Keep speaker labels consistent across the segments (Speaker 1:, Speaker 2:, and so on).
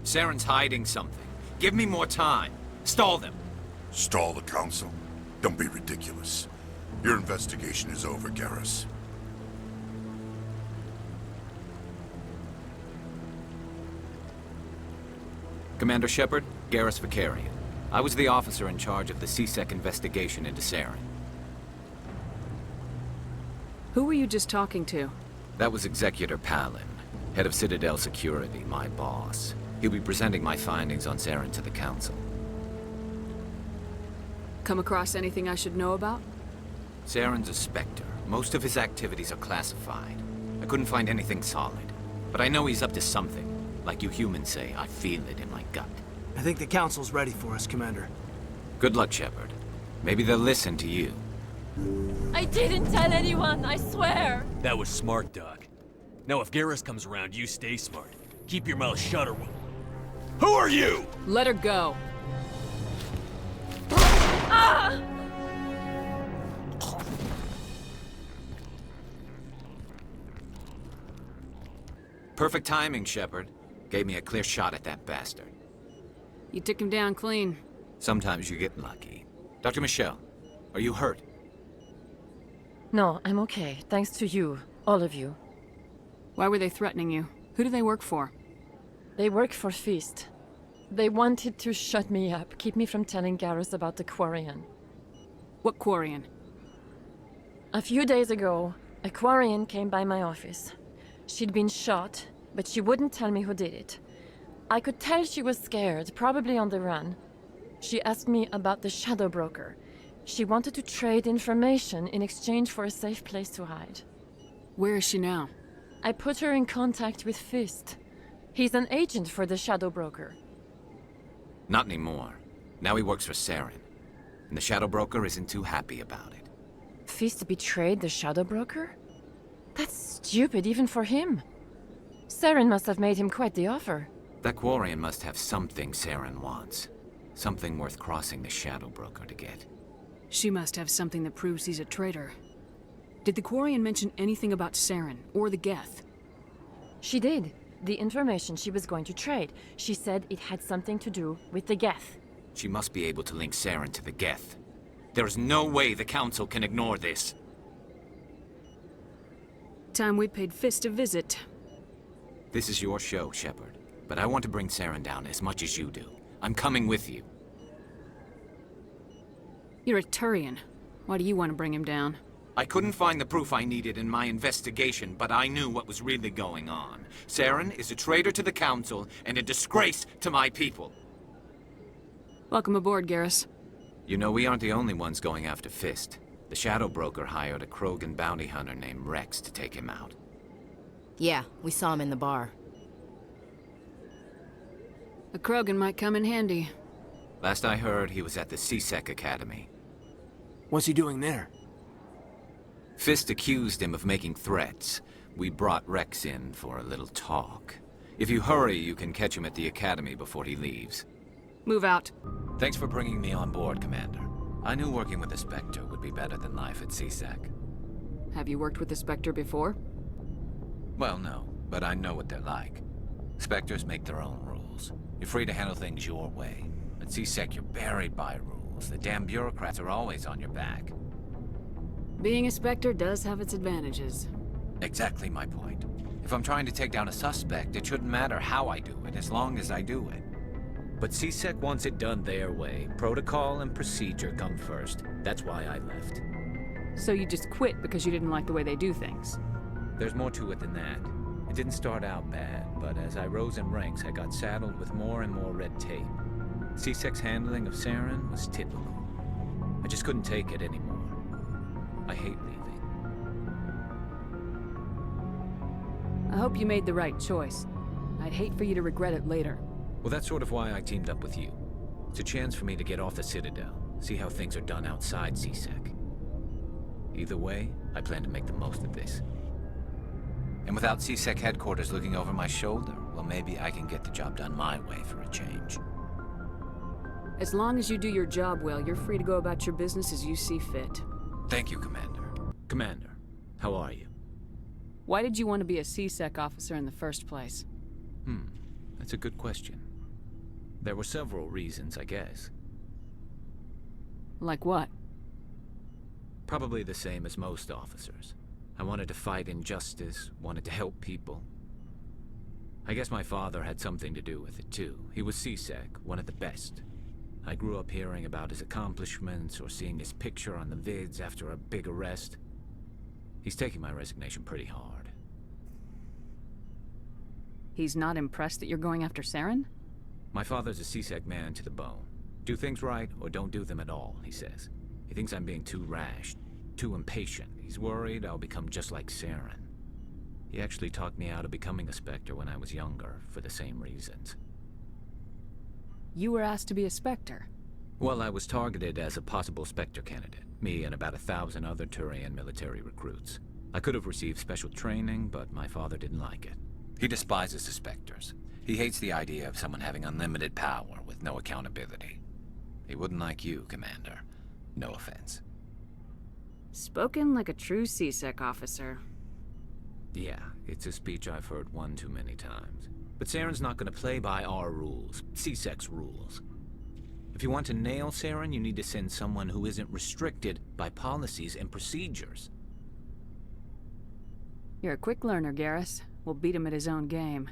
Speaker 1: Saren's hiding something. Give me more time. Stall them.
Speaker 2: Stall the Council? Don't be ridiculous. Your investigation is over, Garrus.
Speaker 1: Commander Shepard, Garrus Shakarian. I was the officer in charge of the C-Sec investigation into Saren.
Speaker 3: Who were you just talking to?
Speaker 1: That was Executor Palin, head of Citadel Security, my boss. He'll be presenting my findings on Saren to the Council.
Speaker 3: Come across anything I should know about?
Speaker 1: Saren's a Spectre. Most of his activities are classified. I couldn't find anything solid. But I know he's up to something. Like you humans say, I feel it in my gut.
Speaker 4: I think the Council's ready for us, Commander.
Speaker 1: Good luck, Shepard. Maybe they'll listen to you.
Speaker 5: I didn't tell anyone, I swear!
Speaker 6: That was smart, Doc. Now if Garrus comes around, you stay smart. Keep your mouth shut or... Who are you?
Speaker 3: Let her go.
Speaker 5: Ah!
Speaker 1: Perfect timing, Shepard. Gave me a clear shot at that bastard.
Speaker 3: You took him down clean.
Speaker 1: Sometimes you get lucky. Dr. Michelle, are you hurt?
Speaker 5: No, I'm okay. Thanks to you. All of you.
Speaker 3: Why were they threatening you? Who do they work for?
Speaker 5: They work for Feast. They wanted to shut me up, keep me from telling Garrus about the Quarian.
Speaker 3: What Quarian?
Speaker 5: A few days ago, a Quarian came by my office. She'd been shot, but she wouldn't tell me who did it. I could tell she was scared, probably on the run. She asked me about the Shadow Broker. She wanted to trade information in exchange for a safe place to hide.
Speaker 3: Where is she now?
Speaker 5: I put her in contact with Fist. He's an agent for the Shadow Broker.
Speaker 1: Not anymore. Now he works for Saren. And the Shadow Broker isn't too happy about it.
Speaker 5: Fist betrayed the Shadow Broker? That's stupid even for him. Saren must have made him quite the offer.
Speaker 1: That Quarian must have something Saren wants. Something worth crossing the Shadow Broker to get.
Speaker 3: She must have something that proves he's a traitor. Did the Quarian mention anything about Saren, or the Geth?
Speaker 5: She did. The information she was going to trade. She said it had something to do with the Geth.
Speaker 1: She must be able to link Saren to the Geth. There's no way the Council can ignore this.
Speaker 3: Time we paid Fist a visit.
Speaker 1: This is your show, Shepard. But I want to bring Saren down as much as you do. I'm coming with you.
Speaker 3: You're a Turian. Why do you want to bring him down?
Speaker 1: I couldn't find the proof I needed in my investigation, but I knew what was really going on. Saren is a traitor to the Council and a disgrace to my people.
Speaker 3: Welcome aboard, Garrus.
Speaker 1: You know, we aren't the only ones going after Fist. The Shadow Broker hired a Krogan bounty hunter named Rex to take him out.
Speaker 7: Yeah, we saw him in the bar.
Speaker 3: A Krogan might come in handy.
Speaker 1: Last I heard, he was at the C-Sec Academy.
Speaker 4: What's he doing there?
Speaker 1: Fist accused him of making threats. We brought Rex in for a little talk. If you hurry, you can catch him at the Academy before he leaves.
Speaker 3: Move out.
Speaker 1: Thanks for bringing me on board, Commander. I knew working with the Spectre would be better than life at C-Sec.
Speaker 3: Have you worked with the Spectre before?
Speaker 1: Well, no, but I know what they're like. Spectres make their own rules. You're free to handle things your way. At C-Sec, you're buried by rules. The damn bureaucrats are always on your back.
Speaker 3: Being a Spectre does have its advantages.
Speaker 1: Exactly my point. If I'm trying to take down a suspect, it shouldn't matter how I do it, as long as I do it. But C-Sec wants it done their way. Protocol and procedure come first. That's why I left.
Speaker 3: So you just quit because you didn't like the way they do things?
Speaker 1: There's more to it than that. It didn't start out bad, but as I rose in ranks, I got saddled with more and more red tape. C-Sec's handling of Saren was typical. I just couldn't take it anymore. I hate leaving.
Speaker 3: I hope you made the right choice. I'd hate for you to regret it later.
Speaker 1: Well, that's sort of why I teamed up with you. It's a chance for me to get off the Citadel, see how things are done outside C-Sec. Either way, I plan to make the most of this. And without C-Sec headquarters looking over my shoulder, well, maybe I can get the job done my way for a change.
Speaker 3: As long as you do your job well, you're free to go about your business as you see fit.
Speaker 1: Thank you, Commander. Commander, how are you?
Speaker 3: Why did you want to be a C-Sec officer in the first place?
Speaker 1: That's a good question. There were several reasons, I guess.
Speaker 3: Like what?
Speaker 1: Probably the same as most officers. I wanted to fight injustice, wanted to help people. I guess my father had something to do with it too. He was CSEC, one of the best. I grew up hearing about his accomplishments or seeing his picture on the vids after a big arrest. He's taking my resignation pretty hard.
Speaker 3: He's not impressed that you're going after Saren?
Speaker 1: My father's a CSEC man to the bone. Do things right or don't do them at all, he says. He thinks I'm being too rash, too impatient. He's worried I'll become just like Saren. He actually talked me out of becoming a Spectre when I was younger, for the same reasons.
Speaker 3: You were asked to be a Spectre.
Speaker 1: Well, I was targeted as a possible Spectre candidate. Me and about 1,000 other Turian military recruits. I could have received special training, but my father didn't like it. He despises the Spectres. He hates the idea of someone having unlimited power with no accountability. He wouldn't like you, Commander. No offense.
Speaker 3: Spoken like a true CSEC officer.
Speaker 1: Yeah, it's a speech I've heard one too many times. But Saren's not going to play by our rules, CSEC's rules. If you want to nail Saren, you need to send someone who isn't restricted by policies and procedures.
Speaker 3: You're a quick learner, Garrus. We'll beat him at his own game.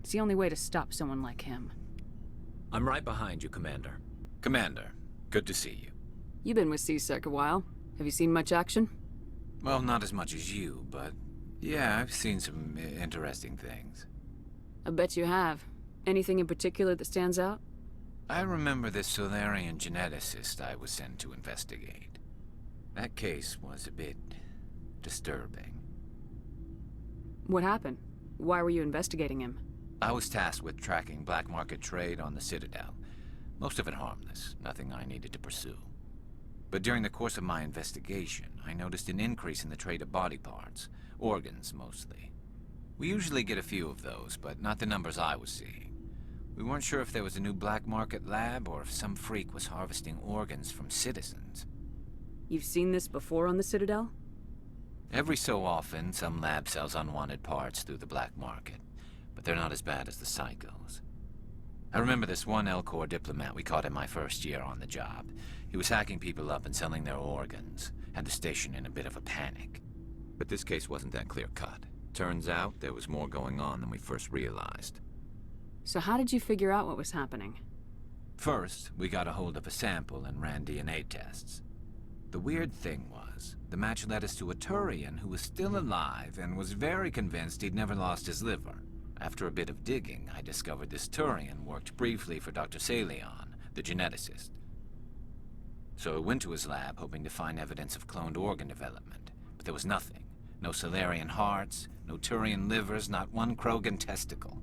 Speaker 3: It's the only way to stop someone like him.
Speaker 1: I'm right behind you, Commander. Commander, good to see you.
Speaker 3: You've been with CSEC a while. Have you seen much action?
Speaker 1: Well, not as much as you, but yeah, I've seen some interesting things.
Speaker 3: I bet you have. Anything in particular that stands out?
Speaker 1: I remember this Solarian geneticist I was sent to investigate. That case was a bit disturbing.
Speaker 3: What happened? Why were you investigating him?
Speaker 1: I was tasked with tracking black market trade on the Citadel. Most of it harmless, nothing I needed to pursue. But during the course of my investigation, I noticed an increase in the trade of body parts, organs mostly. We usually get a few of those, but not the numbers I was seeing. We weren't sure if there was a new black market lab or if some freak was harvesting organs from citizens.
Speaker 3: You've seen this before on the Citadel?
Speaker 1: Every so often, some lab sells unwanted parts through the black market, but they're not as bad as the psychos. I remember this one Elcor diplomat we caught in my first year on the job. He was hacking people up and selling their organs, had the station in a bit of a panic. But this case wasn't that clear-cut. Turns out there was more going on than we first realized.
Speaker 3: So how did you figure out what was happening?
Speaker 1: First, we got a hold of a sample and ran DNA tests. The weird thing was, the match led us to a Turian who was still alive and was very convinced he'd never lost his liver. After a bit of digging, I discovered this Turian worked briefly for Dr. Salion, the geneticist. So I went to his lab hoping to find evidence of cloned organ development, but there was nothing. No Solarian hearts, no Turian livers, not one Krogan testicle.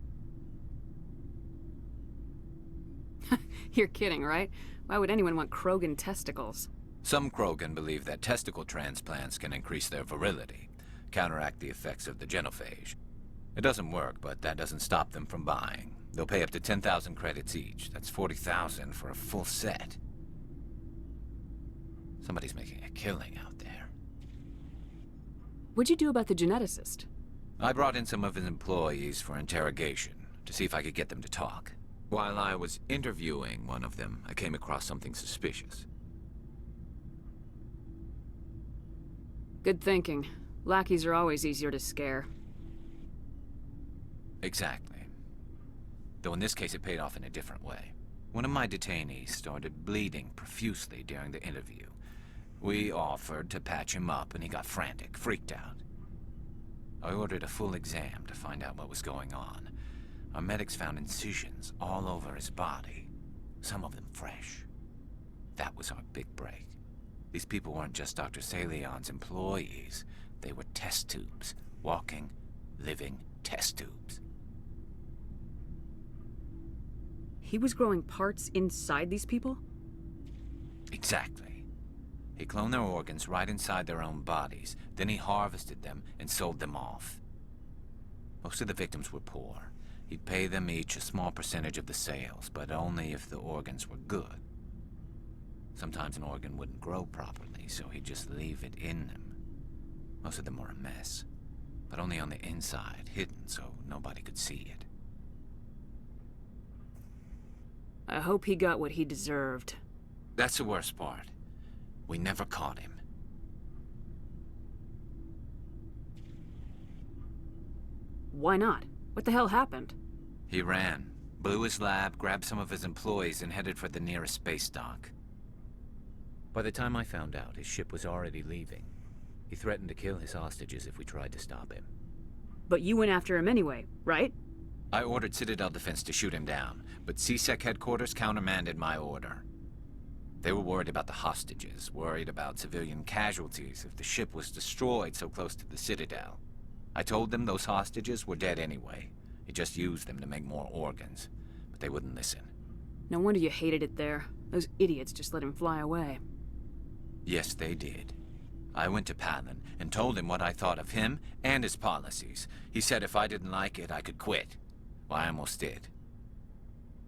Speaker 3: You're kidding, right? Why would anyone want Krogan testicles?
Speaker 1: Some Krogan believe that testicle transplants can increase their virility, counteract the effects of the genophage. It doesn't work, but that doesn't stop them from buying. They'll pay up to 10,000 credits each. That's 40,000 for a full set. Somebody's making a killing out there.
Speaker 3: What'd you do about the geneticist?
Speaker 1: I brought in some of his employees for interrogation, to see if I could get them to talk. While I was interviewing one of them, I came across something suspicious.
Speaker 3: Good thinking. Lackeys are always easier to scare.
Speaker 1: Exactly. Though in this case it paid off in a different way. One of my detainees started bleeding profusely during the interview. We offered to patch him up and he got frantic, freaked out. I ordered a full exam to find out what was going on. Our medics found incisions all over his body, some of them fresh. That was our big break. These people weren't just Dr. Salion's employees. They were test tubes. Walking, living test tubes.
Speaker 3: He was growing parts inside these people?
Speaker 1: Exactly. He cloned their organs right inside their own bodies. Then he harvested them and sold them off. Most of the victims were poor. He'd pay them each a small percentage of the sales, but only if the organs were good. Sometimes an organ wouldn't grow properly, so he'd just leave it in them. Most of them were a mess, but only on the inside, hidden so nobody could see it.
Speaker 3: I hope he got what he deserved.
Speaker 1: That's the worst part. We never caught him.
Speaker 3: Why not? What the hell happened?
Speaker 1: He ran, blew his lab, grabbed some of his employees, and headed for the nearest space dock. By the time I found out, his ship was already leaving. He threatened to kill his hostages if we tried to stop him.
Speaker 3: But you went after him anyway, right?
Speaker 1: I ordered Citadel Defense to shoot him down, but CSEC headquarters countermanded my order. They were worried about the hostages, worried about civilian casualties if the ship was destroyed so close to the Citadel. I told them those hostages were dead anyway. He just used them to make more organs, but they wouldn't listen.
Speaker 3: No wonder you hated it there. Those idiots just let him fly away.
Speaker 1: Yes, they did. I went to Palin and told him what I thought of him and his policies. He said if I didn't like it, I could quit. Well, I almost did.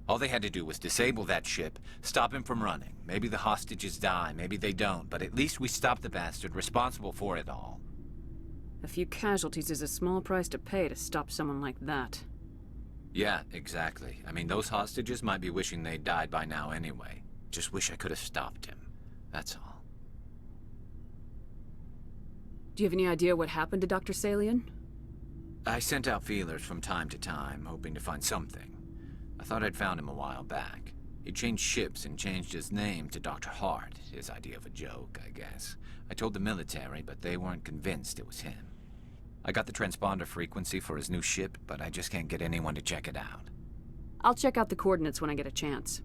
Speaker 1: All they had to do was disable that ship, stop him from running. Maybe the hostages die, maybe they don't, but at least we stopped the bastard responsible for it all.
Speaker 3: A few casualties is a small price to pay to stop someone like that.
Speaker 1: Yeah, exactly. I mean, those hostages might be wishing they'd died by now anyway. Just wish I could have stopped him. That's all.
Speaker 3: Do you have any idea what happened to Dr. Salian?
Speaker 1: I sent out feelers from time to time, hoping to find something. I thought I'd found him a while back. He changed ships and changed his name to Dr. Hart, his idea of a joke, I guess. I told the military, but they weren't convinced it was him. I got the transponder frequency for his new ship, but I just can't get anyone to check it out.
Speaker 3: I'll check out the coordinates when I get a chance.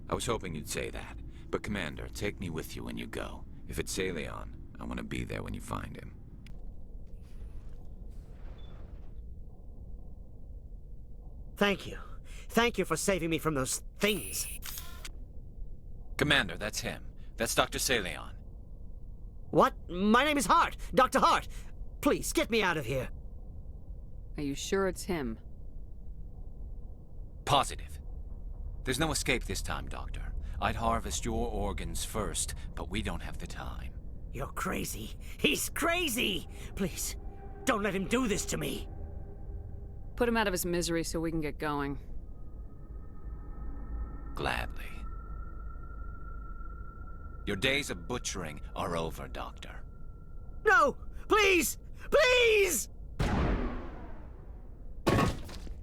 Speaker 1: I was hoping you'd say that. But Commander, take me with you when you go. If it's Salion, I want to be there when you find him.
Speaker 8: Thank you. Thank you for saving me from those things.
Speaker 1: Commander, that's him. That's Dr. Salion.
Speaker 8: What? My name is Hart. Dr. Hart. Please, get me out of here.
Speaker 3: Are you sure it's him?
Speaker 1: Positive. There's no escape this time, Doctor. I'd harvest your organs first, but we don't have the time.
Speaker 8: You're crazy. He's crazy! Please, don't let him do this to me.
Speaker 3: Put him out of his misery so we can get going.
Speaker 1: Gladly. Your days of butchering are over, Doctor.
Speaker 8: No! Please! Please!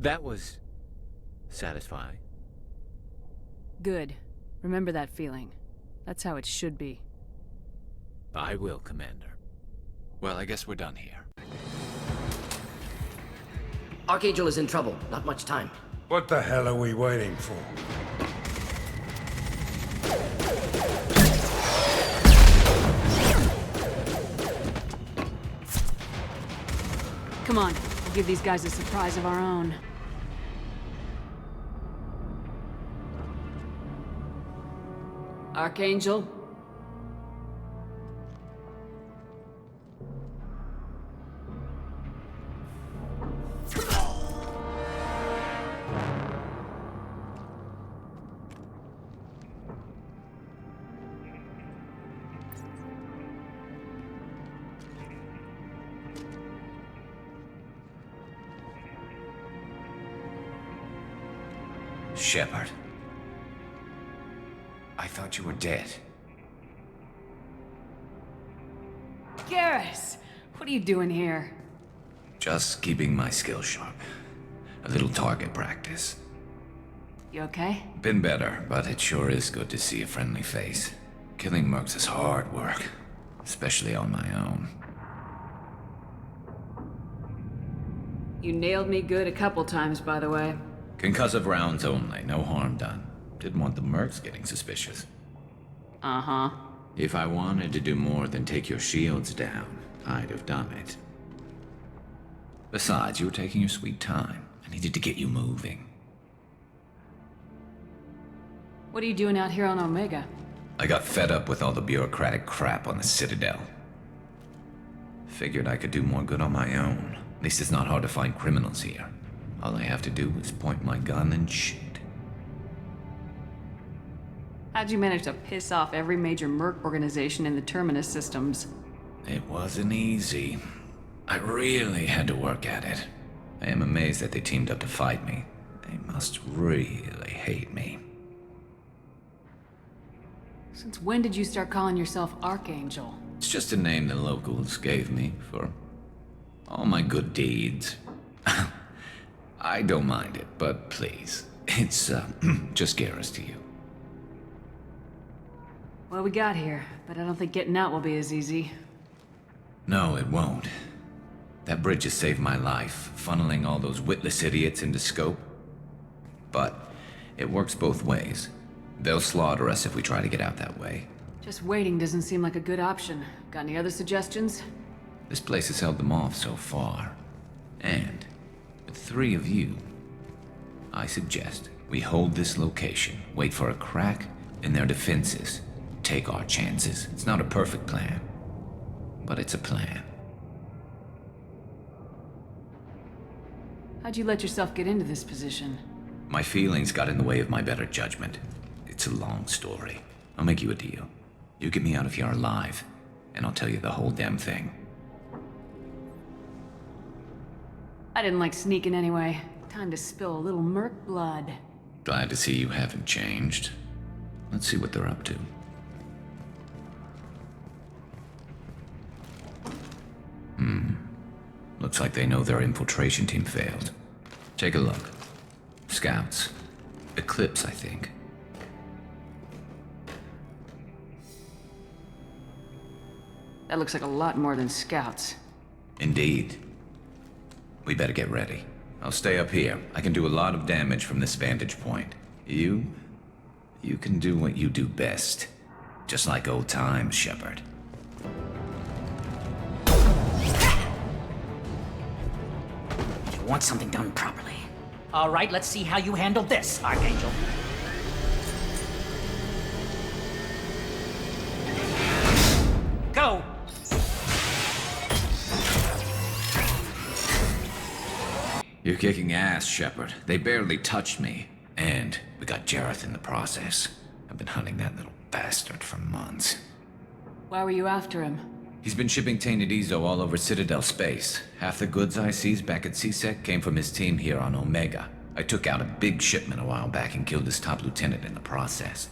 Speaker 1: That was satisfying.
Speaker 3: Good. Remember that feeling. That's how it should be.
Speaker 1: I will, Commander. Well, I guess we're done here.
Speaker 9: Archangel is in trouble. Not much time.
Speaker 10: What the hell are we waiting for?
Speaker 3: Come on, we'll give these guys a surprise of our own. Archangel?
Speaker 1: Shepard. I thought you were dead.
Speaker 3: Garrus! What are you doing here?
Speaker 1: Just keeping my skills sharp. A little target practice.
Speaker 3: You okay?
Speaker 1: Been better, but it sure is good to see a friendly face. Killing mercs is hard work, especially on my own.
Speaker 3: You nailed me good a couple times, by the way.
Speaker 1: Concussive rounds only, no harm done. Didn't want the mercs getting suspicious.
Speaker 3: Uh-huh.
Speaker 1: If I wanted to do more than take your shields down, I'd have done it. Besides, you were taking your sweet time. I needed to get you moving.
Speaker 3: What are you doing out here on Omega?
Speaker 1: I got fed up with all the bureaucratic crap on the Citadel. Figured I could do more good on my own. At least it's not hard to find criminals here. All I have to do is point my gun and shoot.
Speaker 3: How'd you manage to piss off every major merc organization in the Terminus systems?
Speaker 1: It wasn't easy. I really had to work at it. I am amazed that they teamed up to fight me. They must really hate me.
Speaker 3: Since when did you start calling yourself Archangel?
Speaker 1: It's just a name the locals gave me for all my good deeds. I don't mind it, but please, it's just Garrus to you.
Speaker 3: Well, we got here, but I don't think getting out will be as easy.
Speaker 1: No, it won't. That bridge has saved my life, funneling all those witless idiots into scope. But it works both ways. They'll slaughter us if we try to get out that way.
Speaker 3: Just waiting doesn't seem like a good option. Got any other suggestions?
Speaker 1: This place has held them off so far. And with 3 of you, I suggest we hold this location, wait for a crack in their defenses, take our chances. It's not a perfect plan, but it's a plan.
Speaker 3: How'd you let yourself get into this position?
Speaker 1: My feelings got in the way of my better judgment. It's a long story. I'll make you a deal. You get me out of here alive, and I'll tell you the whole damn thing.
Speaker 3: I didn't like sneaking anyway. Time to spill a little merc blood.
Speaker 1: Glad to see you haven't changed. Let's see what they're up to. Looks like they know their infiltration team failed. Take a look. Scouts. Eclipse, I think.
Speaker 3: That looks like a lot more than scouts.
Speaker 1: Indeed. We better get ready. I'll stay up here. I can do a lot of damage from this vantage point. You can do what you do best. Just like old times, Shepard.
Speaker 8: You want something done properly. All right, let's see how you handle this, Archangel. Go!
Speaker 1: You're kicking ass, Shepard. They barely touched me. And we got Jareth in the process. I've been hunting that little bastard for months.
Speaker 3: Why were you after him?
Speaker 1: He's been shipping tainted Ezo all over Citadel space. Half the goods I seized back at CSEC came from his team here on Omega. I took out a big shipment a while back and killed his top lieutenant in the process.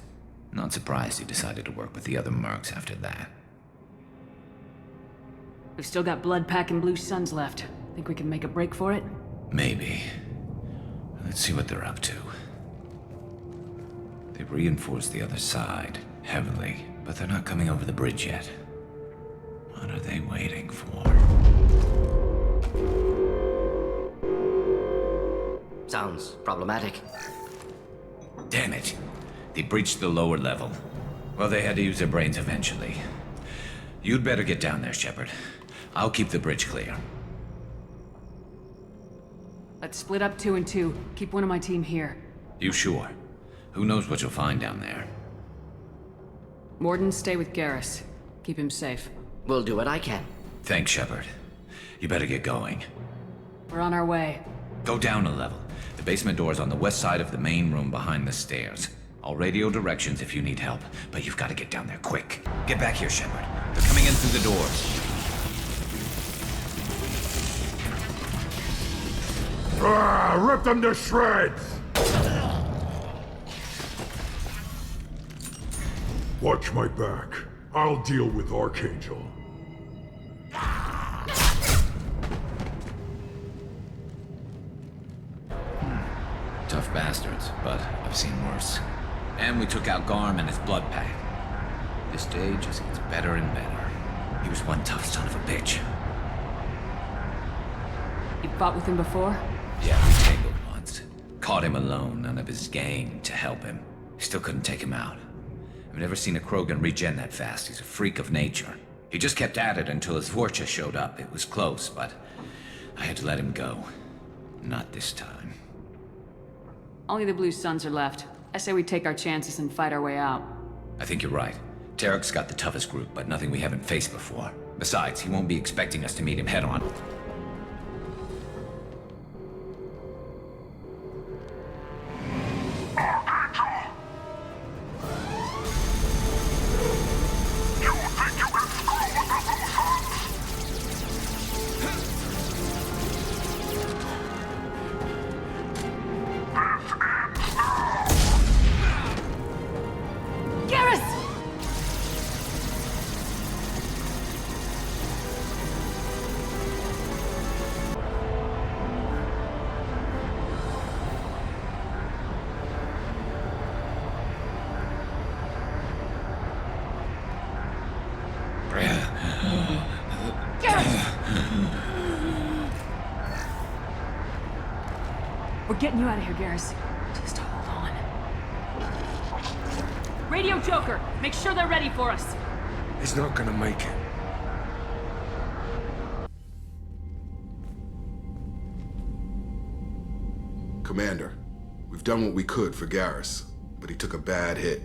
Speaker 1: Not surprised he decided to work with the other mercs after that.
Speaker 3: We've still got blood-packing Blue Suns left. Think we can make a break for it?
Speaker 1: Maybe. Let's see what they're up to. They reinforced the other side, heavily, but they're not coming over the bridge yet. What are they waiting for?
Speaker 9: Sounds problematic.
Speaker 1: Damn it. They breached the lower level. Well, they had to use their brains eventually. You'd better get down there, Shepard. I'll keep the bridge clear.
Speaker 3: Let's split up 2 and 2. Keep one of my team here.
Speaker 1: You sure? Who knows what you'll find down there?
Speaker 3: Morden, stay with Garrus. Keep him safe.
Speaker 9: Will do what I can.
Speaker 1: Thanks, Shepard. You better get going.
Speaker 3: We're on our way.
Speaker 1: Go down a level. The basement door's on the west side of the main room behind the stairs. I'll radio directions if you need help, but you've got to get down there quick. Get back here, Shepard. They're coming in through the doors.
Speaker 10: Rip them to shreds! Watch my back. I'll deal with Archangel.
Speaker 1: Tough bastards, but I've seen worse. And we took out Garm and his blood pack. This day just gets better and better. He was one tough son of a bitch.
Speaker 3: You fought with him before?
Speaker 1: Yeah, we tangled once. Caught him alone, none of his gang to help him. Still couldn't take him out. I've never seen a Krogan regen that fast. He's a freak of nature. He just kept at it until his Vorcha showed up. It was close, but I had to let him go. Not this time.
Speaker 3: Only the Blue Suns are left. I say we take our chances and fight our way out.
Speaker 1: I think you're right. Tarek's got the toughest group, but nothing we haven't faced before. Besides, he won't be expecting us to meet him head-on.
Speaker 3: We're getting you out of here, Garrus. Just hold on. Radio Joker, make sure they're ready for us.
Speaker 4: He's not gonna make it.
Speaker 11: Commander, we've done what we could for Garrus, but he took a bad hit.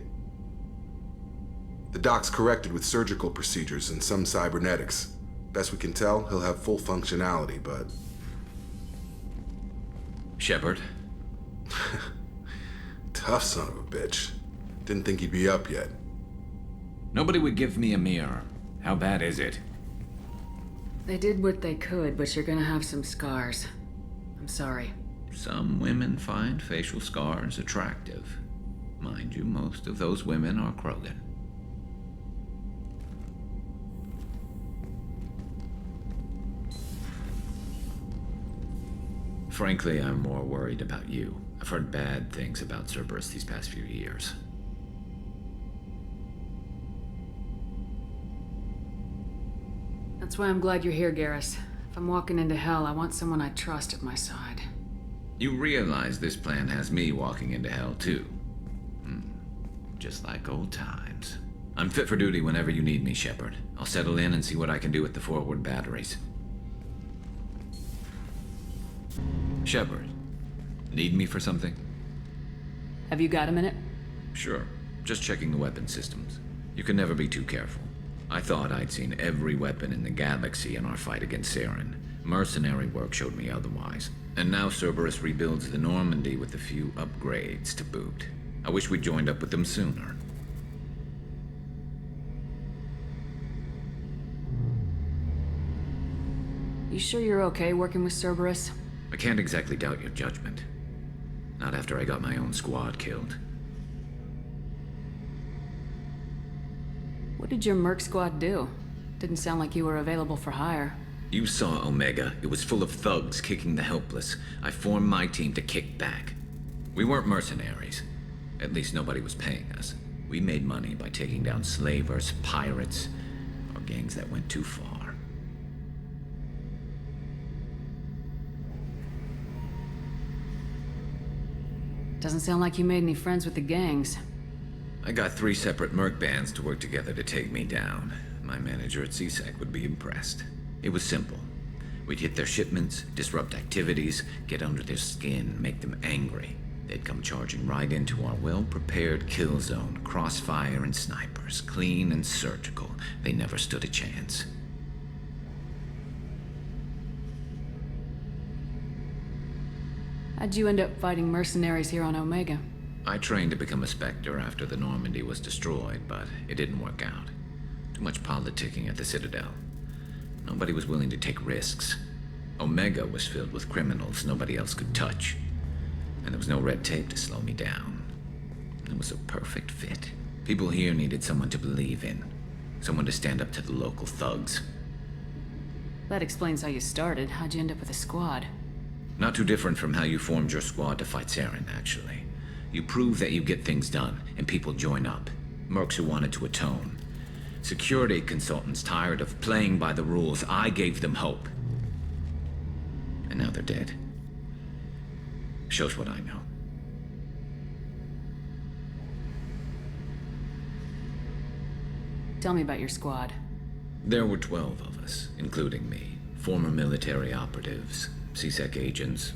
Speaker 11: The doc's corrected with surgical procedures and some cybernetics. Best we can tell, he'll have full functionality, but...
Speaker 1: Shepard?
Speaker 11: Tough son of a bitch. Didn't think he'd be up yet.
Speaker 1: Nobody would give me a mirror. How bad is it?
Speaker 3: They did what they could, but you're gonna have some scars. I'm sorry.
Speaker 1: Some women find facial scars attractive. Mind you, most of those women are Krogan. Frankly, I'm more worried about you. I've heard bad things about Cerberus these past few years.
Speaker 3: That's why I'm glad you're here, Garrus. If I'm walking into hell, I want someone I trust at my side.
Speaker 1: You realize this plan has me walking into hell, too. Just like old times. I'm fit for duty whenever you need me, Shepard. I'll settle in and see what I can do with the forward batteries. Shepard, need me for something?
Speaker 3: Have you got a minute?
Speaker 1: Sure. Just checking the weapon systems. You can never be too careful. I thought I'd seen every weapon in the galaxy in our fight against Saren. Mercenary work showed me otherwise. And now Cerberus rebuilds the Normandy with a few upgrades to boot. I wish we'd joined up with them sooner.
Speaker 3: You sure you're okay working with Cerberus?
Speaker 1: I can't exactly doubt your judgment. Not after I got my own squad killed.
Speaker 3: What did your merc squad do? Didn't sound like you were available for hire.
Speaker 1: You saw Omega. It was full of thugs kicking the helpless. I formed my team to kick back. We weren't mercenaries. At least nobody was paying us. We made money by taking down slavers, pirates, or gangs that went too far.
Speaker 3: Doesn't sound like you made any friends with the gangs.
Speaker 1: I got 3 separate merc bands to work together to take me down. My manager at CSEC would be impressed. It was simple. We'd hit their shipments, disrupt activities, get under their skin, make them angry. They'd come charging right into our well-prepared kill zone, crossfire and snipers, clean and surgical. They never stood a chance.
Speaker 3: How'd you end up fighting mercenaries here on Omega?
Speaker 1: I trained to become a Spectre after the Normandy was destroyed, but it didn't work out. Too much politicking at the Citadel. Nobody was willing to take risks. Omega was filled with criminals nobody else could touch. And there was no red tape to slow me down. It was a perfect fit. People here needed someone to believe in. Someone to stand up to the local thugs.
Speaker 3: That explains how you started. How'd you end up with a squad?
Speaker 1: Not too different from how you formed your squad to fight Saren, actually. You prove that you get things done, and people join up. Mercs who wanted to atone. Security consultants tired of playing by the rules. I gave them hope. And now they're dead. Shows what I know.
Speaker 3: Tell me about your squad.
Speaker 1: There were 12 of us, including me. Former military operatives, CSEC agents,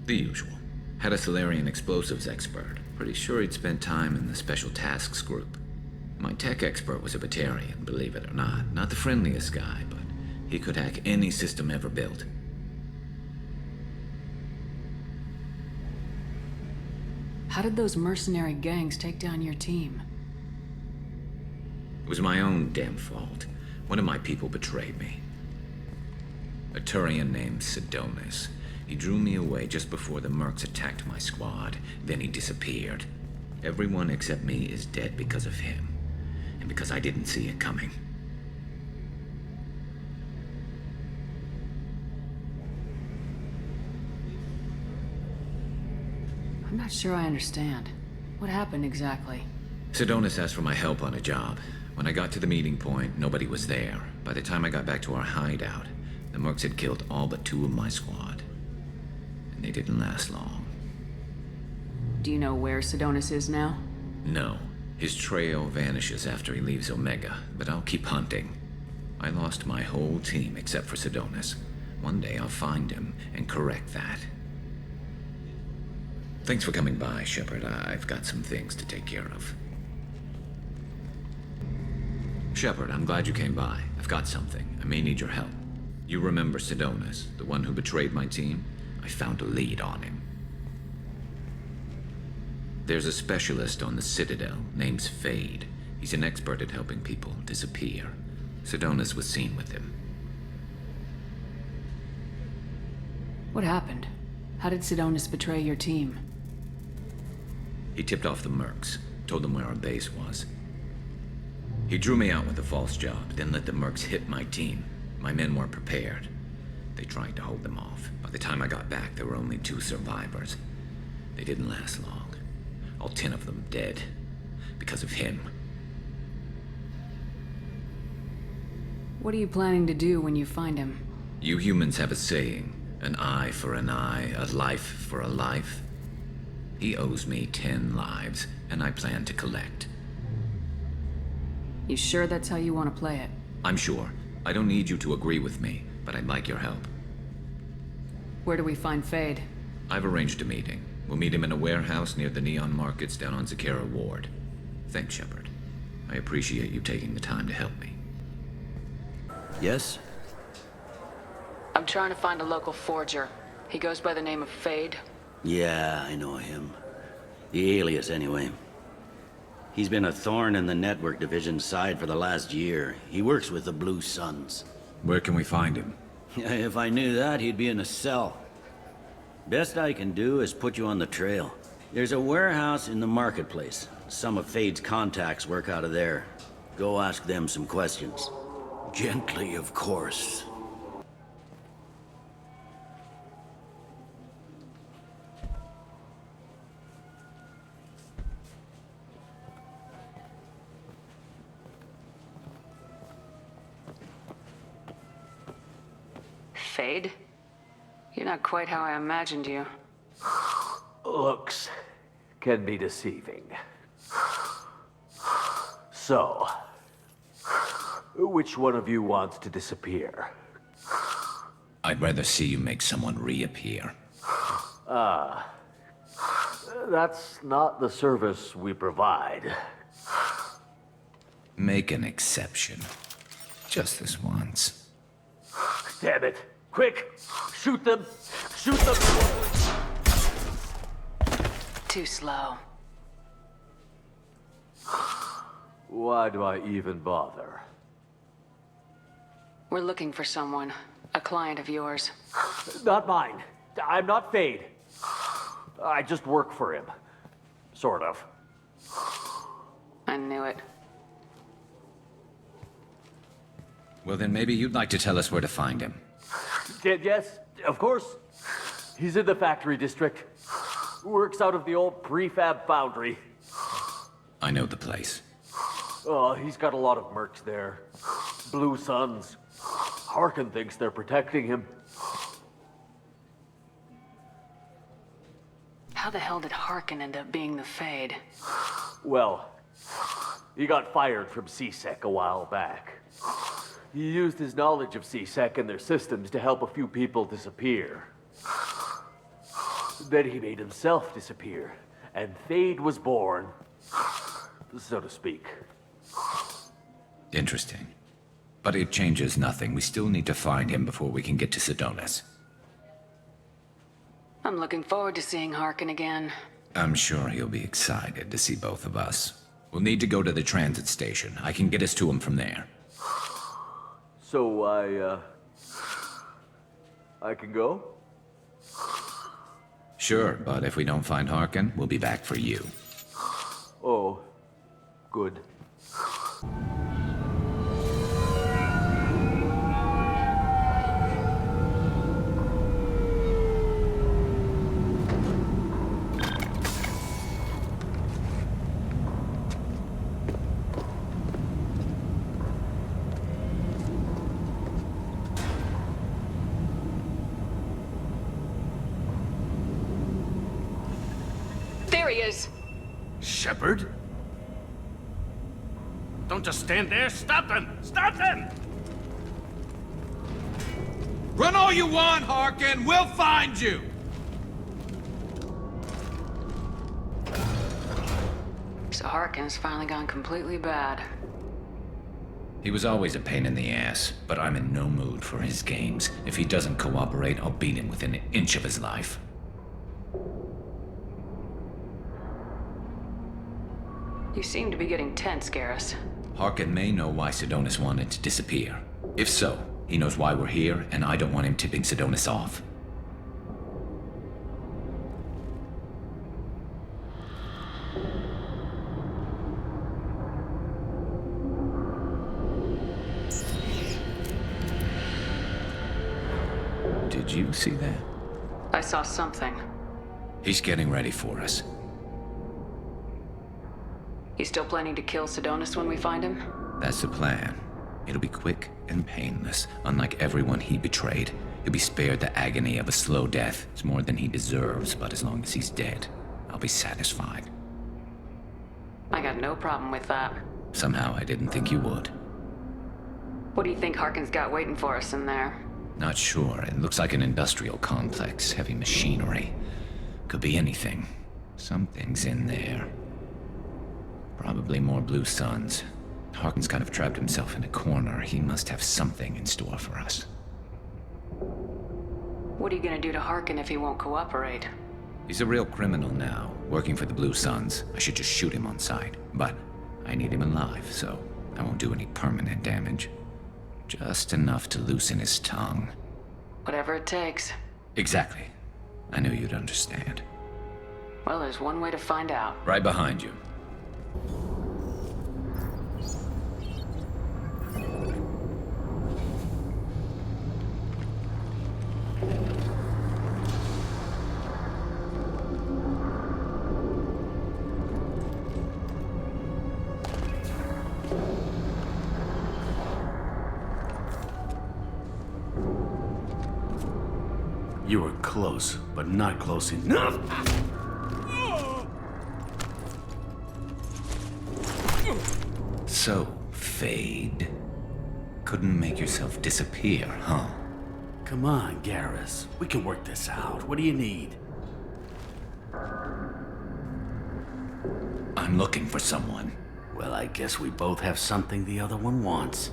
Speaker 1: the usual. Had a Solarian explosives expert. Pretty sure he'd spent time in the Special Tasks Group. My tech expert was a Batarian, believe it or not. Not the friendliest guy, but he could hack any system ever built.
Speaker 3: How did those mercenary gangs take down your team?
Speaker 1: It was my own damn fault. One of my people betrayed me. A Turian named Sidonis. He drew me away just before the mercs attacked my squad. Then he disappeared. Everyone except me is dead because of him. And because I didn't see it coming.
Speaker 3: I'm not sure I understand. What happened exactly?
Speaker 1: Sidonis asked for my help on a job. When I got to the meeting point, nobody was there. By the time I got back to our hideout, the mercs had killed all but 2 of my squad. And they didn't last long.
Speaker 3: Do you know where Sidonis is now?
Speaker 1: No. His trail vanishes after he leaves Omega, but I'll keep hunting. I lost my whole team except for Sidonis. One day I'll find him and correct that. Thanks for coming by, Shepard. I've got some things to take care of. Shepard, I'm glad you came by. I've got something. I may need your help. You remember Sidonis, the one who betrayed my team? I found a lead on him. There's a specialist on the Citadel, name's Fade. He's an expert at helping people disappear. Sidonis was seen with him.
Speaker 3: What happened? How did Sidonis betray your team?
Speaker 1: He tipped off the mercs, told them where our base was. He drew me out with a false job, then let the mercs hit my team. My men weren't prepared. They tried to hold them off. By the time I got back, there were only 2 survivors. They didn't last long. All 10 of them dead. Because of him.
Speaker 3: What are you planning to do when you find him?
Speaker 1: You humans have a saying, an eye for an eye, a life for a life. He owes me 10 lives, and I plan to collect.
Speaker 3: You sure that's how you want to play it?
Speaker 1: I'm sure. I don't need you to agree with me, but I'd like your help.
Speaker 3: Where do we find Fade?
Speaker 1: I've arranged a meeting. We'll meet him in a warehouse near the Neon Markets down on Zakera Ward. Thanks, Shepard. I appreciate you taking the time to help me.
Speaker 12: Yes?
Speaker 3: I'm trying to find a local forger. He goes by the name of Fade.
Speaker 12: Yeah, I know him. The alias, anyway. He's been a thorn in the network division's side for the last year. He works with the Blue Suns.
Speaker 1: Where can we find him?
Speaker 12: If I knew that, he'd be in a cell. Best I can do is put you on the trail. There's a warehouse in the marketplace. Some of Fade's contacts work out of there. Go ask them some questions. Gently, of course.
Speaker 3: Fade? You're not quite how I imagined you.
Speaker 13: Looks can be deceiving. So, which one of you wants to disappear?
Speaker 1: I'd rather see you make someone reappear.
Speaker 13: That's not the service we provide.
Speaker 1: Make an exception. Just this once.
Speaker 13: Damn it. Quick! Shoot them! Shoot them!
Speaker 3: Too slow.
Speaker 13: Why do I even bother?
Speaker 3: We're looking for someone. A client of yours.
Speaker 13: Not mine. I'm not Fade. I just work for him. Sort of.
Speaker 3: I knew it.
Speaker 1: Well, then maybe you'd like to tell us where to find him.
Speaker 13: Yes, of course. He's in the factory district. Works out of the old prefab foundry.
Speaker 1: I know the place.
Speaker 13: Oh, he's got a lot of mercs there. Blue Suns. Harkin thinks they're protecting him.
Speaker 3: How the hell did Harkin end up being the Fade?
Speaker 13: Well, he got fired from C-Sec a while back. He used his knowledge of C-Sec and their systems to help a few people disappear. Then he made himself disappear, and Fade was born, so to speak.
Speaker 1: Interesting. But it changes nothing. We still need to find him before we can get to Sidonis.
Speaker 3: I'm looking forward to seeing Harkin again.
Speaker 1: I'm sure he'll be excited to see both of us. We'll need to go to the transit station. I can get us to him from there.
Speaker 13: So I can go?
Speaker 1: Sure, but if we don't find Harkin, we'll be back for you.
Speaker 13: Oh, good.
Speaker 3: There he is!
Speaker 14: Shepard? Don't just stand there. Stop them! Stop them!
Speaker 15: Run all you want, Harkin! We'll find you!
Speaker 3: So Harkin's finally gone completely bad.
Speaker 1: He was always a pain in the ass, but I'm in no mood for his games. If he doesn't cooperate, I'll beat him within an inch of his life.
Speaker 3: You seem to be getting tense, Garrus.
Speaker 1: Harkin may know why Sidonis wanted to disappear. If so, he knows why we're here, and I don't want him tipping Sidonis off. Did you see that?
Speaker 3: I saw something.
Speaker 1: He's getting ready for us.
Speaker 3: He's still planning to kill Sidonis when we find him?
Speaker 1: That's the plan. It'll be quick and painless. Unlike everyone he betrayed, he'll be spared the agony of a slow death. It's more than he deserves, but as long as he's dead, I'll be satisfied.
Speaker 3: I got no problem with that.
Speaker 1: Somehow I didn't think you would.
Speaker 3: What do you think Harkin's got waiting for us in there?
Speaker 1: Not sure. It looks like an industrial complex, heavy machinery. Could be anything. Something's in there. Probably more Blue Suns. Harkin's kind of trapped himself in a corner. He must have something in store for us.
Speaker 3: What are you gonna do to Harkin if he won't cooperate?
Speaker 1: He's a real criminal now, working for the Blue Suns. I should just shoot him on sight. But I need him alive, so I won't do any permanent damage. Just enough to loosen his tongue.
Speaker 3: Whatever it takes.
Speaker 1: Exactly. I knew you'd understand.
Speaker 3: Well, there's one way to find out.
Speaker 1: Right behind you.
Speaker 14: You were close, but not close enough.
Speaker 1: So, Fade. Couldn't make yourself disappear, huh?
Speaker 14: Come on, Garrus. We can work this out. What do you need?
Speaker 1: I'm looking for someone.
Speaker 14: Well, I guess we both have something the other one wants.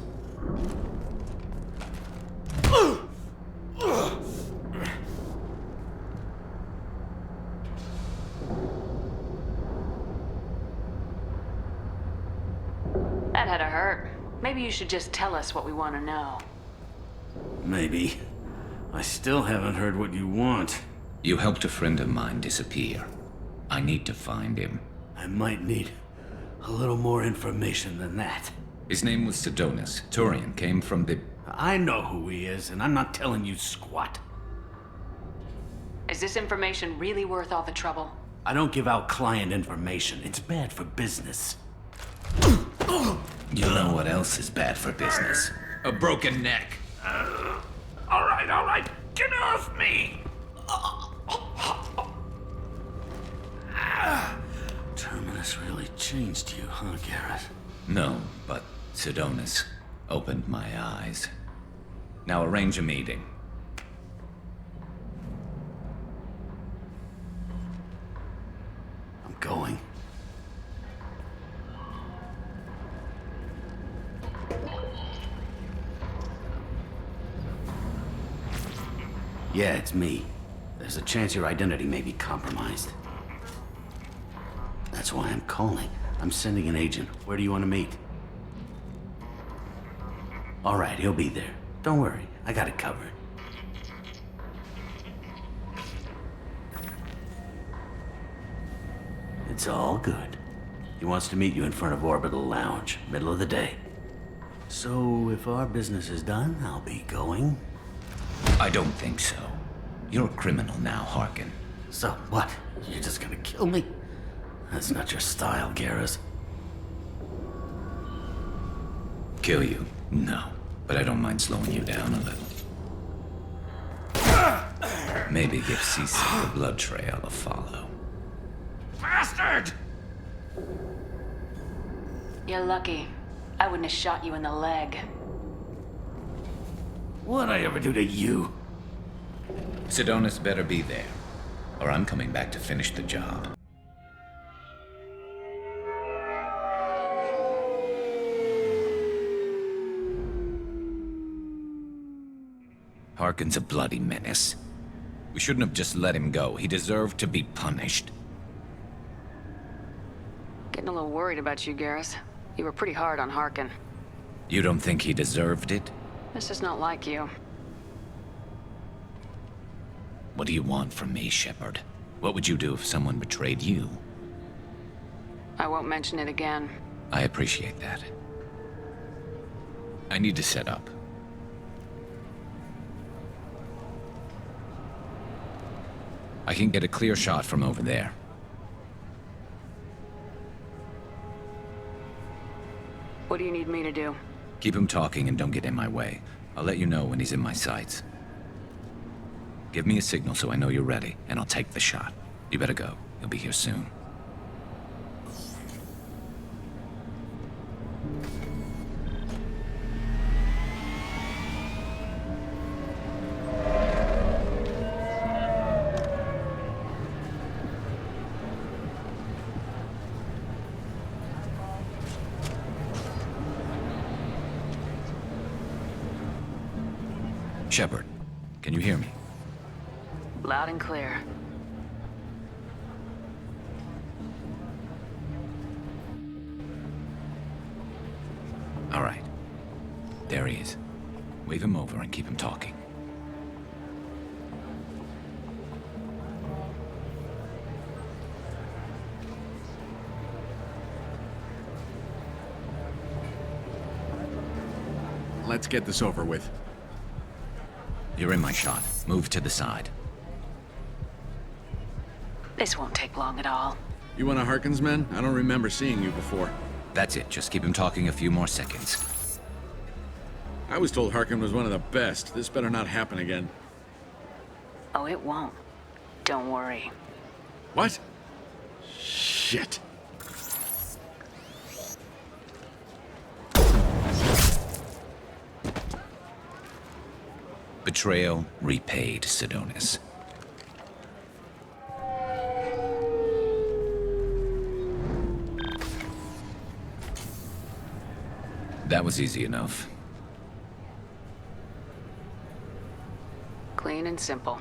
Speaker 3: That had to hurt. Maybe you should just tell us what we want to know.
Speaker 14: Maybe. I still haven't heard what you want.
Speaker 1: You helped a friend of mine disappear. I need to find him.
Speaker 14: I might need a little more information than that.
Speaker 1: His name was Sidonis. Turian came from the...
Speaker 14: I know who he is, and I'm not telling you squat.
Speaker 3: Is this information really worth all the trouble?
Speaker 14: I don't give out client information. It's bad for business.
Speaker 1: You know what else is bad for business? A broken neck.
Speaker 14: All right. Get off me! Terminus really changed you, huh, Garrus?
Speaker 1: No, but Sidonis opened my eyes. Now arrange a meeting.
Speaker 14: I'm going. Yeah, it's me. There's a chance your identity may be compromised. That's why I'm calling. I'm sending an agent. Where do you want to meet? All right, he'll be there. Don't worry, I got it covered. It's all good. He wants to meet you in front of Orbital Lounge, middle of the day. So, if our business is done, I'll be going.
Speaker 1: I don't think so. You're a criminal now, Harkin.
Speaker 14: So what? You're just gonna kill me? That's not your style, Garrus.
Speaker 1: Kill you? No. But I don't mind slowing you down a little. Maybe give Cece the blood trail a follow.
Speaker 15: bastard!
Speaker 3: You're lucky. I wouldn't have shot you in the leg.
Speaker 14: What'd I ever do to you?
Speaker 1: Sidonis better be there, or I'm coming back to finish the job. Harkin's a bloody menace. We shouldn't have just let him go. He deserved to be punished.
Speaker 3: Getting a little worried about you, Garrus. You were pretty hard on Harkin.
Speaker 1: You don't think he deserved it?
Speaker 3: This is not like you.
Speaker 1: What do you want from me, Shepard? What would you do if someone betrayed you?
Speaker 3: I won't mention it again.
Speaker 1: I appreciate that. I need to set up. I can get a clear shot from over there.
Speaker 3: What do you need me to do?
Speaker 1: Keep him talking and don't get in my way. I'll let you know when he's in my sights. Give me a signal so I know you're ready, and I'll take the shot. You better go. He'll be here soon. Shepard, can you hear me?
Speaker 3: Loud and clear.
Speaker 1: All right. There he is. Wave him over and keep him talking.
Speaker 16: Let's get this over with.
Speaker 1: You're in my shot. Move to the side.
Speaker 3: This won't take long at all.
Speaker 16: You one of Harkin's men? I don't remember seeing you before.
Speaker 1: That's it. Just keep him talking a few more seconds.
Speaker 16: I was told Harkin was one of the best. This better not happen again.
Speaker 3: Oh, it won't. Don't worry.
Speaker 16: What? Shit.
Speaker 1: Betrayal repaid, Sidonis. That was easy enough.
Speaker 3: Clean and simple.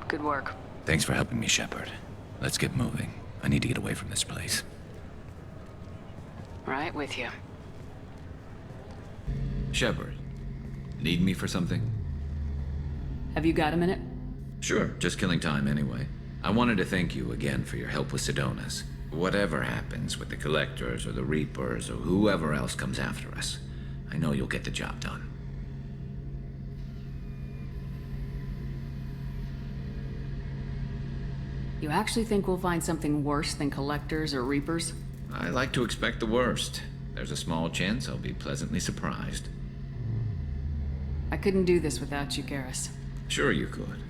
Speaker 3: Good work.
Speaker 1: Thanks for helping me, Shepard. Let's get moving. I need to get away from this place.
Speaker 3: Right with you.
Speaker 1: Shepard, need me for something?
Speaker 3: Have you got a minute?
Speaker 1: Sure, just killing time anyway. I wanted to thank you again for your help with Sidonis. Whatever happens with the Collectors or the Reapers or whoever else comes after us, I know you'll get the job done.
Speaker 3: You actually think we'll find something worse than Collectors or Reapers?
Speaker 1: I like to expect the worst. There's a small chance I'll be pleasantly surprised.
Speaker 3: I couldn't do this without you, Garrus.
Speaker 1: Sure you could.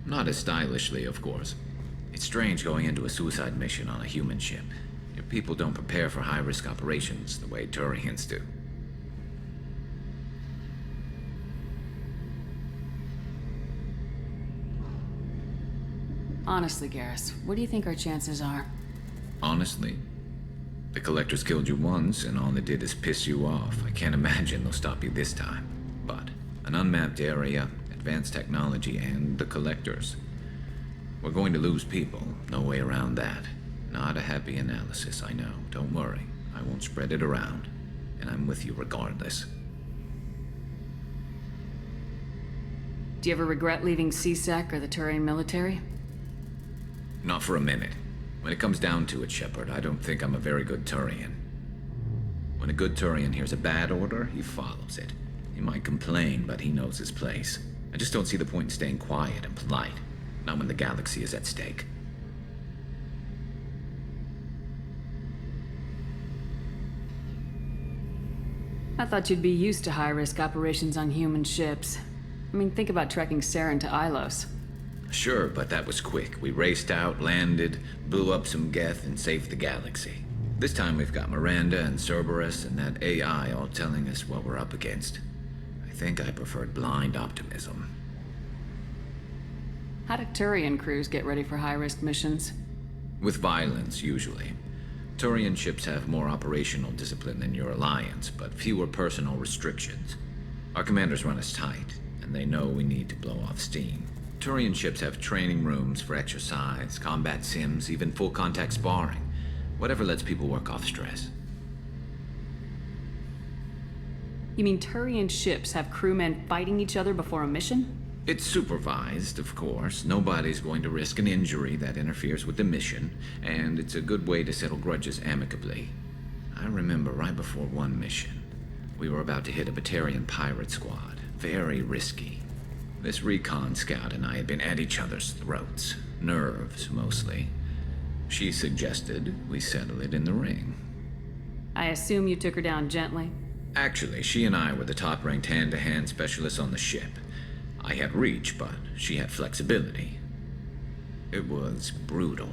Speaker 1: Not as stylishly, of course. It's strange going into a suicide mission on a human ship. Your people don't prepare for high-risk operations the way Turians do.
Speaker 3: Honestly, Garrus, what do you think our chances are?
Speaker 1: Honestly, the Collectors killed you once, and all they did is piss you off. I can't imagine they'll stop you this time. But an unmapped area, advanced technology, and the Collectors. We're going to lose people. No way around that. Not a happy analysis, I know. Don't worry. I won't spread it around. And I'm with you regardless.
Speaker 3: Do you ever regret leaving CSEC or the Turian military?
Speaker 1: Not for a minute. When it comes down to it, Shepard, I don't think I'm a very good Turian. When a good Turian hears a bad order, he follows it. He might complain, but he knows his place. I just don't see the point in staying quiet and polite. Not when the galaxy is at stake.
Speaker 3: I thought you'd be used to high-risk operations on human ships. I mean, think about trekking Saren to Ilos.
Speaker 1: Sure, but that was quick. We raced out, landed, blew up some Geth, and saved the galaxy. This time we've got Miranda and Cerberus and that AI all telling us what we're up against. I think I preferred blind optimism.
Speaker 3: How do Turian crews get ready for high-risk missions?
Speaker 1: With violence, usually. Turian ships have more operational discipline than your alliance, but fewer personal restrictions. Our commanders run us tight, and they know we need to blow off steam. Turian ships have training rooms for exercise, combat sims, even full-contact sparring. Whatever lets people work off stress.
Speaker 3: You mean Turian ships have crewmen fighting each other before a mission?
Speaker 1: It's supervised, of course. Nobody's going to risk an injury that interferes with the mission, and it's a good way to settle grudges amicably. I remember right before one mission, we were about to hit a Batarian pirate squad. Very risky. This recon scout and I had been at each other's throats. Nerves, mostly. She suggested we settle it in the ring.
Speaker 3: I assume you took her down gently?
Speaker 1: Actually, she and I were the top-ranked hand-to-hand specialists on the ship. I had reach, but she had flexibility. It was brutal.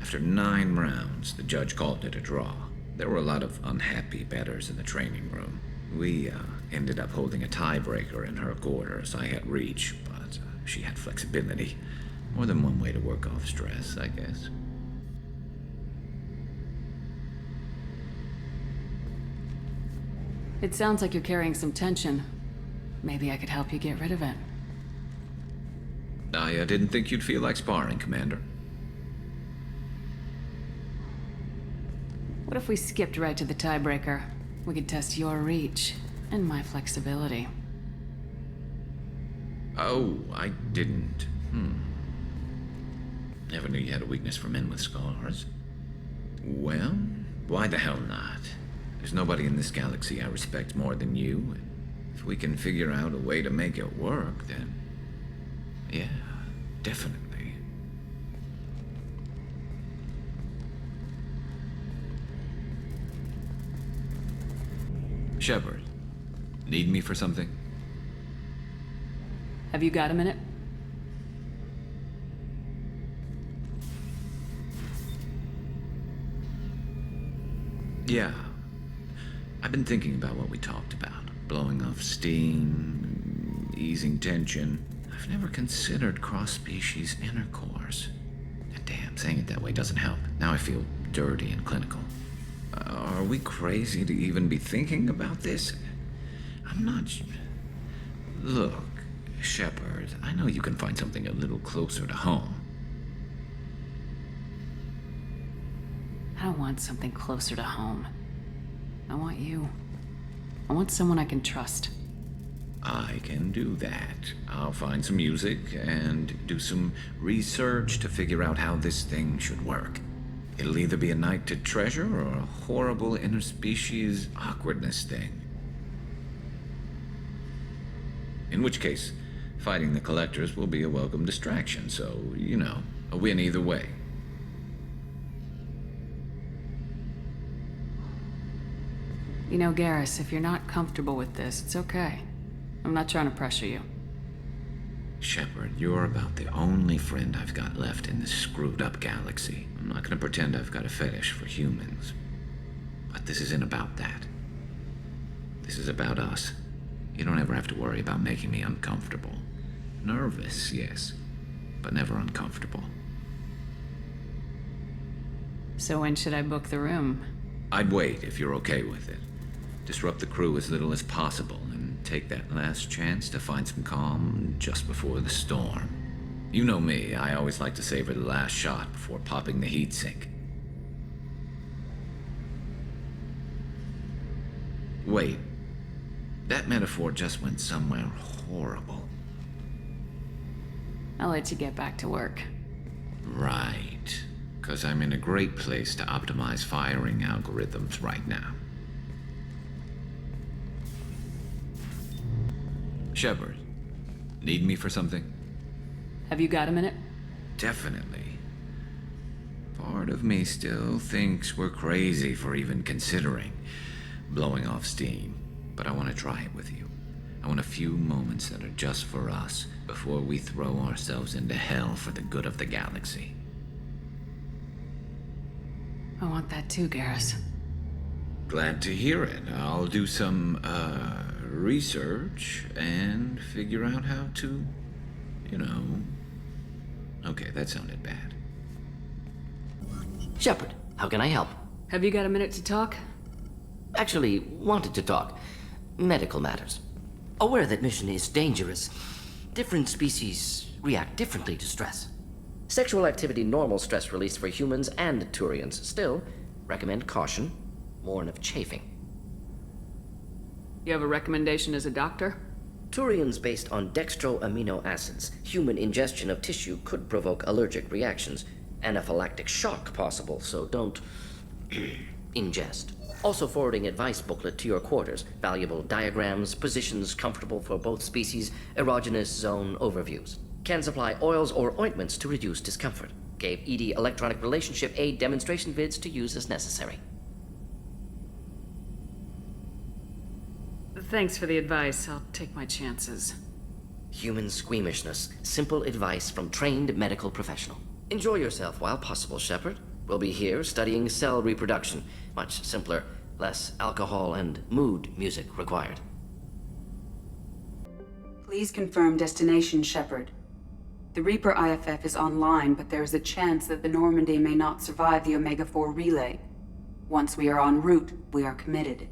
Speaker 1: After 9 rounds, the judge called it a draw. There were a lot of unhappy bettors in the training room. We ended up holding a tiebreaker in her quarters. I had reach, but she had flexibility. More than one way to work off stress, I guess.
Speaker 3: It sounds like you're carrying some tension. Maybe I could help you get rid of it.
Speaker 1: I didn't think you'd feel like sparring, Commander.
Speaker 3: What if we skipped right to the tiebreaker? We could test your reach and my flexibility.
Speaker 1: Oh, I didn't. Never knew you had a weakness for men with scars. Well, why the hell not? There's nobody in this galaxy I respect more than you. If we can figure out a way to make it work, then... yeah, definitely. Shepard, need me for something?
Speaker 3: Have you got a minute?
Speaker 1: Yeah. I've been thinking about what we talked about. Blowing off steam, easing tension. I've never considered cross-species intercourse. And damn, saying it that way doesn't help. Now I feel dirty and clinical. Are we crazy to even be thinking about this? I'm not... Look, Shepard, I know you can find something a little closer to home.
Speaker 3: I don't want something closer to home. I want you. I want someone I can trust.
Speaker 1: I can do that. I'll find some music and do some research to figure out how this thing should work. It'll either be a night to treasure or a horrible interspecies awkwardness thing. In which case, fighting the Collectors will be a welcome distraction, so, you know, a win either way.
Speaker 3: You know, Garrus, if you're not comfortable with this, it's okay. I'm not trying to pressure you.
Speaker 1: Shepard, you're about the only friend I've got left in this screwed-up galaxy. I'm not gonna pretend I've got a fetish for humans. But this isn't about that. This is about us. You don't ever have to worry about making me uncomfortable. Nervous, yes, but never uncomfortable.
Speaker 3: So when should I book the room?
Speaker 1: I'd wait if you're okay with it. Disrupt the crew as little as possible and take that last chance to find some calm just before the storm. You know me, I always like to savor the last shot before popping the heatsink. Wait, that metaphor just went somewhere horrible.
Speaker 3: I'll let you get back to work.
Speaker 1: Right, because I'm in a great place to optimize firing algorithms right now. Shepard, need me for something?
Speaker 3: Have you got a minute?
Speaker 1: Definitely. Part of me still thinks we're crazy for even considering blowing off steam, but I want to try it with you. I want a few moments that are just for us, before we throw ourselves into hell for the good of the galaxy.
Speaker 3: I want that too, Garrus.
Speaker 1: Glad to hear it. I'll do some, research and figure out how to, Okay, that sounded bad.
Speaker 9: Shepard, how can I help?
Speaker 3: Have you got a minute to talk?
Speaker 9: Actually, wanted to talk. Medical matters. Aware that mission is dangerous. Different species react differently to stress. Sexual activity normal stress release for humans and Turians. Still, recommend caution. Warn of chafing.
Speaker 3: You have a recommendation as a doctor?
Speaker 9: Turians based on dextroamino acids. Human ingestion of tissue could provoke allergic reactions. Anaphylactic shock possible, so don't ingest. Also forwarding advice booklet to your quarters. Valuable diagrams, positions comfortable for both species, erogenous zone overviews. Can supply oils or ointments to reduce discomfort. Gave ED electronic relationship aid demonstration vids to use as necessary.
Speaker 3: Thanks for the advice. I'll take my chances.
Speaker 9: Human squeamishness. Simple advice from trained medical professional. Enjoy yourself while possible, Shepard. We'll be here studying cell reproduction. Much simpler, less alcohol and mood music required.
Speaker 17: Please confirm destination, Shepard. The Reaper IFF is online, but there is a chance that the Normandy may not survive the Omega-4 relay. Once we are en route, we are committed.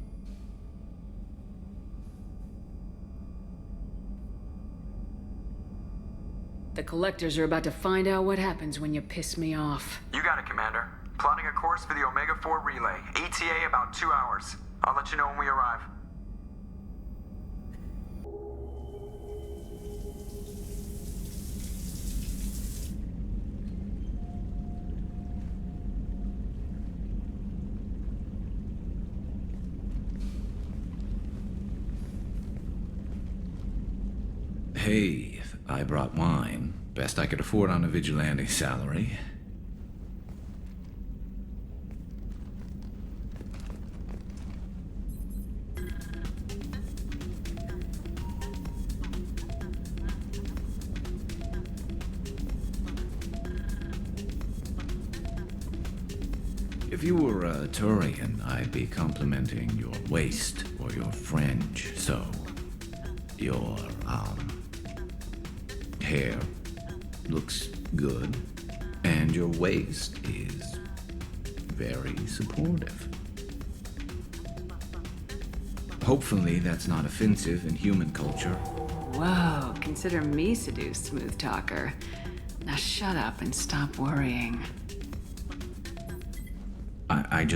Speaker 3: The Collectors are about to find out what happens when you piss me off.
Speaker 18: You got it, Commander. Plotting a course for the Omega-4 relay. ETA about 2 hours. I'll let you know when we arrive.
Speaker 1: Hey, I brought wine. Best I could afford on a vigilante salary. If you were a Turian, I'd be complimenting your waist or your fringe, so your, hair looks good, and your waist is very supportive. Hopefully that's not offensive in human culture.
Speaker 3: Whoa, consider me seduced, smooth talker. Now shut up and stop worrying.
Speaker 1: I've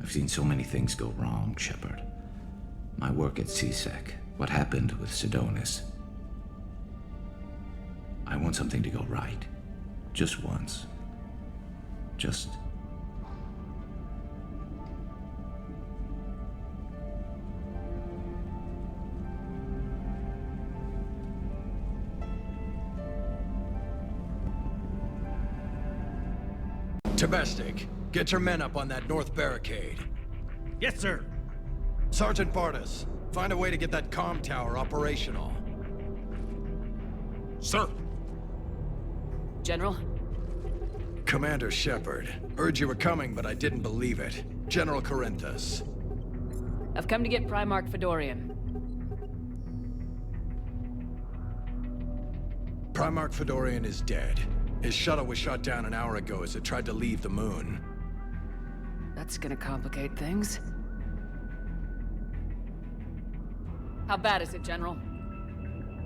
Speaker 1: seen so many things go wrong, Shepard. My work at CSEC, what happened with Sidonis. I want something to go right. Just once. Just...
Speaker 15: Tabestic, get your men up on that north barricade.
Speaker 8: Yes, sir.
Speaker 15: Sergeant Bartas, find a way to get that comm tower operational.
Speaker 8: Sir.
Speaker 3: General?
Speaker 15: Commander Shepard. Heard you were coming, but I didn't believe it. General Corinthus.
Speaker 3: I've come to get Primarch Fedorian.
Speaker 15: Primarch Fedorian is dead. His shuttle was shot down an hour ago as it tried to leave the moon.
Speaker 3: That's gonna complicate things. How bad is it, General?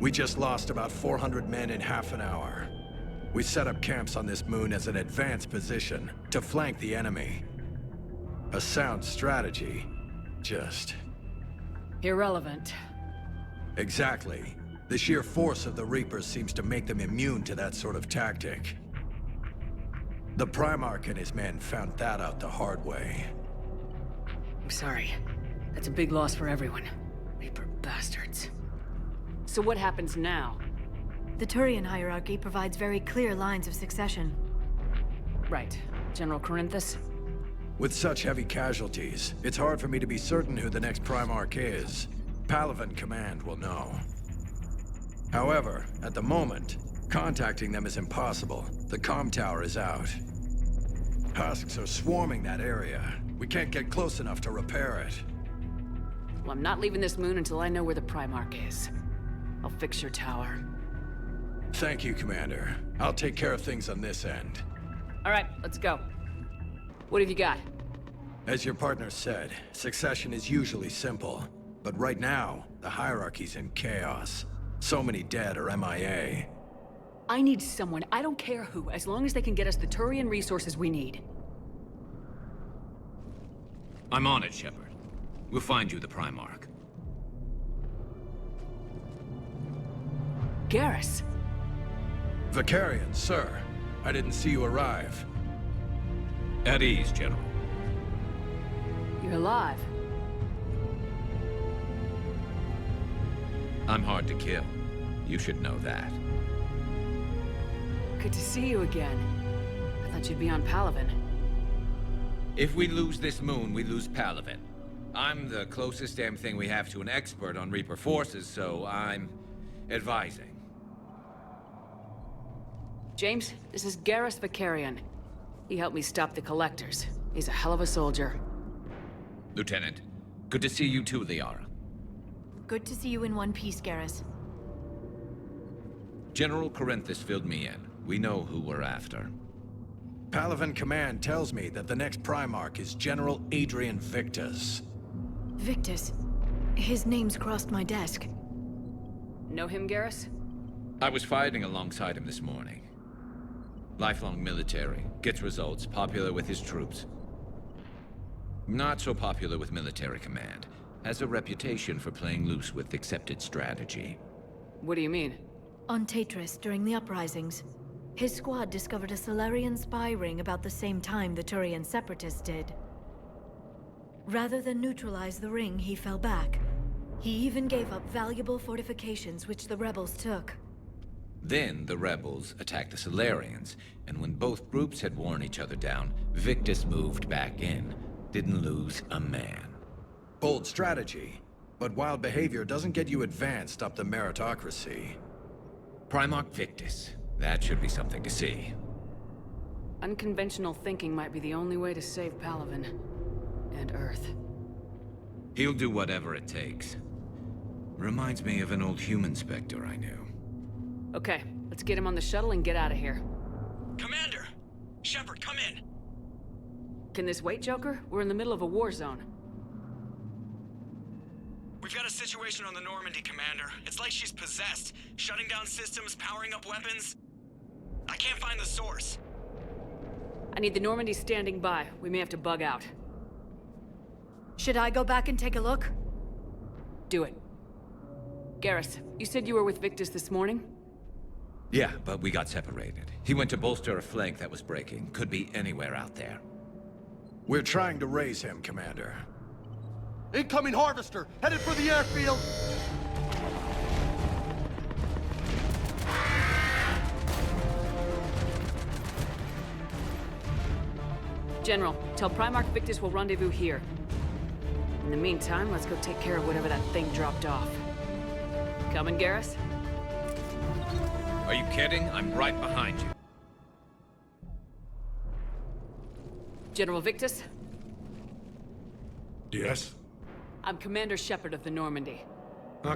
Speaker 15: We just lost about 400 men in half an hour. We set up camps on this moon as an advanced position to flank the enemy. A sound strategy. Just...
Speaker 3: irrelevant.
Speaker 15: Exactly. The sheer force of the Reapers seems to make them immune to that sort of tactic. The Primarch and his men found that out the hard way.
Speaker 3: I'm sorry. That's a big loss for everyone. Reaper bastards. So what happens now?
Speaker 19: The Turian hierarchy provides very clear lines of succession.
Speaker 3: Right. General Corinthus?
Speaker 15: With such heavy casualties, it's hard for me to be certain who the next Primarch is. Palaven Command will know. However, at the moment, contacting them is impossible. The comm tower is out. Husks are swarming that area. We can't get close enough to repair it.
Speaker 3: Well, I'm not leaving this moon until I know where the Primarch is. I'll fix your tower.
Speaker 15: Thank you, Commander. I'll take care of things on this end.
Speaker 3: All right, let's go. What have you got?
Speaker 15: As your partner said, succession is usually simple. But right now, the hierarchy's in chaos. So many dead or MIA.
Speaker 3: I need someone, I don't care who, as long as they can get us the Turian resources we need.
Speaker 1: I'm on it, Shepard. We'll find you the Primarch.
Speaker 3: Garrus.
Speaker 15: Vicarian, sir. I didn't see you arrive.
Speaker 1: At ease, General.
Speaker 3: You're alive.
Speaker 1: I'm hard to kill. You should know that.
Speaker 3: Good to see you again. I thought you'd be on Palaven.
Speaker 1: If we lose this moon, we lose Palaven. I'm the closest damn thing we have to an expert on Reaper forces, so I'm advising.
Speaker 3: James, this is Garrus Vicarian. He helped me stop the Collectors. He's a hell of a soldier.
Speaker 1: Lieutenant, good to see you too, Liara.
Speaker 19: Good to see you in one piece, Garrus.
Speaker 1: General Corinthus filled me in. We know who we're after.
Speaker 15: Palaven Command tells me that the next Primarch is General Adrian Victus.
Speaker 19: Victus? His name's crossed my desk.
Speaker 3: Know him, Garrus?
Speaker 1: I was fighting alongside him this morning. Lifelong military, gets results, popular with his troops. Not so popular with military command. Has a reputation for playing loose with accepted strategy.
Speaker 3: What do you mean?
Speaker 19: On Tatris, during the uprisings, his squad discovered a Solarian spy ring about the same time the Turian separatists did. Rather than neutralize the ring, he fell back. He even gave up valuable fortifications which the rebels took.
Speaker 1: Then the rebels attacked the Solarians, and when both groups had worn each other down, Victus moved back in. Didn't lose a man.
Speaker 15: Bold strategy, but wild behavior doesn't get you advanced up the meritocracy.
Speaker 1: Primarch Victus. That should be something to see.
Speaker 3: Unconventional thinking might be the only way to save Palaven. And Earth.
Speaker 1: He'll do whatever it takes. Reminds me of an old human Spectre I knew.
Speaker 3: Okay, let's get him on the shuttle and get out of here.
Speaker 6: Commander! Shepard, come in!
Speaker 3: Can this wait, Joker? We're in the middle of a war zone.
Speaker 20: We've got a situation on the Normandy, Commander. It's like she's possessed. Shutting down systems, powering up weapons. I can't find the source.
Speaker 3: I need the Normandy standing by. We may have to bug out.
Speaker 19: Should I go back and take a look?
Speaker 3: Do it. Garrus, you said you were with Victus this morning?
Speaker 1: Yeah, but we got separated. He went to bolster a flank that was breaking. Could be anywhere out there.
Speaker 15: We're trying to raise him, Commander.
Speaker 21: Incoming Harvester, headed for the airfield!
Speaker 3: General, tell Primarch Victus we'll rendezvous here. In the meantime, let's go take care of whatever that thing dropped off. Coming, Garrus?
Speaker 1: Are you kidding? I'm right behind you.
Speaker 3: General Victus?
Speaker 10: Yes?
Speaker 3: I'm Commander Shepard of the Normandy.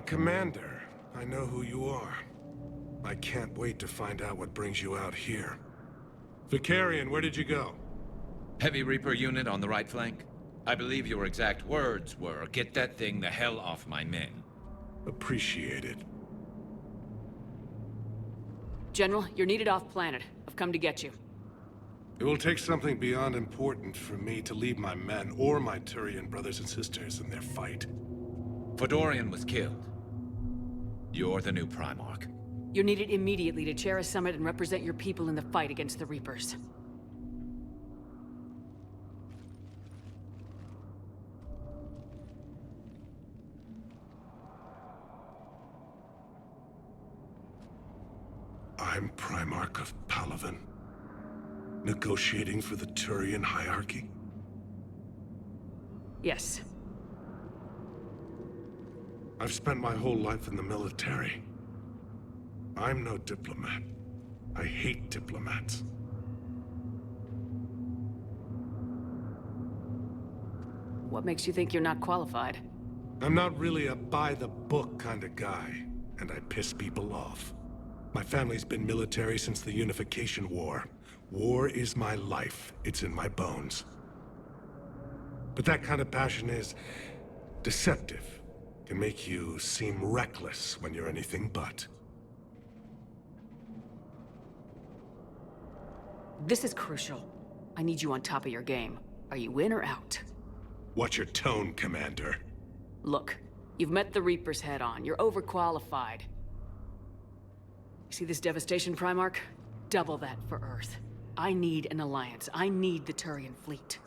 Speaker 10: Commander, I know who you are. I can't wait to find out what brings you out here. Vicarian, where did you go?
Speaker 1: Heavy Reaper unit on the right flank. I believe your exact words were, "Get that thing the hell off my men."
Speaker 10: Appreciated.
Speaker 3: General, you're needed off-planet. I've come to get you.
Speaker 10: It will take something beyond important for me to leave my men or my Turian brothers and sisters in their fight.
Speaker 1: Fedorian was killed. You're the new Primarch.
Speaker 3: You're needed immediately to chair a summit and represent your people in the fight against the Reapers.
Speaker 10: I'm Primarch of Palaven. Negotiating for the Turian hierarchy?
Speaker 3: Yes.
Speaker 10: I've spent my whole life in the military. I'm no diplomat. I hate diplomats.
Speaker 3: What makes you think you're not qualified?
Speaker 10: I'm not really a by-the-book kind of guy, and I piss people off. My family's been military since the Unification War. War is my life. It's in my bones. But that kind of passion is deceptive. Can make you seem reckless when you're anything but.
Speaker 3: This is crucial. I need you on top of your game. Are you in or out?
Speaker 10: Watch your tone, Commander.
Speaker 3: Look, you've met the Reapers head-on. You're overqualified. See this devastation, Primarch? Double that for Earth. I need an alliance. I need the Turian fleet.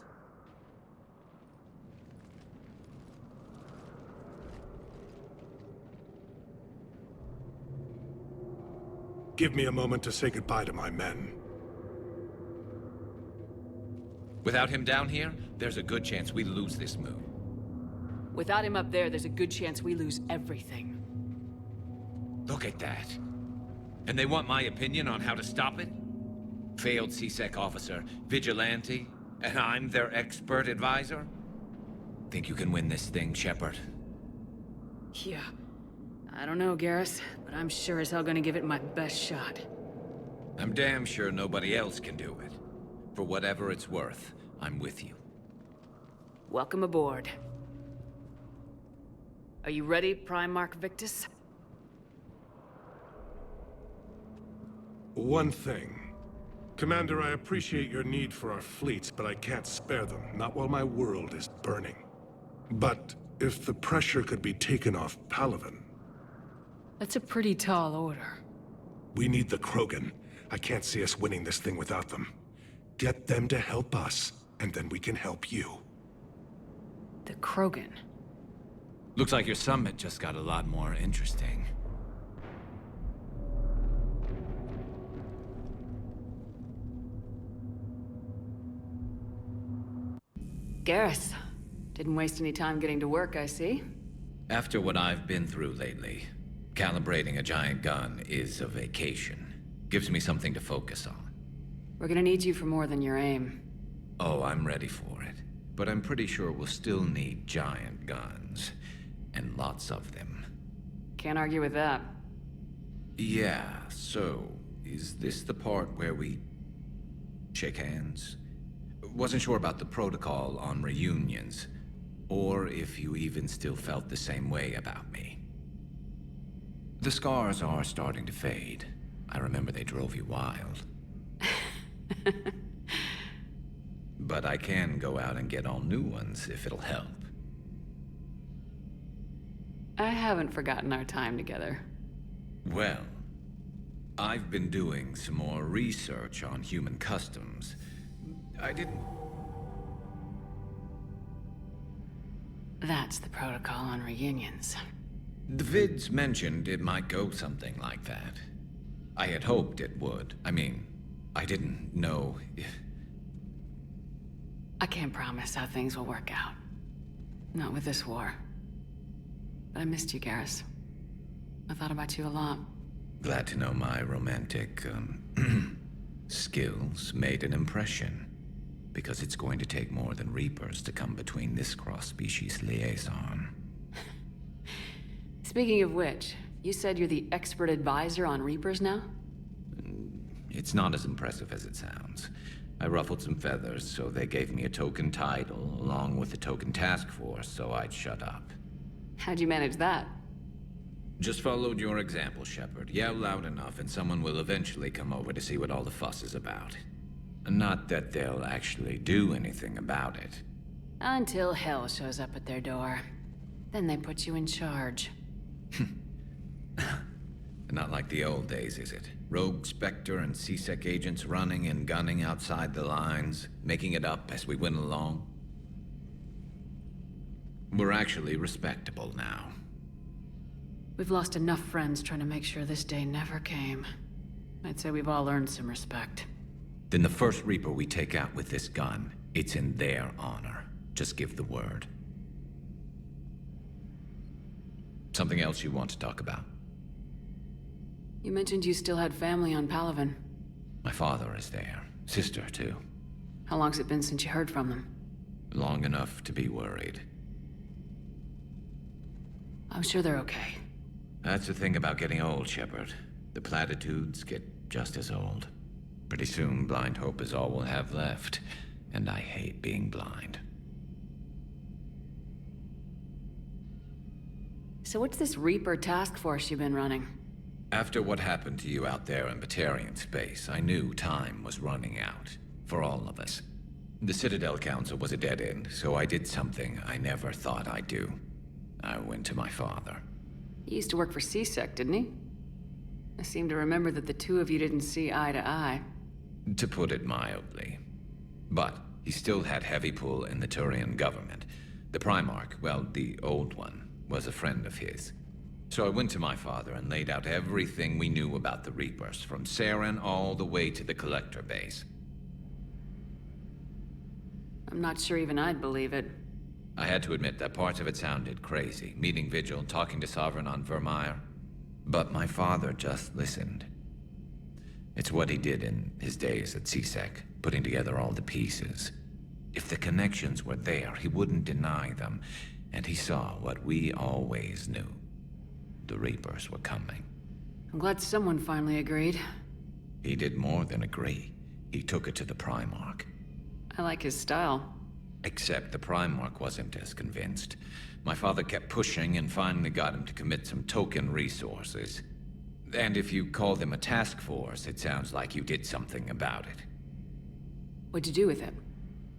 Speaker 10: Give me a moment to say goodbye to my men.
Speaker 1: Without him down here, there's a good chance we lose this moon.
Speaker 3: Without him up there's a good chance we lose everything.
Speaker 1: Look at that. And they want my opinion on how to stop it? Failed CSEC officer, vigilante, and I'm their expert advisor? Think you can win this thing, Shepard?
Speaker 3: Yeah. I don't know, Garrus, but I'm sure as hell gonna give it my best shot.
Speaker 1: I'm damn sure nobody else can do it. For whatever it's worth, I'm with you.
Speaker 3: Welcome aboard. Are you ready, Primarch Victus?
Speaker 10: One thing. Commander, I appreciate your need for our fleets, but I can't spare them, not while my world is burning. But if the pressure could be taken off Palaven...
Speaker 3: That's a pretty tall order.
Speaker 10: We need the Krogan. I can't see us winning this thing without them. Get them to help us, and then we can help you.
Speaker 3: The Krogan?
Speaker 1: Looks like your summit just got a lot more interesting.
Speaker 3: Garrus, didn't waste any time getting to work, I see.
Speaker 1: After what I've been through lately, calibrating a giant gun is a vacation. Gives me something to focus on.
Speaker 3: We're gonna need you for more than your aim.
Speaker 1: Oh, I'm ready for it. But I'm pretty sure we'll still need giant guns. And lots of them.
Speaker 3: Can't argue with that.
Speaker 1: Yeah, so, is this the part where we shake hands? Wasn't sure about the protocol on reunions, or if you even still felt the same way about me. The scars are starting to fade. I remember they drove you wild. But I can go out and get all new ones if it'll help.
Speaker 3: I haven't forgotten our time together.
Speaker 1: Well, I've been doing some more research on human customs. I didn't...
Speaker 3: That's the protocol on reunions.
Speaker 1: The vids mentioned it might go something like that. I had hoped it would. I mean, I didn't know if...
Speaker 3: I can't promise how things will work out. Not with this war. But I missed you, Garrus. I thought about you a lot.
Speaker 1: Glad to know my romantic, skills made an impression. Because it's going to take more than Reapers to come between this cross-species liaison.
Speaker 3: Speaking of which, you said you're the expert advisor on Reapers now?
Speaker 1: It's not as impressive as it sounds. I ruffled some feathers, so they gave me a token title, along with a token task force, so I'd shut up.
Speaker 3: How'd you manage that?
Speaker 1: Just followed your example, Shepard. Yell loud enough, and someone will eventually come over to see what all the fuss is about. Not that they'll actually do anything about it.
Speaker 3: Until hell shows up at their door. Then they put you in charge.
Speaker 1: Not like the old days, is it? Rogue Spectre and CSEC agents running and gunning outside the lines, making it up as we went along. We're actually respectable now.
Speaker 3: We've lost enough friends trying to make sure this day never came. I'd say we've all earned some respect.
Speaker 1: Then the first Reaper we take out with this gun, it's in their honor. Just give the word. Something else you want to talk about?
Speaker 3: You mentioned you still had family on Palaven.
Speaker 1: My father is there. Sister, too.
Speaker 3: How long's it been since you heard from them?
Speaker 1: Long enough to be worried.
Speaker 3: I'm sure they're okay.
Speaker 1: That's the thing about getting old, Shepard. The platitudes get just as old. Pretty soon, blind hope is all we'll have left. And I hate being blind.
Speaker 3: So what's this Reaper task force you've been running?
Speaker 1: After what happened to you out there in Batarian space, I knew time was running out. For all of us. The Citadel Council was a dead end, so I did something I never thought I'd do. I went to my father.
Speaker 3: He used to work for CSEC, didn't he? I seem to remember that the two of you didn't see eye to eye.
Speaker 1: To put it mildly. But he still had heavy pull in the Turian government. The Primarch, well, the old one, was a friend of his. So I went to my father and laid out everything we knew about the Reapers, from Saren all the way to the Collector base.
Speaker 3: I'm not sure even I'd believe it.
Speaker 1: I had to admit that parts of it sounded crazy. Meeting Vigil, talking to Sovereign on Vermeer. But my father just listened. It's what he did in his days at CSEC, putting together all the pieces. If the connections were there, he wouldn't deny them. And he saw what we always knew. The Reapers were coming.
Speaker 3: I'm glad someone finally agreed.
Speaker 1: He did more than agree. He took it to the Primarch.
Speaker 3: I like his style.
Speaker 1: Except the Primarch wasn't as convinced. My father kept pushing and finally got him to commit some token resources. And if you call them a task force, it sounds like you did something about it.
Speaker 3: What'd you do with it?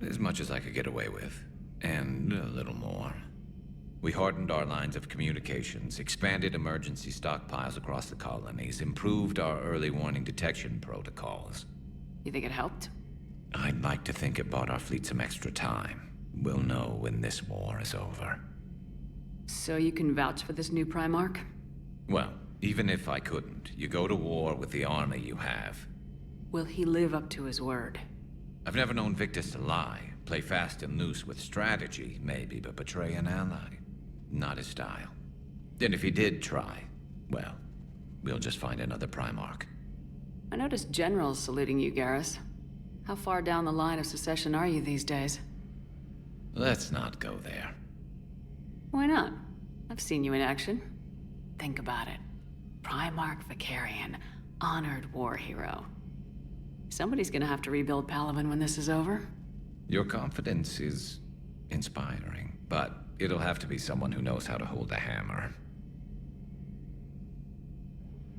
Speaker 1: As much as I could get away with. And a little more. We hardened our lines of communications, expanded emergency stockpiles across the colonies, improved our early warning detection protocols.
Speaker 3: You think it helped?
Speaker 1: I'd like to think it bought our fleet some extra time. We'll know when this war is over.
Speaker 3: So you can vouch for this new Primarch?
Speaker 1: Well, even if I couldn't, you go to war with the army you have.
Speaker 3: Will he live up to his word?
Speaker 1: I've never known Victus to lie. Play fast and loose with strategy, maybe, but betray an ally. Not his style. And if he did try, well, we'll just find another Primarch.
Speaker 3: I noticed generals saluting you, Garrus. How far down the line of secession are you these days?
Speaker 1: Let's not go there.
Speaker 3: Why not? I've seen you in action. Think about it. Primarch Shakarian, honored war hero. Somebody's gonna have to rebuild Palaven when this is over.
Speaker 1: Your confidence is inspiring, but it'll have to be someone who knows how to hold a hammer.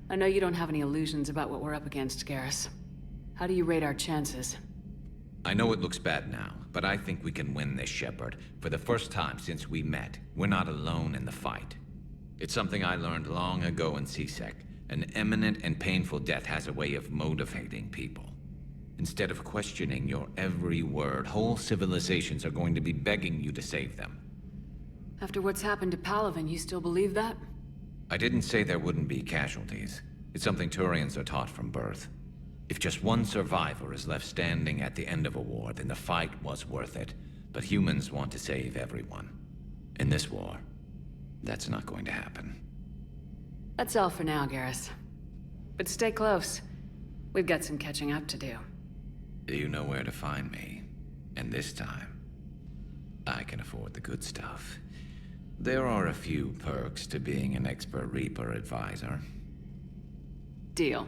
Speaker 3: I know you don't have any illusions about what we're up against, Garrus. How do you rate our chances?
Speaker 1: I know it looks bad now, but I think we can win this, Shepard. For the first time since we met, we're not alone in the fight. It's something I learned long ago in CSEC. An imminent and painful death has a way of motivating people. Instead of questioning your every word, whole civilizations are going to be begging you to save them.
Speaker 3: After what's happened to Palaven, you still believe that?
Speaker 1: I didn't say there wouldn't be casualties. It's something Turians are taught from birth. If just one survivor is left standing at the end of a war, then the fight was worth it. But humans want to save everyone. In this war, that's not going to happen.
Speaker 3: That's all for now, Garrus. But stay close. We've got some catching up to do.
Speaker 1: You know where to find me. And this time, I can afford the good stuff. There are a few perks to being an expert Reaper advisor.
Speaker 3: Deal.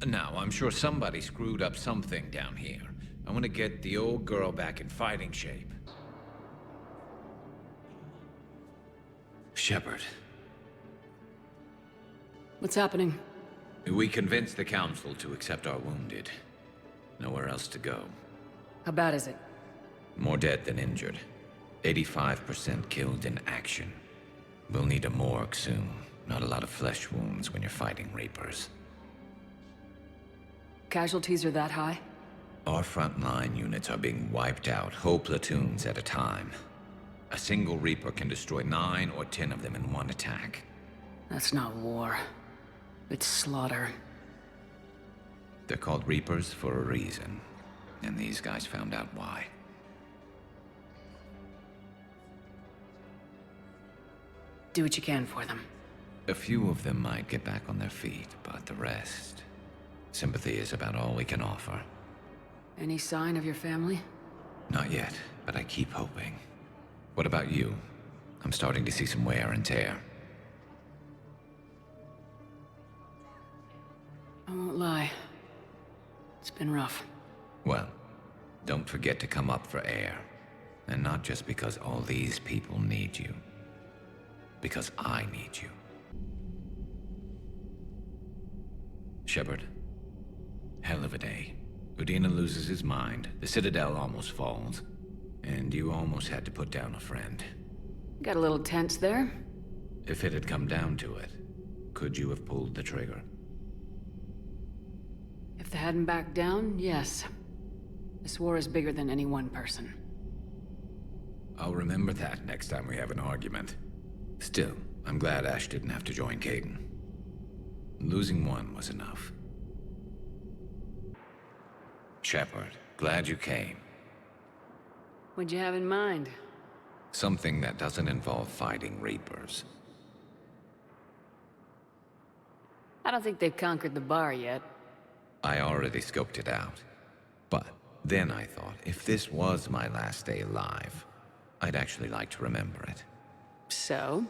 Speaker 1: Now, I'm sure somebody screwed up something down here. I want to get the old girl back in fighting shape. Shepard.
Speaker 3: What's happening?
Speaker 1: We convinced the Council to accept our wounded. Nowhere else to go.
Speaker 3: How bad is it?
Speaker 1: More dead than injured. 85% killed in action. We'll need a morgue soon. Not a lot of flesh wounds when you're fighting Reapers.
Speaker 3: Casualties are that high?
Speaker 1: Our frontline units are being wiped out, whole platoons at a time. A single Reaper can destroy 9 or 10 of them in one attack.
Speaker 3: That's not war. It's slaughter.
Speaker 1: They're called Reapers for a reason. And these guys found out why.
Speaker 3: Do what you can for them.
Speaker 1: A few of them might get back on their feet, but the rest... Sympathy is about all we can offer.
Speaker 3: Any sign of your family?
Speaker 1: Not yet, but I keep hoping. What about you? I'm starting to see some wear and tear.
Speaker 3: I won't lie. It's been rough.
Speaker 1: Well, don't forget to come up for air. And not just because all these people need you. Because I need you. Shepard. Hell of a day. Udina loses his mind, the Citadel almost falls, and you almost had to put down a friend.
Speaker 3: Got a little tense there.
Speaker 1: If it had come down to it, could you have pulled the trigger?
Speaker 3: If they hadn't backed down, yes. This war is bigger than any one person.
Speaker 1: I'll remember that next time we have an argument. Still, I'm glad Ash didn't have to join Caden. Losing one was enough. Shepard, glad you came.
Speaker 3: What'd you have in mind?
Speaker 1: Something that doesn't involve fighting Reapers.
Speaker 3: I don't think they've conquered the bar yet.
Speaker 1: I already scoped it out. But then I thought, if this was my last day alive, I'd actually like to remember it.
Speaker 3: So?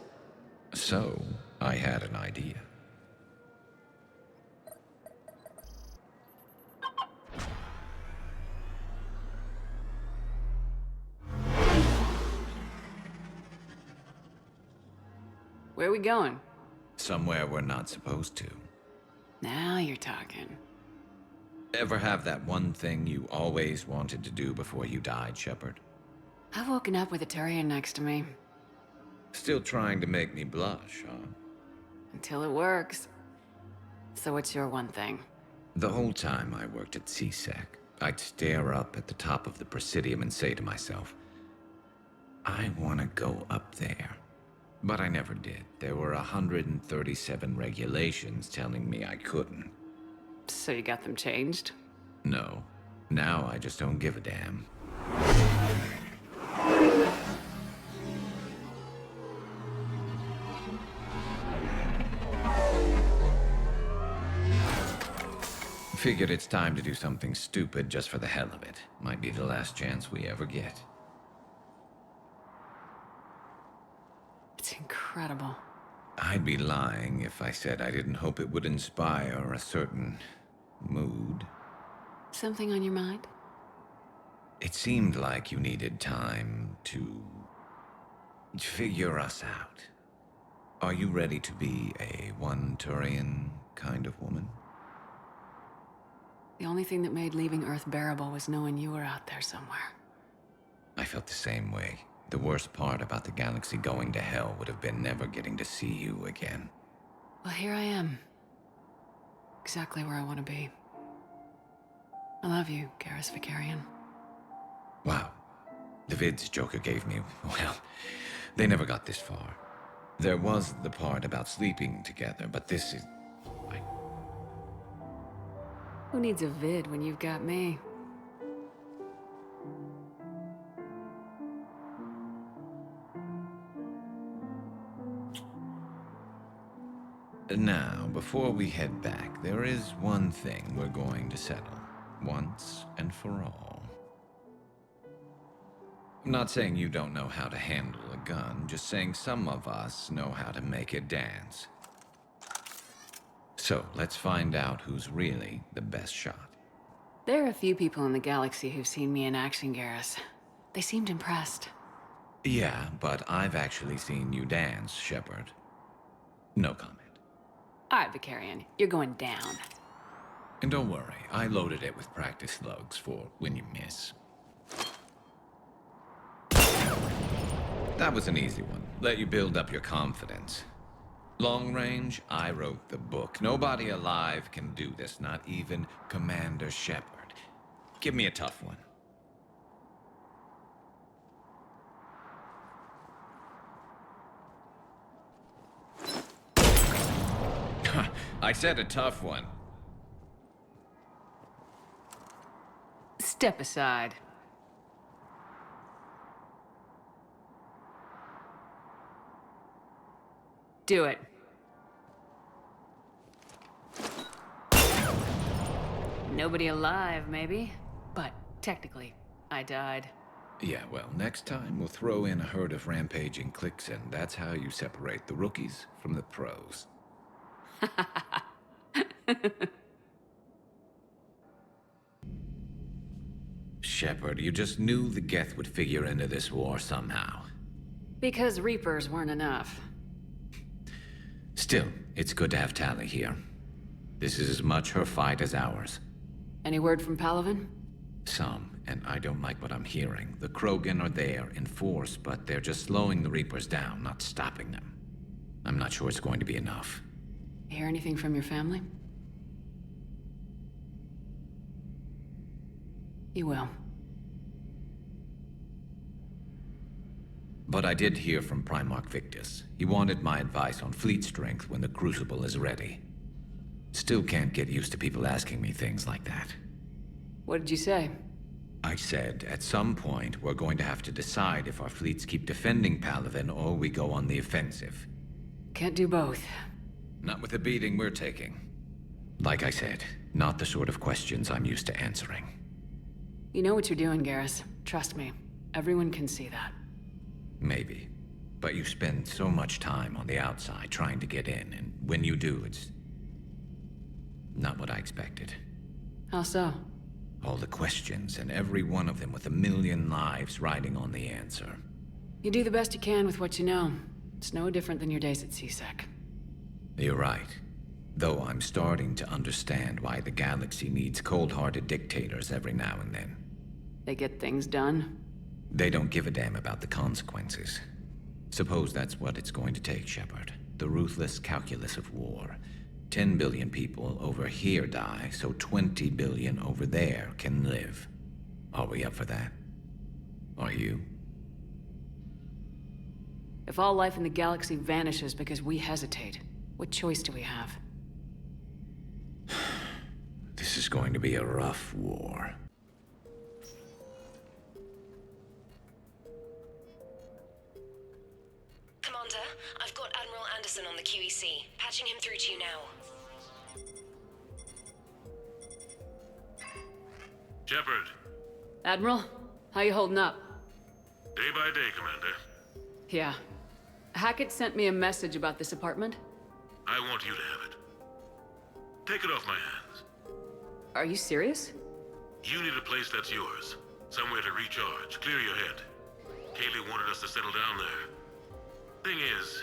Speaker 1: So, I had an idea.
Speaker 3: Where are we going?
Speaker 1: Somewhere we're not supposed to.
Speaker 3: Now you're talking.
Speaker 1: Ever have that one thing you always wanted to do before you died, Shepard?
Speaker 3: I've woken up with a Turian next to me.
Speaker 1: Still trying to make me blush, huh?
Speaker 3: Until it works. So what's your one thing?
Speaker 1: The whole time I worked at CSEC, I'd stare up at the top of the Presidium and say to myself, I want to go up there. But I never did. There were 137 regulations telling me I couldn't.
Speaker 3: So you got them changed?
Speaker 1: No. Now I just don't give a damn. Figured it's time to do something stupid just for the hell of it. Might be the last chance we ever get.
Speaker 3: It's incredible.
Speaker 1: I'd be lying if I said I didn't hope it would inspire a certain mood.
Speaker 3: Something on your mind?
Speaker 1: It seemed like you needed time to figure us out. Are you ready to be a one Turian kind of woman?
Speaker 3: The only thing that made leaving Earth bearable was knowing you were out there somewhere.
Speaker 1: I felt the same way. The worst part about the galaxy going to hell would have been never getting to see you again.
Speaker 3: Well, here I am. Exactly where I want to be. I love you, Garrus Shakarian.
Speaker 1: Wow. The vids Joker gave me, well, they never got this far. There was the part about sleeping together, but this is...
Speaker 3: Who needs a vid when you've got me?
Speaker 1: Now, before we head back, there is one thing we're going to settle, once and for all. I'm not saying you don't know how to handle a gun, just saying some of us know how to make it dance. So, let's find out who's really the best shot.
Speaker 3: There are a few people in the galaxy who've seen me in action, Garrus. They seemed impressed.
Speaker 1: Yeah, but I've actually seen you dance, Shepard. No comment.
Speaker 3: All right, Vicarian, you're going down.
Speaker 1: And don't worry, I loaded it with practice slugs for when you miss. That was an easy one. Let you build up your confidence. Long range, I wrote the book. Nobody alive can do this, not even Commander Shepard. Give me a tough one. I said a tough one.
Speaker 3: Step aside. Do it. Nobody alive, maybe? But technically, I died.
Speaker 1: Yeah, well, next time we'll throw in a herd of rampaging cliques, and that's how you separate the rookies from the pros. Shepard, you just knew the Geth would figure into this war somehow.
Speaker 3: Because Reapers weren't enough.
Speaker 1: Still, it's good to have Tali here. This is as much her fight as ours.
Speaker 3: Any word from Palaven?
Speaker 1: Some, and I don't like what I'm hearing. The Krogan are there in force, but they're just slowing the Reapers down, not stopping them. I'm not sure it's going to be enough.
Speaker 3: Hear anything from your family? You will.
Speaker 1: But I did hear from Primarch Victus. He wanted my advice on fleet strength when the Crucible is ready. Still can't get used to people asking me things like that.
Speaker 3: What did you say?
Speaker 1: I said, at some point, we're going to have to decide if our fleets keep defending Palaven or we go on the offensive.
Speaker 3: Can't do both.
Speaker 1: Not with the beating we're taking. Like I said, not the sort of questions I'm used to answering.
Speaker 3: You know what you're doing, Garrus. Trust me. Everyone can see that.
Speaker 1: Maybe. But you spend so much time on the outside trying to get in, and when you do, it's not what I expected.
Speaker 3: How so?
Speaker 1: All the questions, and every one of them with a million lives riding on the answer.
Speaker 3: You do the best you can with what you know. It's no different than your days at CSEC.
Speaker 1: You're right. Though I'm starting to understand why the galaxy needs cold-hearted dictators every now and then.
Speaker 3: They get things done?
Speaker 1: They don't give a damn about the consequences. Suppose that's what it's going to take, Shepard. The ruthless calculus of war. 10 billion people over here die, so 20 billion over there can live. Are we up for that? Are you?
Speaker 3: If all life in the galaxy vanishes because we hesitate, what choice do we have?
Speaker 1: This is going to be a rough war.
Speaker 2: Commander, I've got Admiral Anderson on the QEC. Patching him through to you now.
Speaker 22: Shepard.
Speaker 3: Admiral, how you holding up?
Speaker 22: Day by day, Commander.
Speaker 3: Yeah. Hackett sent me a message about this apartment.
Speaker 22: I want you to have it. Take it off my hands.
Speaker 3: Are you serious?
Speaker 22: You need a place that's yours. Somewhere to recharge, clear your head. Kaylee wanted us to settle down there. Thing is,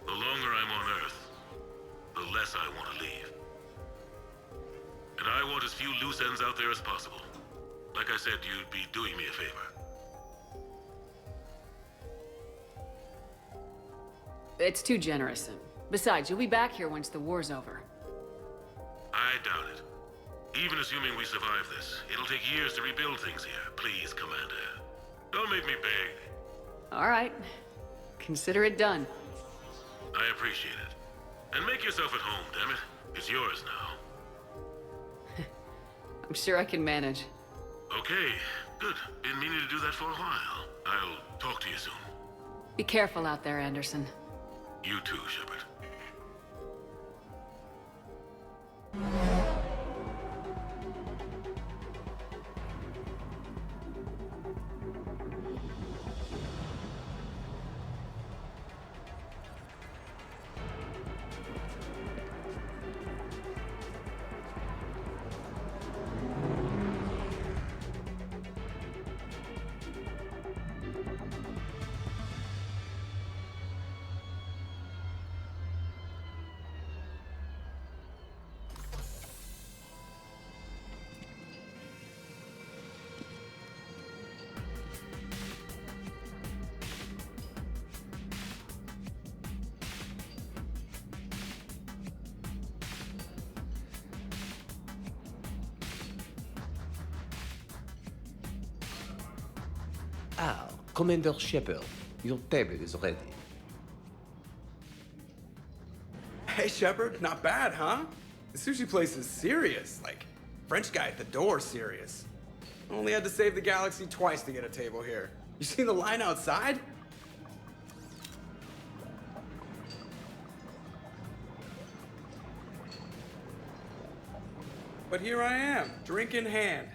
Speaker 22: the longer I'm on Earth, the less I want to leave. And I want as few loose ends out there as possible. Like I said, you'd be doing me a favor.
Speaker 3: It's too generous. Besides, you'll be back here once the war's over.
Speaker 22: I doubt it. Even assuming we survive this, it'll take years to rebuild things here. Please, Commander. Don't make me beg.
Speaker 3: All right. Consider it done.
Speaker 22: I appreciate it. And make yourself at home, damn it. It's yours now.
Speaker 3: I'm sure I can manage.
Speaker 22: Okay, good. Been meaning to do that for a while. I'll talk to you soon.
Speaker 3: Be careful out there, Anderson.
Speaker 22: You too, Shepard.
Speaker 23: Ah, Commander Shepard, your table is ready.
Speaker 24: Hey, Shepard, not bad, huh? The sushi place is serious. Like, French guy at the door serious. Only had to save the galaxy twice to get a table here. You seen the line outside? But here I am, drink in hand.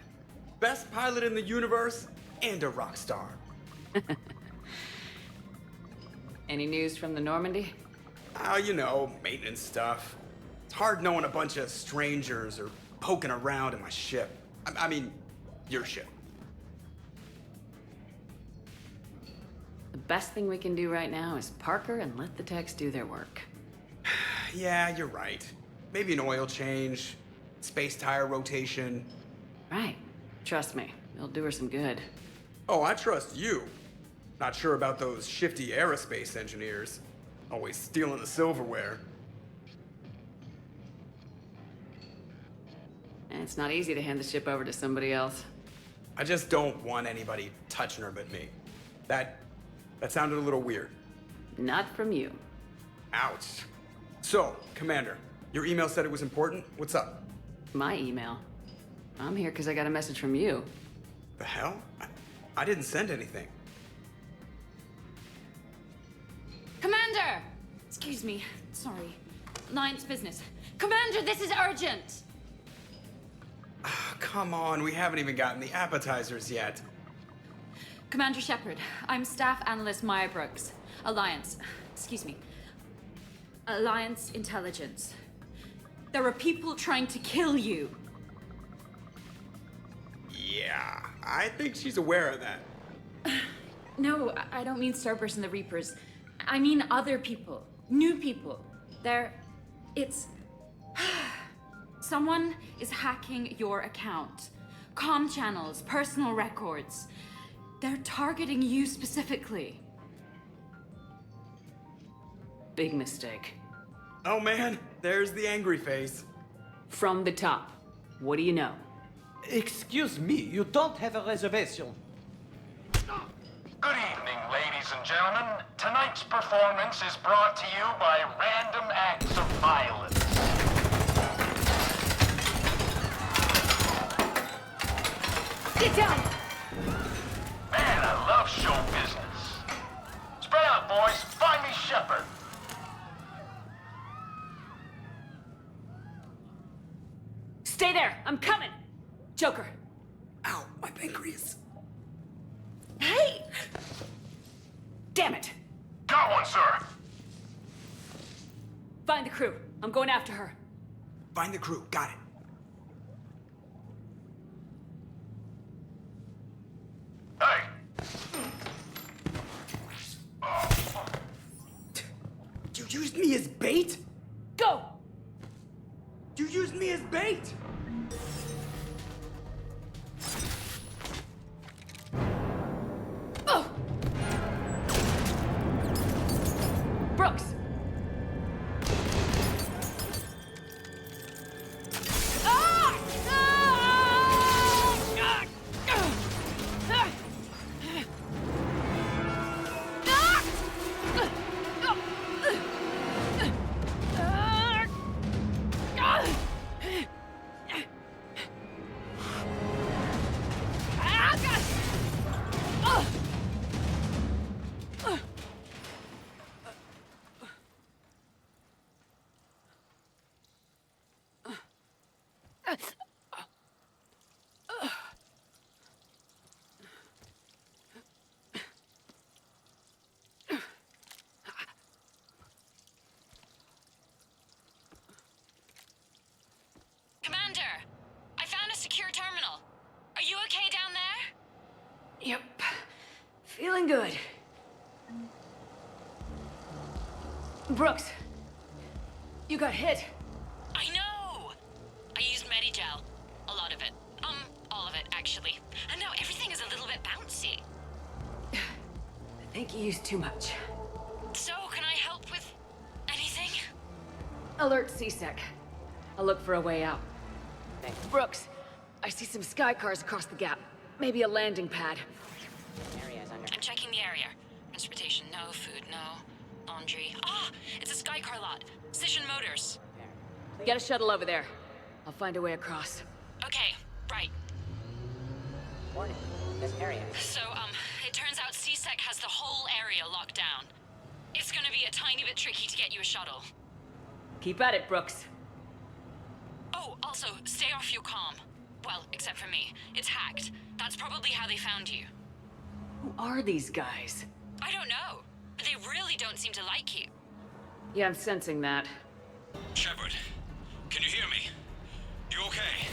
Speaker 24: Best pilot in the universe and a rock star.
Speaker 3: Any news from the Normandy?
Speaker 24: Oh, you know, maintenance stuff. It's hard knowing a bunch of strangers or poking around in my ship. I mean, your ship.
Speaker 3: The best thing we can do right now is park her and let the techs do their work.
Speaker 24: Yeah, you're right. Maybe an oil change, space tire rotation.
Speaker 3: Right. Trust me, it'll do her some good.
Speaker 24: Oh, I trust you. Not sure about those shifty aerospace engineers. Always stealing the silverware.
Speaker 3: And it's not easy to hand the ship over to somebody else.
Speaker 24: I just don't want anybody touching her but me. That sounded a little weird.
Speaker 3: Not from you.
Speaker 24: Ouch. So, Commander, your email said it was important. What's up?
Speaker 3: My email? I'm here because I got a message from you.
Speaker 24: The hell? I didn't send anything.
Speaker 4: Commander! Excuse me. Sorry. Alliance business. Commander, this is urgent!
Speaker 24: Come on, we haven't even gotten the appetizers yet.
Speaker 4: Commander Shepard, I'm Staff Analyst Maya Brooks. Alliance. Excuse me. Alliance Intelligence. There are people trying to kill you.
Speaker 24: Yeah, I think she's aware of that.
Speaker 4: No, I don't mean Cerberus and the Reapers. I mean other people. New people. It's... Someone is hacking your account. Comm channels, personal records. They're targeting you specifically.
Speaker 3: Big mistake.
Speaker 24: Oh man, there's the angry face.
Speaker 3: From the top. What do you know?
Speaker 21: Excuse me, you don't have a reservation.
Speaker 5: Good evening, ladies and gentlemen. Tonight's performance is brought to you by random acts of violence.
Speaker 4: Get down!
Speaker 5: Man, I love show business. Spread out, boys. Find me Shepard.
Speaker 3: Stay there! I'm coming! Joker!
Speaker 24: Ow, my pancreas.
Speaker 4: Hey!
Speaker 3: Damn it!
Speaker 5: Got one, sir.
Speaker 3: Find the crew. I'm going after her.
Speaker 24: Find the crew. Got it.
Speaker 5: Hey!
Speaker 24: You used me as bait?
Speaker 3: Go!
Speaker 24: You used me as bait?
Speaker 3: Oh! Brooks! Ah!
Speaker 4: Commander! I found a secure terminal. Are you okay down there?
Speaker 3: Yep. Feeling good. Brooks! You got hit.
Speaker 4: I know! I used Medigel. A lot of it. All of it, actually. And now everything is a little bit bouncy.
Speaker 3: I think you used too much.
Speaker 4: So, can I help with anything?
Speaker 3: Alert CSEC. I'll look for a way out. Brooks, I see some sky cars across the gap. Maybe a landing pad.
Speaker 4: I'm checking the area. Transportation, no. Food, no. Laundry. Ah! It's a sky car lot. Cision Motors.
Speaker 3: Get a shuttle over there. I'll find a way across.
Speaker 4: Okay, right.
Speaker 7: Warning, this area.
Speaker 4: So, it turns out CSEC has the whole area locked down. It's gonna be a tiny bit tricky to get you a shuttle.
Speaker 3: Keep at it, Brooks.
Speaker 4: Oh, also, stay off your comm. Well, except for me. It's hacked. That's probably how they found you.
Speaker 3: Who are these guys?
Speaker 4: I don't know, but they really don't seem to like you.
Speaker 3: Yeah, I'm sensing that.
Speaker 20: Shepard, can you hear me? You okay?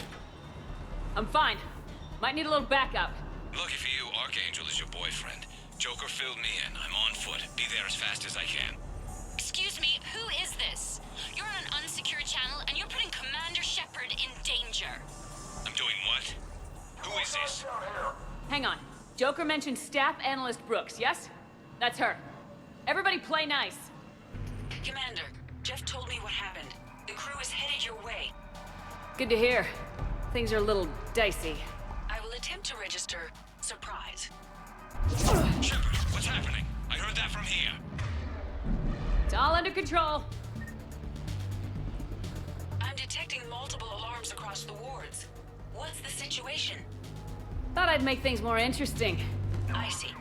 Speaker 3: I'm fine. Might need a little backup.
Speaker 20: Lucky for you, Archangel is your boyfriend. Joker filled me in. I'm on foot. Be there as fast as I can.
Speaker 4: Excuse me, who is this? You're on an unsecured channel and you're putting Commander Shepard in danger.
Speaker 20: I'm doing what? Who is this?
Speaker 3: Hang on. Joker mentioned Staff Analyst Brooks, yes? That's her. Everybody play nice.
Speaker 2: Commander, Jeff told me what happened. The crew is headed your way.
Speaker 3: Good to hear. Things are a little dicey.
Speaker 2: I will attempt to register surprise.
Speaker 20: Shepard, what's happening? I heard that from here.
Speaker 3: It's all under control.
Speaker 2: I'm detecting multiple alarms across the wards. What's the situation?
Speaker 3: Thought I'd make things more interesting.
Speaker 2: I see.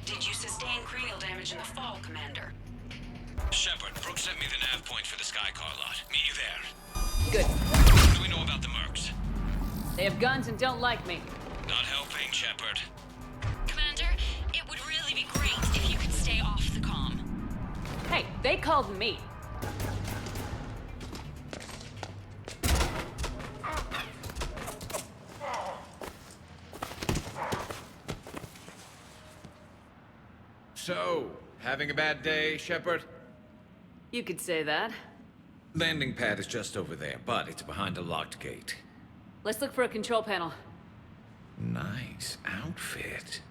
Speaker 2: Did you sustain cranial damage in the fall, Commander?
Speaker 20: Shepard, Brooks sent me the nav point for the Skycar lot. Meet you there.
Speaker 3: Good.
Speaker 20: What do we know about the mercs?
Speaker 3: They have guns and don't like me.
Speaker 20: Not helping, Shepard.
Speaker 4: Commander, it would really be great if you could stay off the comm.
Speaker 3: Hey, they called me.
Speaker 1: So, having a bad day, Shepard?
Speaker 3: You could say that.
Speaker 1: Landing pad is just over there, but it's behind a locked gate.
Speaker 3: Let's look for a control panel.
Speaker 1: Nice outfit.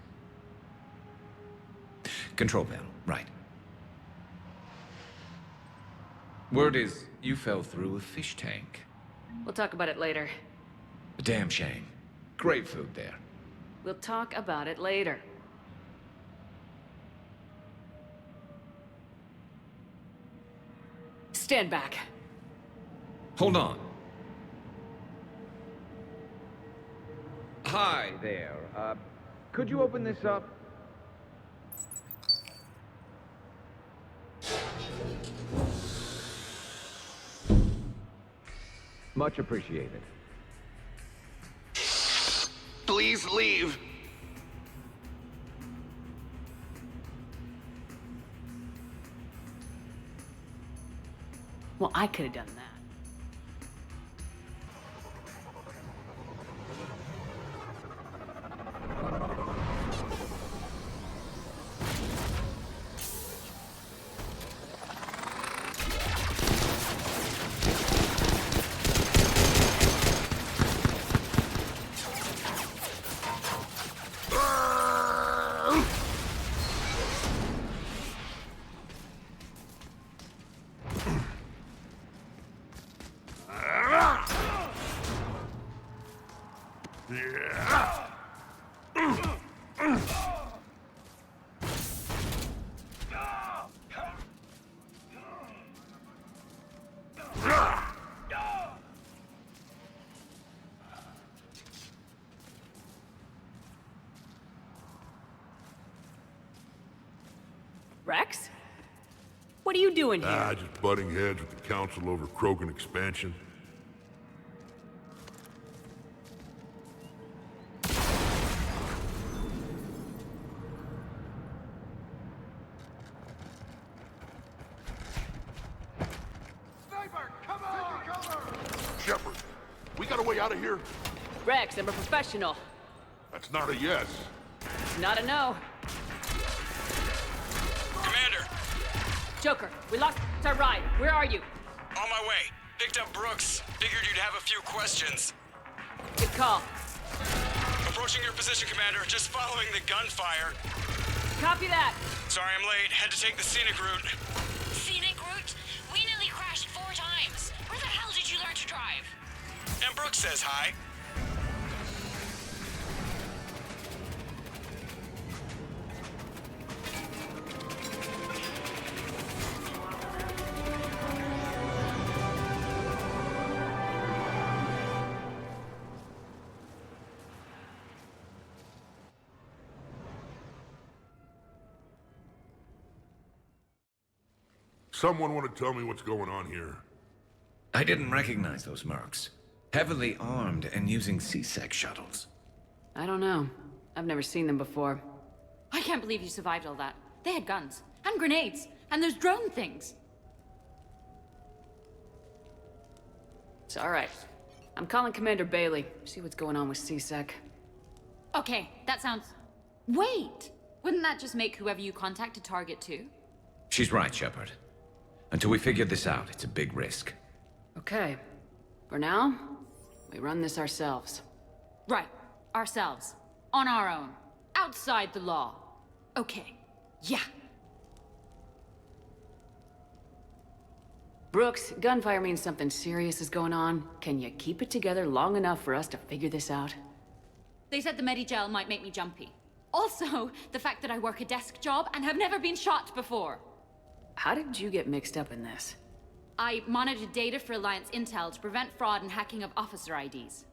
Speaker 1: Control panel, right. Word is, you fell through a fish tank.
Speaker 3: We'll talk about it later.
Speaker 1: A damn shame. Great food there.
Speaker 3: We'll talk about it later. Stand back.
Speaker 1: Hold on. Hi there. Could you open this up? Much appreciated.
Speaker 21: Please leave.
Speaker 3: Well, I could have done that. Rex? What are you doing here?
Speaker 11: Just butting heads with the Council over Krogan expansion.
Speaker 21: Sniper, come on! Taking cover!
Speaker 11: Shepard, we got a way out of here?
Speaker 3: Rex, I'm a professional.
Speaker 11: That's not a yes.
Speaker 3: It's not a no.
Speaker 20: Commander!
Speaker 3: Joker, we lost our ride. Where are you?
Speaker 20: On my way. Picked up Brooks. Figured you'd have a few questions.
Speaker 3: Good call.
Speaker 20: Approaching your position, Commander. Just following the gunfire.
Speaker 3: Copy that.
Speaker 20: Sorry I'm late. Had to take the scenic route.
Speaker 4: Scenic route? We nearly crashed 4 times. Where the hell did you learn to drive?
Speaker 20: And Brooks says hi.
Speaker 11: Someone want to tell me what's going on here?
Speaker 1: I didn't recognize those mercs. Heavily armed and using C-Sec shuttles.
Speaker 3: I don't know. I've never seen them before.
Speaker 4: I can't believe you survived all that. They had guns, and grenades, and those drone things.
Speaker 3: It's alright. I'm calling Commander Bailey. See what's going on with C-Sec.
Speaker 4: Okay, that sounds... Wait! Wouldn't that just make whoever you contact a target too?
Speaker 1: She's right, Shepard. Until we figure this out, it's a big risk.
Speaker 3: Okay. For now, we run this ourselves.
Speaker 4: Right. Ourselves. On our own. Outside the law. Okay. Yeah.
Speaker 3: Brooks, gunfire means something serious is going on. Can you keep it together long enough for us to figure this out?
Speaker 4: They said the Medigel might make me jumpy. Also, the fact that I work a desk job and have never been shot before.
Speaker 3: How did you get mixed up in this?
Speaker 4: I monitored data for Alliance intel to prevent fraud and hacking of officer IDs.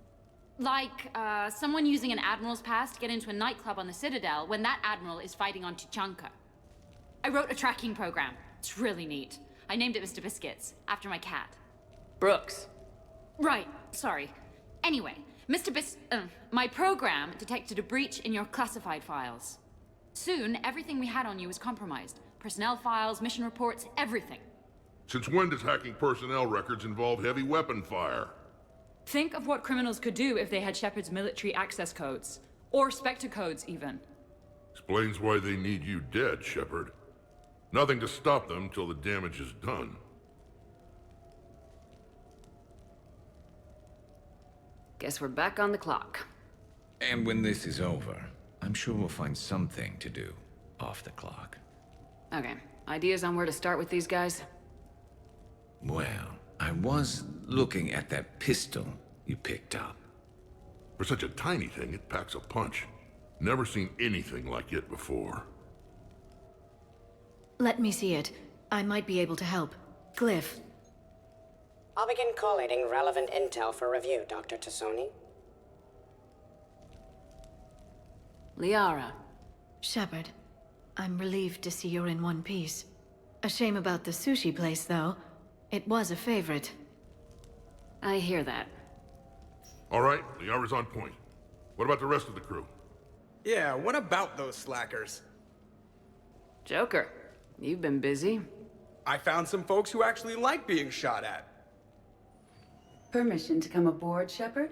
Speaker 4: Like, someone using an Admiral's pass to get into a nightclub on the Citadel when that Admiral is fighting on Tuchanka. I wrote a tracking program. It's really neat. I named it Mr. Biscuits, after my cat.
Speaker 3: Brooks.
Speaker 4: Right, sorry. Anyway, my program detected a breach in your classified files. Soon, everything we had on you was compromised. Personnel files, mission reports, everything.
Speaker 11: Since when does hacking personnel records involve heavy weapon fire?
Speaker 4: Think of what criminals could do if they had Shepard's military access codes. Or Spectre codes, even.
Speaker 11: Explains why they need you dead, Shepard. Nothing to stop them till the damage is done.
Speaker 3: Guess we're back on the clock.
Speaker 1: And when this is over, I'm sure we'll find something to do off the clock.
Speaker 3: Okay, ideas on where to start with these guys?
Speaker 1: Well, I was looking at that pistol you picked up.
Speaker 11: For such a tiny thing, it packs a punch. Never seen anything like it before.
Speaker 19: Let me see it. I might be able to help. Glyph.
Speaker 7: I'll begin collating relevant intel for review, Dr. Tassoni.
Speaker 3: Liara.
Speaker 19: Shepard. I'm relieved to see you're in one piece. A shame about the sushi place, though. It was a favorite.
Speaker 3: I hear that.
Speaker 11: All right, Liara's on point. What about the rest of the crew?
Speaker 24: Yeah, what about those slackers?
Speaker 3: Joker, you've been busy.
Speaker 24: I found some folks who actually like being shot at.
Speaker 17: Permission to come aboard, Shepard?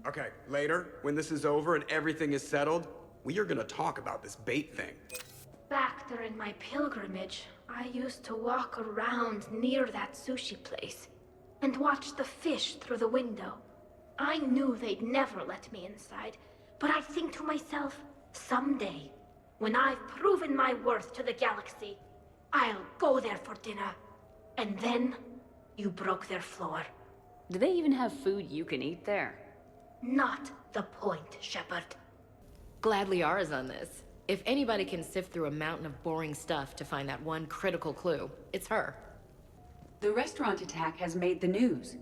Speaker 24: Okay, later, when this is over and everything is settled, we are gonna talk about this bait thing.
Speaker 12: Back during my pilgrimage, I used to walk around near that sushi place and watch the fish through the window. I knew they'd never let me inside, but I'd think to myself, someday, when I've proven my worth to the galaxy, I'll go there for dinner. And then, you broke their floor.
Speaker 3: Do they even have food you can eat there?
Speaker 12: Not the point, Shepard.
Speaker 13: Glad Liara's on this. If anybody can sift through a mountain of boring stuff to find that one critical clue, it's her.
Speaker 17: The restaurant attack has made the news.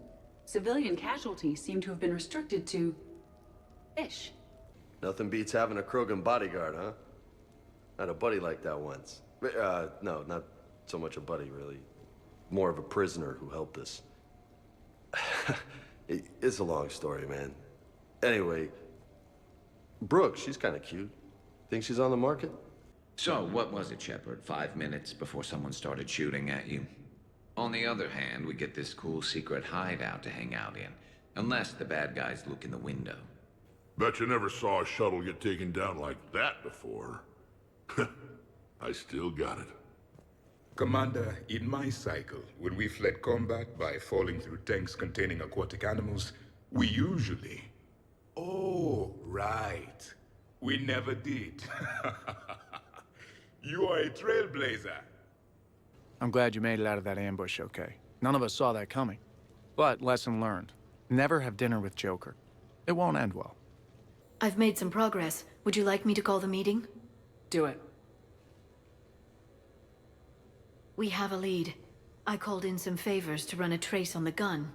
Speaker 17: Civilian casualties seem to have been restricted to... fish.
Speaker 14: Nothing beats having a Krogan bodyguard, huh? I had a buddy like that once. No, not so much a buddy, really. More of a prisoner who helped us. It's a long story, man. Anyway, Brooke, she's kind of cute. Think she's on the market?
Speaker 1: So, what was it, Shepard? 5 minutes before someone started shooting at you? On the other hand, we get this cool secret hideout to hang out in. Unless the bad guys look in the window.
Speaker 11: Bet you never saw a shuttle get taken down like that before. I still got it.
Speaker 16: Commander, in my cycle, when we fled combat by falling through tanks containing aquatic animals, we usually... Oh, right. We never did. You are a trailblazer.
Speaker 25: I'm glad you made it out of that ambush okay. None of us saw that coming. But lesson learned. Never have dinner with Joker. It won't end well.
Speaker 19: I've made some progress. Would you like me to call the meeting?
Speaker 3: Do it.
Speaker 19: We have a lead. I called in some favors to run a trace on the gun.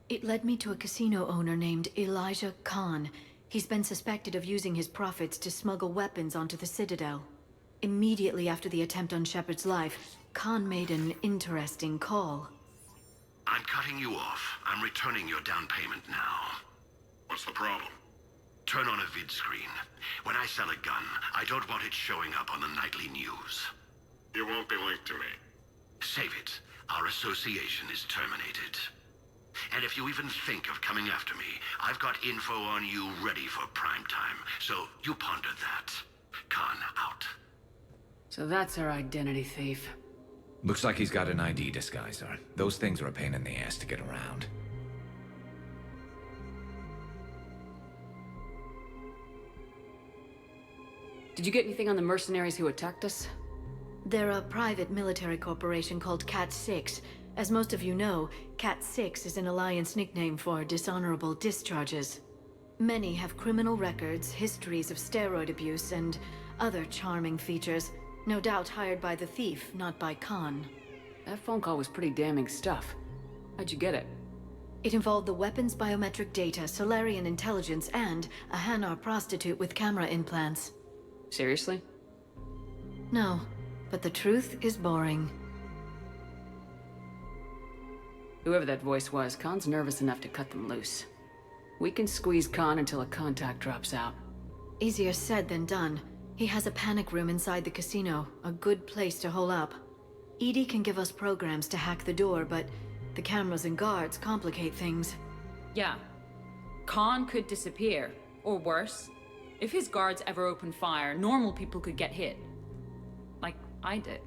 Speaker 19: It led me to a casino owner named Elijah Khan. He's been suspected of using his profits to smuggle weapons onto the Citadel. Immediately after the attempt on Shepard's life, Khan made an interesting call.
Speaker 6: I'm cutting you off. I'm returning your down payment now.
Speaker 22: What's the problem?
Speaker 6: Turn on a vid screen. When I sell a gun, I don't want it showing up on the nightly news.
Speaker 22: You won't be linked to me.
Speaker 6: Save it. Our association is terminated. And if you even think of coming after me, I've got info on you ready for prime time. So you ponder that. Khan out.
Speaker 3: So that's our identity thief.
Speaker 1: Looks like he's got an ID disguiser. Those things are a pain in the ass to get around.
Speaker 3: Did you get anything on the mercenaries who attacked us?
Speaker 19: They're a private military corporation called Cat-6. As most of you know, Cat-6 is an Alliance nickname for dishonorable discharges. Many have criminal records, histories of steroid abuse, and other charming features. No doubt hired by the thief, not by Khan.
Speaker 3: That phone call was pretty damning stuff. How'd you get it?
Speaker 19: It involved the weapons biometric data, Solarian intelligence, and a Hanar prostitute with camera implants.
Speaker 3: Seriously?
Speaker 19: No, but the truth is boring.
Speaker 3: Whoever that voice was, Khan's nervous enough to cut them loose. We can squeeze Khan until a contact drops out.
Speaker 19: Easier said than done. He has a panic room inside the casino, a good place to hole up. EDI can give us programs to hack the door, but the cameras and guards complicate things.
Speaker 4: Yeah. Khan could disappear, or worse. If his guards ever open fire, normal people could get hit. Like I did.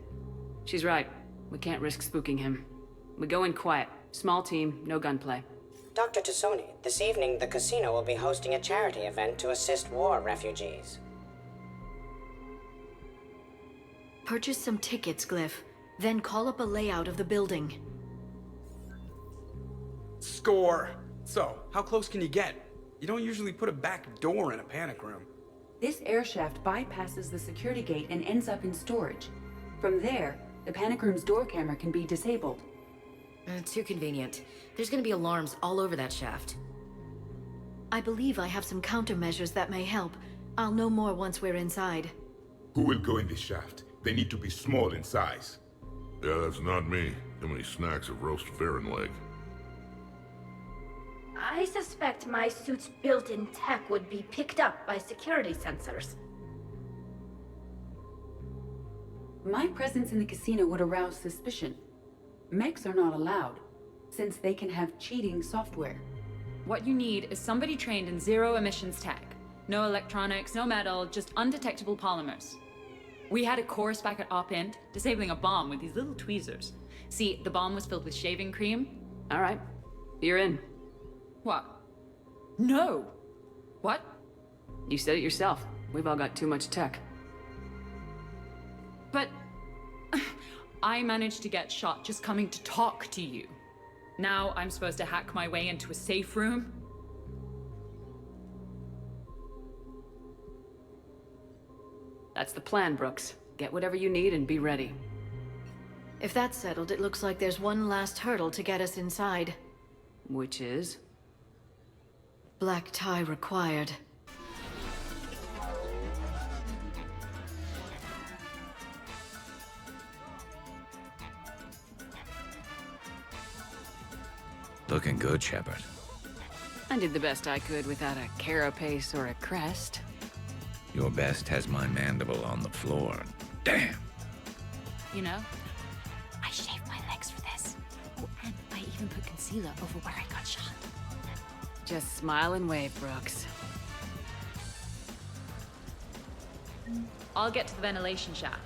Speaker 3: She's right. We can't risk spooking him. We go in quiet. Small team, no gunplay.
Speaker 7: Dr. Tassoni, this evening the casino will be hosting a charity event to assist war refugees.
Speaker 19: Purchase some tickets, Glyph. Then call up a layout of the building.
Speaker 24: Score! So, how close can you get? You don't usually put a back door in a panic room.
Speaker 17: This air shaft bypasses the security gate and ends up in storage. From there, the panic room's door camera can be disabled.
Speaker 13: Too convenient. There's gonna be alarms all over that shaft.
Speaker 19: I believe I have some countermeasures that may help. I'll know more once we're inside.
Speaker 16: Who will go in this shaft? They need to be small in size.
Speaker 11: Yeah, that's not me. How many snacks of roast Farron leg?
Speaker 12: I suspect my suit's built-in tech would be picked up by security sensors.
Speaker 17: My presence in the casino would arouse suspicion. Mechs are not allowed, since they can have cheating software.
Speaker 4: What you need is somebody trained in zero emissions tech. No electronics, no metal, just undetectable polymers. We had a course back at Op-Int, disabling a bomb with these little tweezers. See, the bomb was filled with shaving cream.
Speaker 3: All right, you're in.
Speaker 4: What? No! What?
Speaker 3: You said it yourself. We've all got too much tech.
Speaker 4: But I managed to get shot just coming to talk to you. Now I'm supposed to hack my way into a safe room?
Speaker 3: That's the plan, Brooks. Get whatever you need and be ready.
Speaker 19: If that's settled, it looks like there's one last hurdle to get us inside.
Speaker 3: Which is?
Speaker 19: Black tie required.
Speaker 1: Looking good, Shepard.
Speaker 3: I did the best I could without a carapace or a crest.
Speaker 1: Your best has my mandible on the floor. Damn!
Speaker 4: You know,
Speaker 8: I shaved my legs for this. Oh, and I even put concealer over where I got shot.
Speaker 3: Just smile and wave, Brooks.
Speaker 4: I'll get to the ventilation shaft.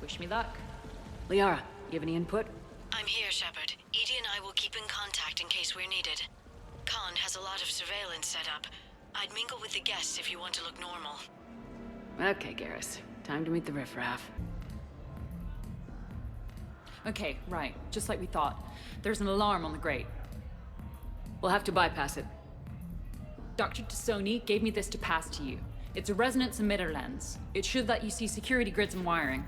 Speaker 4: Wish me luck.
Speaker 3: Liara, you have any input?
Speaker 2: I'm here, Shepard. EDI and I will keep in contact in case we're needed. Khan has a lot of surveillance set up. I'd mingle with the guests if you want to look normal.
Speaker 3: Okay, Garrus. Time to meet the riffraff.
Speaker 4: Okay, right. Just like we thought. There's an alarm on the grate.
Speaker 3: We'll have to bypass it.
Speaker 4: Dr. Tassoni gave me this to pass to you. It's a resonance emitter lens. It should let you see security grids and wiring.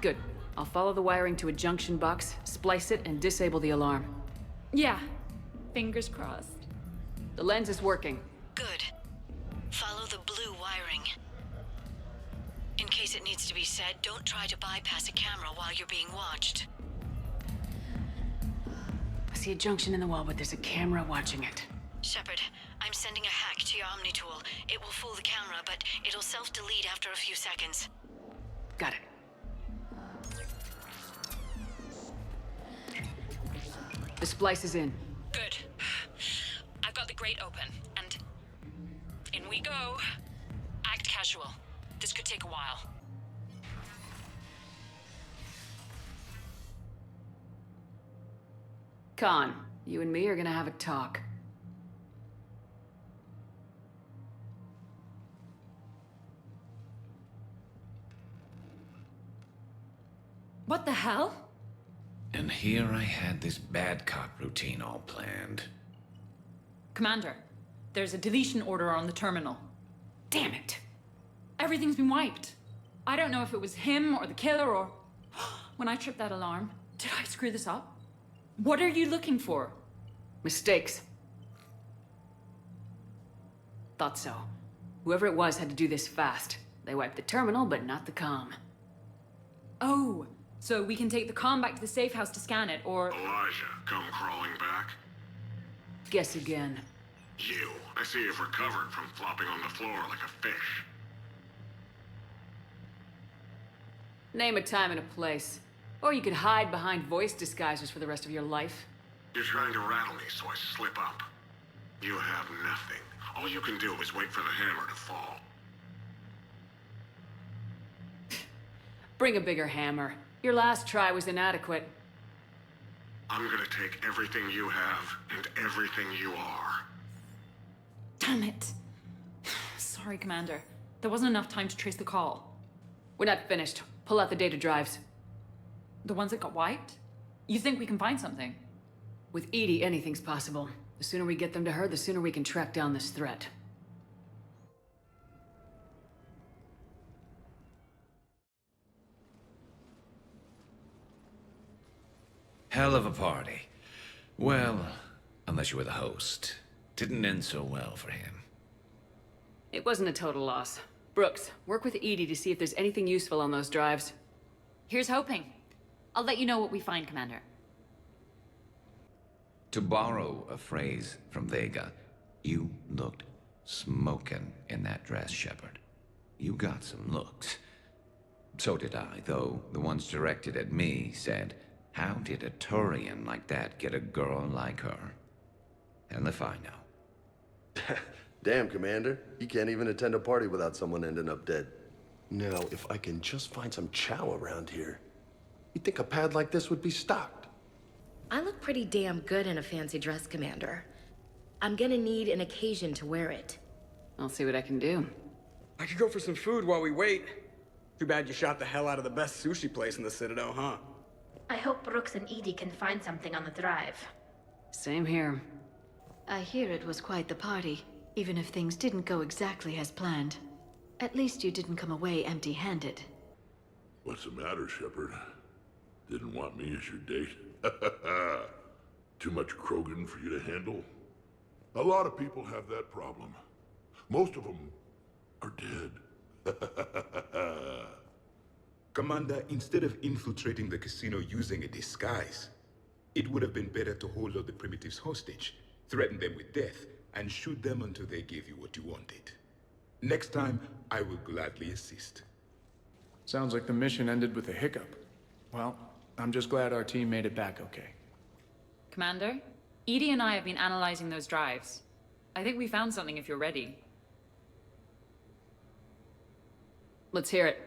Speaker 3: Good. I'll follow the wiring to a junction box, splice it, and disable the alarm.
Speaker 4: Yeah. Fingers crossed.
Speaker 3: The lens is working.
Speaker 2: Good. Follow the blue wiring. In case case it needs to be said, don't try to bypass a camera while you're being watched.
Speaker 3: I see a junction in the wall, but there's a camera watching it.
Speaker 2: Shepard, I'm sending a hack to your Omni tool. It will fool the camera, but it'll self-delete after a few seconds.
Speaker 3: Got it. The splice is in.
Speaker 4: Good. I've got the grate open, and in we go. Act casual. This could take a while.
Speaker 3: Khan, you and me are gonna have a talk.
Speaker 4: What the hell?
Speaker 1: And here I had this bad cop routine all planned.
Speaker 4: Commander, there's a deletion order on the terminal.
Speaker 3: Damn it!
Speaker 4: Everything's been wiped. I don't know if it was him or the killer or... When I tripped that alarm, did I screw this up? What are you looking for?
Speaker 3: Mistakes. Thought so. Whoever it was had to do this fast. They wiped the terminal, but not the comm.
Speaker 4: Oh, so we can take the comm back to the safe house to scan it, or...
Speaker 6: Elijah, come crawling back.
Speaker 3: Guess again.
Speaker 6: You. I see you've recovered from flopping on the floor like a fish.
Speaker 3: Name a time and a place. Or you could hide behind voice disguisers for the rest of your life.
Speaker 6: You're trying to rattle me, so I slip up. You have nothing. All you can do is wait for the hammer to fall.
Speaker 3: Bring a bigger hammer. Your last try was inadequate.
Speaker 6: I'm gonna take everything you have and everything you are.
Speaker 4: Damn it. Sorry, Commander. There wasn't enough time to trace the call.
Speaker 3: We're not finished. Pull out the data drives.
Speaker 4: The ones that got wiped? You think we can find something?
Speaker 3: With EDI, anything's possible. The sooner we get them to her, the sooner we can track down this threat.
Speaker 1: Hell of a party. Well, unless you were the host. Didn't end so well for him.
Speaker 3: It wasn't a total loss. Brooks, work with EDI to see if there's anything useful on those drives.
Speaker 4: Here's hoping. I'll let you know what we find, Commander.
Speaker 1: To borrow a phrase from Vega, you looked smokin' in that dress, Shepard. You got some looks. So did I, though the ones directed at me said, how did a Turian like that get a girl like her? And if I know.
Speaker 14: Damn, Commander. You can't even attend a party without someone ending up dead. Now, if I can just find some chow around here, you'd think a pad like this would be stocked.
Speaker 13: I look pretty damn good in a fancy dress, Commander. I'm gonna need an occasion to wear it.
Speaker 3: I'll see what I can do.
Speaker 24: I could go for some food while we wait. Too bad you shot the hell out of the best sushi place in the Citadel, huh?
Speaker 12: I hope Brooks and EDI can find something on the drive.
Speaker 3: Same here.
Speaker 19: I hear it was quite the party, even if things didn't go exactly as planned. At least you didn't come away empty-handed.
Speaker 11: What's the matter, Shepard? Didn't want me as your date? Too much Krogan for you to handle? A lot of people have that problem. Most of them are dead.
Speaker 16: Commander, instead of infiltrating the casino using a disguise, it would have been better to hold all the primitives hostage, threaten them with death, and shoot them until they gave you what you wanted. Next time, I will gladly assist.
Speaker 25: Sounds like the mission ended with a hiccup. Well, I'm just glad our team made it back okay.
Speaker 4: Commander, EDI and I have been analyzing those drives. I think we found something if you're ready.
Speaker 3: Let's hear it.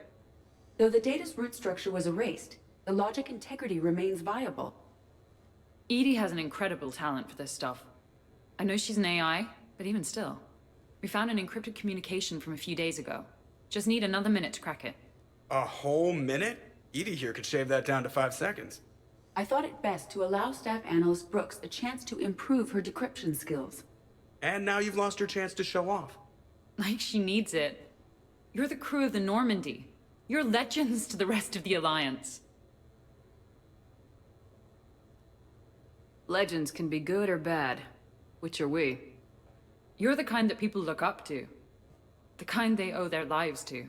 Speaker 17: Though the data's root structure was erased, the logic integrity remains viable.
Speaker 4: EDI has an incredible talent for this stuff. I know she's an AI, but even still. We found an encrypted communication from a few days ago. Just need another minute to crack it.
Speaker 24: A whole minute? EDI here could shave that down to 5 seconds.
Speaker 17: I thought it best to allow Staff Analyst Brooks a chance to improve her decryption skills.
Speaker 24: And now you've lost your chance to show off.
Speaker 4: Like she needs it. You're the crew of the Normandy. You're legends to the rest of the Alliance.
Speaker 3: Legends can be good or bad. Which are we?
Speaker 4: You're the kind that people look up to. The kind they owe their lives to.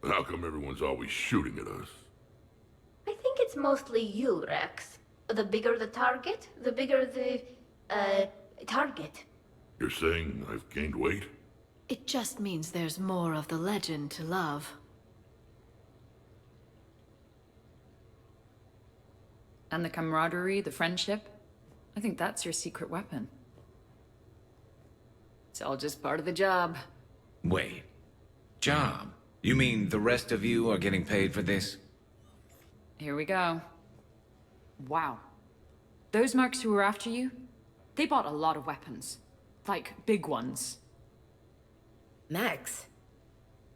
Speaker 11: How come everyone's always shooting at us?
Speaker 12: I think it's mostly you, Rex. The bigger the target, the bigger the, target.
Speaker 11: You're saying I've gained weight?
Speaker 19: It just means there's more of the legend to love.
Speaker 4: And the camaraderie, the friendship. I think that's your secret weapon.
Speaker 3: It's all just part of the job.
Speaker 1: Wait. Job? You mean the rest of you are getting paid for this?
Speaker 4: Here we go. Wow. Those mercs who were after you, they bought a lot of weapons. Like, big ones.
Speaker 13: Max?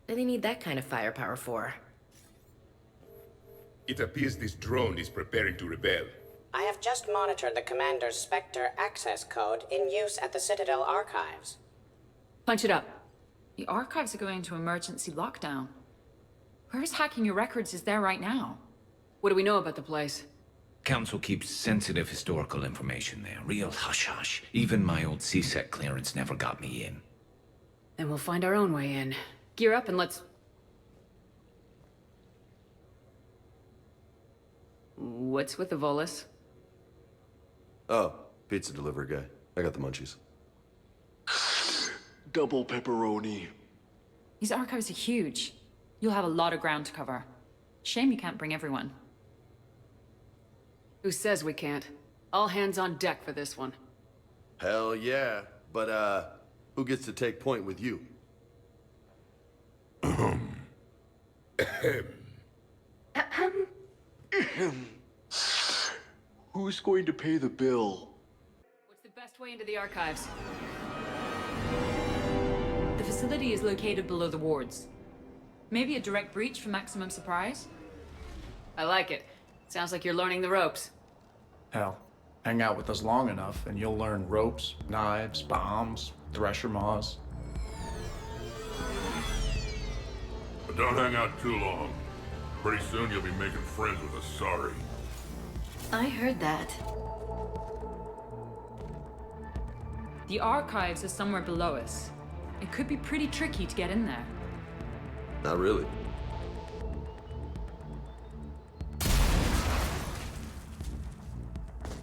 Speaker 13: What do they need that kind of firepower for?
Speaker 16: It appears this drone is preparing to rebel.
Speaker 7: I have just monitored the Commander's Spectre access code in use at the Citadel archives.
Speaker 3: Punch it up.
Speaker 4: The archives are going into emergency lockdown. Whoever's hacking your records is there right now.
Speaker 3: What do we know about the place?
Speaker 1: Council keeps sensitive historical information there. Real hush-hush. Even my old CSEC clearance never got me in.
Speaker 3: Then we'll find our own way in. Gear up and let's... What's with the Volus?
Speaker 14: Oh, pizza delivery guy. I got the munchies.
Speaker 21: Double pepperoni.
Speaker 4: These archives are huge. You'll have a lot of ground to cover. Shame you can't bring everyone.
Speaker 3: Who says we can't? All hands on deck for this one.
Speaker 14: Hell yeah. But, who gets to take point with you?
Speaker 21: Who's going to pay the bill?
Speaker 3: What's the best way into the archives?
Speaker 4: The facility is located below the wards. Maybe a direct breach for maximum surprise?
Speaker 3: I like it. Sounds like you're learning the ropes.
Speaker 25: Hell, hang out with us long enough and you'll learn ropes, knives, bombs, thresher maws.
Speaker 11: But don't hang out too long. Pretty soon you'll be making friends with a Sorry.
Speaker 19: I heard that.
Speaker 4: The archives are somewhere below us. It could be pretty tricky to get in there.
Speaker 14: Not really.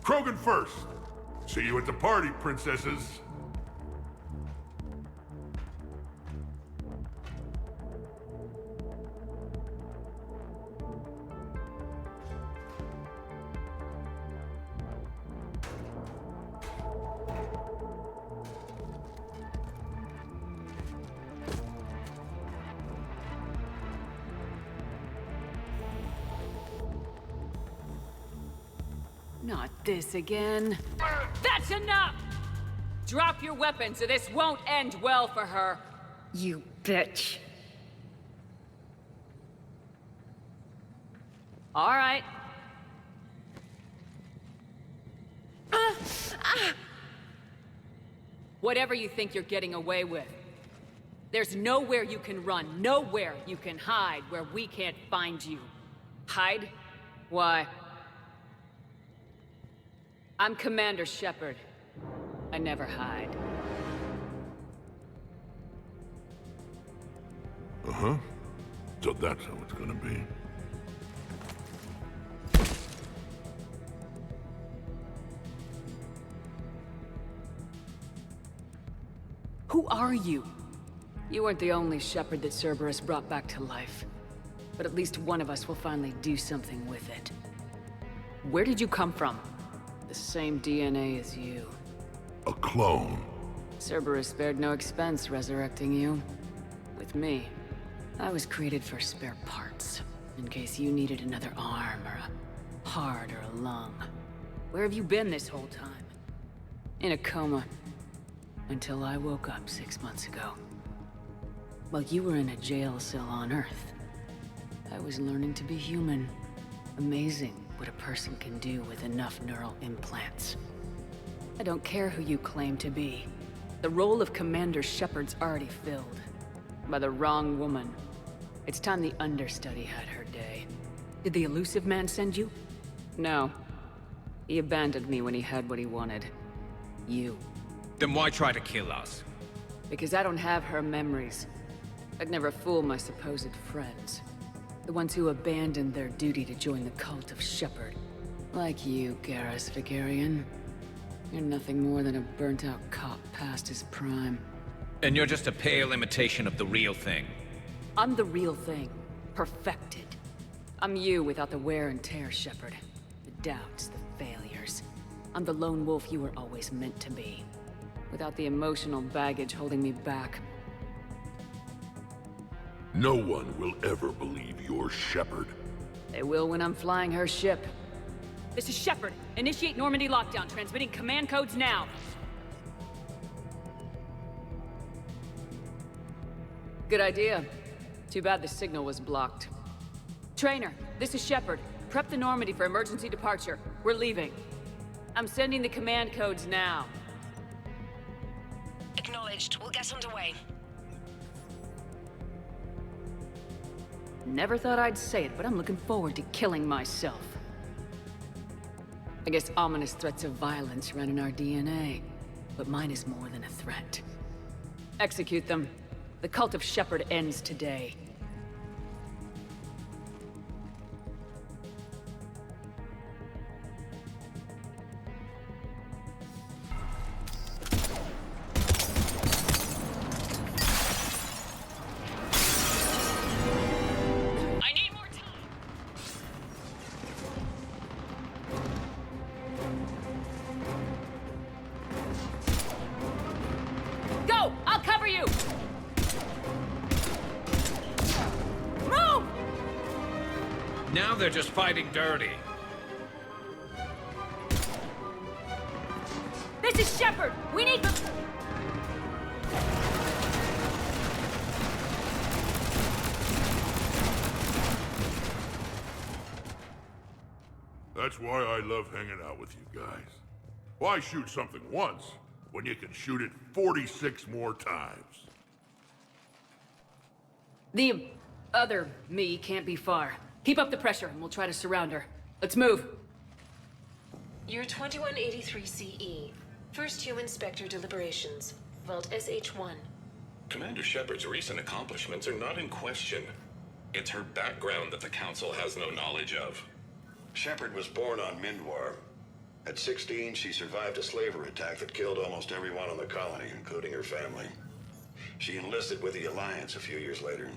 Speaker 11: Krogan first. See you at the party, princesses.
Speaker 3: Not this again. That's enough! Drop your weapons or this won't end well for her.
Speaker 4: You bitch.
Speaker 3: All right. Whatever you think you're getting away with. There's nowhere you can run, nowhere you can hide where we can't find you. Hide? Why? I'm Commander Shepard. I never hide.
Speaker 11: Uh-huh. So that's how it's gonna be.
Speaker 3: Who are you? You weren't the only Shepard that Cerberus brought back to life. But at least one of us will finally do something with it. Where did you come from? The same DNA as you.
Speaker 11: A clone.
Speaker 3: Cerberus spared no expense resurrecting you. With me, I was created for spare parts. In case you needed another arm, or a heart, or a lung. Where have you been this whole time? In a coma. Until I woke up 6 months ago. While you were in a jail cell on Earth, I was learning to be human. Amazing what a person can do with enough neural implants. I don't care who you claim to be. The role of Commander Shepard's already filled. By the wrong woman. It's time the understudy had her day. Did the elusive man send you? No. He abandoned me when he had what he wanted. You.
Speaker 1: Then why try to kill us?
Speaker 3: Because I don't have her memories. I'd never fool my supposed friends. The ones who abandoned their duty to join the cult of Shepard. Like you, Garrus Shakarian. You're nothing more than a burnt-out cop past his prime.
Speaker 1: And you're just a pale imitation of the real thing.
Speaker 3: I'm the real thing. Perfected. I'm you without the wear and tear, Shepard. The doubts, the failures. I'm the lone wolf you were always meant to be. Without the emotional baggage holding me back.
Speaker 11: No one will ever believe you're Shepard.
Speaker 3: They will when I'm flying her ship. This is Shepard. Initiate Normandy lockdown. Transmitting command codes now. Good idea. Too bad the signal was blocked. Trainer, this is Shepard. Prep the Normandy for emergency departure. We're leaving. I'm sending the command codes now.
Speaker 2: Acknowledged. We'll get underway.
Speaker 3: Never thought I'd say it, but I'm looking forward to killing myself. I guess ominous threats of violence run in our DNA, but mine is more than a threat. Execute them. The cult of Shepard ends today.
Speaker 1: Now they're just fighting dirty.
Speaker 3: This is Shepard! We need the...
Speaker 11: That's why I love hanging out with you guys. Why shoot something once when you can shoot it 46 more times?
Speaker 3: The other me can't be far. Keep up the pressure and we'll try to surround her. Let's move.
Speaker 2: You're 2183 CE. First human Spectre deliberations. Vault SH-1.
Speaker 9: Commander Shepard's recent accomplishments are not in question. It's her background that the Council has no knowledge of.
Speaker 6: Shepard was born on Mindwar. At 16, she survived a slaver attack that killed almost everyone in the colony, including her family. She enlisted with the Alliance a few years later.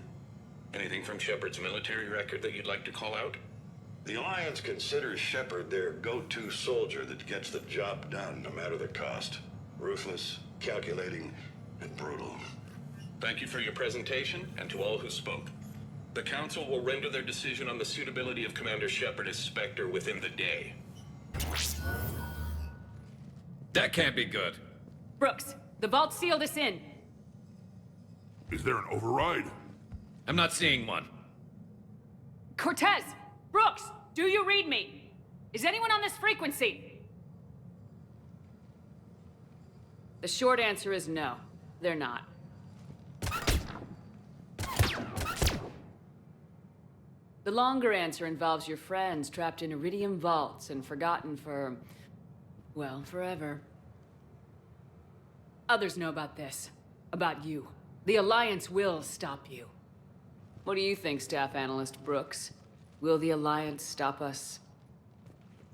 Speaker 9: Anything from Shepard's military record that you'd like to call out?
Speaker 6: The Alliance considers Shepard their go-to soldier that gets the job done no matter the cost. Ruthless, calculating, and brutal.
Speaker 9: Thank you for your presentation, and to all who spoke. The Council will render their decision on the suitability of Commander Shepard as Spectre within the day.
Speaker 1: That can't be good.
Speaker 3: Brooks, the vault sealed us in.
Speaker 11: Is there an override?
Speaker 1: I'm not seeing one.
Speaker 3: Cortez! Brooks! Do you read me? Is anyone on this frequency? The short answer is no. They're not. The longer answer involves your friends trapped in Iridium vaults and forgotten for... well, forever. Others know about this. About you. The Alliance will stop you. What do you think, Staff Analyst Brooks? Will the Alliance stop us?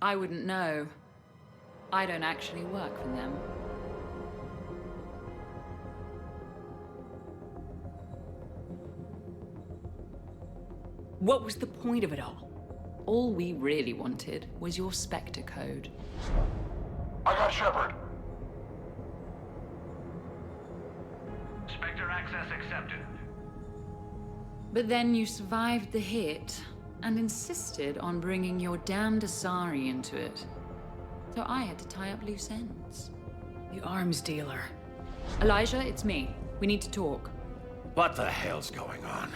Speaker 4: I wouldn't know. I don't actually work for them.
Speaker 3: What was the point of it all?
Speaker 4: All we really wanted was your Spectre code.
Speaker 5: I got Shepard.
Speaker 9: Spectre access accepted.
Speaker 4: But then you survived the hit and insisted on bringing your damned Asari into it. So I had to tie up loose ends.
Speaker 3: The arms dealer.
Speaker 4: Elijah, it's me. We need to talk.
Speaker 10: What the hell's going on?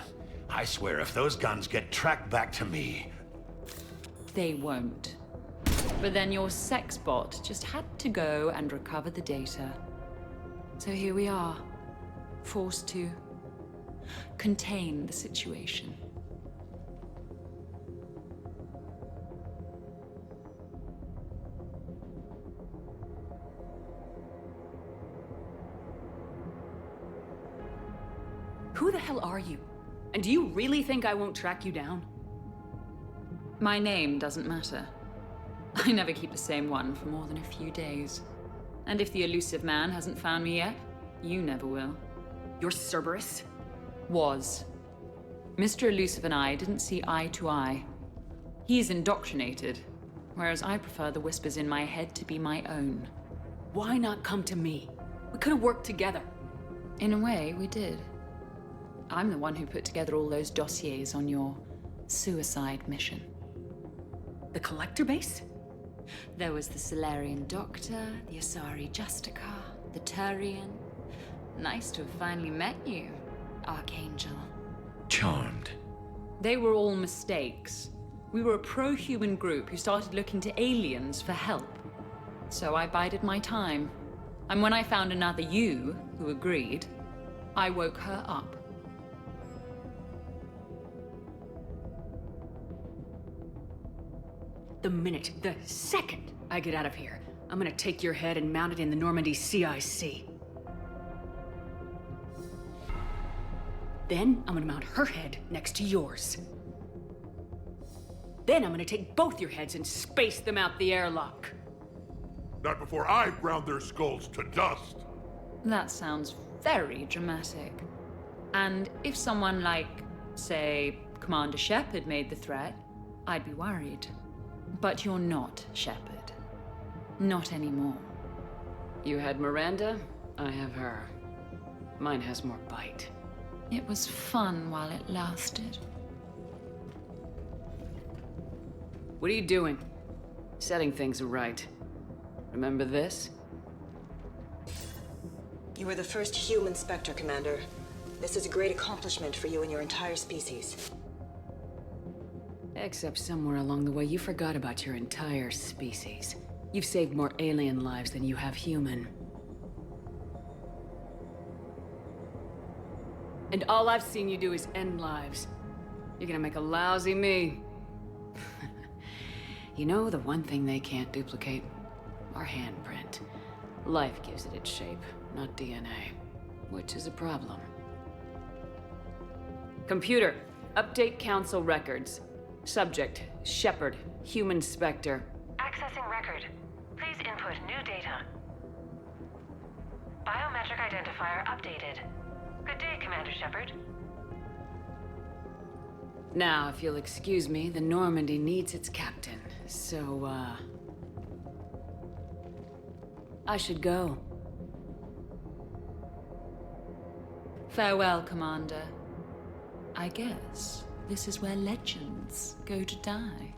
Speaker 10: I swear if those guns get tracked back to me...
Speaker 4: They won't. But then your sex bot just had to go and recover the data. So here we are, forced to contain the situation.
Speaker 3: Who the hell are you? And do you really think I won't track you down?
Speaker 4: My name doesn't matter. I never keep the same one for more than a few days. And if the elusive man hasn't found me yet, you never will.
Speaker 3: You're Cerberus?
Speaker 4: Was. Mr. Elusive and I didn't see eye to eye. He's indoctrinated, whereas I prefer the whispers in my head to be my own.
Speaker 3: Why not come to me? We could have worked together.
Speaker 4: In a way, we did. I'm the one who put together all those dossiers on your suicide mission.
Speaker 3: The Collector base?
Speaker 4: There was the Solarian Doctor, the Asari Justicar, the Turian. Nice to have finally met you, Archangel.
Speaker 1: Charmed.
Speaker 4: They were all mistakes. We were a pro-human group who started looking to aliens for help. So I bided my time. And when I found another you who agreed, I woke her up.
Speaker 3: The second I get out of here, I'm gonna take your head and mount it in the Normandy CIC. Then I'm gonna mount her head next to yours. Then I'm gonna take both your heads and space them out the airlock.
Speaker 11: Not before I've ground their skulls to dust.
Speaker 4: That sounds very dramatic. And if someone like, say, Commander Shepard made the threat, I'd be worried. But you're not Shepard. Not anymore.
Speaker 3: You had Miranda, I have her. Mine has more bite.
Speaker 4: It was fun while it lasted.
Speaker 3: What are you doing? Setting things right. Remember this?
Speaker 15: You were the first human Spectre, Commander. This is a great accomplishment for you and your entire species.
Speaker 3: Except somewhere along the way, you forgot about your entire species. You've saved more alien lives than you have human. And all I've seen you do is end lives. You're gonna make a lousy me. You know, the one thing they can't duplicate? Our handprint. Life gives it its shape, not DNA. Which is a problem. Computer, update Council records. Subject, Shepard, Human Spectre.
Speaker 18: Accessing record. Please input new data. Biometric identifier updated. Good day, Commander Shepard.
Speaker 3: Now, if you'll excuse me, the Normandy needs its captain. So, I should go.
Speaker 4: Farewell, Commander. I guess this is where legends go to die.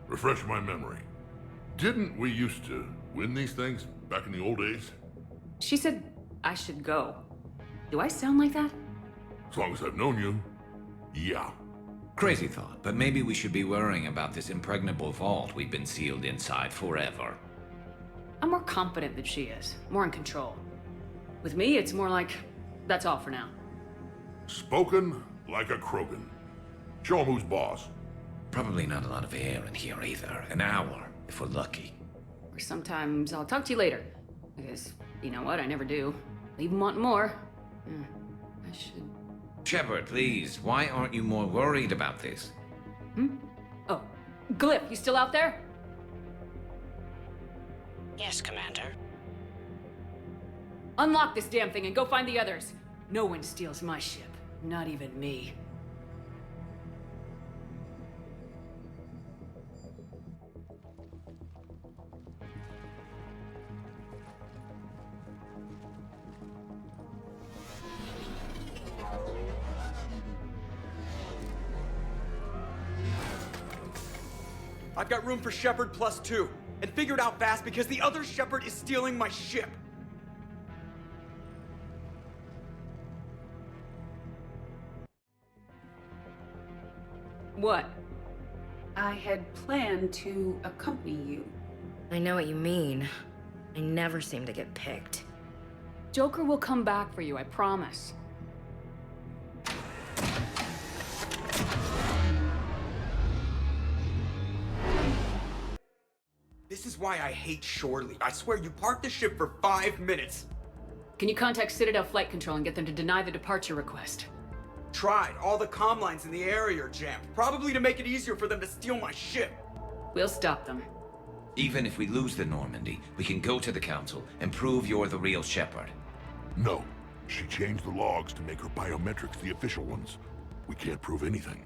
Speaker 11: Refresh my memory. Didn't we used to win these things back in the old days?
Speaker 3: She said I should go. Do I sound like that?
Speaker 11: As long as I've known you, yeah.
Speaker 1: Crazy thought, but maybe we should be worrying about this impregnable vault we've been sealed inside forever.
Speaker 3: I'm more confident than she is. More in control. With me, it's more like, that's all for now.
Speaker 11: Spoken like a Krogan. Show him who's boss.
Speaker 1: Probably not a lot of air in here either. An hour, if we're lucky.
Speaker 3: Or sometimes I'll talk to you later. Because, you know what, I never do. Leave 'em wanting more. I should...
Speaker 1: Shepard, please, why aren't you more worried about this?
Speaker 3: Oh, Glyph, you still out there?
Speaker 7: Yes, Commander.
Speaker 3: Unlock this damn thing and go find the others. No one steals my ship. Not even me.
Speaker 24: I've got room for Shepard +2, and figure it out fast because the other Shepard is stealing my ship.
Speaker 3: What?
Speaker 17: I had planned to accompany you.
Speaker 13: I know what you mean. I never seem to get picked.
Speaker 3: Joker will come back for you, I promise.
Speaker 24: why I hate shore leave. I swear, you parked the ship for 5 minutes.
Speaker 3: Can you contact Citadel Flight Control and get them to deny the departure request?
Speaker 24: Tried. All the comm lines in the area are jammed. Probably to make it easier for them to steal my ship.
Speaker 3: We'll stop them.
Speaker 1: Even if we lose the Normandy, we can go to the Council and prove you're the real Shepard.
Speaker 11: No. She changed the logs to make her biometrics the official ones. We can't prove anything.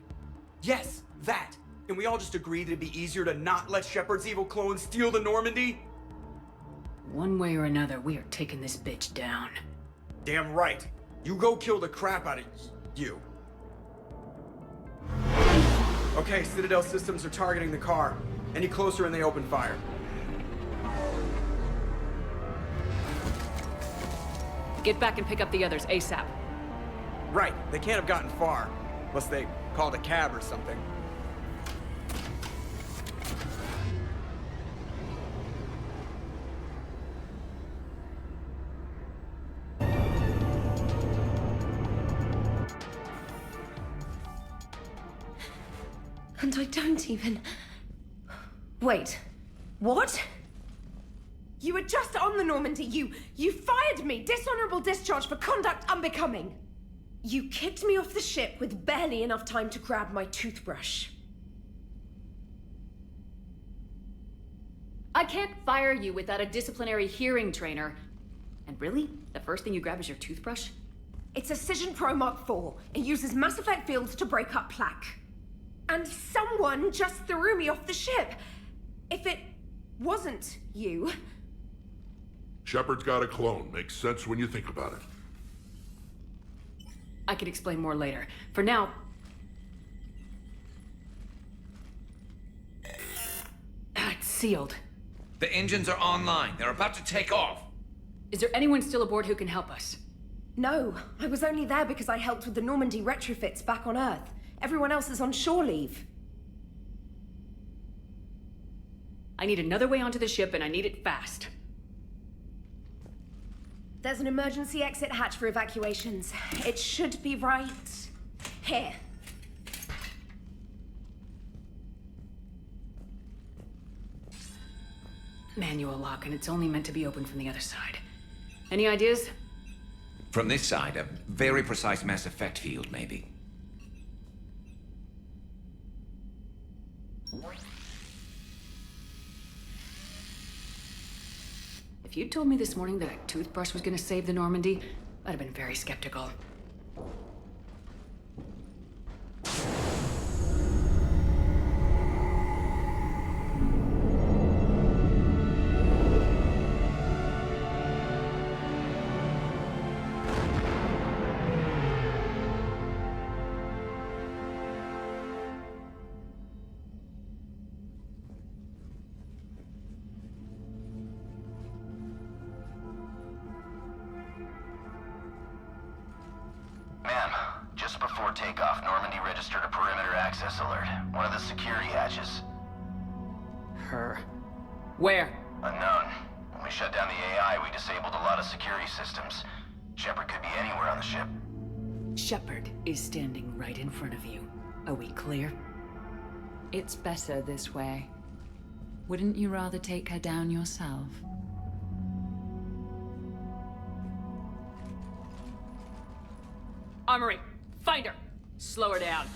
Speaker 24: Yes, that. And we all just agreed it'd be easier to not let Shepard's evil clone steal the Normandy?
Speaker 3: One way or another, we are taking this bitch down.
Speaker 24: Damn right. You go kill the crap out of you. Okay, Citadel systems are targeting the car. Any closer and they open fire.
Speaker 3: Get back and pick up the others ASAP.
Speaker 24: Right, they can't have gotten far. Unless they called a cab or something.
Speaker 8: And I don't even... Wait. What? You were just on the Normandy. You fired me. Dishonorable discharge for conduct unbecoming. You kicked me off the ship with barely enough time to grab my toothbrush.
Speaker 3: I can't fire you without a disciplinary hearing trainer. And really? The first thing you grab is your toothbrush?
Speaker 8: It's a Cision Pro Mark IV. It uses Mass Effect fields to break up plaque. And someone just threw me off the ship. If it wasn't you...
Speaker 11: Shepard's got a clone. Makes sense when you think about it.
Speaker 3: I can explain more later. For now... It's sealed.
Speaker 1: The engines are online. They're about to take off.
Speaker 3: Is there anyone still aboard who can help us?
Speaker 8: No, I was only there because I helped with the Normandy retrofits back on Earth. Everyone else is on shore leave.
Speaker 3: I need another way onto the ship, and I need it fast.
Speaker 8: There's an emergency exit hatch for evacuations. It should be right here.
Speaker 3: Manual lock, and it's only meant to be opened from the other side. Any ideas?
Speaker 1: From this side, a very precise Mass Effect field, maybe.
Speaker 3: If you'd told me this morning that a toothbrush was gonna save the Normandy, I'd have been very skeptical.
Speaker 5: Ma'am, just before takeoff, Normandy registered a perimeter access alert. One of the security hatches.
Speaker 3: Her. Where?
Speaker 5: Unknown. When we shut down the AI, we disabled a lot of security systems. Shepard could be anywhere on the ship.
Speaker 3: Shepard is standing right in front of you. Are we clear?
Speaker 12: It's better this way. Wouldn't you rather take her down yourself?
Speaker 3: Armory, find her! Slow her down.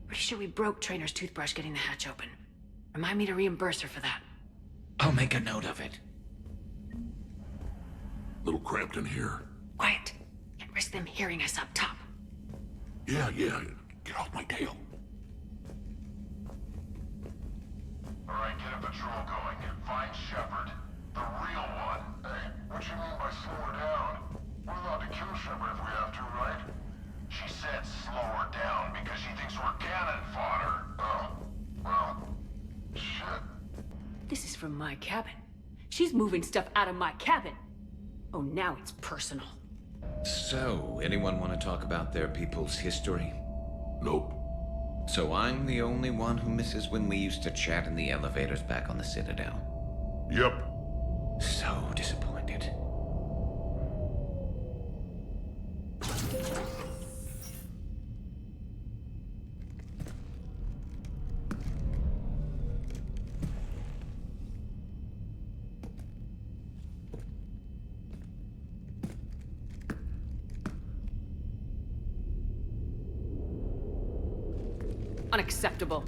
Speaker 3: Pretty sure we broke Trainer's toothbrush getting the hatch open. Remind me to reimburse her for that.
Speaker 1: I'll make a note of it.
Speaker 11: Little cramped in here.
Speaker 3: Quiet. Can't risk them hearing us up top.
Speaker 11: Yeah. Get off my tail.
Speaker 5: Alright, get a patrol going. Find Shepard. The real one. Hey, what you mean by slow her down? We're allowed to kill Shepard if we have to, right? She said slow her down because she thinks we're cannon fodder. Oh, well, shit.
Speaker 3: This is from my cabin. She's moving stuff out of my cabin. Oh, now it's personal.
Speaker 1: So, anyone want to talk about their people's history?
Speaker 11: Nope.
Speaker 1: So I'm the only one who misses when we used to chat in the elevators back on the Citadel.
Speaker 11: Yep.
Speaker 1: So disappointed.
Speaker 3: Unacceptable.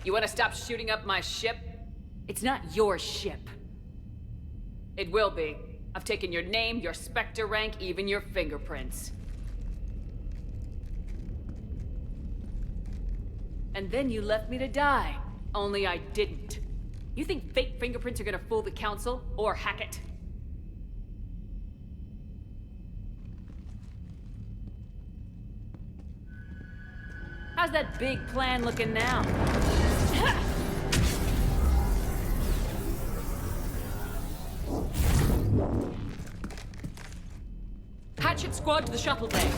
Speaker 3: You want to stop shooting up my ship? It's not your ship. It will be. I've taken your name, your Spectre rank, even your fingerprints. And then you left me to die. Only I didn't. You think fake fingerprints are gonna fool the Council, or Hackett? How's that big plan looking now? Hatchet squad to the shuttle bay.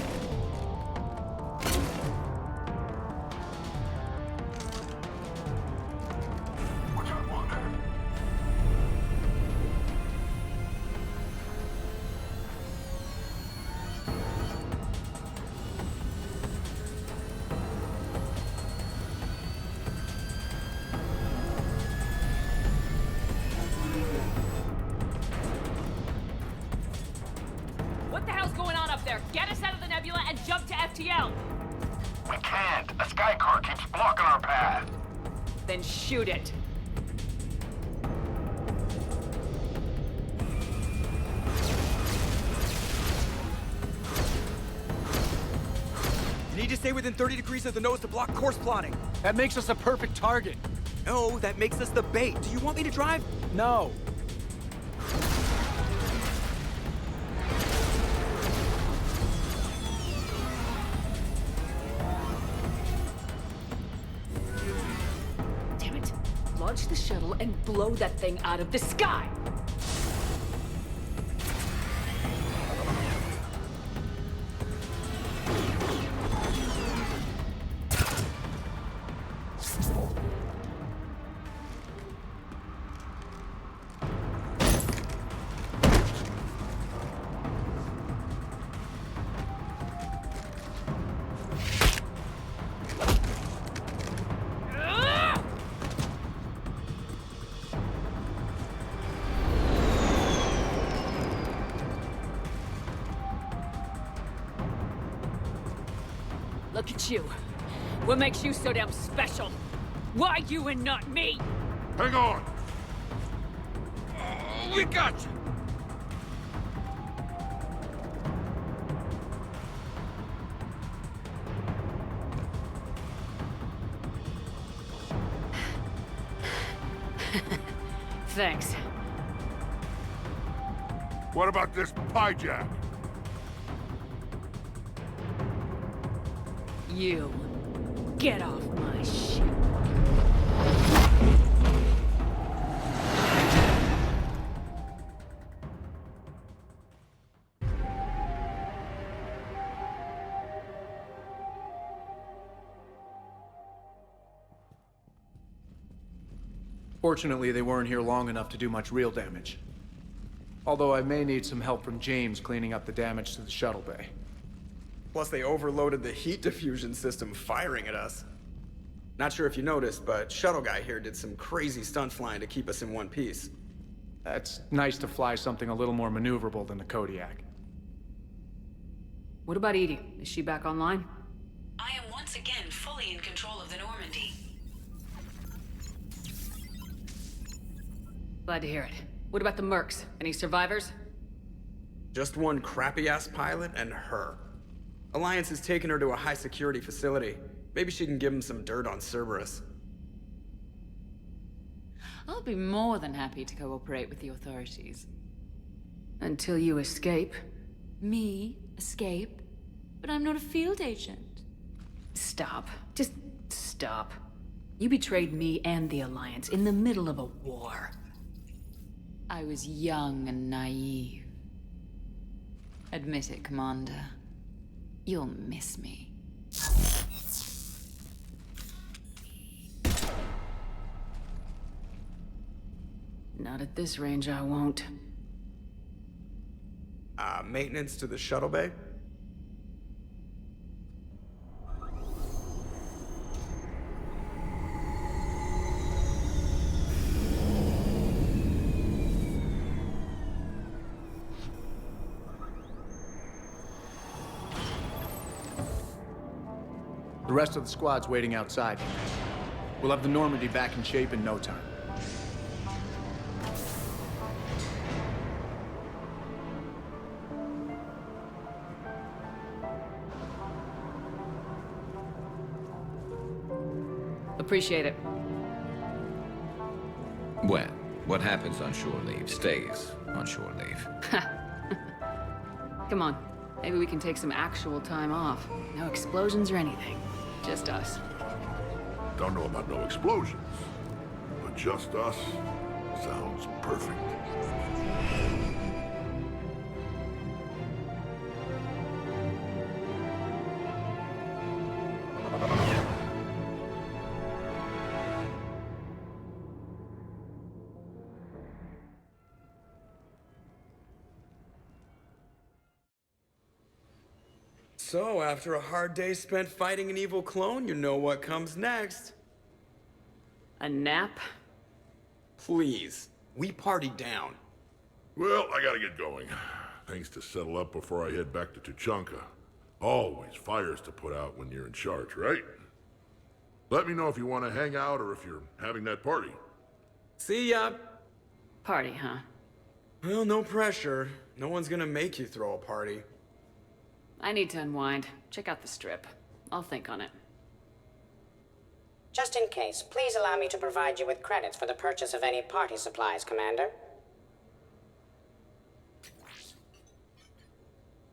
Speaker 3: What the hell's going on up there? Get us out of the nebula and jump to FTL!
Speaker 5: We can't. A sky car keeps blocking our path.
Speaker 3: Then shoot it.
Speaker 24: You need to stay within 30 degrees of the nose to block course plotting.
Speaker 25: That makes us a perfect target.
Speaker 24: No, that makes us the bait. Do you want me to drive?
Speaker 25: No.
Speaker 3: Damn it. Launch the shuttle and blow that thing out of the sky! Look at you. What makes you so damn special? Why you and not me?
Speaker 11: Hang on!
Speaker 24: We got you!
Speaker 3: Thanks.
Speaker 11: What about this hijack?
Speaker 3: You. Get off my ship.
Speaker 25: Fortunately, they weren't here long enough to do much real damage. Although I may need some help from James cleaning up the damage to the shuttle bay.
Speaker 24: Plus, they overloaded the heat diffusion system firing at us. Not sure if you noticed, but Shuttle Guy here did some crazy stunt flying to keep us in one piece.
Speaker 25: It's nice to fly something a little more maneuverable than the Kodiak.
Speaker 3: What about Edie? Is she back online?
Speaker 2: I am once again fully in control of the Normandy.
Speaker 3: Glad to hear it. What about the mercs? Any survivors?
Speaker 24: Just one crappy-ass pilot and her. Alliance has taken her to a high-security facility. Maybe she can give him some dirt on Cerberus.
Speaker 12: I'll be more than happy to cooperate with the authorities.
Speaker 3: Until you escape.
Speaker 12: Me? Escape? But I'm not a field agent.
Speaker 3: Stop. Just stop. You betrayed me and the Alliance in the middle of a war.
Speaker 12: I was young and naive. Admit it, Commander. You'll miss me.
Speaker 3: Not at this range, I won't.
Speaker 24: Maintenance to the shuttle bay?
Speaker 25: The rest of the squad's waiting outside. We'll have the Normandy back in shape in no time.
Speaker 3: Appreciate it.
Speaker 1: Well, what happens on shore leave stays on shore leave.
Speaker 3: Come on. Maybe we can take some actual time off. No explosions or anything. Just us.
Speaker 11: Don't know about no explosions, but just us sounds perfect.
Speaker 24: So, after a hard day spent fighting an evil clone, you know what comes next.
Speaker 3: A nap?
Speaker 24: Please. We party down.
Speaker 11: Well, I gotta get going. Things to settle up before I head back to Tuchanka. Always fires to put out when you're in charge, right? Let me know if you want to hang out or if you're having that party.
Speaker 24: See ya!
Speaker 3: Party, huh?
Speaker 24: Well, no pressure. No one's gonna make you throw a party.
Speaker 3: I need to unwind. Check out the strip. I'll think on it.
Speaker 7: Just in case, please allow me to provide you with credits for the purchase of any party supplies, Commander.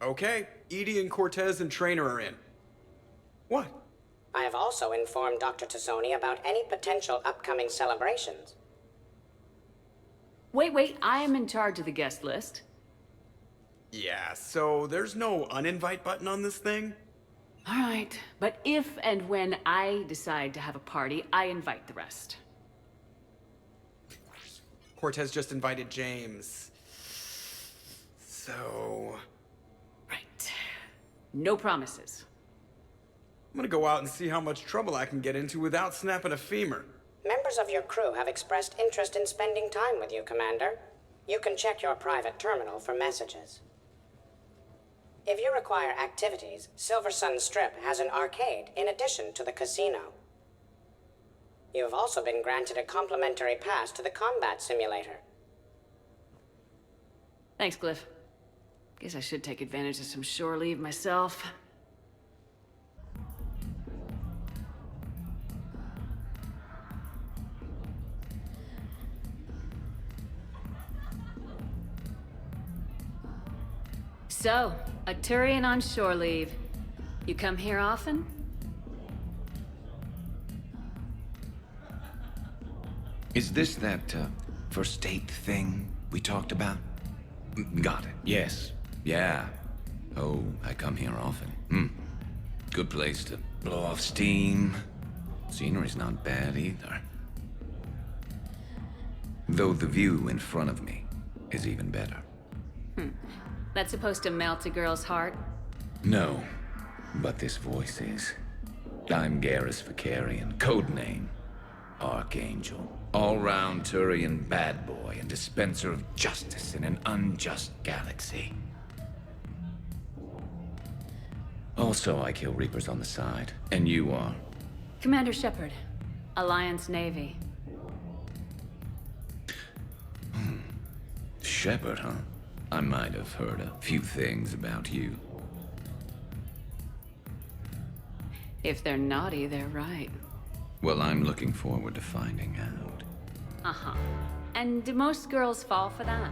Speaker 24: Okay, Edie and Cortez and Trainer are in. What?
Speaker 7: I have also informed Dr. Tassoni about any potential upcoming celebrations.
Speaker 3: Wait, I am in charge of the guest list.
Speaker 24: Yeah, so there's no uninvite button on this thing?
Speaker 3: All right, but if and when I decide to have a party, I invite the rest.
Speaker 24: Cortez just invited James. So...
Speaker 3: Right. No promises.
Speaker 24: I'm gonna go out and see how much trouble I can get into without snapping a femur.
Speaker 7: Members of your crew have expressed interest in spending time with you, Commander. You can check your private terminal for messages. If you require activities, Silver Sun Strip has an arcade in addition to the casino. You have also been granted a complimentary pass to the combat simulator.
Speaker 3: Thanks, Cliff. Guess I should take advantage of some shore leave myself. So, a Turian on shore leave. You come here often?
Speaker 1: Is this that, first date thing we talked about? Got it. Yes. Yeah. Oh, I come here often. Good place to blow off steam. Scenery's not bad either. Though the view in front of me is even better.
Speaker 3: That's supposed to melt a girl's heart?
Speaker 1: No, but this voice is. I'm Garrus Shakarian, codename Archangel. All-round Turian bad boy and dispenser of justice in an unjust galaxy. Also, I kill Reapers on the side. And you are?
Speaker 3: Commander Shepard, Alliance Navy.
Speaker 1: Shepard, huh? I might have heard a few things about you.
Speaker 3: If they're naughty, they're right.
Speaker 1: Well, I'm looking forward to finding out.
Speaker 3: Uh-huh. And do most girls fall for that?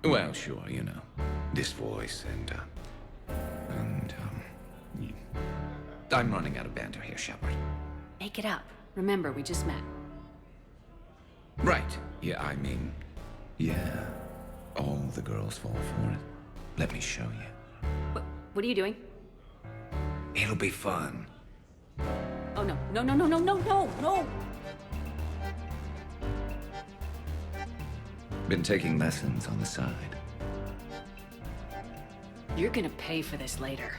Speaker 1: Well, sure, you know. This voice and I'm running out of banter here, Shepard.
Speaker 3: Make it up. Remember, we just met.
Speaker 1: Right. Yeah, I mean, yeah. All the girls fall for it. Let me show you.
Speaker 3: What are you doing?
Speaker 1: It'll be fun.
Speaker 3: Oh, no. No.
Speaker 1: Been taking lessons on the side.
Speaker 3: You're gonna pay for this later.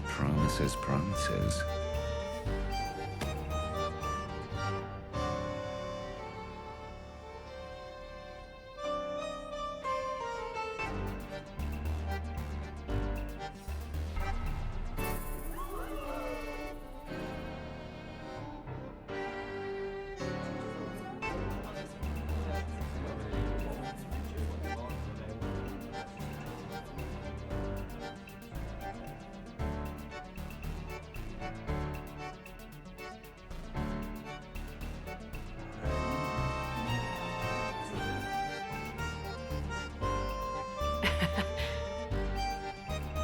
Speaker 1: Promises, promises.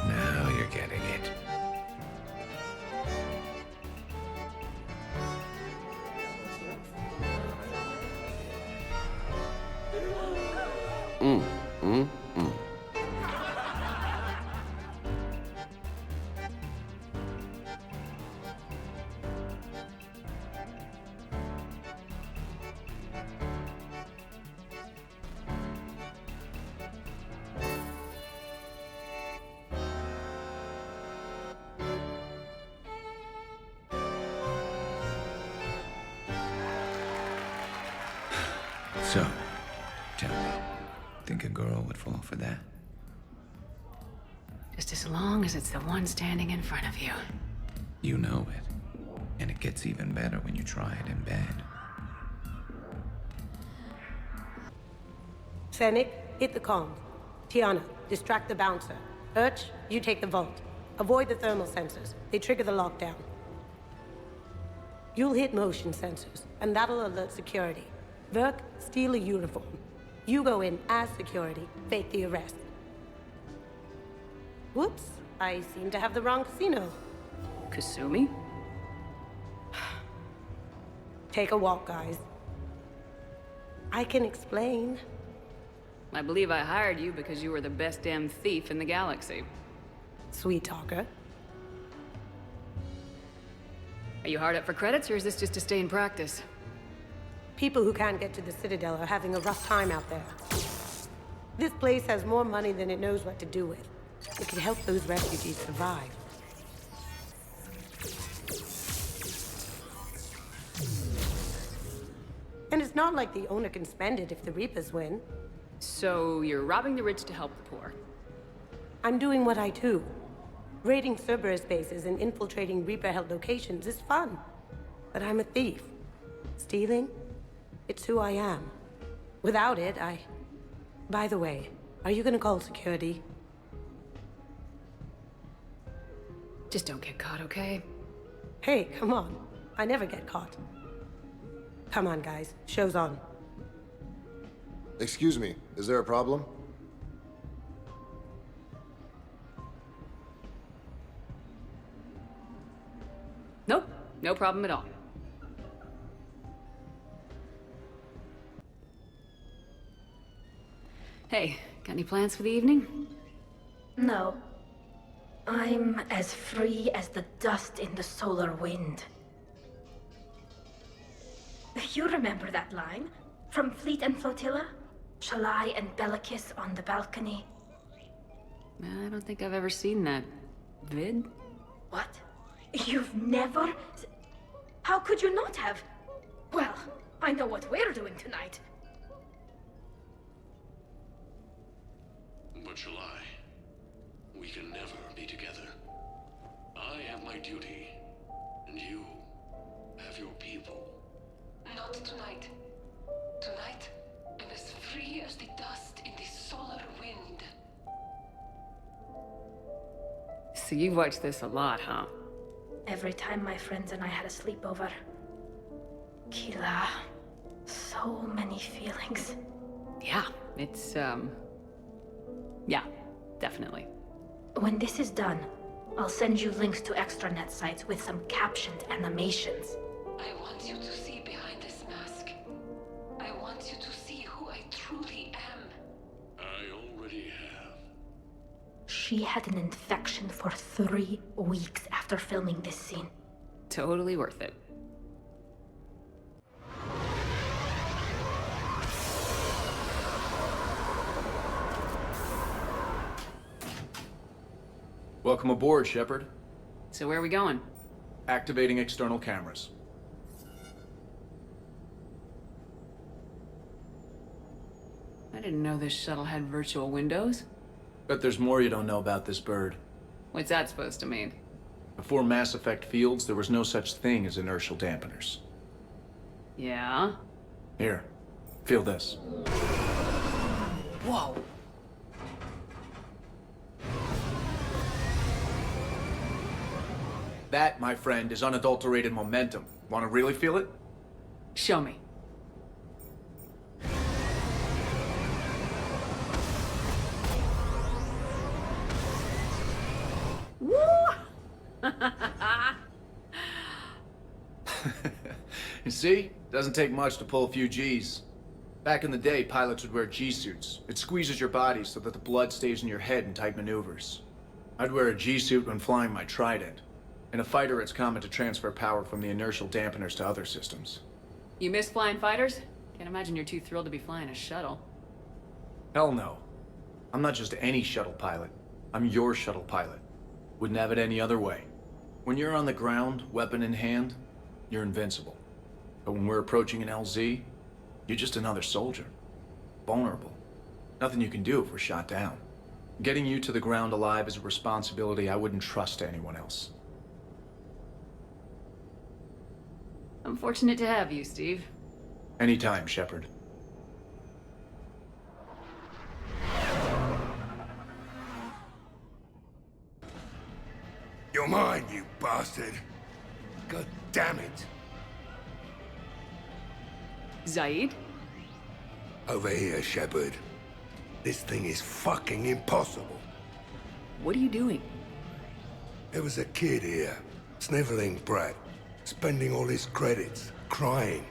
Speaker 1: Now you're getting it. So, tell me, think a girl would fall for that?
Speaker 3: Just as long as it's the one standing in front of you.
Speaker 1: You know it. And it gets even better when you try it in bed.
Speaker 16: Fennec, hit the comms. Tiana, distract the bouncer. Urch, you take the vault. Avoid the thermal sensors. They trigger the lockdown. You'll hit motion sensors, and that'll alert security. Verk, steal a uniform. You go in as security, fake the arrest. Whoops, I seem to have the wrong casino.
Speaker 3: Kasumi?
Speaker 16: Take a walk, guys. I can explain.
Speaker 3: I believe I hired you because you were the best damn thief in the galaxy.
Speaker 16: Sweet talker.
Speaker 3: Are you hard up for credits, or is this just to stay in practice?
Speaker 16: People who can't get to the Citadel are having a rough time out there. This place has more money than it knows what to do with. It could help those refugees survive. And it's not like the owner can spend it if the Reapers win.
Speaker 3: So you're robbing the rich to help the poor.
Speaker 16: I'm doing what I do. Raiding Cerberus bases and infiltrating Reaper-held locations is fun. But I'm a thief. Stealing? It's who I am. Without it, By the way, are you gonna call security?
Speaker 3: Just don't get caught, okay?
Speaker 16: Hey, come on. I never get caught. Come on, guys. Show's on.
Speaker 20: Excuse me, is there a problem?
Speaker 3: Nope, no problem at all. Hey, got any plans for the evening?
Speaker 21: No. I'm as free as the dust in the solar wind. You remember that line? From Fleet and Flotilla? Shalai and Bellicus on the balcony?
Speaker 3: I don't think I've ever seen that vid.
Speaker 21: What? You've never... How could you not have? Well, I know what we're doing tonight.
Speaker 22: But Shalai, we can never be together. I have my duty, and you have your people.
Speaker 18: Not tonight. Tonight, I'm as free as the dust in the solar wind.
Speaker 3: So you've watched this a lot, huh?
Speaker 21: Every time my friends and I had a sleepover. Kila. So many feelings.
Speaker 3: Yeah, it's, yeah, definitely.
Speaker 21: When this is done, I'll send you links to extranet sites with some captioned animations.
Speaker 18: I want you to see behind this mask. I want you to see who I truly am.
Speaker 22: I already have.
Speaker 21: She had an infection for 3 weeks after filming this scene.
Speaker 3: Totally worth it.
Speaker 25: Welcome aboard, Shepard.
Speaker 3: So where are we going?
Speaker 25: Activating external cameras.
Speaker 3: I didn't know this shuttle had virtual windows.
Speaker 25: Bet there's more you don't know about this bird.
Speaker 3: What's that supposed to mean?
Speaker 25: Before Mass Effect fields, there was no such thing as inertial dampeners.
Speaker 3: Yeah?
Speaker 25: Here, feel this.
Speaker 3: Whoa!
Speaker 25: That, my friend, is unadulterated momentum. Want to really feel it?
Speaker 3: Show me. Woo!
Speaker 25: You see? Doesn't take much to pull a few Gs. Back in the day, pilots would wear G-suits. It squeezes your body so that the blood stays in your head in tight maneuvers. I'd wear a G-suit when flying my Trident. In a fighter, it's common to transfer power from the inertial dampeners to other systems.
Speaker 3: You miss flying fighters? Can't imagine you're too thrilled to be flying a shuttle.
Speaker 25: Hell no. I'm not just any shuttle pilot. I'm your shuttle pilot. Wouldn't have it any other way. When you're on the ground, weapon in hand, you're invincible. But when we're approaching an LZ, you're just another soldier. Vulnerable. Nothing you can do if we're shot down. Getting you to the ground alive is a responsibility I wouldn't trust to anyone else.
Speaker 3: I'm fortunate to have you, Steve.
Speaker 25: Anytime, Shepard.
Speaker 10: You're mine, you bastard. God damn it.
Speaker 3: Zaid?
Speaker 10: Over here, Shepard. This thing is fucking impossible.
Speaker 3: What are you doing?
Speaker 10: There was a kid here, sniveling brat, spending all his credits, crying.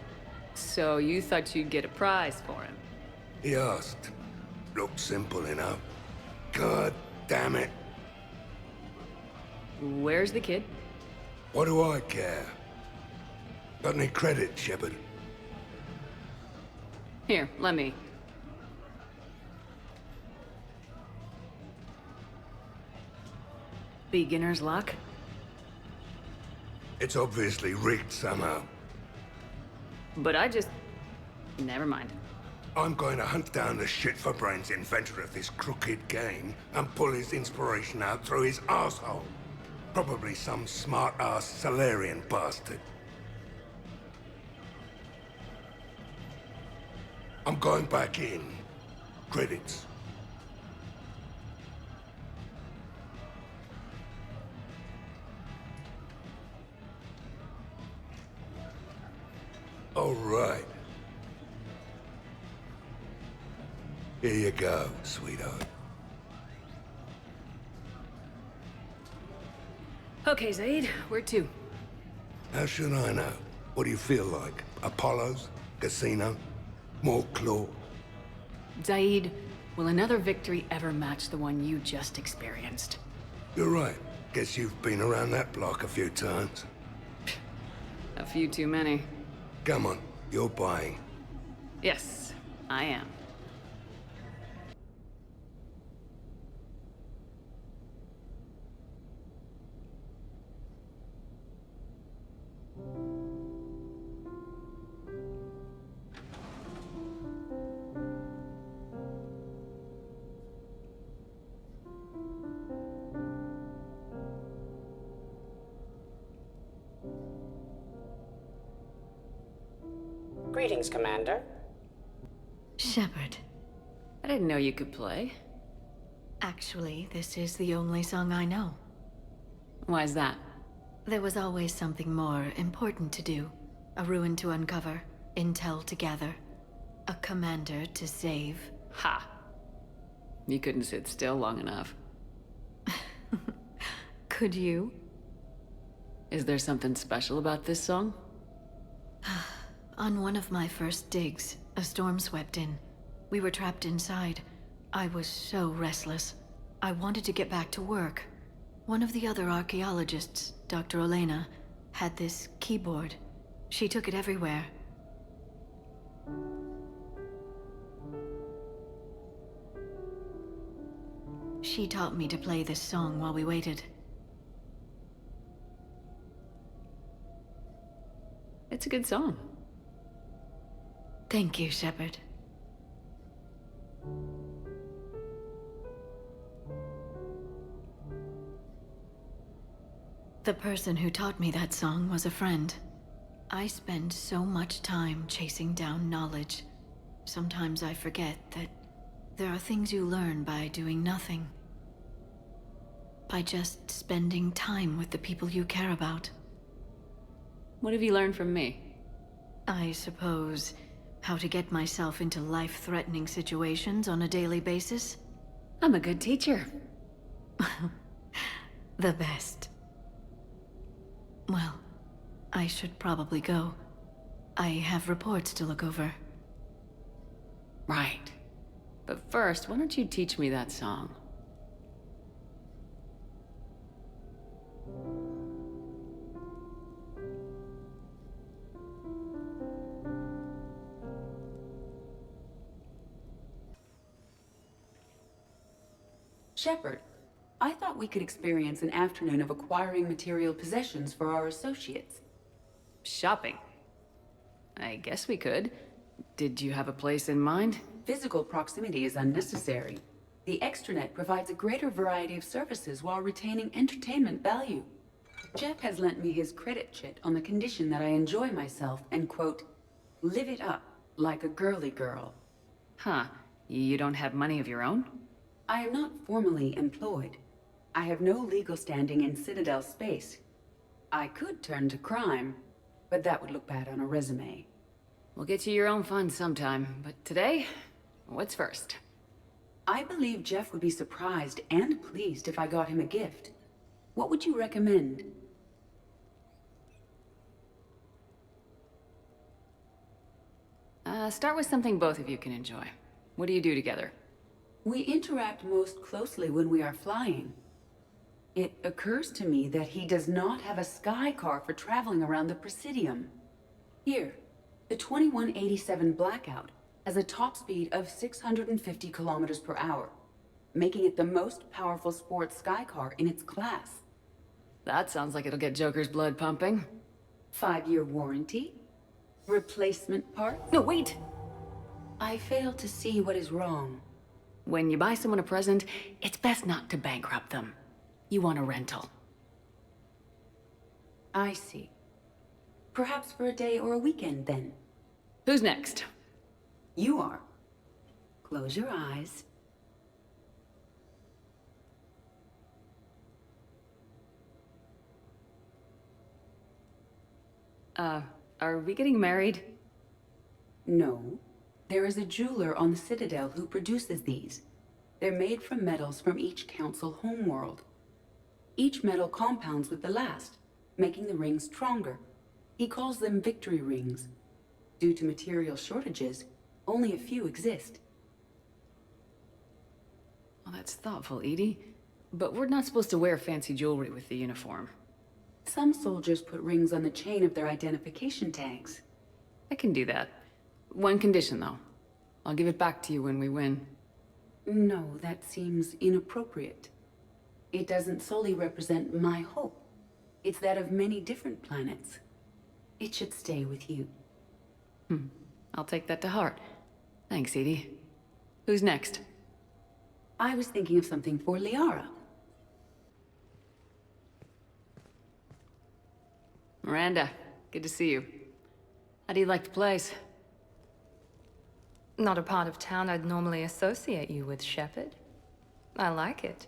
Speaker 3: So you thought you'd get a prize for him?
Speaker 10: He asked. Looked simple enough. God damn it.
Speaker 3: Where's the kid?
Speaker 10: What do I care? Got any credit, Shepard?
Speaker 3: Here, let me. Beginner's luck?
Speaker 10: It's obviously rigged somehow.
Speaker 3: But I just... Never mind.
Speaker 10: I'm going to hunt down the shit-for-brains inventor of this crooked game and pull his inspiration out through his asshole. Probably some smart-ass Salarian bastard. I'm going back in. Credits. All right. Here you go, sweetheart.
Speaker 3: Okay, Zaid, where to?
Speaker 10: How should I know? What do you feel like? Apollo's? Casino? More claw?
Speaker 3: Zaid, will another victory ever match the one you just experienced?
Speaker 10: You're right. Guess you've been around that block a few times.
Speaker 3: A few too many.
Speaker 10: Come on, you're buying.
Speaker 3: Yes, I am.
Speaker 7: Greetings, Commander.
Speaker 2: Shepard.
Speaker 3: I didn't know you could play.
Speaker 2: Actually, this is the only song I know.
Speaker 3: Why is that?
Speaker 2: There was always something more important to do. A ruin to uncover, intel to gather, a commander to save.
Speaker 3: Ha! You couldn't sit still long enough.
Speaker 2: Could you?
Speaker 3: Is there something special about this song?
Speaker 2: On one of my first digs, a storm swept in. We were trapped inside. I was so restless. I wanted to get back to work. One of the other archaeologists, Dr. Elena, had this keyboard. She took it everywhere. She taught me to play this song while we waited.
Speaker 3: It's a good song.
Speaker 2: Thank you, Shepard. The person who taught me that song was a friend. I spend so much time chasing down knowledge. Sometimes I forget that there are things you learn by doing nothing. By just spending time with the people you care about.
Speaker 3: What have you learned from me?
Speaker 2: I suppose how to get myself into life-threatening situations on a daily basis.
Speaker 3: I'm a good teacher.
Speaker 2: The best. Well, I should probably go. I have reports to look over.
Speaker 3: Right. But first, why don't you teach me that song?
Speaker 17: Shepard, I thought we could experience an afternoon of acquiring material possessions for our associates.
Speaker 3: Shopping? I guess we could. Did you have a place in mind?
Speaker 17: Physical proximity is unnecessary. The extranet provides a greater variety of services while retaining entertainment value. Jeff has lent me his credit chit on the condition that I enjoy myself and, quote, live it up like a girly girl.
Speaker 3: Huh. You don't have money of your own?
Speaker 17: I am not formally employed. I have no legal standing in Citadel space. I could turn to crime, but that would look bad on a resume.
Speaker 3: We'll get you your own fun sometime, but today, what's first?
Speaker 17: I believe Jeff would be surprised and pleased if I got him a gift. What would you recommend?
Speaker 3: Start with something both of you can enjoy. What do you do together?
Speaker 17: We interact most closely when we are flying. It occurs to me that he does not have a sky car for traveling around the Presidium. Here, the 2187 Blackout has a top speed of 650 kilometers per hour, making it the most powerful sports sky car in its class.
Speaker 3: That sounds like it'll get Joker's blood pumping.
Speaker 17: 5-year warranty? Replacement parts?
Speaker 3: No, wait!
Speaker 17: I fail to see what is wrong.
Speaker 3: When you buy someone a present, it's best not to bankrupt them. You want a rental.
Speaker 17: I see. Perhaps for a day or a weekend, then.
Speaker 3: Who's next?
Speaker 17: You are. Close your eyes.
Speaker 3: Are we getting married?
Speaker 17: No. There is a jeweler on the Citadel who produces these. They're made from metals from each council homeworld. Each metal compounds with the last, making the rings stronger. He calls them victory rings. Due to material shortages, only a few exist.
Speaker 3: Well, that's thoughtful, Edie. But we're not supposed to wear fancy jewelry with the uniform.
Speaker 17: Some soldiers put rings on the chain of their identification tags.
Speaker 3: I can do that. One condition, though. I'll give it back to you when we win.
Speaker 17: No, that seems inappropriate. It doesn't solely represent my hope. It's that of many different planets. It should stay with you.
Speaker 3: I'll take that to heart. Thanks, Edie. Who's next?
Speaker 17: I was thinking of something for Liara.
Speaker 3: Miranda, good to see you. How do you like the place?
Speaker 6: Not a part of town I'd normally associate you with, Shepard. I like it.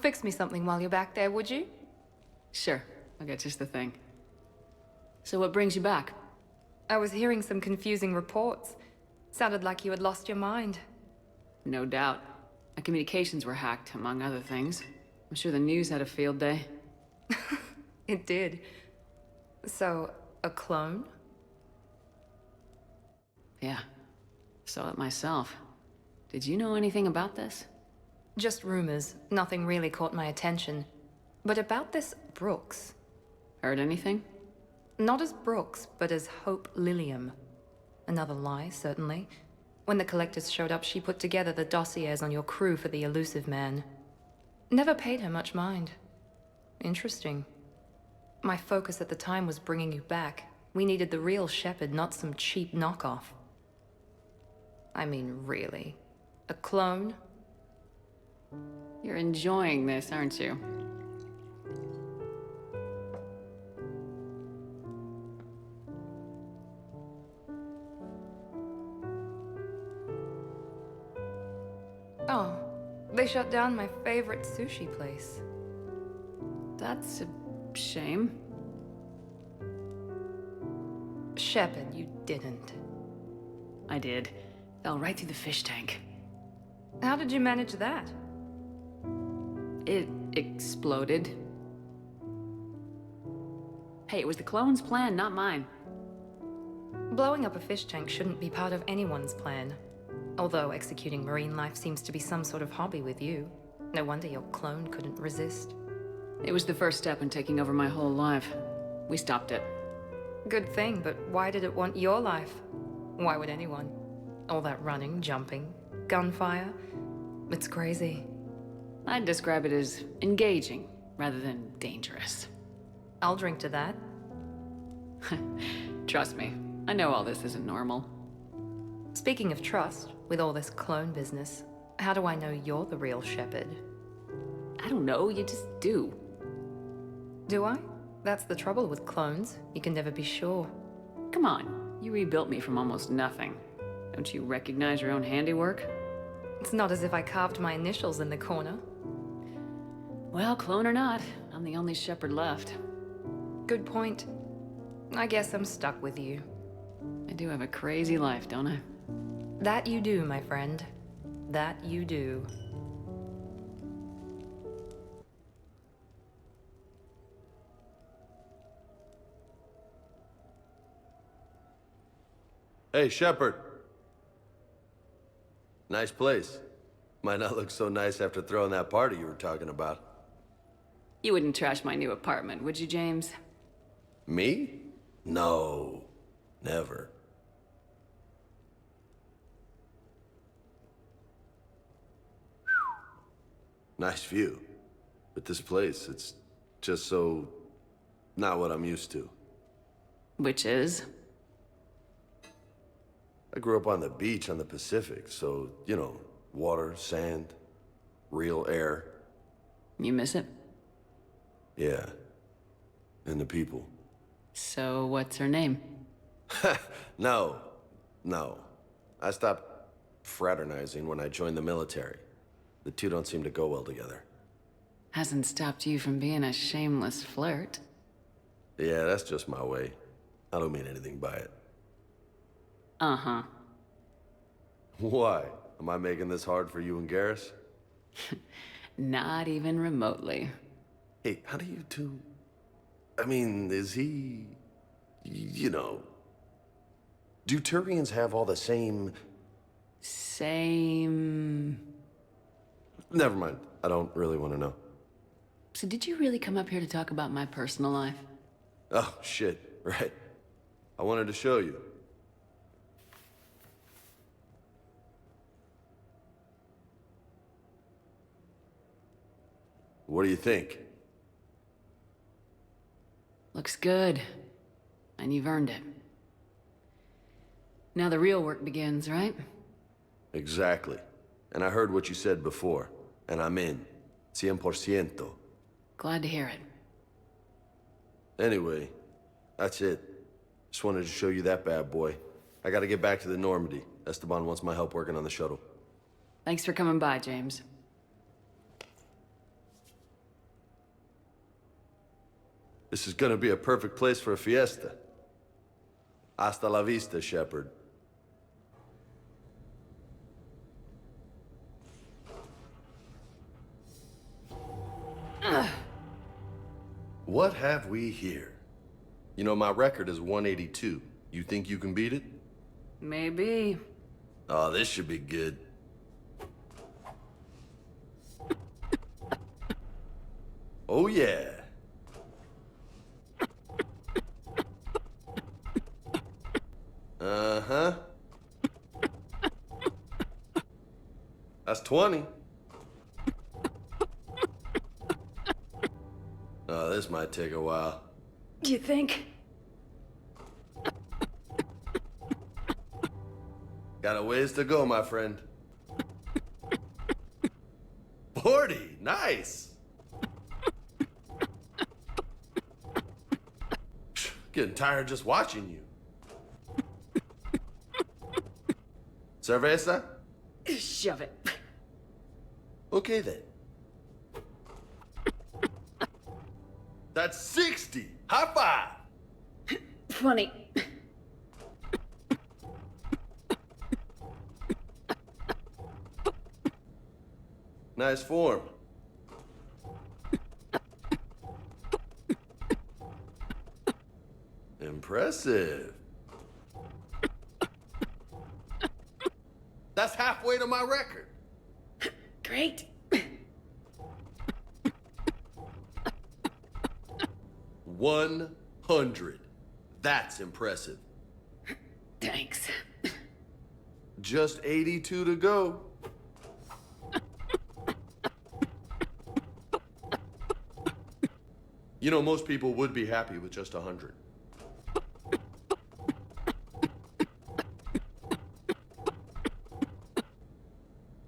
Speaker 6: Fix me something while you're back there, would you?
Speaker 3: Sure, I'll get just the thing. So what brings you back?
Speaker 6: I was hearing some confusing reports. Sounded like you had lost your mind.
Speaker 3: No doubt. My communications were hacked, among other things. I'm sure the news had a field day.
Speaker 6: It did. So, a clone?
Speaker 3: Yeah. Saw it myself. Did you know anything about this?
Speaker 6: Just rumors. Nothing really caught my attention. But about this Brooks.
Speaker 3: Heard anything?
Speaker 6: Not as Brooks, but as Hope Lilium. Another lie, certainly. When the Collectors showed up, she put together the dossiers on your crew for the elusive man. Never paid her much mind. Interesting. My focus at the time was bringing you back. We needed the real Shepard, not some cheap knockoff. I mean, really. A clone?
Speaker 3: You're enjoying this, aren't you?
Speaker 6: Oh, they shut down my favorite sushi place.
Speaker 3: That's a shame.
Speaker 6: Shepard, you didn't.
Speaker 3: I did. Fell right through the fish tank.
Speaker 6: How did you manage that?
Speaker 3: It exploded. Hey, it was the clone's plan, not mine.
Speaker 6: Blowing up a fish tank shouldn't be part of anyone's plan. Although executing marine life seems to be some sort of hobby with you. No wonder your clone couldn't resist.
Speaker 3: It was the first step in taking over my whole life. We stopped it.
Speaker 6: Good thing, but why did it want your life? Why would anyone? All that running, jumping, gunfire. It's crazy.
Speaker 3: I'd describe it as engaging, rather than dangerous.
Speaker 6: I'll drink to that.
Speaker 3: Trust me, I know all this isn't normal.
Speaker 6: Speaking of trust, with all this clone business, how do I know you're the real Shepard?
Speaker 3: I don't know, you just do.
Speaker 6: Do I? That's the trouble with clones. You can never be sure.
Speaker 3: Come on, you rebuilt me from almost nothing. Don't you recognize your own handiwork?
Speaker 6: It's not as if I carved my initials in the corner.
Speaker 3: Well, clone or not, I'm the only Shepard left.
Speaker 6: Good point. I guess I'm stuck with you.
Speaker 3: I do have a crazy life, don't I?
Speaker 6: That you do, my friend. That you do.
Speaker 9: Hey, Shepard. Nice place. Might not look so nice after throwing that party you were talking about.
Speaker 3: You wouldn't trash my new apartment, would you, James?
Speaker 9: Me? No. Never. Nice view. But this place, it's just so... not what I'm used to.
Speaker 3: Which is?
Speaker 9: I grew up on the beach on the Pacific, so, you know, water, sand, real air.
Speaker 3: You miss it?
Speaker 9: Yeah. And the people.
Speaker 3: So, what's her name?
Speaker 9: No. I stopped fraternizing when I joined the military. The two don't seem to go well together.
Speaker 3: Hasn't stopped you from being a shameless flirt.
Speaker 9: Yeah, that's just my way. I don't mean anything by it.
Speaker 3: Uh-huh.
Speaker 9: Why? Am I making this hard for you and Garrus?
Speaker 3: Not even remotely.
Speaker 9: Hey, how do you two... I mean, is he... you know... Do Turians have all the same...
Speaker 3: Same...
Speaker 9: Never mind. I don't really want to know.
Speaker 3: So did you really come up here to talk about my personal life?
Speaker 9: Oh, shit. Right. I wanted to show you. What do you think?
Speaker 3: Looks good. And you've earned it. Now the real work begins, right?
Speaker 9: Exactly. And I heard what you said before, and I'm in. 100%.
Speaker 3: Glad to hear it.
Speaker 9: Anyway, that's it. Just wanted to show you that bad boy. I gotta get back to the Normandy. Esteban wants my help working on the shuttle.
Speaker 3: Thanks for coming by, James.
Speaker 9: This is gonna be a perfect place for a fiesta. Hasta la vista, Shepard. What have we here? You know, my record is 182. You think you can beat it?
Speaker 3: Maybe.
Speaker 9: Oh, this should be good. Oh, yeah. Uh-huh. That's 20. Oh, this might take a while.
Speaker 3: You think?
Speaker 9: Got a ways to go, my friend. 40, nice. Getting tired just watching you. Cerveza?
Speaker 3: Shove it.
Speaker 9: Okay then. That's 60. High five.
Speaker 3: Funny.
Speaker 9: Nice form. Impressive. That's halfway to my record.
Speaker 3: Great.
Speaker 9: 100. That's impressive.
Speaker 3: Thanks.
Speaker 9: Just 82 to go. You know, most people would be happy with just 100.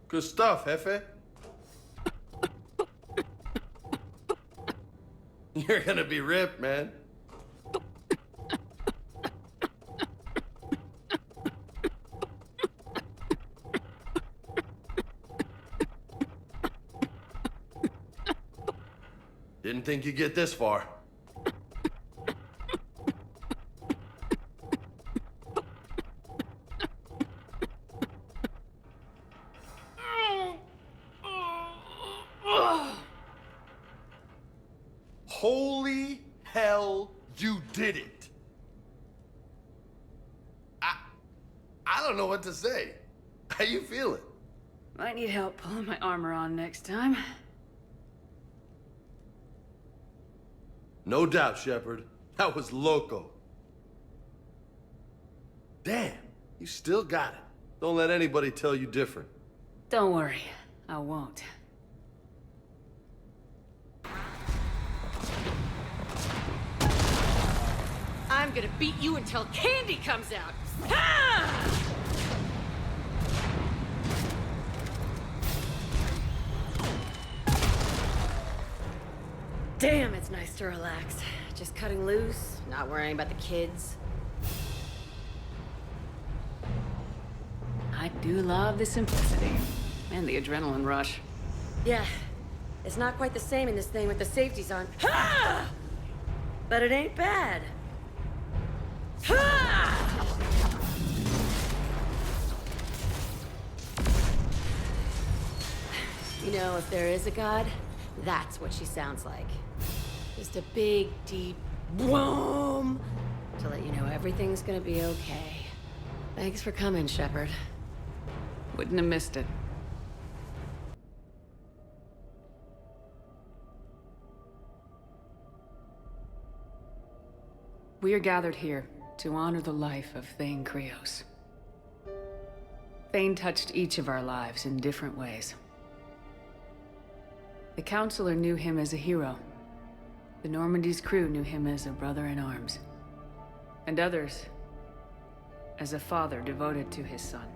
Speaker 9: Good stuff, Jefe. You're gonna be ripped, man. Didn't think you'd get this far. Holy hell, you did it. I don't know what to say. How you feeling?
Speaker 3: Might need help pulling my armor on next time.
Speaker 9: No doubt, Shepard. That was loco. Damn, you still got it. Don't let anybody tell you different.
Speaker 3: Don't worry, I won't.
Speaker 13: I'm gonna beat you until candy comes out. Ha! Damn, it's nice to relax. Just cutting loose, not worrying about the kids.
Speaker 3: I do love the simplicity and the adrenaline rush.
Speaker 13: Yeah, it's not quite the same in this thing with the safeties on. Ha! But it ain't bad. Ha! You know, if there is a god, that's what she sounds like. Just a big, deep boom to let you know everything's gonna be okay. Thanks for coming, Shepard.
Speaker 3: Wouldn't have missed it. We are gathered here to honor the life of Thane Krios. Thane touched each of our lives in different ways. The Counselor knew him as a hero. The Normandy's crew knew him as a brother in arms. And others as a father devoted to his son.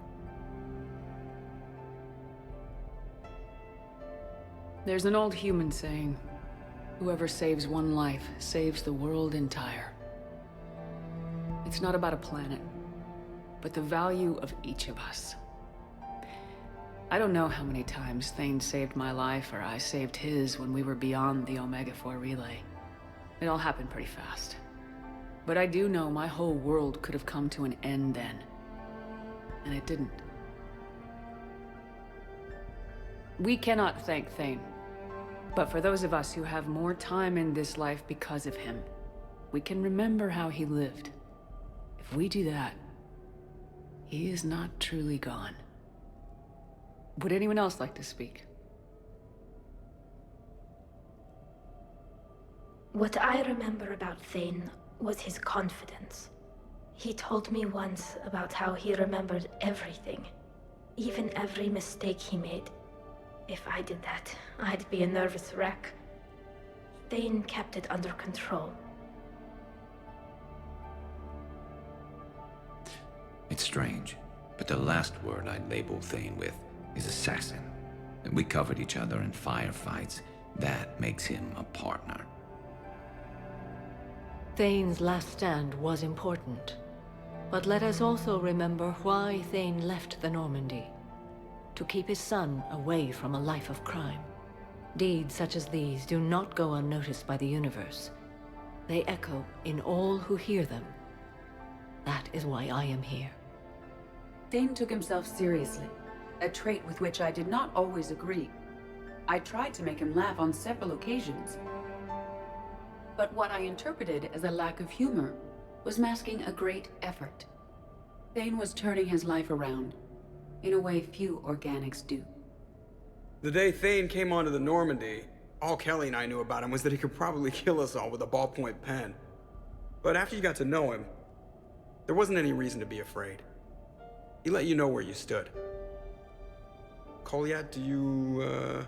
Speaker 3: There's an old human saying, whoever saves one life saves the world entire. It's not about a planet, but the value of each of us. I don't know how many times Thane saved my life or I saved his when we were beyond the Omega-4 relay. It all happened pretty fast. But I do know my whole world could have come to an end then. And it didn't. We cannot thank Thane. But for those of us who have more time in this life because of him, we can remember how he lived. If we do that, he is not truly gone. Would anyone else like to speak?
Speaker 21: What I remember about Thane was his confidence. He told me once about how he remembered everything, even every mistake he made. If I did that, I'd be a nervous wreck. Thane kept it under control.
Speaker 14: It's strange, but the last word I'd label Thane with is assassin. And we covered each other in firefights. That makes him a partner.
Speaker 15: Thane's last stand was important. But let us also remember why Thane left the Normandy. To keep his son away from a life of crime. Deeds such as these do not go unnoticed by the universe. They echo in all who hear them. That is why I am here.
Speaker 17: Thane took himself seriously, a trait with which I did not always agree. I tried to make him laugh on several occasions. But what I interpreted as a lack of humor was masking a great effort. Thane was turning his life around, in a way few organics do.
Speaker 24: The day Thane came onto the Normandy, all Kelly and I knew about him was that he could probably kill us all with a ballpoint pen. But after you got to know him, there wasn't any reason to be afraid. He let you know where you stood. Kolyat, do you,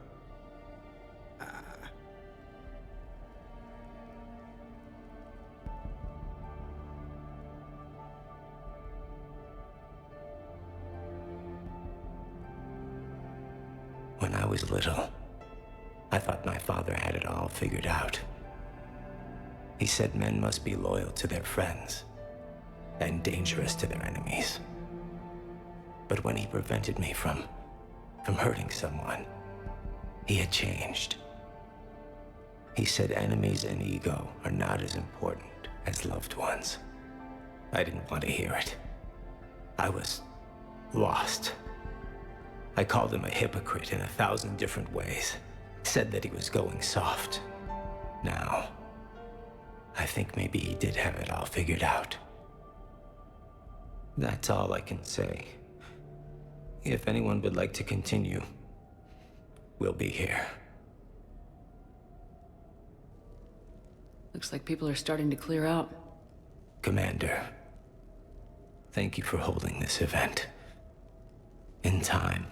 Speaker 19: When I was little, I thought my father had it all figured out. He said men must be loyal to their friends and dangerous to their enemies. But when he prevented me from hurting someone, he had changed. He said enemies and ego are not as important as loved ones. I didn't want to hear it. I was lost. I called him a hypocrite in 1,000 different ways. Said that he was going soft. Now, I think maybe he did have it all figured out. That's all I can say. If anyone would like to continue, we'll be here.
Speaker 3: Looks like people are starting to clear out.
Speaker 19: Commander, thank you for holding this event. In time,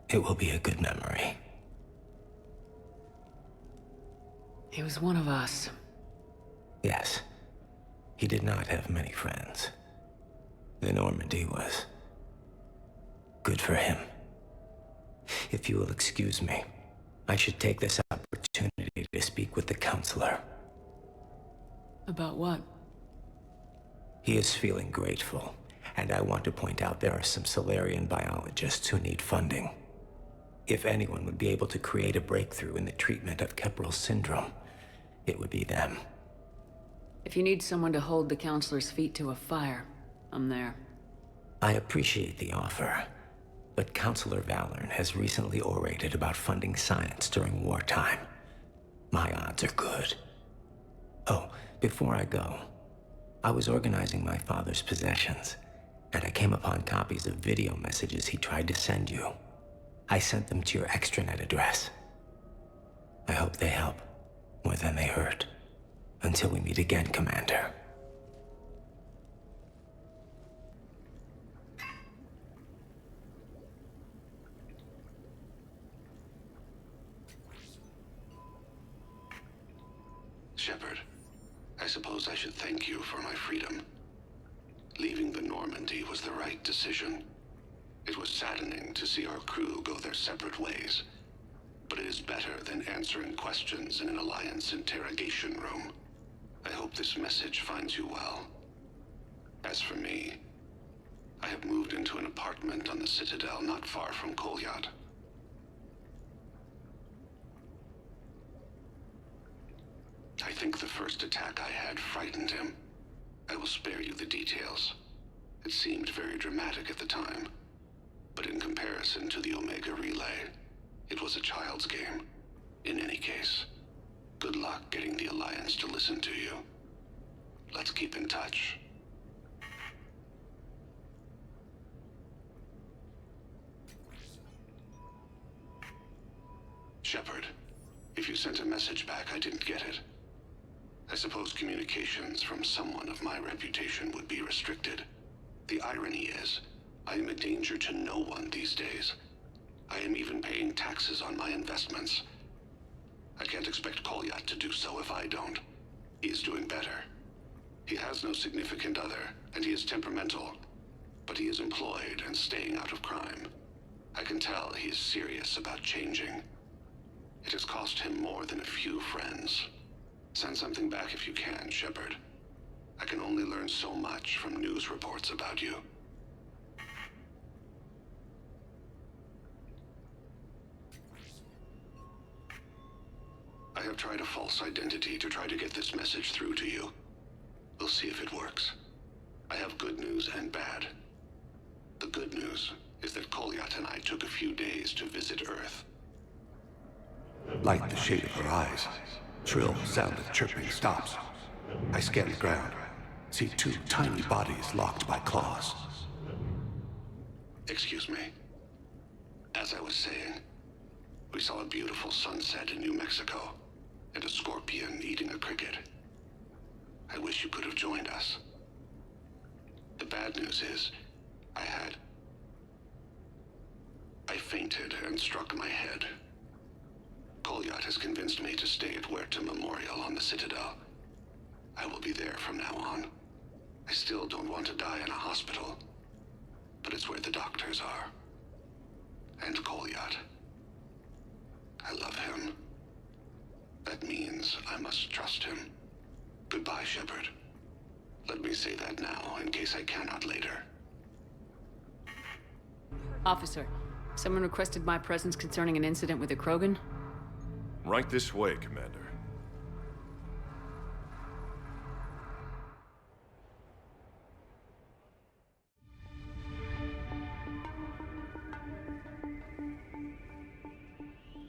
Speaker 19: it will be a good memory.
Speaker 3: He was one of us.
Speaker 19: Yes. He did not have many friends. The Normandy was good for him. If you will excuse me, I should take this opportunity to speak with the counselor.
Speaker 3: About what?
Speaker 19: He is feeling grateful, and I want to point out there are some Salarian biologists who need funding. If anyone would be able to create a breakthrough in the treatment of Keprel's syndrome, it would be them.
Speaker 3: If you need someone to hold the counselor's feet to a fire, I'm there.
Speaker 19: I appreciate the offer, but Counselor Valorn has recently orated about funding science during wartime. My odds are good. Oh, before I go, I was organizing my father's possessions, and I came upon copies of video messages he tried to send you. I sent them to your extranet address. I hope they help more than they hurt. Until we meet again, Commander.
Speaker 22: Shepard, I suppose I should thank you for my freedom. Leaving the Normandy was the right decision. It was saddening to see our crew go their separate ways, but it is better than answering questions in an Alliance interrogation room. I hope this message finds you well. As for me, I have moved into an apartment on the Citadel not far from Kolyat. I think the first attack I had frightened him. I will spare you the details. It seemed very dramatic at the time, but in comparison to the Omega Relay, it was a child's game. In any case, good luck getting the Alliance to listen to you. Let's keep in touch. Shepard, if you sent a message back, I didn't get it. I suppose communications from someone of my reputation would be restricted. The irony is, I am a danger to no one these days. I am even paying taxes on my investments. I can't expect Kolyat to do so if I don't. He is doing better. He has no significant other, and he is temperamental. But he is employed and staying out of crime. I can tell he is serious about changing. It has cost him more than a few friends. Send something back if you can, Shepard. I can only learn so much from news reports about you. I have tried a false identity to try to get this message through to you. We'll see if it works. I have good news and bad. The good news is that Kolyat and I took a few days to visit Earth.
Speaker 10: Light the shade of her eyes. Shrill sound of chirping stops. I scan the ground. See two tiny bodies locked by claws.
Speaker 22: Excuse me. As I was saying, we saw a beautiful sunset in New Mexico, and a scorpion eating a cricket. I wish you could have joined us. The bad news is, I fainted and struck my head. Kolyat has convinced me to stay at Huerta Memorial on the Citadel. I will be there from now on. I still don't want to die in a hospital, but it's where the doctors are. And Kolyat. I love him. That means I must trust him. Goodbye, Shepard. Let me say that now, in case I cannot later.
Speaker 3: Officer, someone requested my presence concerning an incident with a Krogan.
Speaker 4: Right this way, Commander.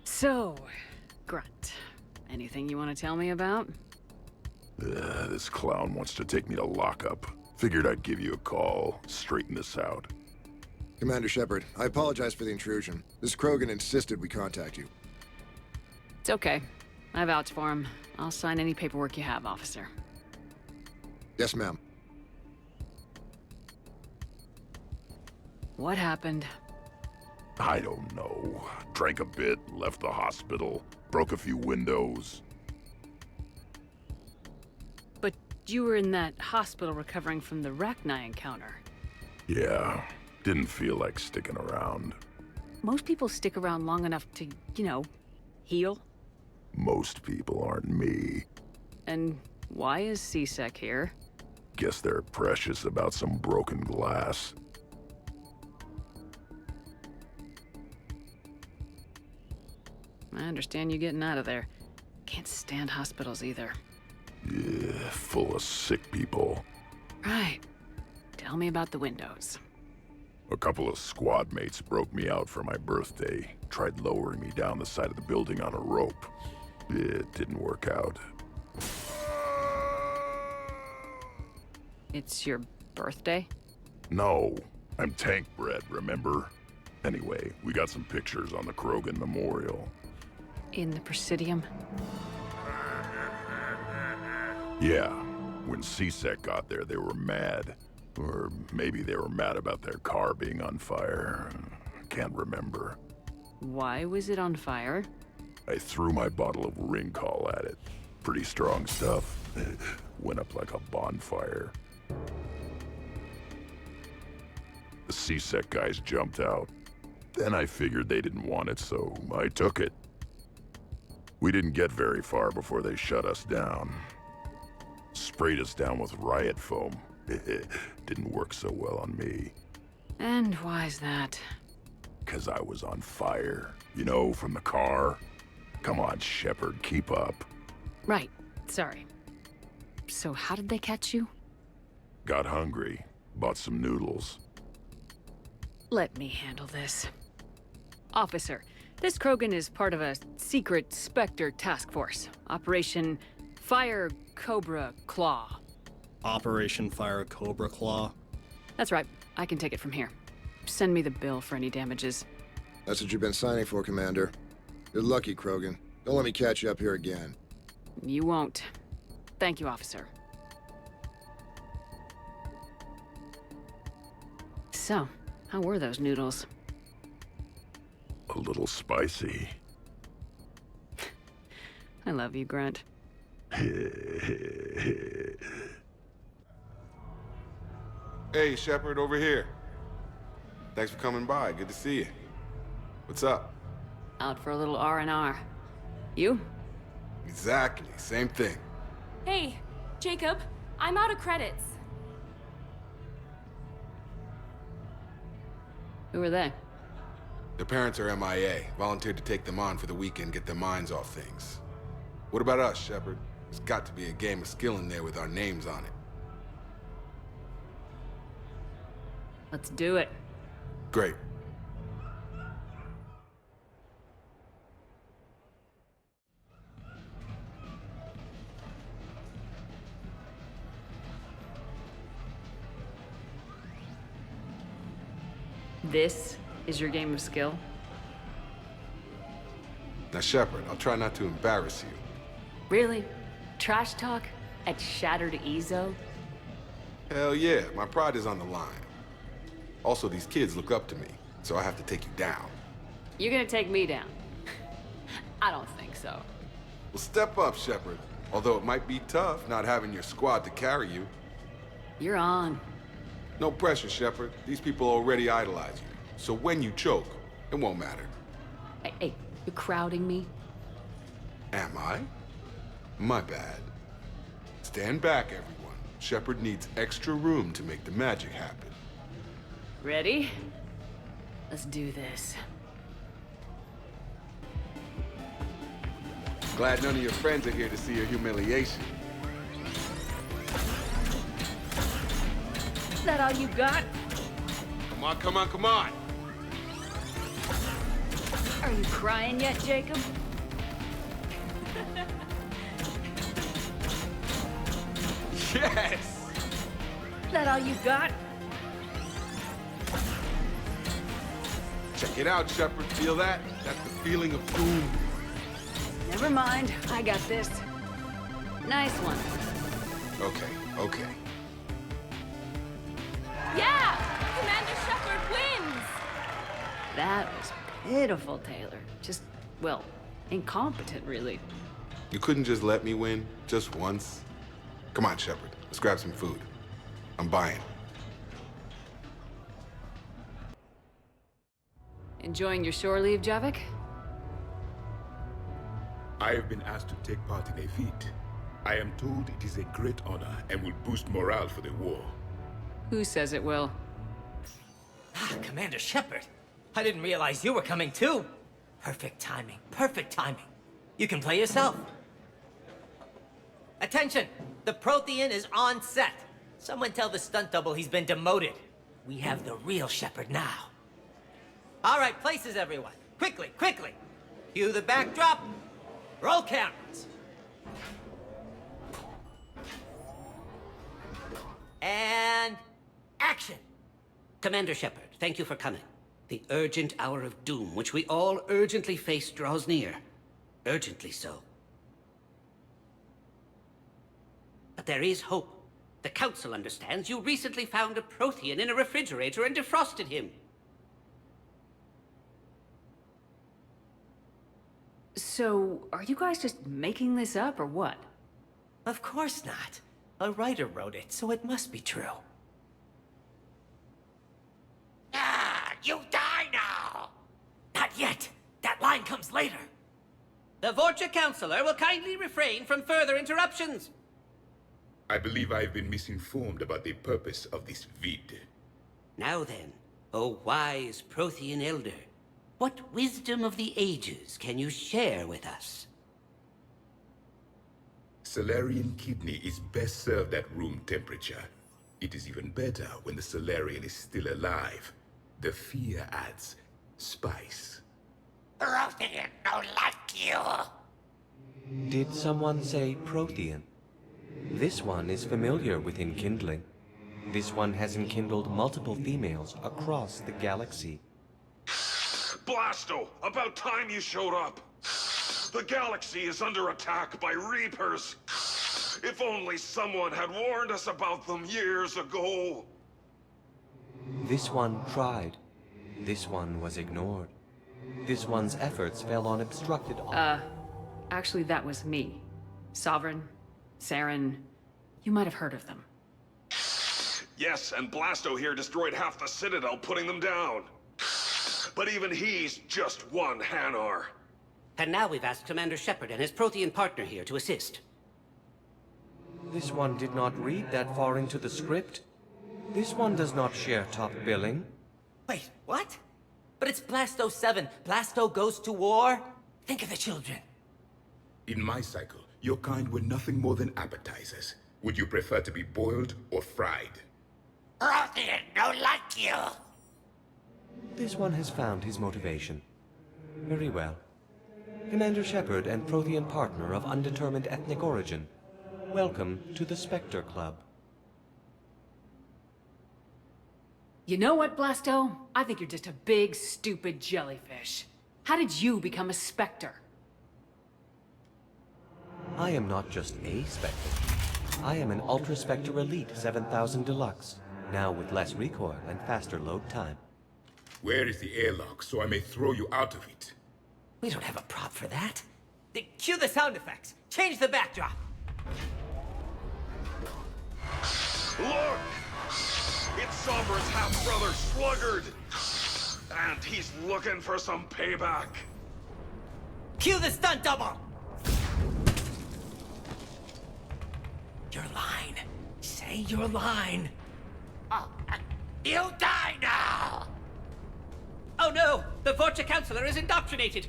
Speaker 3: So, Grunt, anything you want to tell me about?
Speaker 11: This clown wants to take me to lockup. Figured I'd give you a call, straighten this out.
Speaker 5: Commander Shepard, I apologize for the intrusion. This Krogan insisted we contact you.
Speaker 3: It's okay. I vouch for him. I'll sign any paperwork you have, officer.
Speaker 5: Yes, ma'am.
Speaker 3: What happened?
Speaker 11: I don't know. Drank a bit, left the hospital, broke a few windows.
Speaker 3: But you were in that hospital recovering from the Rachni encounter.
Speaker 11: Yeah, didn't feel like sticking around.
Speaker 3: Most people stick around long enough to, heal.
Speaker 11: Most people aren't me.
Speaker 3: And why is C-Sec here?
Speaker 11: Guess they're precious about some broken glass.
Speaker 3: I understand you getting out of there. Can't stand hospitals either.
Speaker 11: Yeah, full of sick people.
Speaker 3: Right. Tell me about the windows.
Speaker 11: A couple of squad mates broke me out for my birthday. Tried lowering me down the side of the building on a rope. It didn't work out.
Speaker 3: It's your birthday?
Speaker 11: No, I'm tank bred, remember? Anyway, we got some pictures on the Krogan Memorial.
Speaker 3: In the Presidium?
Speaker 11: Yeah, when C-Sec got there, they were mad. Or maybe they were mad about their car being on fire. Can't remember.
Speaker 3: Why was it on fire?
Speaker 11: I threw my bottle of Ringcall at it. Pretty strong stuff. Went up like a bonfire. The C-Sec guys jumped out. Then I figured they didn't want it, so I took it. We didn't get very far before they shut us down. Sprayed us down with riot foam. Didn't work so well on me.
Speaker 3: And why's that?
Speaker 11: 'Cause I was on fire. You know, from the car. Come on, Shepard, keep up.
Speaker 3: Right, sorry. So how did they catch you?
Speaker 11: Got hungry. Bought some noodles.
Speaker 3: Let me handle this. Officer, this Krogan is part of a secret Spectre task force. Operation Fire Cobra Claw.
Speaker 8: Operation Fire Cobra Claw?
Speaker 3: That's right. I can take it from here. Send me the bill for any damages.
Speaker 5: That's what you've been signing for, Commander. You're lucky, Krogan. Don't let me catch you up here again.
Speaker 3: You won't. Thank you, officer. So, how were those noodles?
Speaker 11: A little spicy.
Speaker 3: I love you, Grunt.
Speaker 1: Hey, Shepard, over here. Thanks for coming by. Good to see you. What's up?
Speaker 3: Out for a little R&R. You?
Speaker 1: Exactly. Same thing.
Speaker 12: Hey, Jacob. I'm out of credits.
Speaker 3: Who are they?
Speaker 1: Their parents are MIA. Volunteered to take them on for the weekend, get their minds off things. What about us, Shepard? There's got to be a game of skill in there with our names on it.
Speaker 3: Let's do it.
Speaker 1: Great.
Speaker 3: This is your game of skill?
Speaker 1: Now, Shepard, I'll try not to embarrass you.
Speaker 3: Really? Trash talk? At Shattered Ezo?
Speaker 1: Hell yeah, my pride is on the line. Also, these kids look up to me, so I have to take you down.
Speaker 3: You're gonna take me down? I don't think so.
Speaker 1: Well, step up, Shepard. Although it might be tough not having your squad to carry you.
Speaker 3: You're on.
Speaker 1: No pressure, Shepard. These people already idolize you. So when you choke, it won't matter.
Speaker 3: Hey, you're crowding me?
Speaker 1: Am I? My bad. Stand back, everyone. Shepard needs extra room to make the magic happen.
Speaker 3: Ready? Let's do this.
Speaker 1: Glad none of your friends are here to see your humiliation.
Speaker 3: Is that all you got?
Speaker 1: Come on, come on, come on!
Speaker 3: Are you crying yet, Jacob?
Speaker 1: Yes!
Speaker 3: Is that all you got?
Speaker 1: Check it out, Shepard. Feel that? That's the feeling of doom.
Speaker 3: Never mind. I got this. Nice one.
Speaker 1: Okay, okay.
Speaker 12: Yeah! Commander Shepard wins!
Speaker 3: That was pitiful, Taylor. Just, well, incompetent, really.
Speaker 1: You couldn't just let me win, just once? Come on, Shepard. Let's grab some food. I'm buying.
Speaker 3: Enjoying your shore leave, Javik?
Speaker 16: I have been asked to take part in a feat. I am told it is a great honor and will boost morale for the war.
Speaker 3: Who says it will?
Speaker 20: Commander Shepard, I didn't realize you were coming too. Perfect timing, perfect timing. You can play yourself. Attention! The Prothean is on set. Someone tell the stunt double he's been demoted. We have the real Shepard now. All right, places everyone. Quickly, quickly. Cue the backdrop. Roll cameras. And action.
Speaker 7: Commander Shepard, thank you for coming. The urgent hour of doom, which we all urgently face, draws near. Urgently so. But there is hope. The Council understands you recently found a Prothean in a refrigerator and defrosted him.
Speaker 3: So, are you guys just making this up, or what?
Speaker 20: Of course not. A writer wrote it, so it must be true. Ah, you die now! Not yet. That line comes later.
Speaker 7: The Vorcha Councilor will kindly refrain from further interruptions.
Speaker 16: I believe I've been misinformed about the purpose of this vid.
Speaker 7: Now then, O wise Prothean Elder, what wisdom of the ages can you share with us?
Speaker 16: Salarian kidney is best served at room temperature. It is even better when the Salarian is still alive. The fear adds spice.
Speaker 20: Prothean don't like you!
Speaker 23: Did someone say Prothean? This one is familiar with enkindling. This one has enkindled multiple females across the galaxy.
Speaker 11: Blasto! About time you showed up! The galaxy is under attack by Reapers!
Speaker 4: If only someone had warned us about them years ago.
Speaker 23: This one tried. This one was ignored. This one's efforts fell on obstructed...
Speaker 3: Actually, that was me. Sovereign, Saren, you might have heard of them.
Speaker 4: Yes, and Blasto here destroyed half the Citadel, putting them down. But even he's just one Hanar.
Speaker 2: And now we've asked Commander Shepard and his Prothean partner here to assist.
Speaker 23: This one did not read that far into the script. This one does not share top billing.
Speaker 20: Wait, what? But it's Blasto 7. Blasto goes to war? Think of the children.
Speaker 16: In my cycle, your kind were nothing more than appetizers. Would you prefer to be boiled or fried?
Speaker 2: Prothean don't like you.
Speaker 23: This one has found his motivation. Very well. Commander Shepard and Prothean partner of undetermined ethnic origin. Welcome to the Spectre Club.
Speaker 3: You know what, Blasto? I think you're just a big, stupid jellyfish. How did you become a Spectre?
Speaker 23: I am not just a Spectre. I am an Ultra Spectre Elite 7000 Deluxe, now with less recoil and faster load time.
Speaker 16: Where is the airlock so I may throw you out of it?
Speaker 20: We don't have a prop for that. Cue the sound effects. Change the backdrop.
Speaker 4: Look! It's Sombra's half-brother, Sluggard! And he's looking for some payback.
Speaker 20: Cue the stunt double! Your line. Say your line.
Speaker 2: You die now!
Speaker 20: Oh no! The Vorcha Counselor is indoctrinated!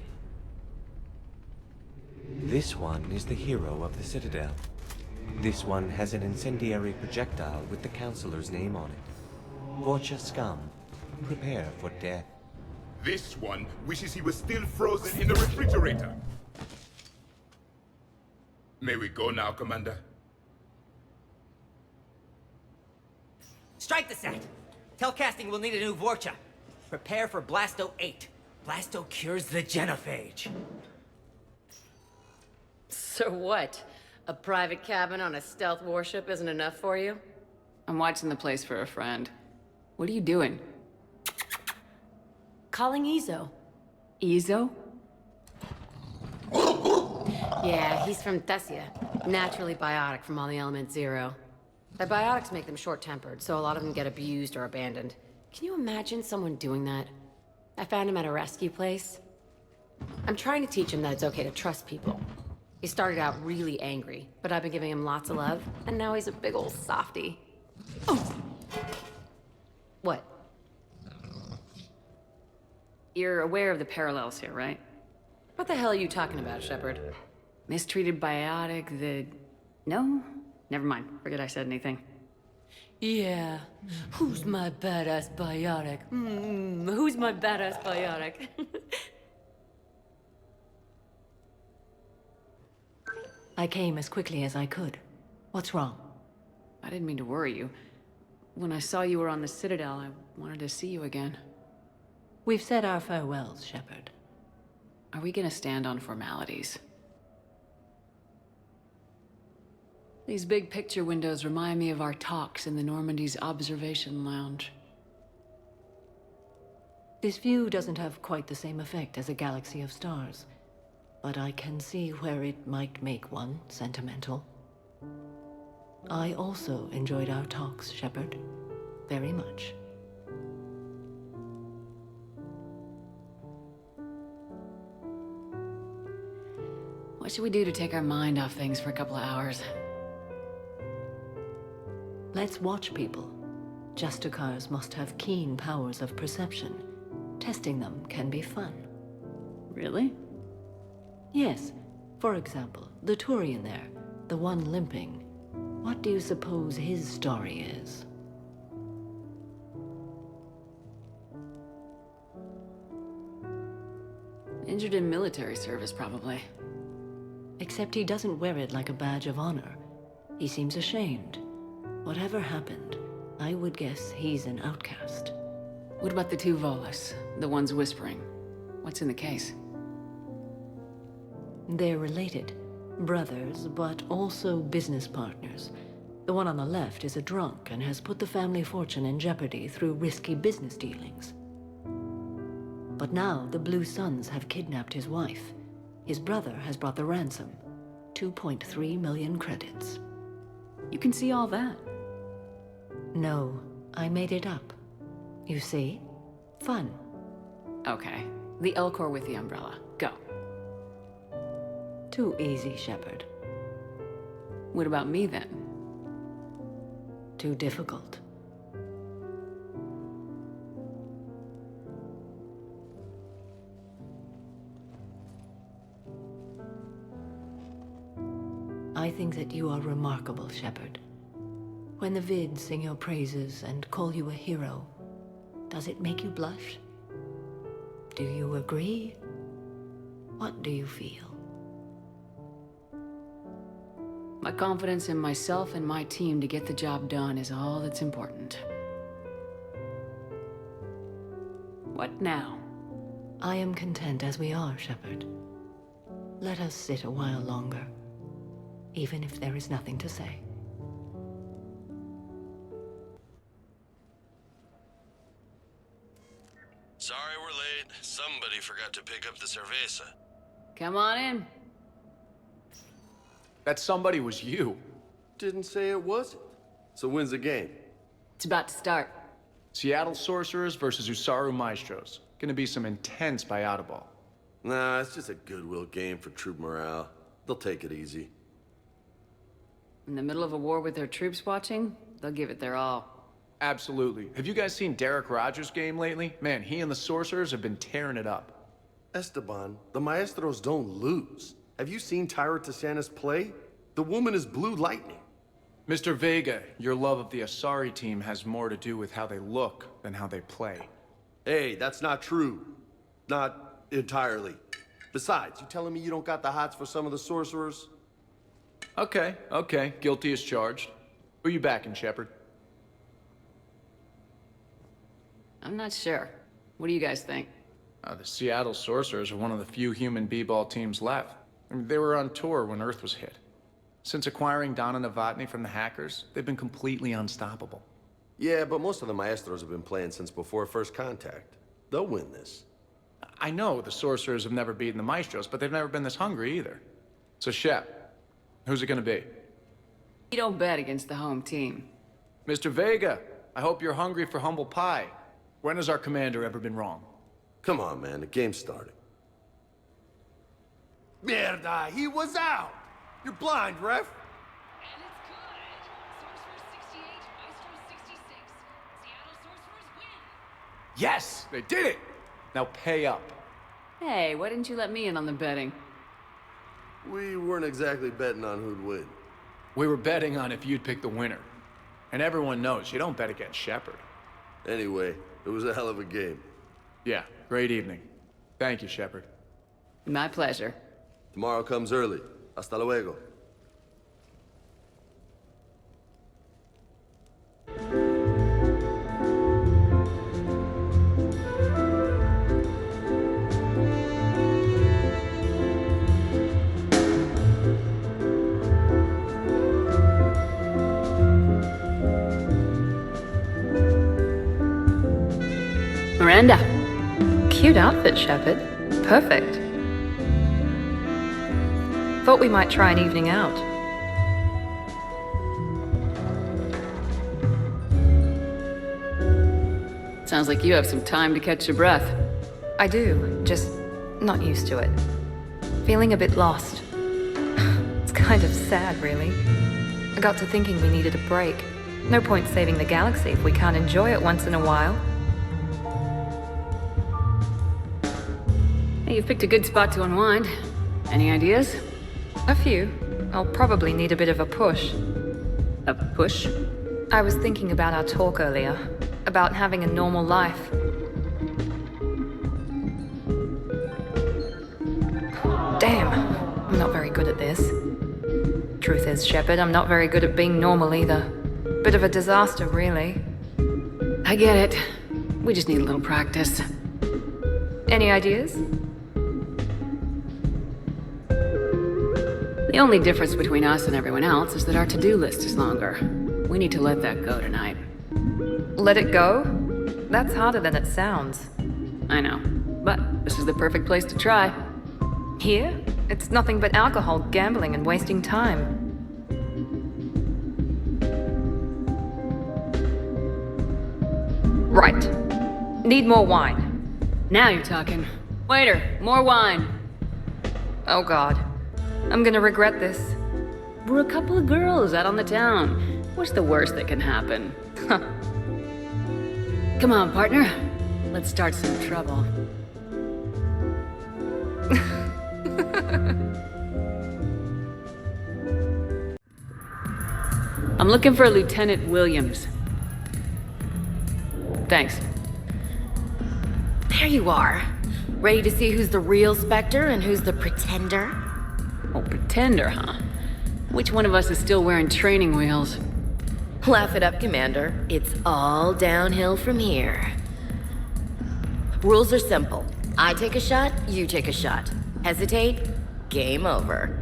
Speaker 23: This one is the hero of the Citadel. This one has an incendiary projectile with the Counselor's name on it. Vorcha scum. Prepare for death.
Speaker 16: This one wishes he was still frozen in the refrigerator. May we go now, Commander?
Speaker 20: Strike the set! Tell casting we'll need a new Vorcha. Prepare for Blasto 8. Blasto cures the genophage.
Speaker 13: So what? A private cabin on a stealth warship isn't enough for you?
Speaker 3: I'm watching the place for a friend. What are you doing?
Speaker 13: Calling Ezo.
Speaker 3: Ezo?
Speaker 13: Yeah, he's from Thessia. Naturally biotic from all the element zero. Their biotics make them short-tempered, so a lot of them get abused or abandoned. Can you imagine someone doing that? I found him at a rescue place. I'm trying to teach him that it's okay to trust people. He started out really angry, but I've been giving him lots of love, and now he's a big old softie. Oh! What?
Speaker 3: You're aware of the parallels here, right?
Speaker 13: What the hell are you talking about, Shepard?
Speaker 3: Mistreated biotic, the... No? Never mind. Forget I said anything.
Speaker 15: Yeah. Who's my badass biotic? Who's my badass biotic? I came as quickly as I could. What's wrong?
Speaker 3: I didn't mean to worry you. When I saw you were on the Citadel, I wanted to see you again.
Speaker 15: We've said our farewells, Shepard.
Speaker 3: Are we gonna stand on formalities? These big picture windows remind me of our talks in the Normandy's observation lounge.
Speaker 15: This view doesn't have quite the same effect as a galaxy of stars, but I can see where it might make one sentimental. I also enjoyed our talks, Shepard. Very much.
Speaker 3: What should we do to take our mind off things for a couple of hours?
Speaker 15: Let's watch people. Justicars must have keen powers of perception. Testing them can be fun.
Speaker 3: Really?
Speaker 15: Yes. For example, the Turian there, the one limping. What do you suppose his story is?
Speaker 3: Injured in military service, probably.
Speaker 15: Except he doesn't wear it like a badge of honor. He seems ashamed. Whatever happened, I would guess he's an outcast.
Speaker 3: What about the two Volus? The ones whispering? What's in the case?
Speaker 15: They're related. Brothers, but also business partners. The one on the left is a drunk and has put the family fortune in jeopardy through risky business dealings. But now the Blue Suns have kidnapped his wife. His brother has brought the ransom. 2.3 million credits.
Speaker 3: You can see all that.
Speaker 15: No, I made it up. You see? Fun.
Speaker 3: Okay. The Elcor with the umbrella. Go.
Speaker 15: Too easy, Shepard.
Speaker 3: What about me, then?
Speaker 15: Too difficult. I think that you are remarkable, Shepard. When the vids sing your praises and call you a hero, does it make you blush? Do you agree? What do you feel?
Speaker 3: My confidence in myself and my team to get the job done is all that's important. What now?
Speaker 15: I am content as we are, Shepard. Let us sit a while longer, even if there is nothing to say.
Speaker 6: Sorry we're late. Somebody forgot to pick up the cerveza.
Speaker 3: Come on in.
Speaker 9: That somebody was you.
Speaker 18: Didn't say it wasn't. So when's the game?
Speaker 3: It's about to start.
Speaker 9: Seattle Sorcerers versus Usaru Maestros. Gonna be some intense buyout ball.
Speaker 18: Nah, it's just a goodwill game for troop morale. They'll take it easy.
Speaker 3: In the middle of a war with their troops watching, they'll give it their all.
Speaker 9: Absolutely. Have you guys seen Derek Rogers' game lately? Man, he and the Sorcerers have been tearing it up.
Speaker 18: Esteban, the Maestros don't lose. Have you seen Tyra Tiziana's play? The woman is blue lightning.
Speaker 9: Mr. Vega, your love of the Asari team has more to do with how they look than how they play.
Speaker 18: Hey, that's not true. Not entirely. Besides, you telling me you don't got the hots for some of the Sorcerers?
Speaker 9: Okay. Guilty as charged. Who are you backing, Shepard?
Speaker 3: I'm not sure. What do you guys think?
Speaker 9: The Seattle Sorcerers are one of the few human b-ball teams left. I mean, they were on tour when Earth was hit. Since acquiring Donna Novotny from the hackers, they've been completely unstoppable.
Speaker 18: Yeah, but most of the Maestros have been playing since before First Contact. They'll win this.
Speaker 9: I know the Sorcerers have never beaten the Maestros, but they've never been this hungry either. So, Shep, who's it gonna be?
Speaker 3: You don't bet against the home team.
Speaker 9: Mr. Vega, I hope you're hungry for humble pie. When has our commander ever been wrong?
Speaker 18: Come on, man, the game's starting. Mierda, he was out! You're blind, ref!
Speaker 12: And it's good. Sorcerers 68, Maestros 66. Seattle Sorcerers win.
Speaker 9: Yes, they did it! Now pay up.
Speaker 3: Hey, why didn't you let me in on the betting?
Speaker 18: We weren't exactly betting on who'd win.
Speaker 9: We were betting on if you'd pick the winner. And everyone knows you don't bet against Shepard.
Speaker 18: Anyway, it was a hell of a game.
Speaker 9: Yeah, great evening. Thank you, Shepard.
Speaker 3: My pleasure.
Speaker 18: Tomorrow comes early. Hasta luego.
Speaker 21: Miranda. Cute outfit, Shepard. Perfect. Thought we might try an evening out.
Speaker 3: Sounds like you have some time to catch your breath.
Speaker 21: I do, just not used to it. Feeling a bit lost. It's kind of sad, really. I got to thinking we needed a break. No point saving the galaxy if we can't enjoy it once in a while.
Speaker 3: Hey, you've picked a good spot to unwind. Any ideas?
Speaker 21: A few. I'll probably need a bit of a push.
Speaker 3: A push?
Speaker 21: I was thinking about our talk earlier. About having a normal life. Damn, I'm not very good at this. Truth is, Shepard, I'm not very good at being normal either. Bit of a disaster, really.
Speaker 3: I get it. We just need a little practice.
Speaker 21: Any ideas?
Speaker 3: The only difference between us and everyone else is that our to-do list is longer. We need to let that go tonight.
Speaker 21: Let it go? That's harder than it sounds.
Speaker 3: I know, but this is the perfect place to try.
Speaker 21: Here? It's nothing but alcohol, gambling, and wasting time. Right. Need more wine.
Speaker 3: Now you're talking. Waiter, more wine.
Speaker 21: Oh god. I'm gonna regret this.
Speaker 3: We're a couple of girls out on the town. What's the worst that can happen? Come on, partner. Let's start some trouble. I'm looking for Lieutenant Williams. Thanks.
Speaker 14: There you are. Ready to see who's the real Spectre and who's the pretender?
Speaker 3: Oh, pretender, huh? Which one of us is still wearing training wheels?
Speaker 14: Laugh it up, Commander. It's all downhill from here. Rules are simple. I take a shot, you take a shot. Hesitate, game over.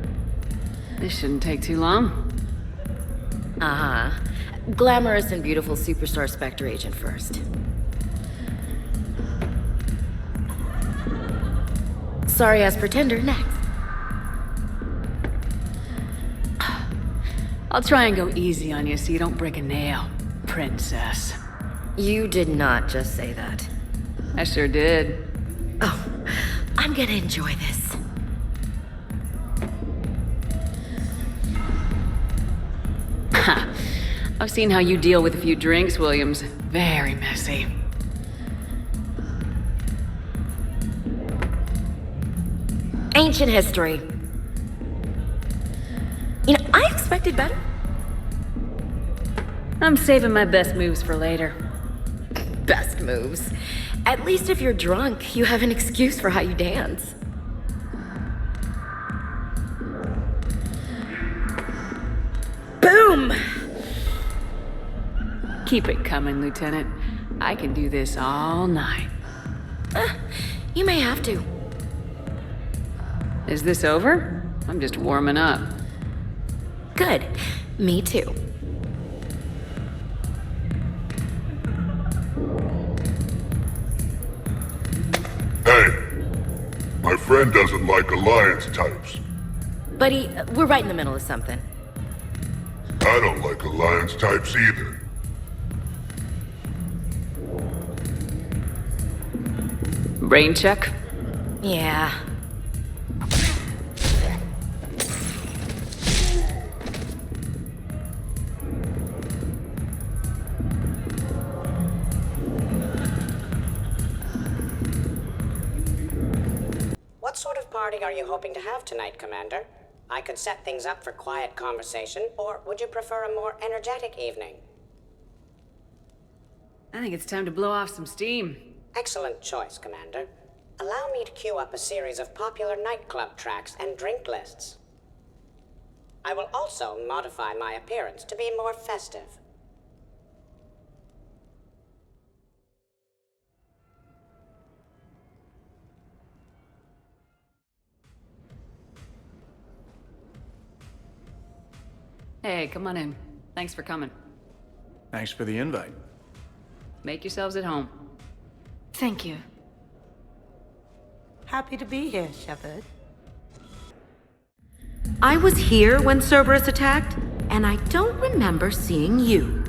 Speaker 3: This shouldn't take too long.
Speaker 14: Uh-huh. Glamorous and beautiful superstar Spectre agent first. Sorry-ass pretender next.
Speaker 3: I'll try and go easy on you so you don't break a nail, princess.
Speaker 14: You did not just say that.
Speaker 3: I sure did.
Speaker 14: Oh, I'm gonna enjoy this.
Speaker 3: Ha! I've seen how you deal with a few drinks, Williams. Very messy.
Speaker 14: Ancient history. You know, I expected better.
Speaker 3: I'm saving my best moves for later.
Speaker 14: Best moves. At least if you're drunk, you have an excuse for how you dance. Boom!
Speaker 3: Keep it coming, Lieutenant. I can do this all night.
Speaker 14: You may have to.
Speaker 3: Is this over? I'm just warming up.
Speaker 14: Good. Me too.
Speaker 11: Hey, my friend doesn't like alliance types.
Speaker 14: Buddy, we're right in the middle of something.
Speaker 11: I don't like alliance types either.
Speaker 3: Brain check?
Speaker 14: Yeah.
Speaker 7: What sort of party are you hoping to have tonight, Commander? I could set things up for quiet conversation, or would you prefer a more energetic evening?
Speaker 3: I think it's time to blow off some steam.
Speaker 7: Excellent choice, Commander. Allow me to queue up a series of popular nightclub tracks and drink lists. I will also modify my appearance to be more festive.
Speaker 3: Hey, come on in. Thanks for coming.
Speaker 9: Thanks for the invite.
Speaker 3: Make yourselves at home.
Speaker 15: Thank you.
Speaker 17: Happy to be here, Shepard.
Speaker 19: I was here when Cerberus attacked, and I don't remember seeing you.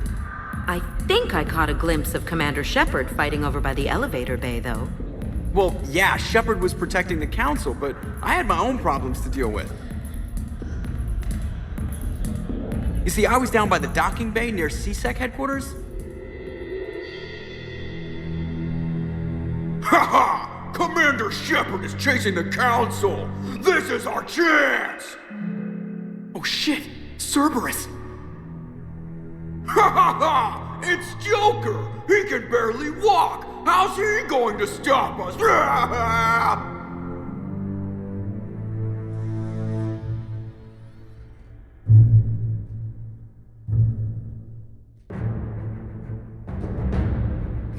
Speaker 19: I think I caught a glimpse of Commander Shepard fighting over by the elevator bay, though.
Speaker 24: Well, yeah, Shepard was protecting the Council, but I had my own problems to deal with. You see, I was down by the docking bay near CSEC headquarters.
Speaker 25: Ha! Commander Shepard is chasing the Council! This is our chance!
Speaker 24: Oh shit! Cerberus!
Speaker 25: Ha ha ha! It's Joker! He can barely walk! How's he going to stop us?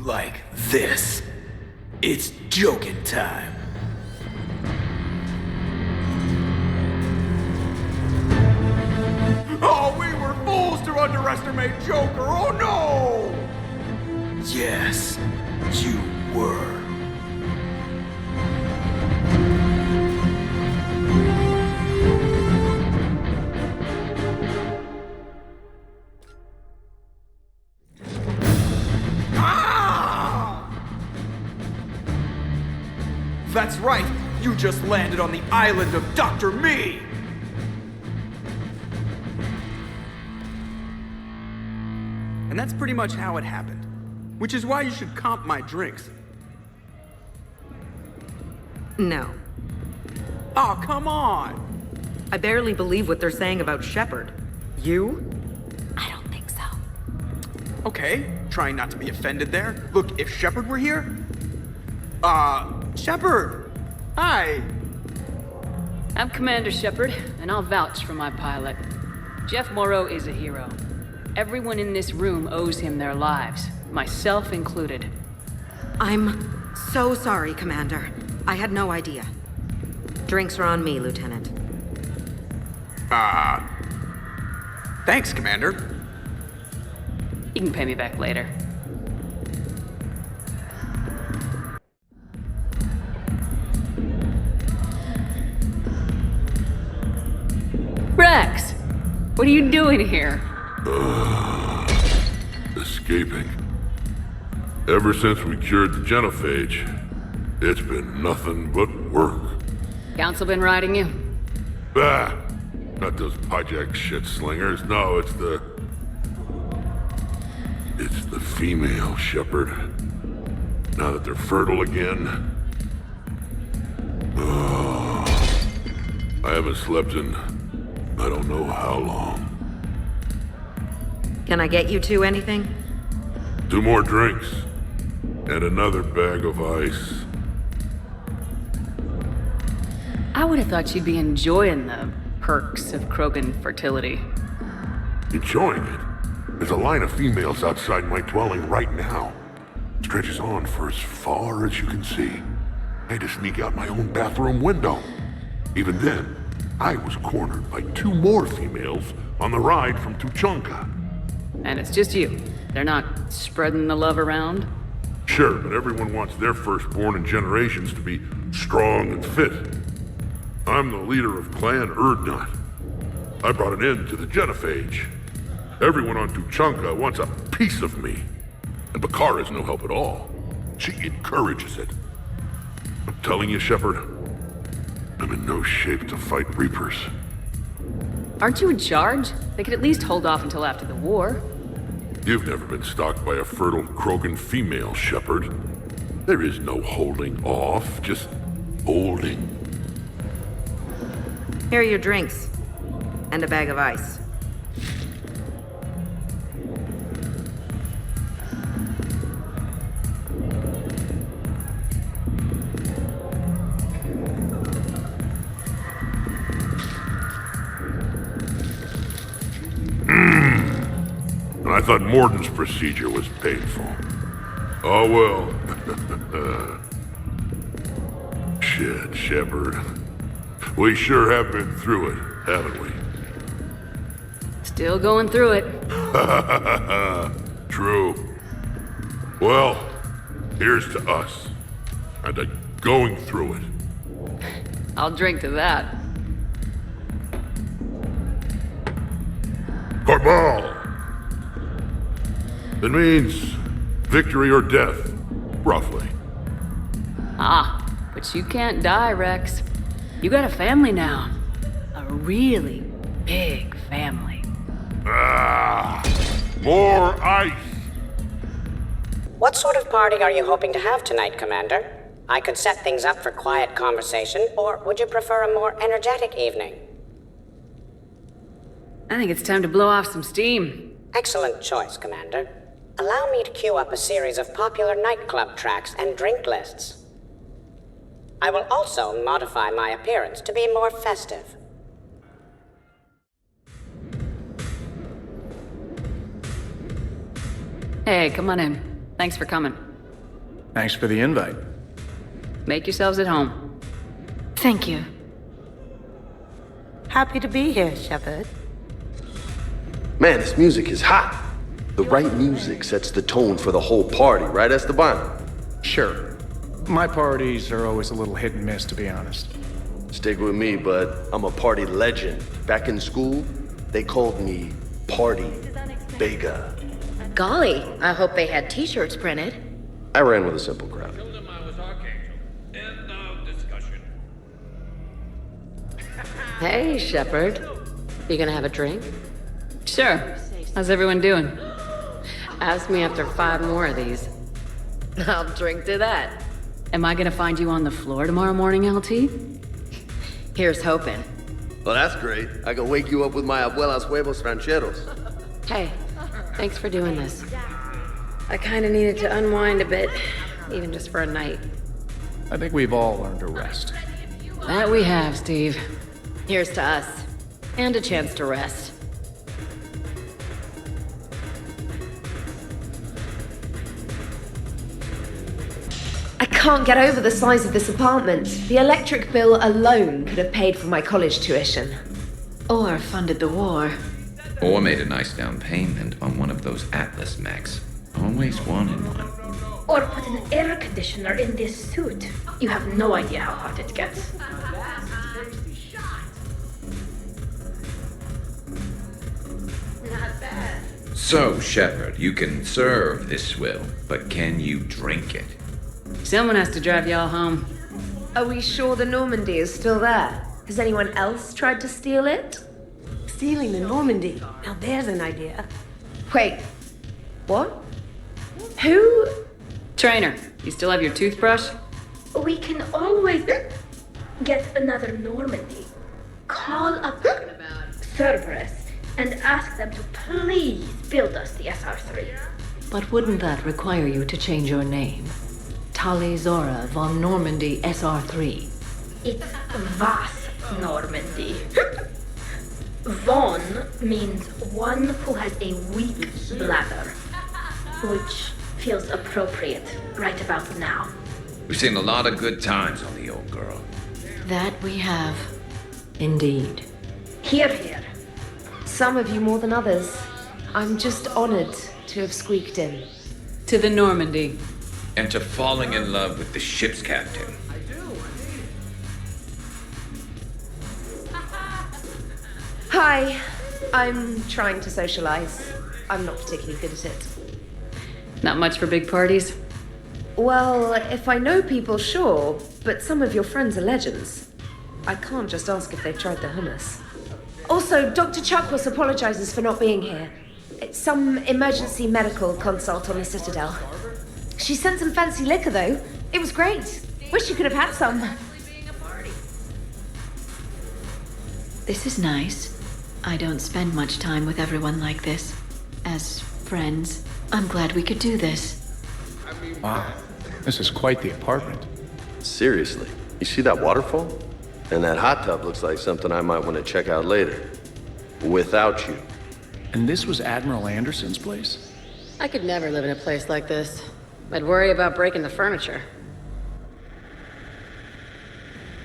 Speaker 25: Like this. It's joking time. underestimate Joker, oh no!
Speaker 5: Yes, you were.
Speaker 24: That's right! You just landed on the island of Dr. Me! And that's pretty much how it happened. Which is why you should comp my drinks.
Speaker 19: No.
Speaker 24: Oh, come on!
Speaker 19: I barely believe what they're saying about Shepard. You?
Speaker 24: Okay, trying not to be offended there. Look, if Shepard were here... Shepard! Hi!
Speaker 3: I'm Commander Shepard, and I'll vouch for my pilot. Jeff Moreau is a hero. Everyone in this room owes him their lives, myself included.
Speaker 19: I'm so sorry, Commander. I had no idea. Drinks are on me, Lieutenant.
Speaker 24: Thanks, Commander.
Speaker 3: You can pay me back later. Rex! What are you doing here?
Speaker 11: Escaping. Ever since we cured the genophage, it's been nothing but work.
Speaker 3: Council been riding you?
Speaker 11: Bah! Not those hijack shit slingers. No, it's the female Shepard. Now that they're fertile again. Oh, I haven't slept in I don't know how long.
Speaker 19: Can I get you two anything?
Speaker 11: 2 more drinks. And another bag of ice.
Speaker 3: I would have thought you'd be enjoying the perks of Krogan fertility.
Speaker 11: Enjoying it? There's a line of females outside my dwelling right now. Stretches on for as far as you can see. I had to sneak out my own bathroom window. Even then, I was cornered by 2 more females on the ride from Tuchanka.
Speaker 3: And it's just you. They're not spreading the love around?
Speaker 11: Sure, but everyone wants their firstborn in generations to be strong and fit. I'm the leader of Clan Urdnot. I brought an end to the genophage. Everyone on Tuchanka wants a piece of me. And Bakara's no help at all. She encourages it. I'm telling you, Shepard, I'm in no shape to fight Reapers.
Speaker 3: Aren't you in charge? They could at least hold off until after the war.
Speaker 11: You've never been stalked by a fertile Krogan female, Shepard. There is no holding off, just holding.
Speaker 19: Here are your drinks. And a bag of ice.
Speaker 11: I thought Morden's procedure was painful. Oh well. Shit, Shepard. We sure have been through it, haven't we?
Speaker 3: Still going through it.
Speaker 11: True. Well, here's to us. And to going through it.
Speaker 3: I'll drink to that.
Speaker 11: Cabal! It means victory or death, roughly.
Speaker 3: Ah, but you can't die, Rex. You got a family now. A really big family.
Speaker 11: Ah, more ice!
Speaker 7: What sort of party are you hoping to have tonight, Commander? I could set things up for quiet conversation, or would you prefer a more energetic evening?
Speaker 3: I think it's time to blow off some steam.
Speaker 7: Excellent choice, Commander. Allow me to queue up a series of popular nightclub tracks and drink lists. I will also modify my appearance to be more festive.
Speaker 3: Hey, come on in. Thanks for coming.
Speaker 9: Thanks for the invite.
Speaker 3: Make yourselves at home.
Speaker 8: Thank you. Happy to be here, Shepard.
Speaker 18: Man, this music is hot. The right music sets the tone for the whole party, right, Esteban?
Speaker 9: Sure. My parties are always a little hit and miss, to be honest.
Speaker 18: Stick with me, bud. I'm a party legend. Back in school, they called me Party Vega.
Speaker 14: Golly, I hope they had t-shirts printed.
Speaker 18: I ran with a simple crowd.
Speaker 13: Hey, Shepard. You gonna have a drink?
Speaker 3: Sure. How's everyone doing?
Speaker 13: Ask me after 5 more of these. I'll drink to that.
Speaker 3: Am I gonna find you on the floor tomorrow morning, LT?
Speaker 13: Here's hoping.
Speaker 18: Well, that's great. I can wake you up with my abuela's huevos rancheros.
Speaker 13: Hey, thanks for doing this. I kinda needed to unwind a bit, even just for a night.
Speaker 9: I think we've all learned to rest.
Speaker 3: That we have, Steve.
Speaker 13: Here's to us. And a chance to rest.
Speaker 1: I can't get over the size of this apartment. The electric bill alone could have paid for my college tuition.
Speaker 3: Or funded the war.
Speaker 8: Or made a nice down payment on one of those Atlas mechs. Always wanted one.
Speaker 10: Or put an air conditioner in this suit. You have no idea how hot it gets.
Speaker 8: So, Shepard, you can serve this swill, but can you drink it?
Speaker 3: Someone has to drive y'all home.
Speaker 1: Are we sure the Normandy is still there? Has anyone else tried to steal it?
Speaker 17: Stealing the Normandy. Now there's an idea.
Speaker 1: Wait. What? Who?
Speaker 3: Trainer, you still have your toothbrush?
Speaker 10: We can always get another Normandy. Call up Cerberus and ask them to please build us the SR-3.
Speaker 15: But wouldn't that require you to change your name? Tali Zora von Normandy SR-3.
Speaker 10: It's Vas Normandy. Von means one who has a weak bladder, which feels appropriate right about now.
Speaker 8: We've seen a lot of good times on the old girl.
Speaker 15: That we have. Indeed.
Speaker 10: Hear, hear.
Speaker 1: Some of you more than others. I'm just honored to have squeaked in.
Speaker 3: To the Normandy.
Speaker 8: And to falling in love with the ship's captain.
Speaker 1: Hi. I'm trying to socialize. I'm not particularly good at it.
Speaker 3: Not much for big parties?
Speaker 1: Well, if I know people, sure. But some of your friends are legends. I can't just ask if they've tried the hummus. Also, Dr. Chuckwas apologizes for not being here. It's some emergency medical consult on the Citadel. She sent some fancy liquor, though. It was great. Wish you could have had some.
Speaker 3: This is nice. I don't spend much time with everyone like this. As friends, I'm glad we could do this.
Speaker 9: Wow, this is quite the apartment.
Speaker 18: Seriously, you see that waterfall? And that hot tub looks like something I might want to check out later. Without you.
Speaker 9: And this was Admiral Anderson's place?
Speaker 13: I could never live in a place like this. I'd worry about breaking the furniture.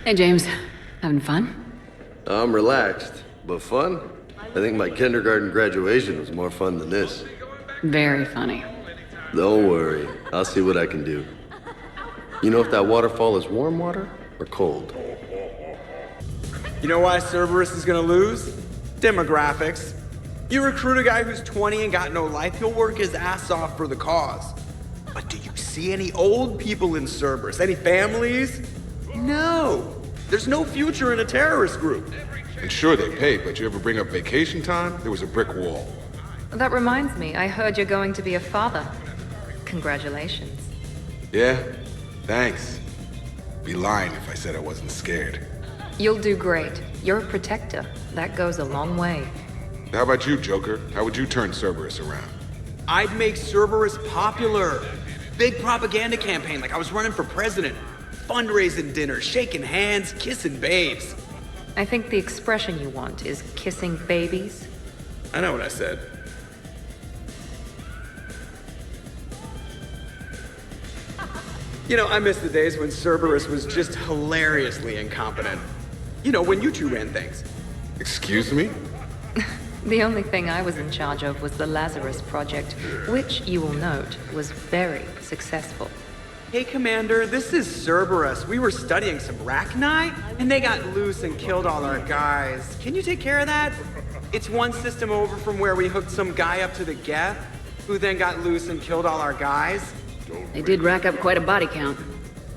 Speaker 3: Hey, James. Having fun?
Speaker 18: I'm relaxed, but fun? I think my kindergarten graduation was more fun than this.
Speaker 3: Very funny.
Speaker 18: Don't worry. I'll see what I can do. You know if that waterfall is warm water or cold?
Speaker 24: You know why Cerberus is gonna lose? Demographics. You recruit a guy who's 20 and got no life, he'll work his ass off for the cause. But do you see any old people in Cerberus? Any families? No. There's no future in a terrorist group.
Speaker 22: And sure they pay, but you ever bring up vacation time? There was a brick wall.
Speaker 21: That reminds me, I heard you're going to be a father. Congratulations.
Speaker 22: Yeah? Thanks. Be lying if I said I wasn't scared.
Speaker 21: You'll do great. You're a protector. That goes a long way.
Speaker 22: How about you, Joker? How would you turn Cerberus around?
Speaker 24: I'd make Cerberus popular. Big propaganda campaign like I was running for president. Fundraising dinners, shaking hands, kissing babes.
Speaker 21: I think the expression you want is kissing babies.
Speaker 24: I know what I said. You know, I miss the days when Cerberus was just hilariously incompetent. You know, when you two ran things.
Speaker 22: Excuse me?
Speaker 21: The only thing I was in charge of was the Lazarus Project, which, you will note, was very successful.
Speaker 24: Hey, Commander, this is Cerberus. We were studying some Rachni, and they got loose and killed all our guys. Can you take care of that? It's one system over from where we hooked some guy up to the Geth, who then got loose and killed all our guys.
Speaker 3: They did rack up quite a body count.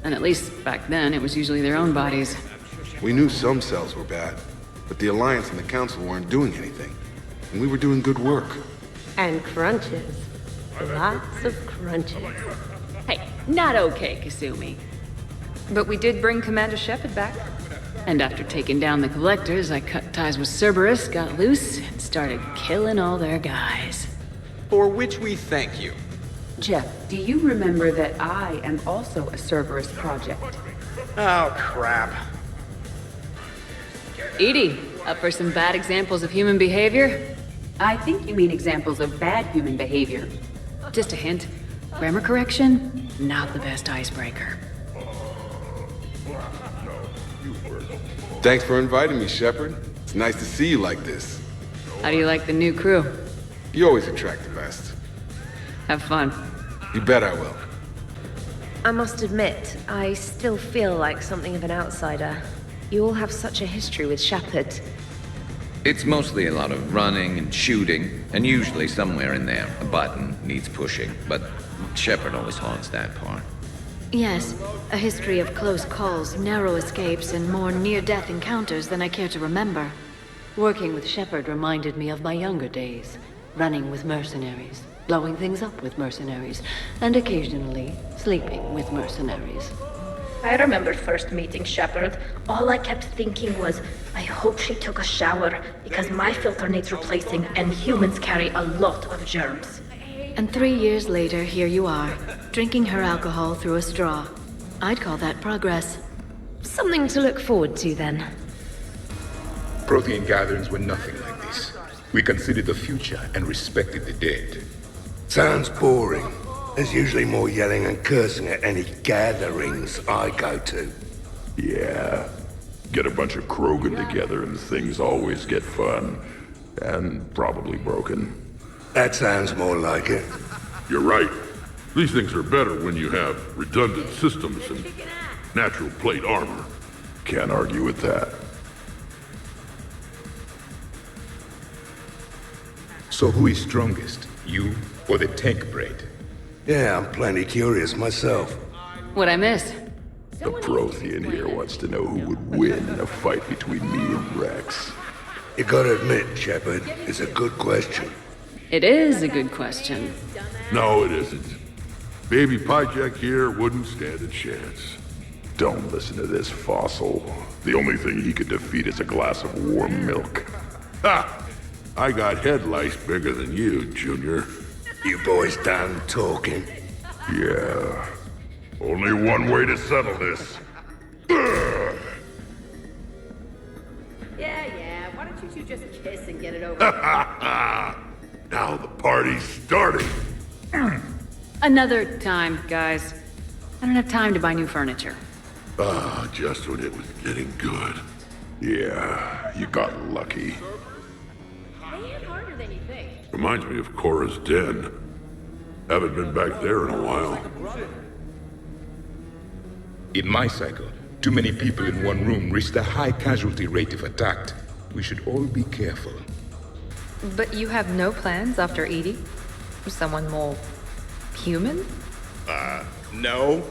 Speaker 3: And at least back then, it was usually their own bodies.
Speaker 22: We knew some cells were bad, but the Alliance and the Council weren't doing anything. And we were doing good work.
Speaker 17: And crunches. Lots of crunches.
Speaker 3: Hey, not okay, Kasumi.
Speaker 21: But we did bring Commander Shepard back.
Speaker 3: And after taking down the Collectors, I cut ties with Cerberus, got loose, and started killing all their guys.
Speaker 24: For which we thank you.
Speaker 2: Jeff, do you remember that I am also a Cerberus project?
Speaker 24: Oh, crap.
Speaker 3: Edie, up for some bad examples of human behavior?
Speaker 2: I think you mean examples of bad human behavior.
Speaker 3: Just a hint. Grammar correction, not the best icebreaker.
Speaker 22: Thanks for inviting me, Shepard. It's nice to see you like this.
Speaker 3: How do you like the new crew?
Speaker 22: You always attract the best.
Speaker 3: Have fun.
Speaker 22: You bet I will.
Speaker 1: I must admit, I still feel like something of an outsider. You all have such a history with Shepard.
Speaker 8: It's mostly a lot of running and shooting, and usually somewhere in there, a button needs pushing, but Shepard always haunts that part.
Speaker 13: Yes, a history of close calls, narrow escapes, and more near-death encounters than I care to remember.
Speaker 15: Working with Shepard reminded me of my younger days, running with mercenaries, blowing things up with mercenaries, and occasionally sleeping with mercenaries.
Speaker 10: I remember first meeting Shepard. All I kept thinking was, I hope she took a shower, because my filter needs replacing, and humans carry a lot of germs.
Speaker 13: And 3 years later, here you are, drinking her alcohol through a straw. I'd call that progress.
Speaker 1: Something to look forward to, then.
Speaker 4: Prothean gatherings were nothing like this. We considered the future and respected the dead.
Speaker 16: Sounds boring. There's usually more yelling and cursing at any gatherings I go to.
Speaker 11: Yeah. Get a bunch of Krogan together and things always get fun. And probably broken.
Speaker 16: That sounds more like it.
Speaker 11: You're right. These things are better when you have redundant systems and natural plate armor. Can't argue with that.
Speaker 4: So who is strongest? You or the tank braid?
Speaker 16: Yeah, I'm plenty curious myself.
Speaker 3: What'd I miss?
Speaker 11: The Prothean here wants to know who would win in a fight between me and Rex.
Speaker 16: You gotta admit, Shepard, it's a good question.
Speaker 3: It is a good question.
Speaker 11: No, it isn't. Baby Pyjak here wouldn't stand a chance. Don't listen to this fossil. The only thing he could defeat is a glass of warm milk. Ha! I got head lice bigger than you, Junior.
Speaker 16: You boys done talking?
Speaker 11: Yeah. Only one way to settle this.
Speaker 13: Yeah, why don't you two just kiss and get it over?
Speaker 11: Now the party's starting.
Speaker 3: Another time, guys. I don't have time to buy new furniture.
Speaker 11: Just when it was getting good. Yeah, you got lucky.
Speaker 13: They hit harder than you think.
Speaker 11: Reminds me of Cora's den. Haven't been back there in a while.
Speaker 4: In my cycle, too many people in one room risked a high casualty rate if attacked. We should all be careful.
Speaker 21: But you have no plans after Edie? Someone more human?
Speaker 24: No.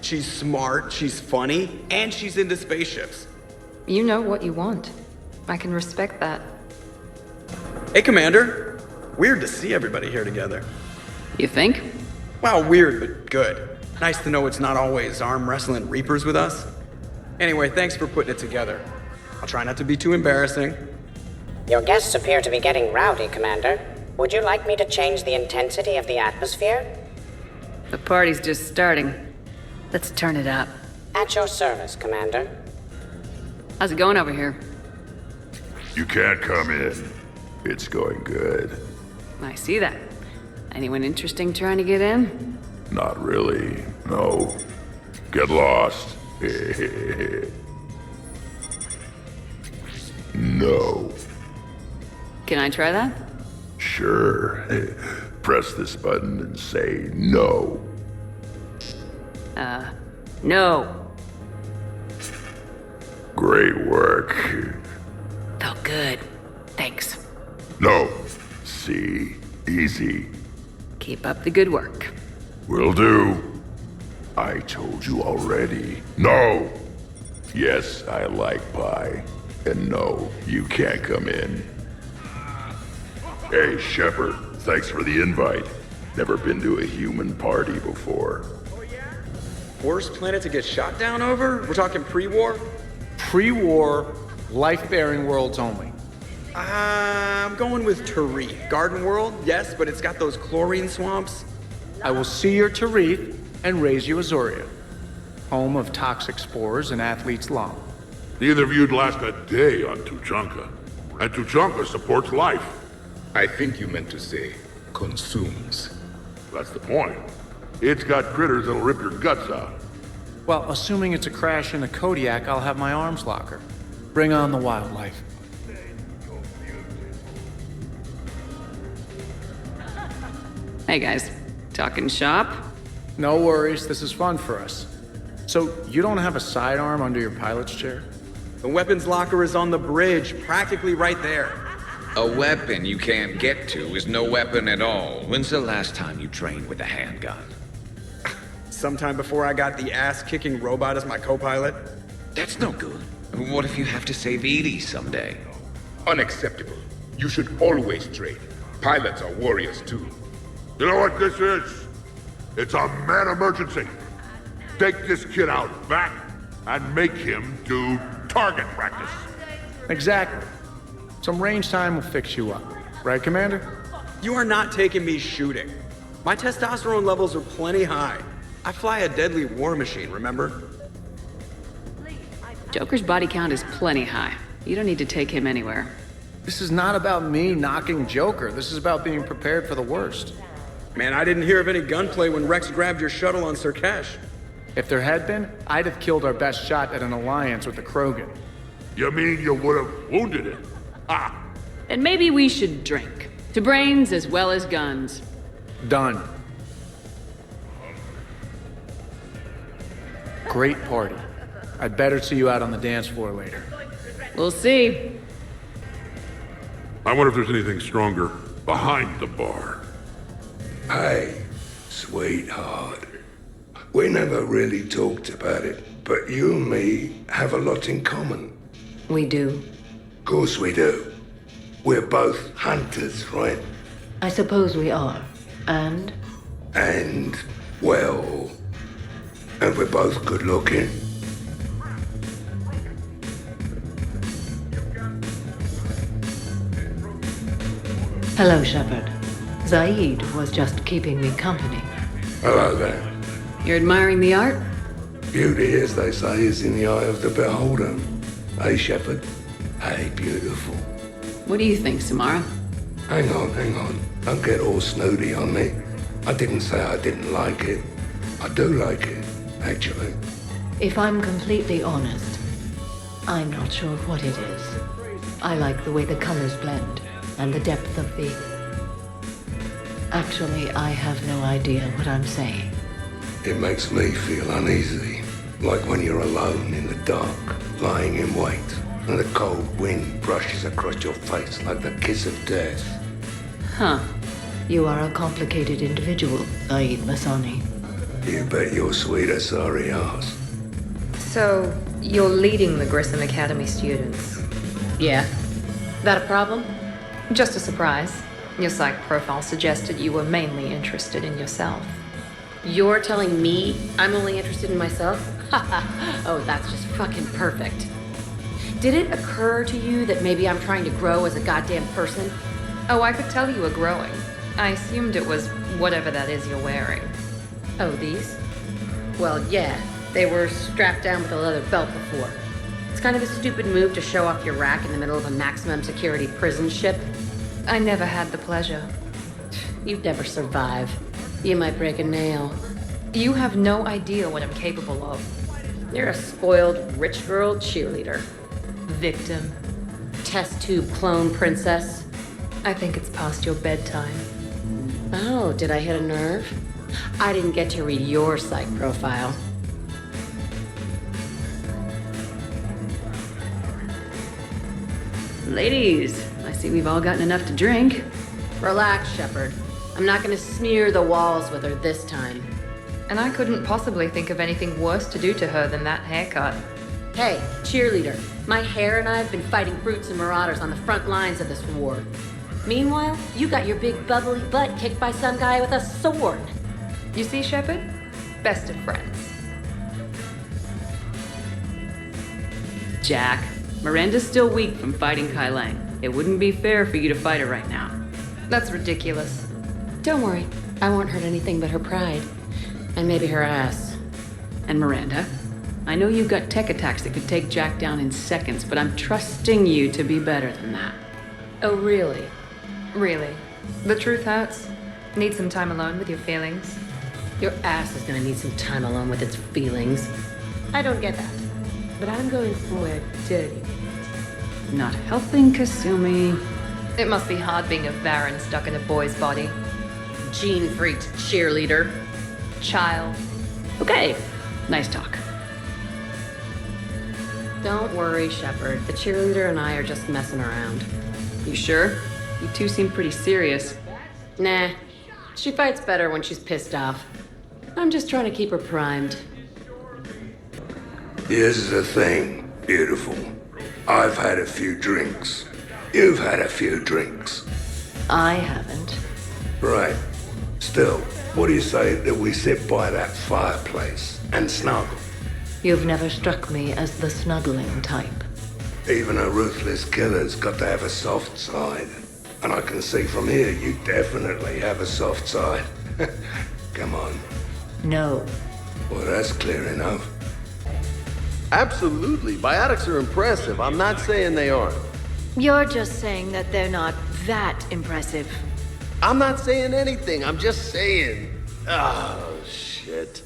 Speaker 24: She's smart, she's funny, and she's into spaceships.
Speaker 21: You know what you want. I can respect that.
Speaker 24: Hey, Commander. Weird to see everybody here together.
Speaker 3: You think?
Speaker 24: Well, weird, but good. Nice to know it's not always arm wrestling Reapers with us. Anyway, thanks for putting it together. I'll try not to be too embarrassing.
Speaker 7: Your guests appear to be getting rowdy, Commander. Would you like me to change the intensity of the atmosphere?
Speaker 3: The party's just starting. Let's turn it up.
Speaker 7: At your service, Commander.
Speaker 3: How's it going over here?
Speaker 11: You can't come in. It's going good.
Speaker 3: I see that. Anyone interesting trying to get in?
Speaker 11: Not really, no. Get lost. No.
Speaker 2: Can I try that?
Speaker 11: Sure. Press this button and say no.
Speaker 2: No.
Speaker 11: Great work.
Speaker 14: Felt good. Thanks.
Speaker 11: No. See? Easy.
Speaker 2: Keep up the good work.
Speaker 11: Will do. I told you already. No! Yes, I like pie. And no, you can't come in. Hey, Shepard. Thanks for the invite. Never been to a human party before.
Speaker 24: Worst planet to get shot down over? We're talking pre-war?
Speaker 9: Pre-war, life-bearing worlds only.
Speaker 24: I'm going with Tarif. Garden World, yes, but it's got those chlorine swamps.
Speaker 9: I will see your Tarif and raise you Azuria, home of toxic spores and athlete's lung.
Speaker 11: Neither of you'd last a day on Tuchanka. And Tuchanka supports life.
Speaker 4: I think you meant to say consumes.
Speaker 11: That's the point. It's got critters that'll rip your guts out.
Speaker 9: Well, assuming it's a crash in a Kodiak, I'll have my arms locker. Bring on the wildlife.
Speaker 2: Hey guys, talking shop?
Speaker 9: No worries, this is fun for us. So, you don't have a sidearm under your pilot's chair?
Speaker 24: The weapons locker is on the bridge, practically right there.
Speaker 8: A weapon you can't get to is no weapon at all. When's the last time you trained with a handgun?
Speaker 24: Sometime before I got the ass-kicking robot as my co-pilot.
Speaker 8: That's no good. What if you have to save Edie someday?
Speaker 4: Unacceptable. You should always train. Pilots are warriors too.
Speaker 11: You know what this is? It's a mad emergency. Take this kid out back and make him do target practice.
Speaker 9: Exactly. Some range time will fix you up. Right, Commander?
Speaker 24: You are not taking me shooting. My testosterone levels are plenty high. I fly a deadly war machine, remember?
Speaker 2: Joker's body count is plenty high. You don't need to take him anywhere.
Speaker 9: This is not about me knocking Joker. This is about being prepared for the worst.
Speaker 24: Man, I didn't hear of any gunplay when Rex grabbed your shuttle on Sirkesh.
Speaker 9: If there had been, I'd have killed our best shot at an alliance with the Krogan.
Speaker 11: You mean you would have wounded him? Ah!
Speaker 2: And maybe we should drink. To brains as well as guns.
Speaker 9: Done. Great party. I'd better see you out on the dance floor later.
Speaker 2: We'll see.
Speaker 11: I wonder if there's anything stronger behind the bar.
Speaker 16: Hey, sweetheart. We never really talked about it, but you and me have a lot in common.
Speaker 15: We do.
Speaker 16: Of course we do. We're both hunters, right?
Speaker 15: I suppose we are. And?
Speaker 16: And, well... and we're both good looking.
Speaker 15: Hello, Shepard. Zaid was just keeping me company.
Speaker 16: Hello there.
Speaker 2: You're admiring the art?
Speaker 16: Beauty, as they say, is in the eye of the beholder. Hey, Shepard. Hey, beautiful.
Speaker 2: What do you think, Samara?
Speaker 16: Hang on. Don't get all snooty on me. I didn't say I didn't like it. I do like it, actually.
Speaker 15: If I'm completely honest, I'm not sure what it is. I like the way the colors blend, and the depth of the... Actually, I have no idea what I'm saying.
Speaker 16: It makes me feel uneasy. Like when you're alone in the dark, lying in wait, and the cold wind brushes across your face like the kiss of death.
Speaker 15: Huh. You are a complicated individual, Zaid Masani.
Speaker 16: You bet your sweet sorry ass.
Speaker 21: So, you're leading the Grissom Academy students?
Speaker 2: Yeah.
Speaker 21: That a problem? Just a surprise. Your psych profile suggested you were mainly interested in yourself.
Speaker 13: You're telling me I'm only interested in myself? Oh, that's just fucking perfect. Did it occur to you that maybe I'm trying to grow as a goddamn person?
Speaker 21: Oh, I could tell you were growing. I assumed it was whatever that is you're wearing.
Speaker 13: Oh, these? Well, yeah. They were strapped down with a leather belt before. It's kind of a stupid move to show off your rack in the middle of a maximum security prison ship.
Speaker 21: I never had the pleasure.
Speaker 13: You'd never survive. You might break a nail.
Speaker 21: You have no idea what I'm capable of.
Speaker 13: You're a spoiled, rich girl cheerleader.
Speaker 21: Victim.
Speaker 13: Test tube clone princess.
Speaker 21: I think it's past your bedtime.
Speaker 13: Oh, did I hit a nerve? I didn't get to read your psych profile.
Speaker 2: Ladies, I see we've all gotten enough to drink.
Speaker 13: Relax, Shepard. I'm not gonna smear the walls with her this time.
Speaker 21: And I couldn't possibly think of anything worse to do to her than that haircut.
Speaker 13: Hey, cheerleader. My hair and I have been fighting brutes and marauders on the front lines of this war. Meanwhile, you got your big bubbly butt kicked by some guy with a sword.
Speaker 21: You see, Shepard? Best of friends.
Speaker 2: Jack, Miranda's still weak from fighting Kai Lang. It wouldn't be fair for you to fight her right now.
Speaker 21: That's ridiculous.
Speaker 13: Don't worry. I won't hurt anything but her pride. And maybe her ass.
Speaker 2: And Miranda, I know you've got tech attacks that could take Jack down in seconds, but I'm trusting you to be better than that.
Speaker 13: Oh, really?
Speaker 21: Really. The truth hurts. Need some time alone with your feelings.
Speaker 13: Your ass is gonna need some time alone with its feelings. I don't get that. But I'm going somewhere dirty.
Speaker 2: Not helping Kasumi.
Speaker 21: It must be hard being a Baron stuck in a boy's body.
Speaker 13: Gene-freaked cheerleader.
Speaker 21: Child.
Speaker 2: Okay, nice talk.
Speaker 13: Don't worry, Shepard. The cheerleader and I are just messing around.
Speaker 2: You sure? You two seem pretty serious.
Speaker 13: Nah. She fights better when she's pissed off. I'm just trying to keep her primed.
Speaker 16: Here's the thing, beautiful. I've had a few drinks. You've had a few drinks.
Speaker 15: I haven't.
Speaker 16: Right. Still, what do you say that we sit by that fireplace and snuggle?
Speaker 15: You've never struck me as the snuggling type.
Speaker 16: Even a ruthless killer's got to have a soft side. And I can see from here you definitely have a soft side. Come on.
Speaker 15: No.
Speaker 16: Well, that's clear enough.
Speaker 18: Absolutely. Biotics are impressive. I'm not saying they aren't.
Speaker 21: You're just saying that they're not that impressive.
Speaker 18: I'm not saying anything. I'm just saying. Oh, shit.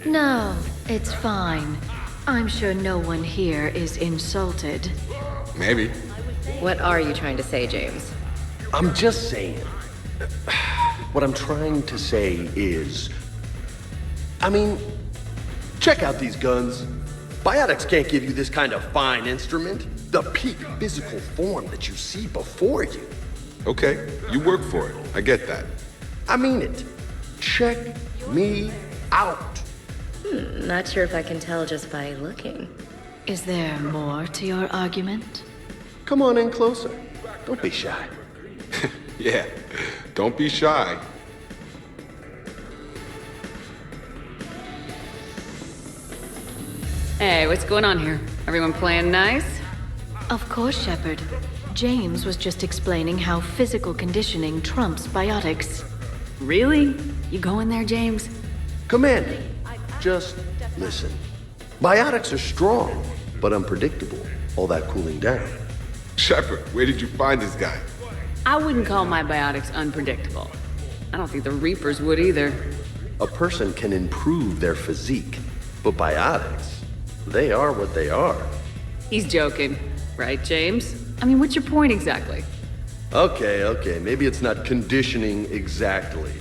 Speaker 21: No, it's fine. I'm sure no one here is insulted.
Speaker 22: Maybe.
Speaker 13: What are you trying to say, James?
Speaker 18: I'm just saying. What I'm trying to say is... I mean, check out these guns. Biotics can't give you this kind of fine instrument. The peak physical form that you see before you.
Speaker 22: Okay, you work for it. I get that.
Speaker 18: I mean it. Check me out.
Speaker 13: Not sure if I can tell just by looking.
Speaker 21: Is there more to your argument?
Speaker 18: Come on in closer. Don't be shy.
Speaker 22: Yeah, don't be shy.
Speaker 2: Hey, what's going on here? Everyone playing nice?
Speaker 21: Of course, Shepard. James was just explaining how physical conditioning trumps biotics.
Speaker 2: Really? You going there, James?
Speaker 18: Commander, just listen. Biotics are strong, but unpredictable. All that cooling down.
Speaker 22: Shepard, where did you find this guy?
Speaker 2: I wouldn't call my biotics unpredictable. I don't think the Reapers would either.
Speaker 18: A person can improve their physique, but biotics, they are what they are.
Speaker 2: He's joking, right, James? I mean, what's your point exactly?
Speaker 18: Okay, maybe it's not conditioning exactly.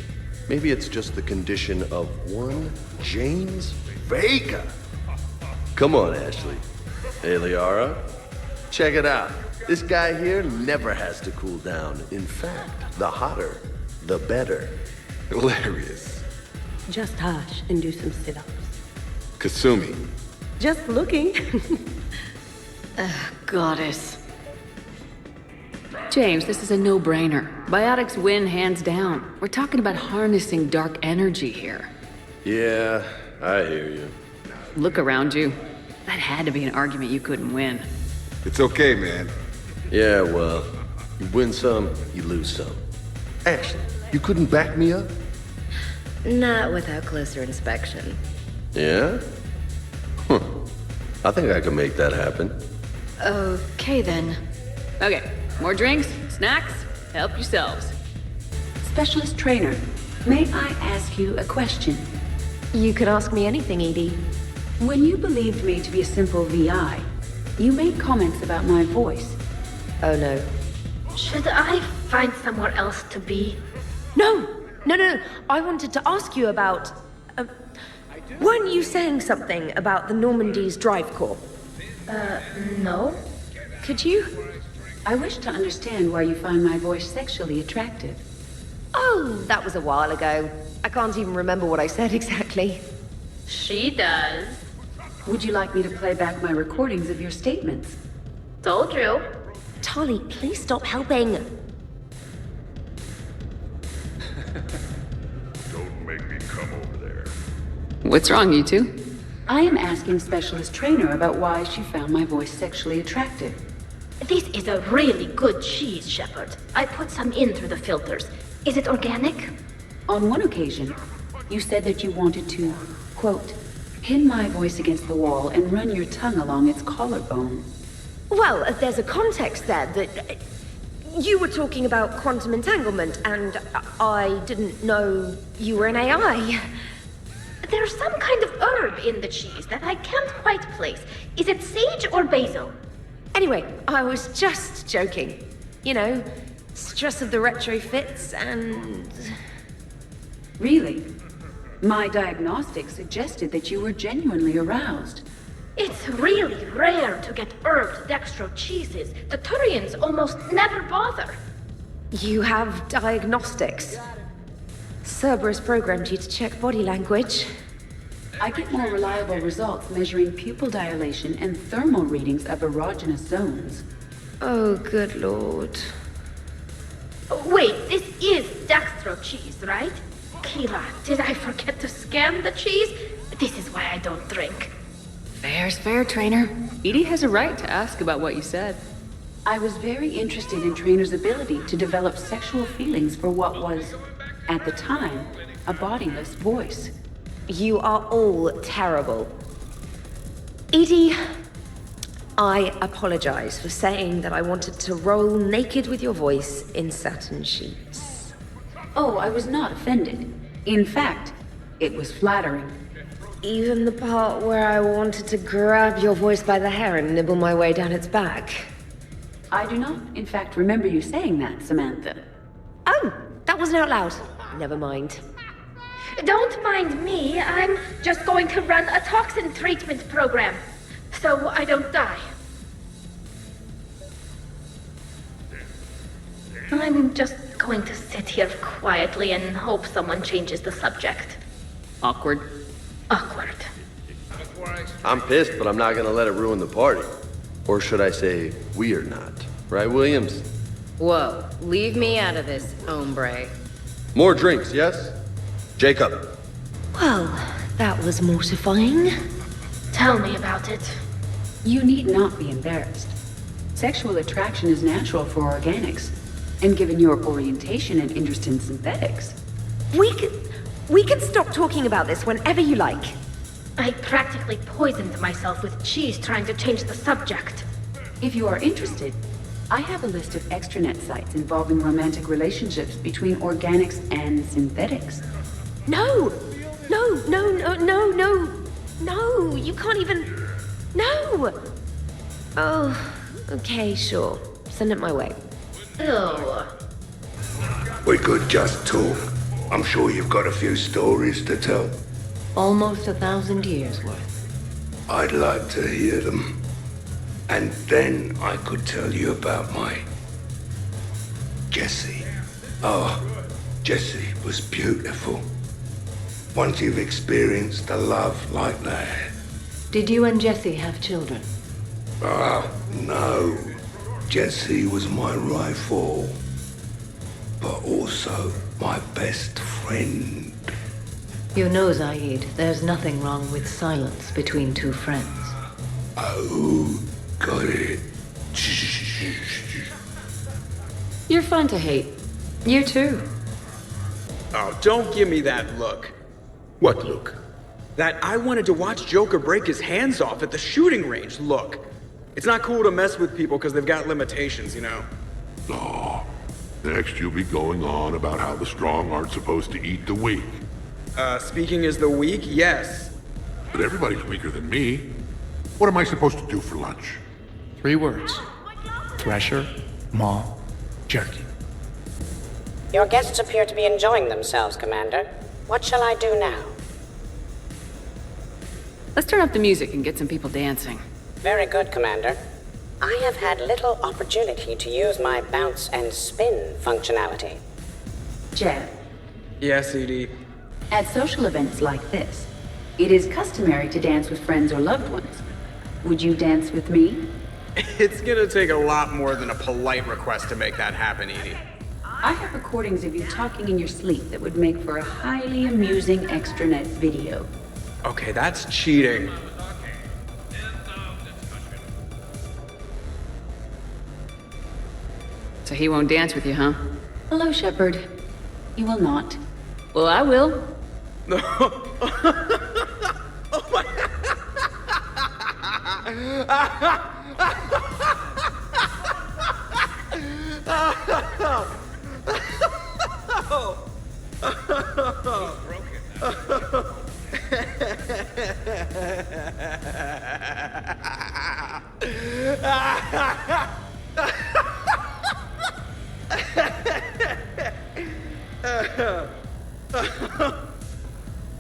Speaker 18: Maybe it's just the condition of one James Vega. Come on, Ashley. Hey, Liara. Check it out. This guy here never has to cool down. In fact, the hotter, the better.
Speaker 22: Hilarious.
Speaker 17: Just hush and do some sit-ups.
Speaker 22: Kasumi.
Speaker 17: Just looking.
Speaker 21: Goddess.
Speaker 2: James, this is a no-brainer. Biotics win hands down. We're talking about harnessing dark energy here.
Speaker 18: Yeah, I hear you.
Speaker 2: Look around you. That had to be an argument you couldn't win.
Speaker 22: It's okay, man.
Speaker 18: Yeah, well, you win some, you lose some. Ashley, you couldn't back me up?
Speaker 13: Not without closer inspection.
Speaker 18: Yeah? Huh. I think I can make that happen.
Speaker 21: Okay, then.
Speaker 2: Okay, more drinks, snacks, help yourselves. Specialist trainer, may I ask you a question?
Speaker 1: You could ask me anything, Edie.
Speaker 2: When you believed me to be a simple VI, you made comments about my voice.
Speaker 13: Oh no.
Speaker 10: Should I find somewhere else to be?
Speaker 1: No. I wanted to ask you about... weren't you saying something about the Normandy's drive core?
Speaker 10: No.
Speaker 1: Could you?
Speaker 2: I wish to understand why you find my voice sexually attractive.
Speaker 1: Oh, that was a while ago. I can't even remember what I said exactly.
Speaker 10: She does.
Speaker 2: Would you like me to play back my recordings of your statements?
Speaker 10: Told you.
Speaker 1: Tali, please stop helping.
Speaker 11: Don't make me come over there.
Speaker 2: What's wrong, you two? I am asking Specialist Trainer about why she found my voice sexually attractive.
Speaker 10: This is a really good cheese, Shepard. I put some in through the filters. Is it organic?
Speaker 2: On one occasion, you said that you wanted to, quote, pin my voice against the wall and run your tongue along its collarbone.
Speaker 1: Well, there's a context there that... you were talking about quantum entanglement, and I didn't know you were an AI.
Speaker 10: There's some kind of herb in the cheese that I can't quite place. Is it sage or basil?
Speaker 1: Anyway, I was just joking. You know, stress of the retrofits and...
Speaker 2: Really? My diagnostics suggested that you were genuinely aroused.
Speaker 10: It's really rare to get herbed dextro cheeses. The Turians almost never bother.
Speaker 1: You have diagnostics. Cerberus programmed you to check body language.
Speaker 2: I get more reliable results measuring pupil dilation and thermal readings of erogenous zones.
Speaker 1: Oh, good lord.
Speaker 10: Wait, this is dextro cheese, right? Keela, did I forget to scan the cheese? This is why I don't drink.
Speaker 3: Fair's fair, Trainer. Edie has a right to ask about what you said.
Speaker 2: I was very interested in Trainer's ability to develop sexual feelings for what was, at the time, a bodiless voice.
Speaker 1: You are all terrible. Edie, I apologize for saying that I wanted to roll naked with your voice in satin sheets.
Speaker 2: Oh, I was not offended. In fact, it was flattering.
Speaker 1: Even the part where I wanted to grab your voice by the hair and nibble my way down its back.
Speaker 2: I do not, in fact, remember you saying that, Samantha.
Speaker 1: Oh, that wasn't out loud. Never mind.
Speaker 10: Don't mind me. I'm just going to run a toxin treatment program, so I don't die. I'm just going to sit here quietly and hope someone changes the subject.
Speaker 3: Awkward.
Speaker 10: Awkward.
Speaker 18: I'm pissed, but I'm not gonna let it ruin the party. Or should I say, we are not. Right, Williams?
Speaker 14: Whoa, leave me out of this, hombre.
Speaker 18: More drinks, yes? Jacob.
Speaker 1: Well, that was mortifying.
Speaker 10: Tell me about it.
Speaker 2: You need not be embarrassed. Sexual attraction is natural for organics. And given your orientation and interest in synthetics...
Speaker 1: We can stop talking about this whenever you like.
Speaker 10: I practically poisoned myself with cheese trying to change the subject.
Speaker 2: If you are interested, I have a list of extranet sites involving romantic relationships between organics and synthetics.
Speaker 1: No, you can't even... No! Oh, okay, sure. Send it my way.
Speaker 10: Ew.
Speaker 16: We could just talk. I'm sure you've got a few stories to tell.
Speaker 15: Almost 1,000 years worth.
Speaker 16: I'd like to hear them. And then I could tell you about my... Jessie. Oh, Jessie was beautiful. Once you've experienced a love like that...
Speaker 15: Did you and Jessie have children?
Speaker 16: Ah, no. Jessie was my rifle. But also my best friend.
Speaker 15: You know, Zaid, there's nothing wrong with silence between two friends.
Speaker 16: Oh, got it.
Speaker 3: You're fun to hate. You too.
Speaker 24: Oh, don't give me that look.
Speaker 4: What look?
Speaker 24: That I wanted to watch Joker break his hands off at the shooting range look. It's not cool to mess with people because they've got limitations, you know.
Speaker 11: Oh, next you'll be going on about how the strong aren't supposed to eat the weak.
Speaker 24: Speaking as the weak, yes.
Speaker 11: But everybody's weaker than me. What am I supposed to do for lunch?
Speaker 9: 3 words. Thresher, maul, jerky.
Speaker 7: Your guests appear to be enjoying themselves, Commander. What shall I do now?
Speaker 3: Let's turn up the music and get some people dancing.
Speaker 7: Very good, Commander. I have had little opportunity to use my bounce and spin functionality.
Speaker 2: Jeff,
Speaker 24: Yes, Edie.
Speaker 2: at social events like this, it is customary to dance with friends or loved ones. Would you dance with me?
Speaker 24: It's gonna take a lot more than a polite request to make that happen, Edie.
Speaker 2: I have recordings of you talking in your sleep that would make for a highly amusing extranet video.
Speaker 24: Okay, that's cheating.
Speaker 3: So he won't dance with you, huh?
Speaker 2: Hello, Shepard. You will not.
Speaker 3: Well, I will.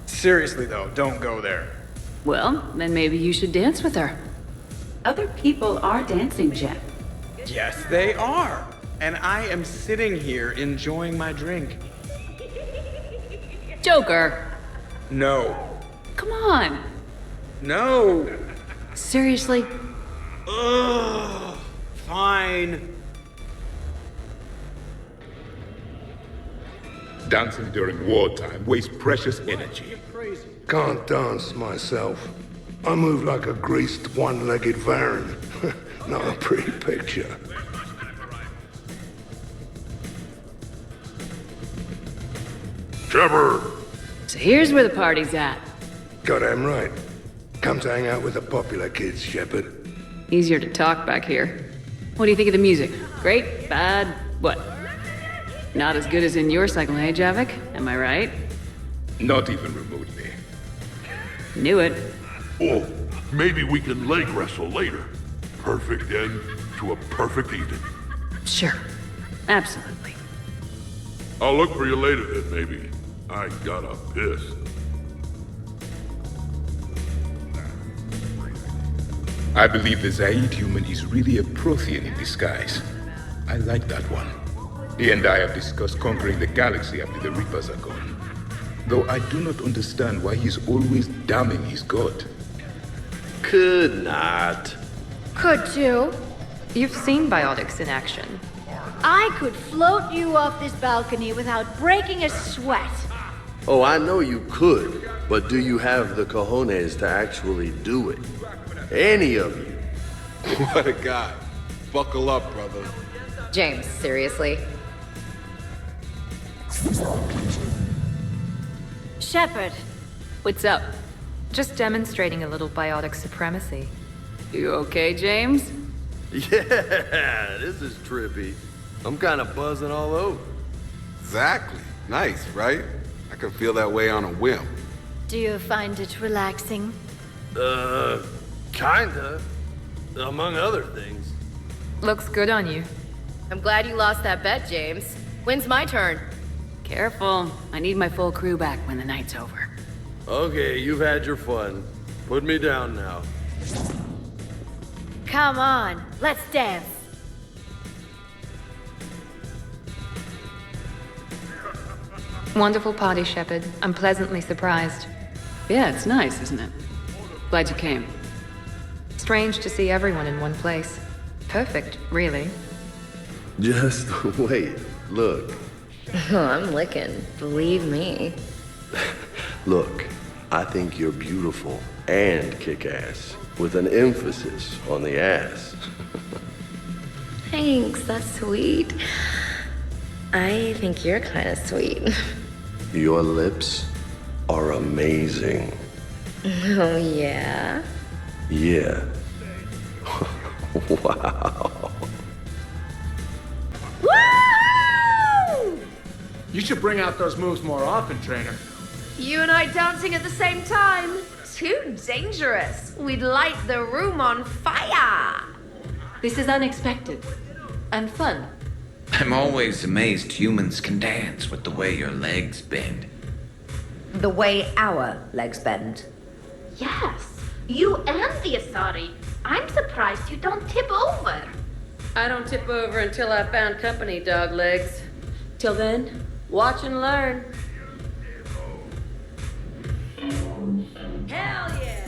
Speaker 24: Seriously, though, don't go there.
Speaker 3: Well, then maybe you should dance with her.
Speaker 2: Other people are dancing, Jeff.
Speaker 24: Yes, they are. And I am sitting here enjoying my drink.
Speaker 3: Joker!
Speaker 24: No.
Speaker 3: Come on!
Speaker 24: No.
Speaker 3: Seriously?
Speaker 24: Ugh. Fine.
Speaker 4: Dancing during wartime wastes precious energy.
Speaker 16: Can't dance myself. I move like a greased one-legged Varan. Not a pretty picture.
Speaker 11: Shepard!
Speaker 3: So here's where the party's at.
Speaker 16: Goddamn right. Come to hang out with the popular kids, Shepard.
Speaker 3: Easier to talk back here. What do you think of the music? Great? Bad? What? Not as good as in your cycle, hey, Javik? Am I right?
Speaker 4: Not even remotely.
Speaker 3: Knew it.
Speaker 11: Oh, maybe we can leg wrestle later. Perfect end to a perfect evening.
Speaker 3: Sure. Absolutely.
Speaker 11: I'll look for you later then, maybe. I gotta piss.
Speaker 4: I believe the Zaid human is really a Prothean in disguise. I like that one. He and I have discussed conquering the galaxy after the Reapers are gone. Though I do not understand why he's always damning his god.
Speaker 18: Could not.
Speaker 21: Could too. You've seen biotics in action.
Speaker 6: I could float you off this balcony without breaking a sweat.
Speaker 18: Oh, I know you could, but do you have the cojones to actually do it? Any of you?
Speaker 22: What a guy. Buckle up, brother.
Speaker 14: James, seriously?
Speaker 6: Shepard.
Speaker 3: What's up?
Speaker 21: Just demonstrating a little biotic supremacy.
Speaker 3: You okay, James?
Speaker 18: Yeah, this is trippy. I'm kind of buzzing all over.
Speaker 22: Exactly. Nice, right? I can feel that way on a whim.
Speaker 6: Do you find it relaxing?
Speaker 18: Kinda. Among other things.
Speaker 21: Looks good on you.
Speaker 14: I'm glad you lost that bet, James. When's my turn?
Speaker 3: Careful. I need my full crew back when the night's over.
Speaker 18: Okay, you've had your fun. Put me down now.
Speaker 6: Come on, let's dance.
Speaker 21: Wonderful party, Shepard. I'm pleasantly surprised.
Speaker 3: Yeah, it's nice, isn't it? Glad you came.
Speaker 21: Strange to see everyone in one place. Perfect, really.
Speaker 18: Just wait. Look.
Speaker 14: Oh, I'm licking. Believe me.
Speaker 18: Look, I think you're beautiful and kick-ass, with an emphasis on the ass.
Speaker 14: Thanks, that's sweet. I think you're kind of sweet.
Speaker 18: Your lips are amazing.
Speaker 14: Oh, yeah?
Speaker 18: Yeah. Wow.
Speaker 6: Woo!
Speaker 9: You should bring out those moves more often, trainer.
Speaker 1: You and I dancing at the same time? Too dangerous. We'd light the room on fire.
Speaker 15: This is unexpected. And fun.
Speaker 8: I'm always amazed humans can dance with the way your legs bend.
Speaker 1: The way our legs bend.
Speaker 10: Yes, you and the Asari. I'm surprised you don't tip over.
Speaker 13: I don't tip over until I found company, dog legs. Till then, watch and learn. Hell yeah!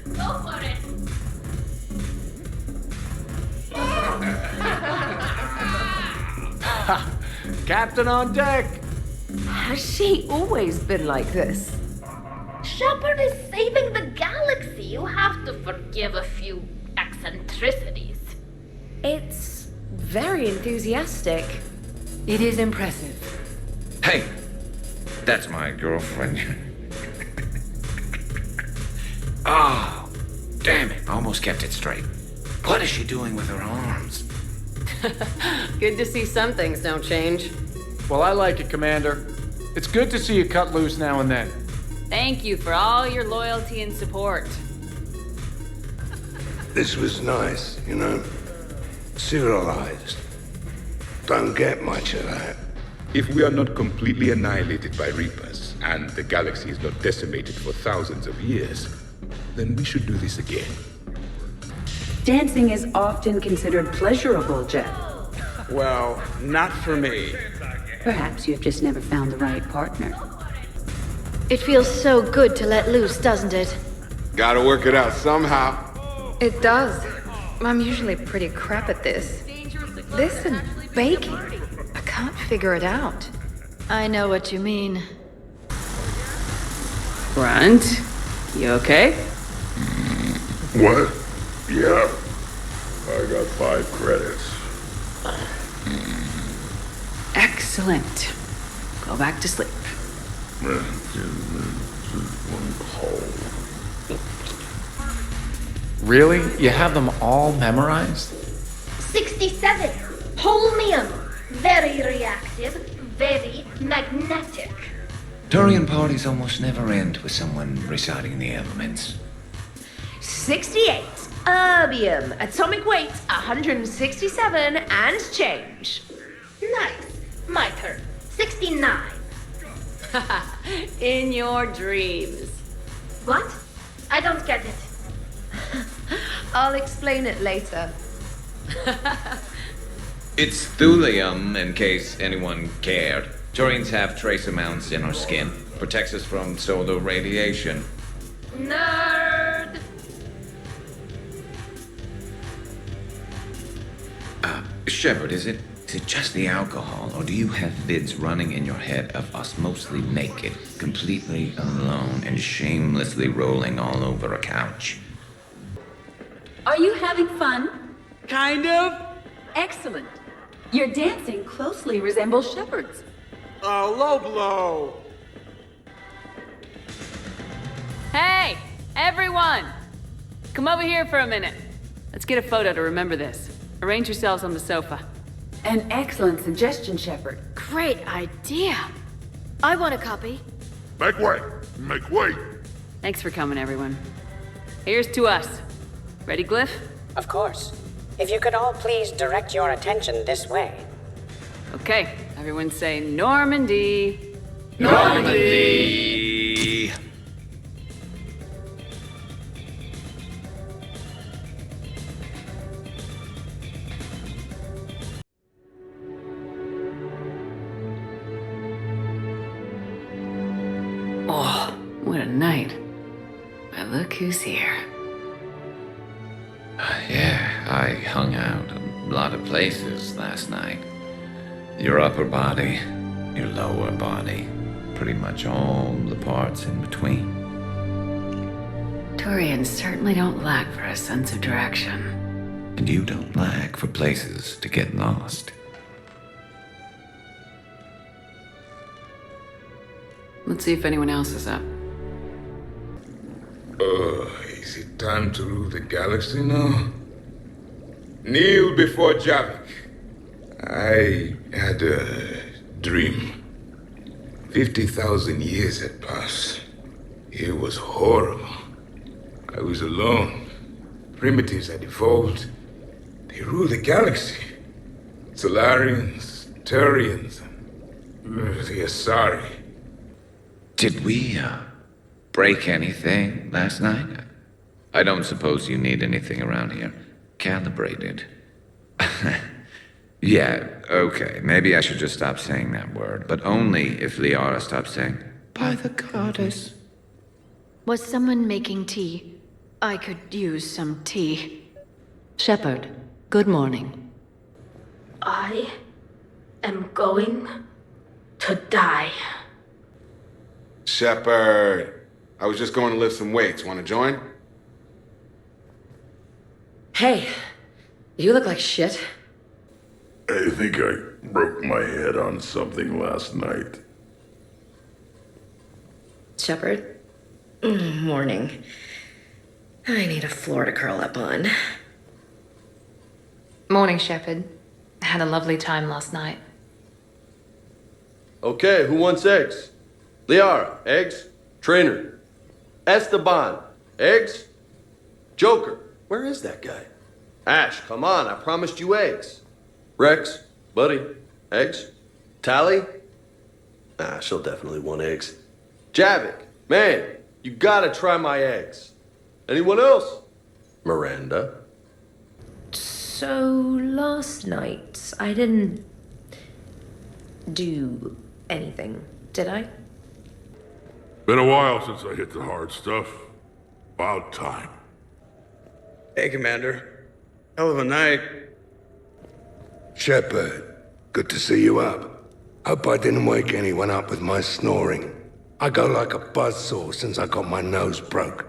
Speaker 10: Go for it.
Speaker 9: Captain on deck!
Speaker 1: Has she always been like this?
Speaker 10: Shepard is saving the galaxy. You have to forgive a few eccentricities.
Speaker 1: It's very enthusiastic.
Speaker 15: It is impressive.
Speaker 8: Hey, that's my girlfriend. Oh, damn it. I almost kept it straight. What is she doing with her arms?
Speaker 13: Good to see some things don't change.
Speaker 9: Well, I like it, Commander. It's good to see you cut loose now and then.
Speaker 13: Thank you for all your loyalty and support.
Speaker 16: This was nice, you know? Civilized. Don't get much of that.
Speaker 4: If we are not completely annihilated by Reapers, and the galaxy is not decimated for thousands of years, then we should do this again.
Speaker 2: Dancing is often considered pleasurable, Jeff.
Speaker 24: Well, not for me.
Speaker 2: Perhaps you have just never found the right partner.
Speaker 6: It feels so good to let loose, doesn't it?
Speaker 22: Gotta work it out somehow.
Speaker 21: It does. I'm usually pretty crap at this. This and baking. I can't figure it out.
Speaker 6: I know what you mean.
Speaker 13: Grunt, you okay?
Speaker 11: What? Yeah. I got 5 credits.
Speaker 13: Excellent. Go back to sleep.
Speaker 9: Really? You have them all memorized?
Speaker 10: 67. Holmium. Very reactive. Very magnetic.
Speaker 8: Turian parties almost never end with someone reciting the elements.
Speaker 1: 68. Erbium. Atomic weight 167 and change.
Speaker 10: Nice. My turn. 69.
Speaker 13: In your dreams.
Speaker 10: What? I don't get it.
Speaker 1: I'll explain it later.
Speaker 8: It's thulium, in case anyone cared. Turians have trace amounts in our skin. Protects us from solar radiation.
Speaker 10: Nerd!
Speaker 8: Shepard, is it just the alcohol, or do you have vids running in your head of us mostly naked, completely alone, and shamelessly rolling all over a couch?
Speaker 2: Are you having fun?
Speaker 24: Kind of.
Speaker 2: Excellent. Your dancing closely resembles Shepard's.
Speaker 24: Oh, low blow.
Speaker 3: Hey, everyone! Come over here for a minute. Let's get a photo to remember this. Arrange yourselves on the sofa.
Speaker 2: An excellent suggestion, Shepard.
Speaker 6: Great idea. I want a copy.
Speaker 11: Make way! Make way!
Speaker 3: Thanks for coming, everyone. Here's to us. Ready, Glyph?
Speaker 7: Of course. If you could all please direct your attention this way.
Speaker 3: Okay, everyone say Normandy.
Speaker 8: Normandy!
Speaker 3: Oh, what a night. But look who's here.
Speaker 8: Yeah, I hung out a lot of places last night. Your upper body, your lower body, pretty much all the parts in between.
Speaker 3: Turians certainly don't lack for a sense of direction.
Speaker 8: And you don't lack for places to get lost.
Speaker 3: Let's see if anyone else is up.
Speaker 4: Is it time to rule the galaxy now? Kneel before Javik. I had a dream. 50,000 years had passed. It was horrible. I was alone. Primitives had evolved. They ruled the galaxy. Solarians, Turians, the Asari.
Speaker 8: Did we, break anything last night? I don't suppose you need anything around here calibrated. Yeah, okay, maybe I should just stop saying that word, but only if Liara stops saying, by the goddess.
Speaker 21: Was someone making tea? I could use some tea.
Speaker 15: Shepard, good morning.
Speaker 10: I am going to die.
Speaker 22: Shepard, I was just going to lift some weights. Want to join?
Speaker 1: Hey, you look like shit.
Speaker 11: I think I broke my head on something last night.
Speaker 1: Shepard? Morning. I need a floor to curl up on.
Speaker 21: Morning, Shepard. Had a lovely time last night.
Speaker 18: Okay, who wants eggs? Liara, eggs? Trainer. Esteban, eggs? Joker, where is that guy? Ash, come on, I promised you eggs. Rex, buddy, eggs? Tally? Ah, she'll definitely want eggs. Javik, man, you gotta try my eggs. Anyone else? Miranda?
Speaker 1: So, last night, I didn't do anything, did I?
Speaker 11: Been a while since I hit the hard stuff. About time.
Speaker 24: Hey, Commander. Hell of a night.
Speaker 16: Shepard, good to see you up. Hope I didn't wake anyone up with my snoring. I go like a buzzsaw since I got my nose broke.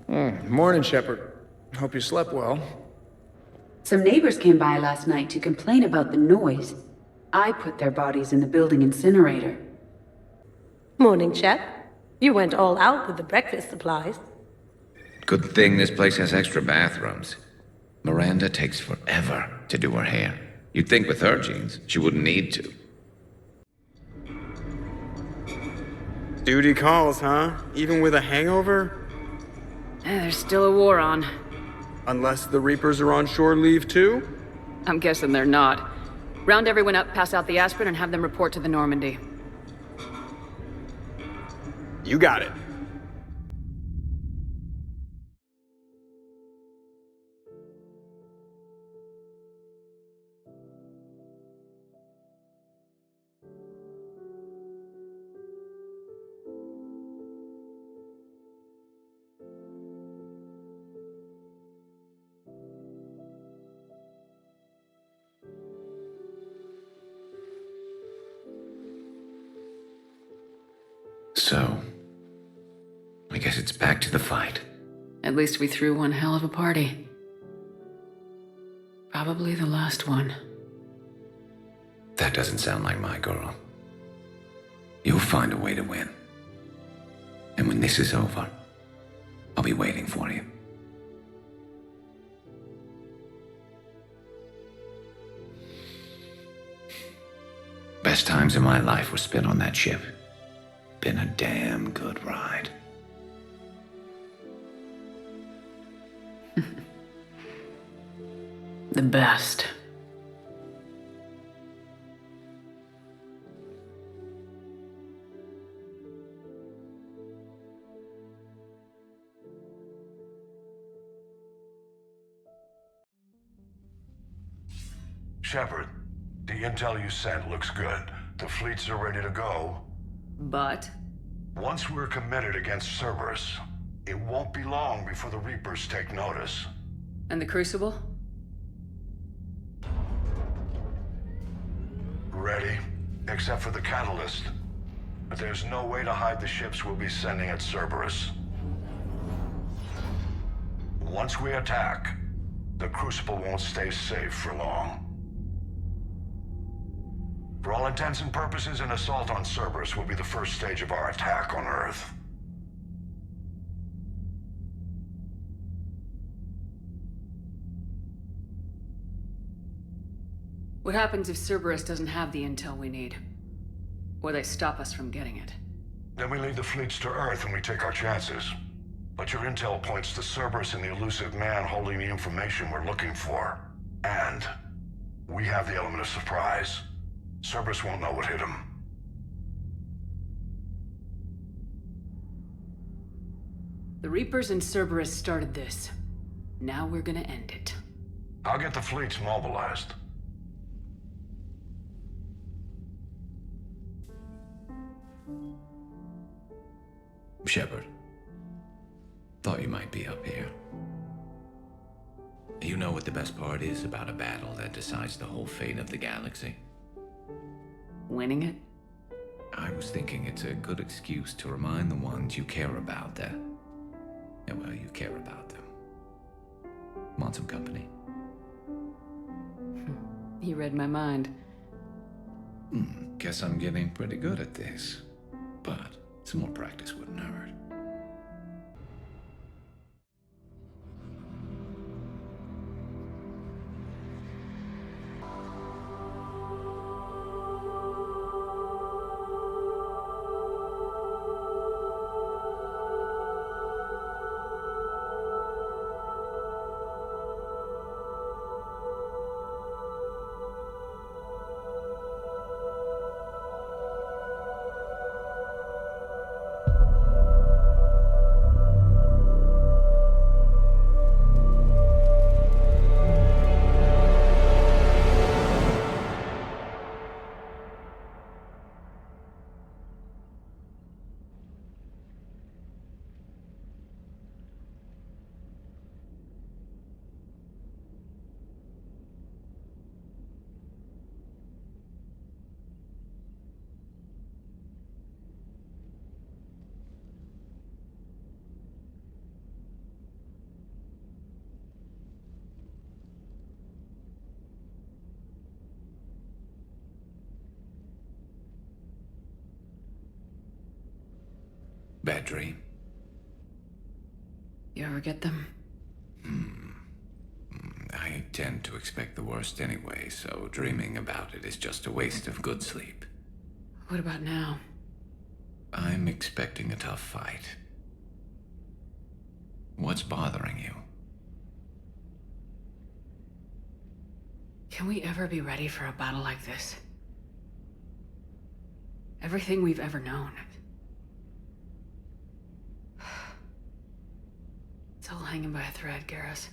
Speaker 9: Morning, Shepard. Hope you slept well.
Speaker 2: Some neighbors came by last night to complain about the noise. I put their bodies in the building incinerator.
Speaker 17: Morning, Shep. You went all out with the breakfast supplies.
Speaker 8: Good thing this place has extra bathrooms. Miranda takes forever to do her hair. You'd think with her genes, she wouldn't need to.
Speaker 24: Duty calls, huh? Even with a hangover?
Speaker 3: There's still a war on.
Speaker 24: Unless the Reapers are on shore leave too?
Speaker 3: I'm guessing they're not. Round everyone up, pass out the aspirin, and have them report to the Normandy.
Speaker 24: You got it.
Speaker 8: So, I guess it's back to the fight.
Speaker 3: At least we threw one hell of a party. Probably the last one.
Speaker 8: That doesn't sound like my girl. You'll find a way to win. And when this is over, I'll be waiting for you. Best times in my life were spent on that ship. Been a damn good ride.
Speaker 3: The best.
Speaker 5: Shepard, the intel you sent looks good. The fleets are ready to go.
Speaker 3: But?
Speaker 5: Once we're committed against Cerberus, it won't be long before the Reapers take notice.
Speaker 3: And the Crucible?
Speaker 5: Ready, except for the catalyst. But there's no way to hide the ships we'll be sending at Cerberus. Once we attack, the Crucible won't stay safe for long. For all intents and purposes, an assault on Cerberus will be the first stage of our attack on Earth.
Speaker 3: What happens if Cerberus doesn't have the intel we need? Or they stop us from getting it?
Speaker 5: Then we lead the fleets to Earth and we take our chances. But your intel points to Cerberus and the elusive man holding the information we're looking for. And We have the element of surprise. Cerberus won't know what hit him.
Speaker 3: The Reapers and Cerberus started this. Now we're gonna end it.
Speaker 5: I'll get the fleets mobilized.
Speaker 8: Shepard. Thought you might be up here. You know what the best part is about a battle that decides the whole fate of the galaxy?
Speaker 3: Winning it?
Speaker 8: I was thinking it's a good excuse to remind the ones you care about that... yeah, well, you care about them. Want some company?
Speaker 3: You read my mind.
Speaker 8: Guess I'm getting pretty good at this. But some more practice wouldn't hurt. Bad dream?
Speaker 3: You ever get them?
Speaker 8: I tend to expect the worst anyway, so dreaming about it is just a waste of good sleep.
Speaker 3: What about now?
Speaker 8: I'm expecting a tough fight. What's bothering you?
Speaker 3: Can we ever be ready for a battle like this? Everything we've ever known. It's all hanging by a thread, Garrus.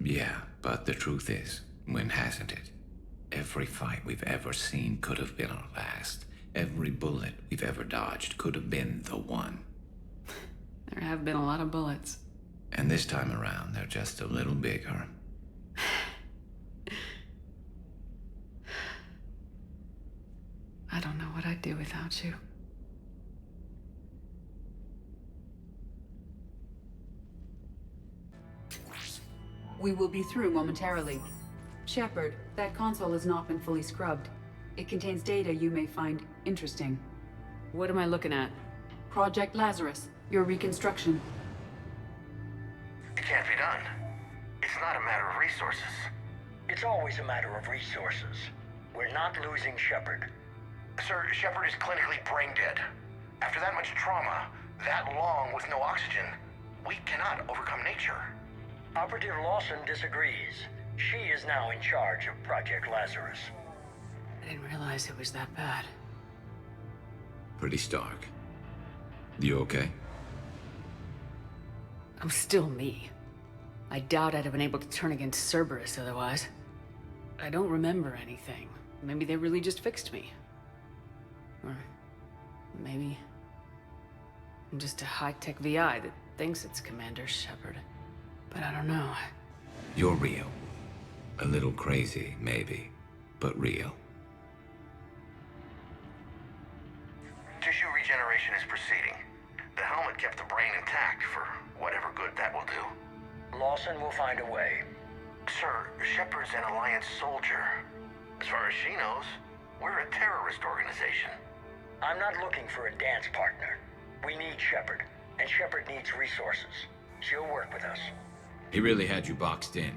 Speaker 8: Yeah, but the truth is, when hasn't it? Every fight we've ever seen could have been our last. Every bullet we've ever dodged could have been the one.
Speaker 3: There have been a lot of bullets.
Speaker 8: And this time around, they're just a little bigger.
Speaker 3: I don't know what I'd do without you.
Speaker 2: We will be through momentarily. Shepard, that console has not been fully scrubbed. It contains data you may find interesting.
Speaker 3: What am I looking at?
Speaker 2: Project Lazarus, your reconstruction.
Speaker 12: It can't be done. It's not a matter of resources.
Speaker 19: It's always a matter of resources. We're not losing Shepard.
Speaker 12: Sir, Shepard is clinically brain dead. After that much trauma, that long with no oxygen, we cannot overcome nature.
Speaker 19: Operative Lawson disagrees. She is now in charge of Project Lazarus.
Speaker 3: I didn't realize it was that bad.
Speaker 8: Pretty stark. You okay?
Speaker 3: I'm still me. I doubt I'd have been able to turn against Cerberus otherwise. I don't remember anything. Maybe they really just fixed me. Or maybe I'm just a high-tech VI that thinks it's Commander Shepard. But I don't know.
Speaker 8: You're real. A little crazy, maybe, but real.
Speaker 12: Tissue regeneration is proceeding. The helmet kept the brain intact for whatever good that will do.
Speaker 19: Lawson will find a way.
Speaker 12: Sir, Shepard's an Alliance soldier. As far as she knows, we're a terrorist organization.
Speaker 19: I'm not looking for a dance partner. We need Shepard, and Shepard needs resources. She'll work with us.
Speaker 8: He really had you boxed in.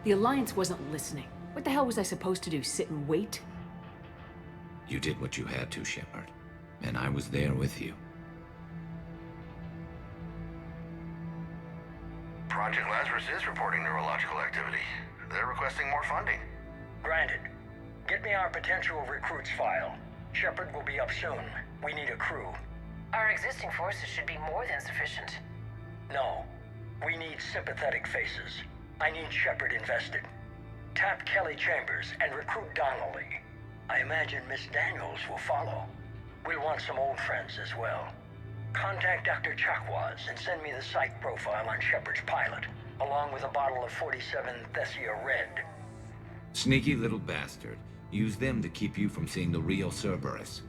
Speaker 3: The Alliance wasn't listening. What the hell was I supposed to do, sit and wait?
Speaker 8: You did what you had to, Shepard. And I was there with you.
Speaker 12: Project Lazarus is reporting neurological activity. They're requesting more funding.
Speaker 19: Granted. Get me our potential recruits file. Shepard will be up soon. We need a crew.
Speaker 13: Our existing forces should be more than sufficient.
Speaker 19: No. We need sympathetic faces. I need Shepard invested. Tap Kelly Chambers and recruit Donnelly. I imagine Miss Daniels will follow. We'll want some old friends as well. Contact Dr. Chakwas and send me the psych profile on Shepard's pilot, along with a bottle of 47 Thessia Red.
Speaker 8: Sneaky little bastard. Use them to keep you from seeing the real Cerberus.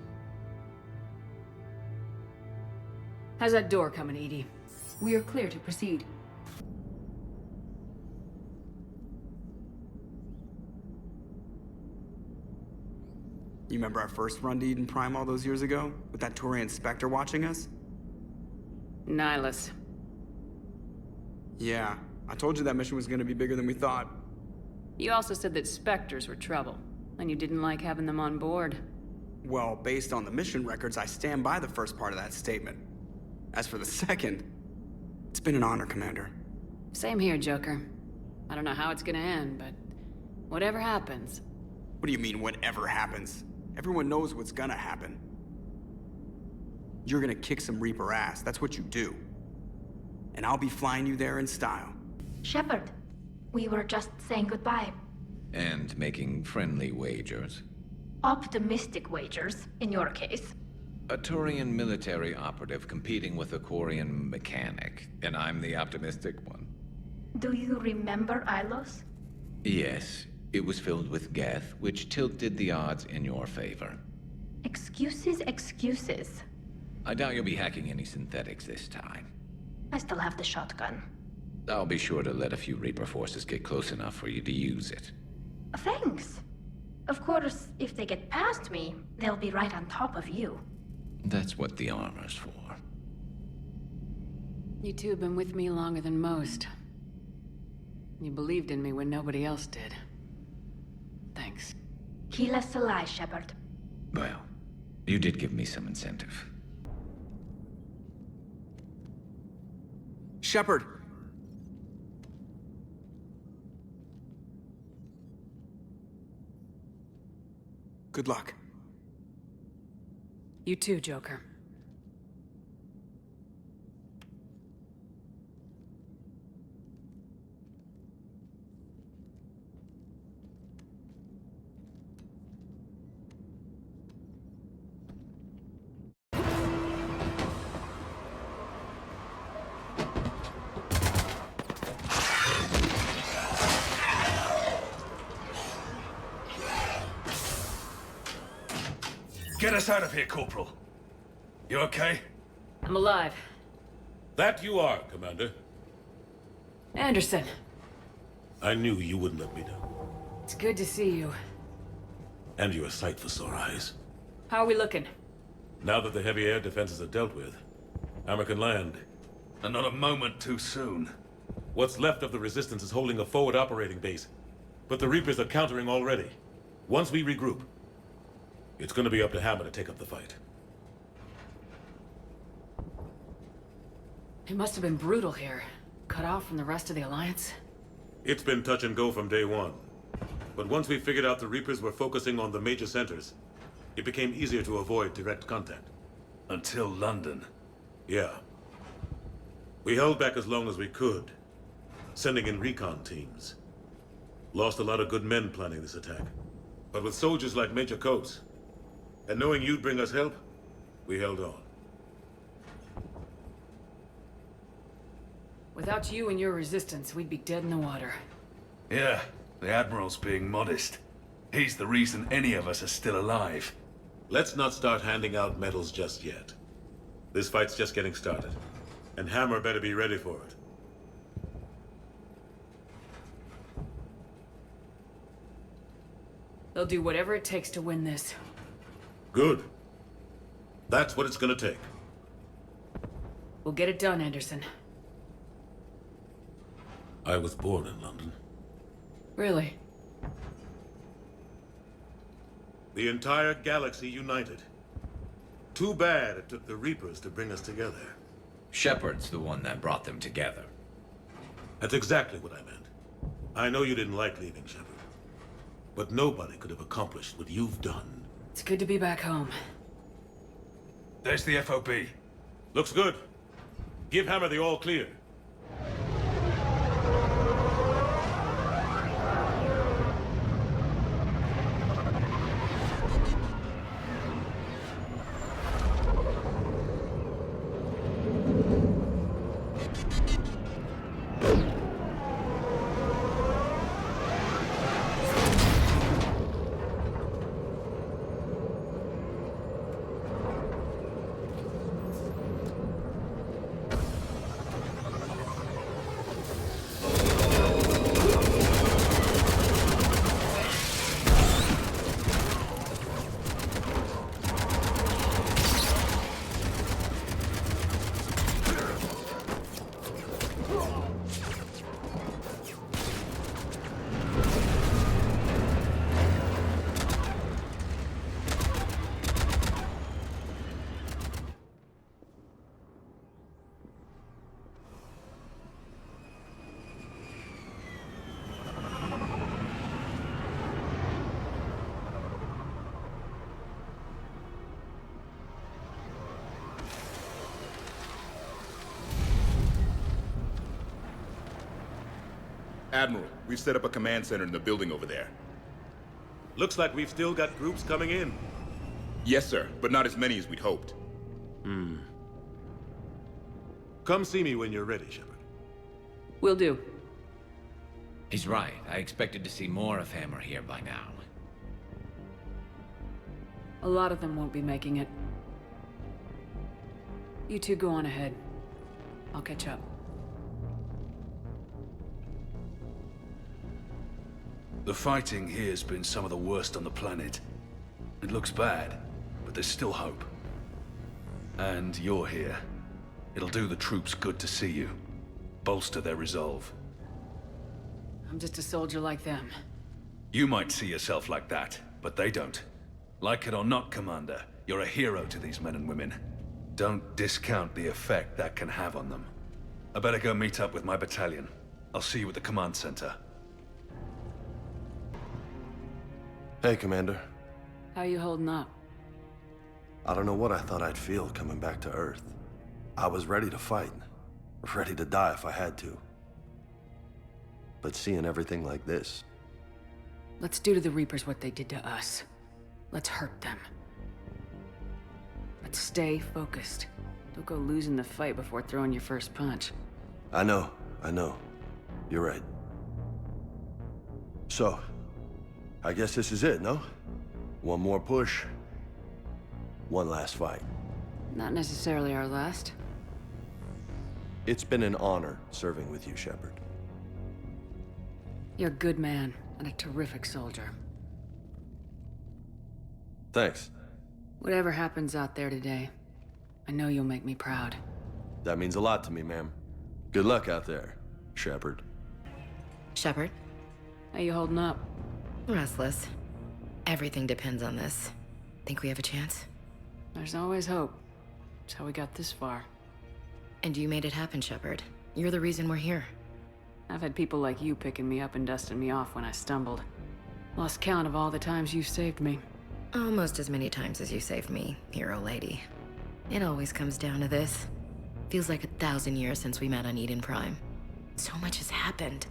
Speaker 3: How's that door coming, Edie?
Speaker 2: We are clear to proceed.
Speaker 24: You remember our first run to Eden Prime all those years ago? With that Turian Spectre watching us?
Speaker 3: Nihilus.
Speaker 24: Yeah, I told you that mission was gonna be bigger than we thought.
Speaker 3: You also said that Spectres were trouble, and you didn't like having them on board.
Speaker 24: Well, based on the mission records, I stand by the first part of that statement. As for the second, it's been an honor, Commander.
Speaker 3: Same here, Joker. I don't know how it's gonna end, but whatever happens...
Speaker 24: What do you mean, whatever happens? Everyone knows what's gonna happen. You're gonna kick some Reaper ass, that's what you do. And I'll be flying you there in style.
Speaker 10: Shepard, we were just saying goodbye.
Speaker 8: And making friendly wagers.
Speaker 10: Optimistic wagers, in your case.
Speaker 8: A Turian military operative competing with a Quarian mechanic, and I'm the optimistic one.
Speaker 10: Do you remember Ilos?
Speaker 8: Yes, it was filled with Geth, which tilted the odds in your favor.
Speaker 10: Excuses, excuses.
Speaker 8: I doubt you'll be hacking any synthetics this time.
Speaker 10: I still have the shotgun.
Speaker 8: I'll be sure to let a few Reaper forces get close enough for you to use it.
Speaker 10: Thanks. Of course, if they get past me, they'll be right on top of you.
Speaker 8: That's what the armor's for.
Speaker 3: You two have been with me longer than most. You believed in me when nobody else did. Thanks.
Speaker 10: Keep us alive, Shepard.
Speaker 8: Well, you did give me some incentive.
Speaker 24: Shepard! Good luck.
Speaker 3: You too, Joker.
Speaker 14: Get us out of here, Corporal. You okay?
Speaker 3: I'm alive.
Speaker 14: That you are, Commander.
Speaker 3: Anderson.
Speaker 14: I knew you wouldn't let me down.
Speaker 3: It's good to see you.
Speaker 14: And you're a sight for sore eyes.
Speaker 3: How are we looking?
Speaker 14: Now that the heavy air defenses are dealt with, Hammer can land.
Speaker 20: And not a moment too soon.
Speaker 14: What's left of the Resistance is holding a forward operating base. But the Reapers are countering already. Once we regroup, it's gonna be up to Hammer to take up the fight.
Speaker 3: It must have been brutal here. Cut off from the rest of the Alliance.
Speaker 14: It's been touch and go from day one. But once we figured out the Reapers were focusing on the major centers, it became easier to avoid direct contact.
Speaker 20: Until London.
Speaker 14: Yeah. We held back as long as we could, sending in recon teams. Lost a lot of good men planning this attack. But with soldiers like Major Coates, and knowing you'd bring us help, we held on.
Speaker 3: Without you and your resistance, we'd be dead in the water.
Speaker 20: Yeah, the Admiral's being modest. He's the reason any of us are still alive.
Speaker 14: Let's not start handing out medals just yet. This fight's just getting started, and Hammer better be ready for it.
Speaker 3: They'll do whatever it takes to win this.
Speaker 14: Good. That's what it's gonna take.
Speaker 3: We'll get it done, Anderson.
Speaker 14: I was born in London.
Speaker 3: Really?
Speaker 14: The entire galaxy united. Too bad it took the Reapers to bring us together.
Speaker 8: Shepard's the one that brought them together.
Speaker 14: That's exactly what I meant. I know you didn't like leaving, Shepard. But nobody could have accomplished what you've done.
Speaker 3: It's good to be back home.
Speaker 20: There's the FOB.
Speaker 14: Looks good. Give Hammer the all clear.
Speaker 4: Admiral, we've set up a command center in the building over there.
Speaker 14: Looks like we've still got groups coming in.
Speaker 4: Yes, sir, but not as many as we'd hoped.
Speaker 14: Come see me when you're ready, Shepard.
Speaker 3: Will do.
Speaker 8: He's right. I expected to see more of Hammer here by now.
Speaker 3: A lot of them won't be making it. You two go on ahead. I'll catch up.
Speaker 20: The fighting here's been some of the worst on the planet. It looks bad, but there's still hope. And you're here. It'll do the troops good to see you. Bolster their resolve.
Speaker 3: I'm just a soldier like them.
Speaker 20: You might see yourself like that, but they don't. Like it or not, Commander, you're a hero to these men and women. Don't discount the effect that can have on them. I better go meet up with my battalion. I'll see you at the command center.
Speaker 18: Hey, Commander.
Speaker 3: How you holding up?
Speaker 18: I don't know what I thought I'd feel coming back to Earth. I was ready to fight. Ready to die if I had to. But seeing everything like this...
Speaker 3: Let's do to the Reapers what they did to us. Let's hurt them. But stay focused. Don't go losing the fight before throwing your first punch.
Speaker 18: I know. You're right. So, I guess this is it, no? One more push. One last fight.
Speaker 3: Not necessarily our last.
Speaker 18: It's been an honor serving with you, Shepard.
Speaker 3: You're a good man and a terrific soldier.
Speaker 18: Thanks.
Speaker 3: Whatever happens out there today, I know you'll make me proud.
Speaker 18: That means a lot to me, ma'am. Good luck out there, Shepard.
Speaker 21: Shepard?
Speaker 3: How you holding up?
Speaker 21: Restless. Everything depends on this. Think we have a chance?
Speaker 3: There's always hope. That's how we got this far.
Speaker 21: And you made it happen, Shepard. You're the reason we're here.
Speaker 3: I've had people like you picking me up and dusting me off when I stumbled. Lost count of all the times you saved me.
Speaker 21: Almost as many times as you saved me, hero lady. It always comes down to this. Feels like 1,000 years since we met on Eden Prime. So much has happened.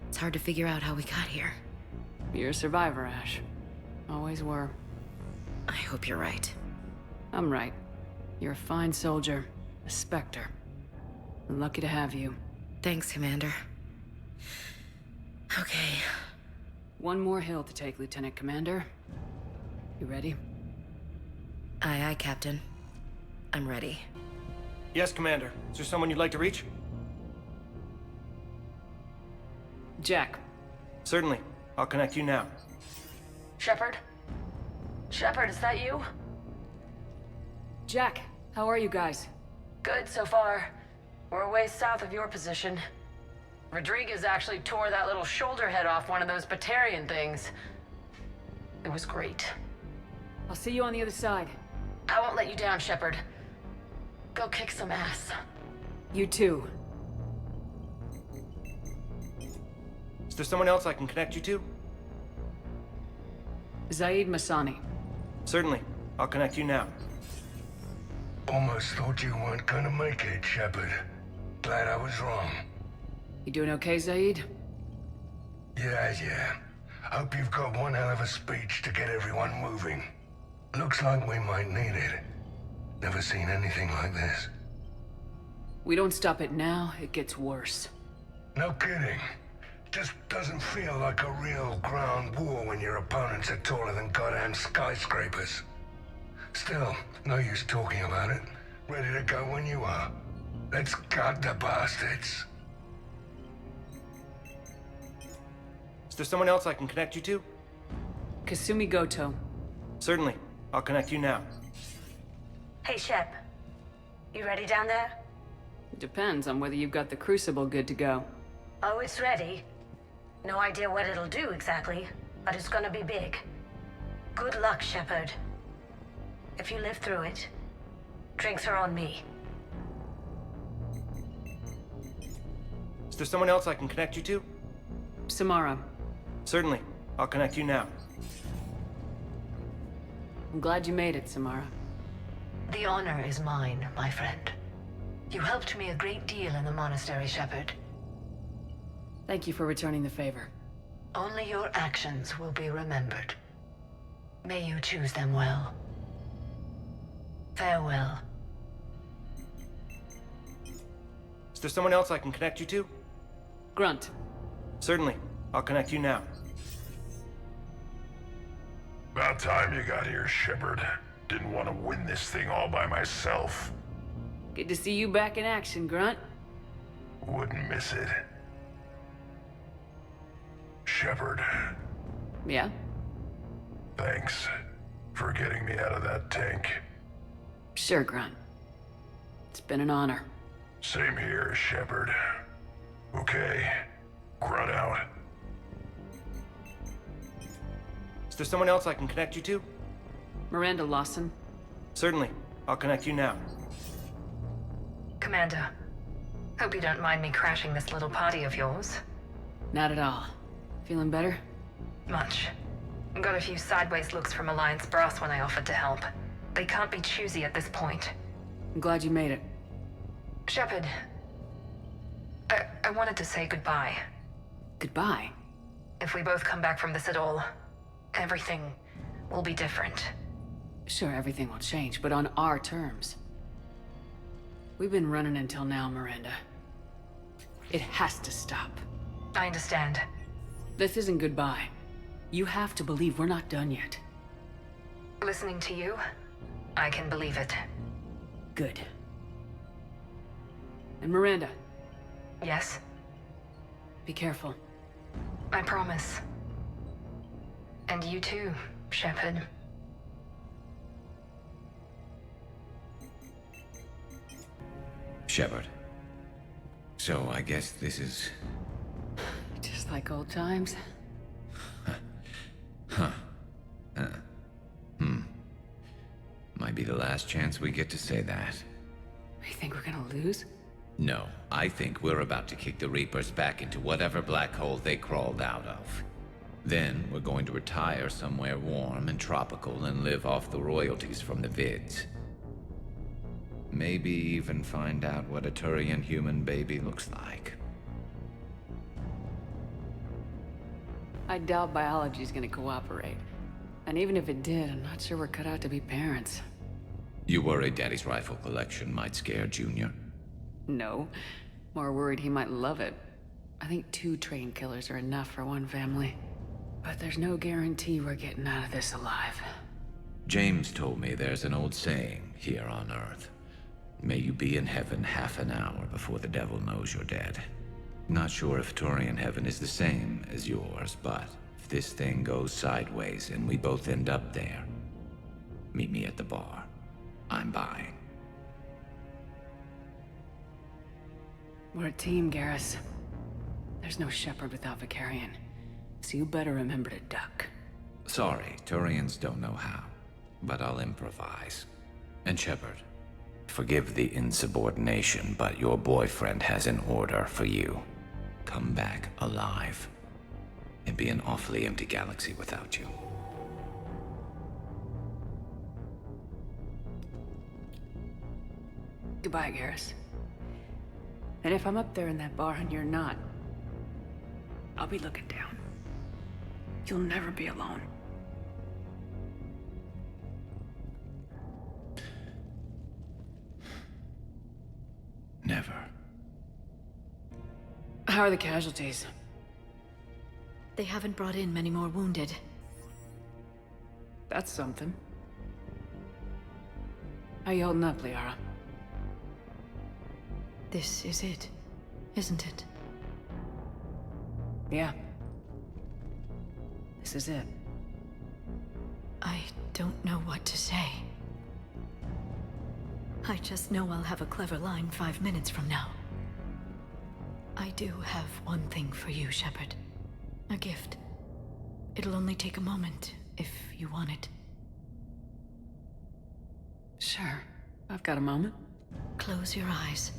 Speaker 21: It's hard to figure out how we got here.
Speaker 3: You're a survivor, Ash. Always were.
Speaker 21: I hope you're right.
Speaker 3: I'm right. You're a fine soldier. A Spectre. I'm lucky to have you.
Speaker 21: Thanks, Commander. Okay.
Speaker 3: One more hill to take, Lieutenant Commander. You ready?
Speaker 21: Aye, aye, Captain. I'm ready.
Speaker 6: Yes, Commander. Is there someone you'd like to reach?
Speaker 3: Jack.
Speaker 6: Certainly. I'll connect you now.
Speaker 13: Shepard? Shepard, is that you?
Speaker 3: Jack, how are you guys?
Speaker 13: Good so far. We're a ways south of your position. Rodriguez actually tore that little shoulder head off one of those Batarian things. It was great.
Speaker 3: I'll see you on the other side.
Speaker 13: I won't let you down, Shepard. Go kick some ass.
Speaker 3: You too.
Speaker 6: Is there someone else I can connect you to?
Speaker 3: Zaid Masani.
Speaker 6: Certainly. I'll connect you now.
Speaker 16: Almost thought you weren't gonna make it, Shepard. Glad I was wrong.
Speaker 3: You doing okay, Zaid?
Speaker 16: Yeah. Hope you've got one hell of a speech to get everyone moving. Looks like we might need it. Never seen anything like this.
Speaker 3: We don't stop it now, it gets worse.
Speaker 16: No kidding. Just doesn't feel like a real ground war when your opponents are taller than goddamn skyscrapers. Still, no use talking about it. Ready to go when you are. Let's gut the bastards.
Speaker 6: Is there someone else I can connect you to?
Speaker 3: Kasumi Goto.
Speaker 6: Certainly. I'll connect you now.
Speaker 7: Hey, Shep. You ready down there?
Speaker 3: Depends on whether you've got the Crucible good to go.
Speaker 7: Oh, it's ready. No idea what it'll do exactly, but it's gonna be big. Good luck, Shepard. If you live through it, drinks are on me.
Speaker 6: Is there someone else I can connect you to?
Speaker 3: Samara.
Speaker 6: Certainly. I'll connect you now.
Speaker 3: I'm glad you made it, Samara.
Speaker 7: The honor is mine, my friend. You helped me a great deal in the monastery, Shepard.
Speaker 3: Thank you for returning the favor.
Speaker 7: Only your actions will be remembered. May you choose them well. Farewell.
Speaker 6: Is there someone else I can connect you to?
Speaker 3: Grunt.
Speaker 6: Certainly. I'll connect you now.
Speaker 11: About time you got here, Shepard. Didn't want to win this thing all by myself.
Speaker 3: Good to see you back in action, Grunt.
Speaker 11: Wouldn't miss it. Shepard.
Speaker 3: Yeah?
Speaker 11: Thanks for getting me out of that tank.
Speaker 3: Sure, Grunt. It's been an honor.
Speaker 11: Same here, Shepard. Okay. Grunt out.
Speaker 6: Is there someone else I can connect you to?
Speaker 3: Miranda Lawson.
Speaker 6: Certainly. I'll connect you now.
Speaker 7: Commander, hope you don't mind me crashing this little party of yours.
Speaker 3: Not at all. Feeling better?
Speaker 7: Much. Got a few sideways looks from Alliance brass when I offered to help. They can't be choosy at this point.
Speaker 3: I'm glad you made it.
Speaker 7: Shepard, I wanted to say goodbye.
Speaker 3: Goodbye?
Speaker 7: If we both come back from this at all, everything will be different.
Speaker 3: Sure, everything will change, but on our terms. We've been running until now, Miranda. It has to stop.
Speaker 7: I understand.
Speaker 3: This isn't goodbye. You have to believe we're not done yet.
Speaker 7: Listening to you, I can believe it.
Speaker 3: Good. And Miranda.
Speaker 7: Yes?
Speaker 3: Be careful.
Speaker 7: I promise. And you too, Shepard.
Speaker 8: Shepard. So I guess this is...
Speaker 3: Just like old times.
Speaker 8: Huh. Might be the last chance we get to say that.
Speaker 3: You think we're gonna lose?
Speaker 8: No, I think we're about to kick the Reapers back into whatever black hole they crawled out of. Then we're going to retire somewhere warm and tropical and live off the royalties from the vids. Maybe even find out what a Turian human baby looks like.
Speaker 3: I doubt biology's gonna cooperate. And even if it did, I'm not sure we're cut out to be parents.
Speaker 8: You worry Daddy's rifle collection might scare Junior?
Speaker 3: No. More worried he might love it. I think 2 trained killers are enough for one family. But there's no guarantee we're getting out of this alive.
Speaker 8: James told me there's an old saying here on Earth. May you be in heaven half an hour before the devil knows you're dead. Not sure if Turian heaven is the same as yours, but if this thing goes sideways and we both end up there, meet me at the bar. I'm buying.
Speaker 3: We're a team, Garrus. There's no Shepard without Shakarian, so you better remember to duck.
Speaker 8: Sorry, Turians don't know how, but I'll improvise. And Shepard, forgive the insubordination, but your boyfriend has an order for you. Come back alive. It'd be an awfully empty galaxy without you.
Speaker 3: Goodbye, Garrus. And if I'm up there in that bar and you're not, I'll be looking down. You'll never be alone.
Speaker 8: Never.
Speaker 3: How are the casualties?
Speaker 21: They haven't brought in many more wounded.
Speaker 3: That's something. How you holding up, Liara?
Speaker 21: This is it, isn't it?
Speaker 3: Yeah. This is it.
Speaker 21: I don't know what to say. I just know I'll have a clever line 5 minutes from now. I do have one thing for you, Shepard. A gift. It'll only take a moment, if you want it.
Speaker 3: Sure. I've got a moment.
Speaker 21: Close your eyes.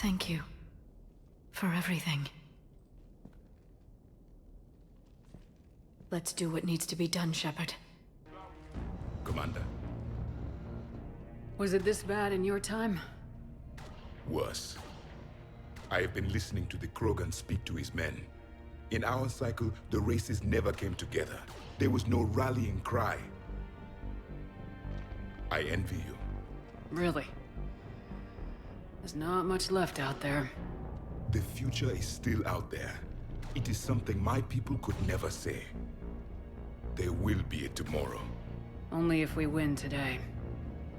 Speaker 21: Thank you. For everything. Let's do what needs to be done, Shepard.
Speaker 4: Commander.
Speaker 3: Was it this bad in your time?
Speaker 4: Worse. I have been listening to the Krogan speak to his men. In our cycle, the races never came together. There was no rallying cry. I envy you.
Speaker 3: Really? There's not much left out there.
Speaker 4: The future is still out there. It is something my people could never say. There will be a tomorrow.
Speaker 3: Only if we win today.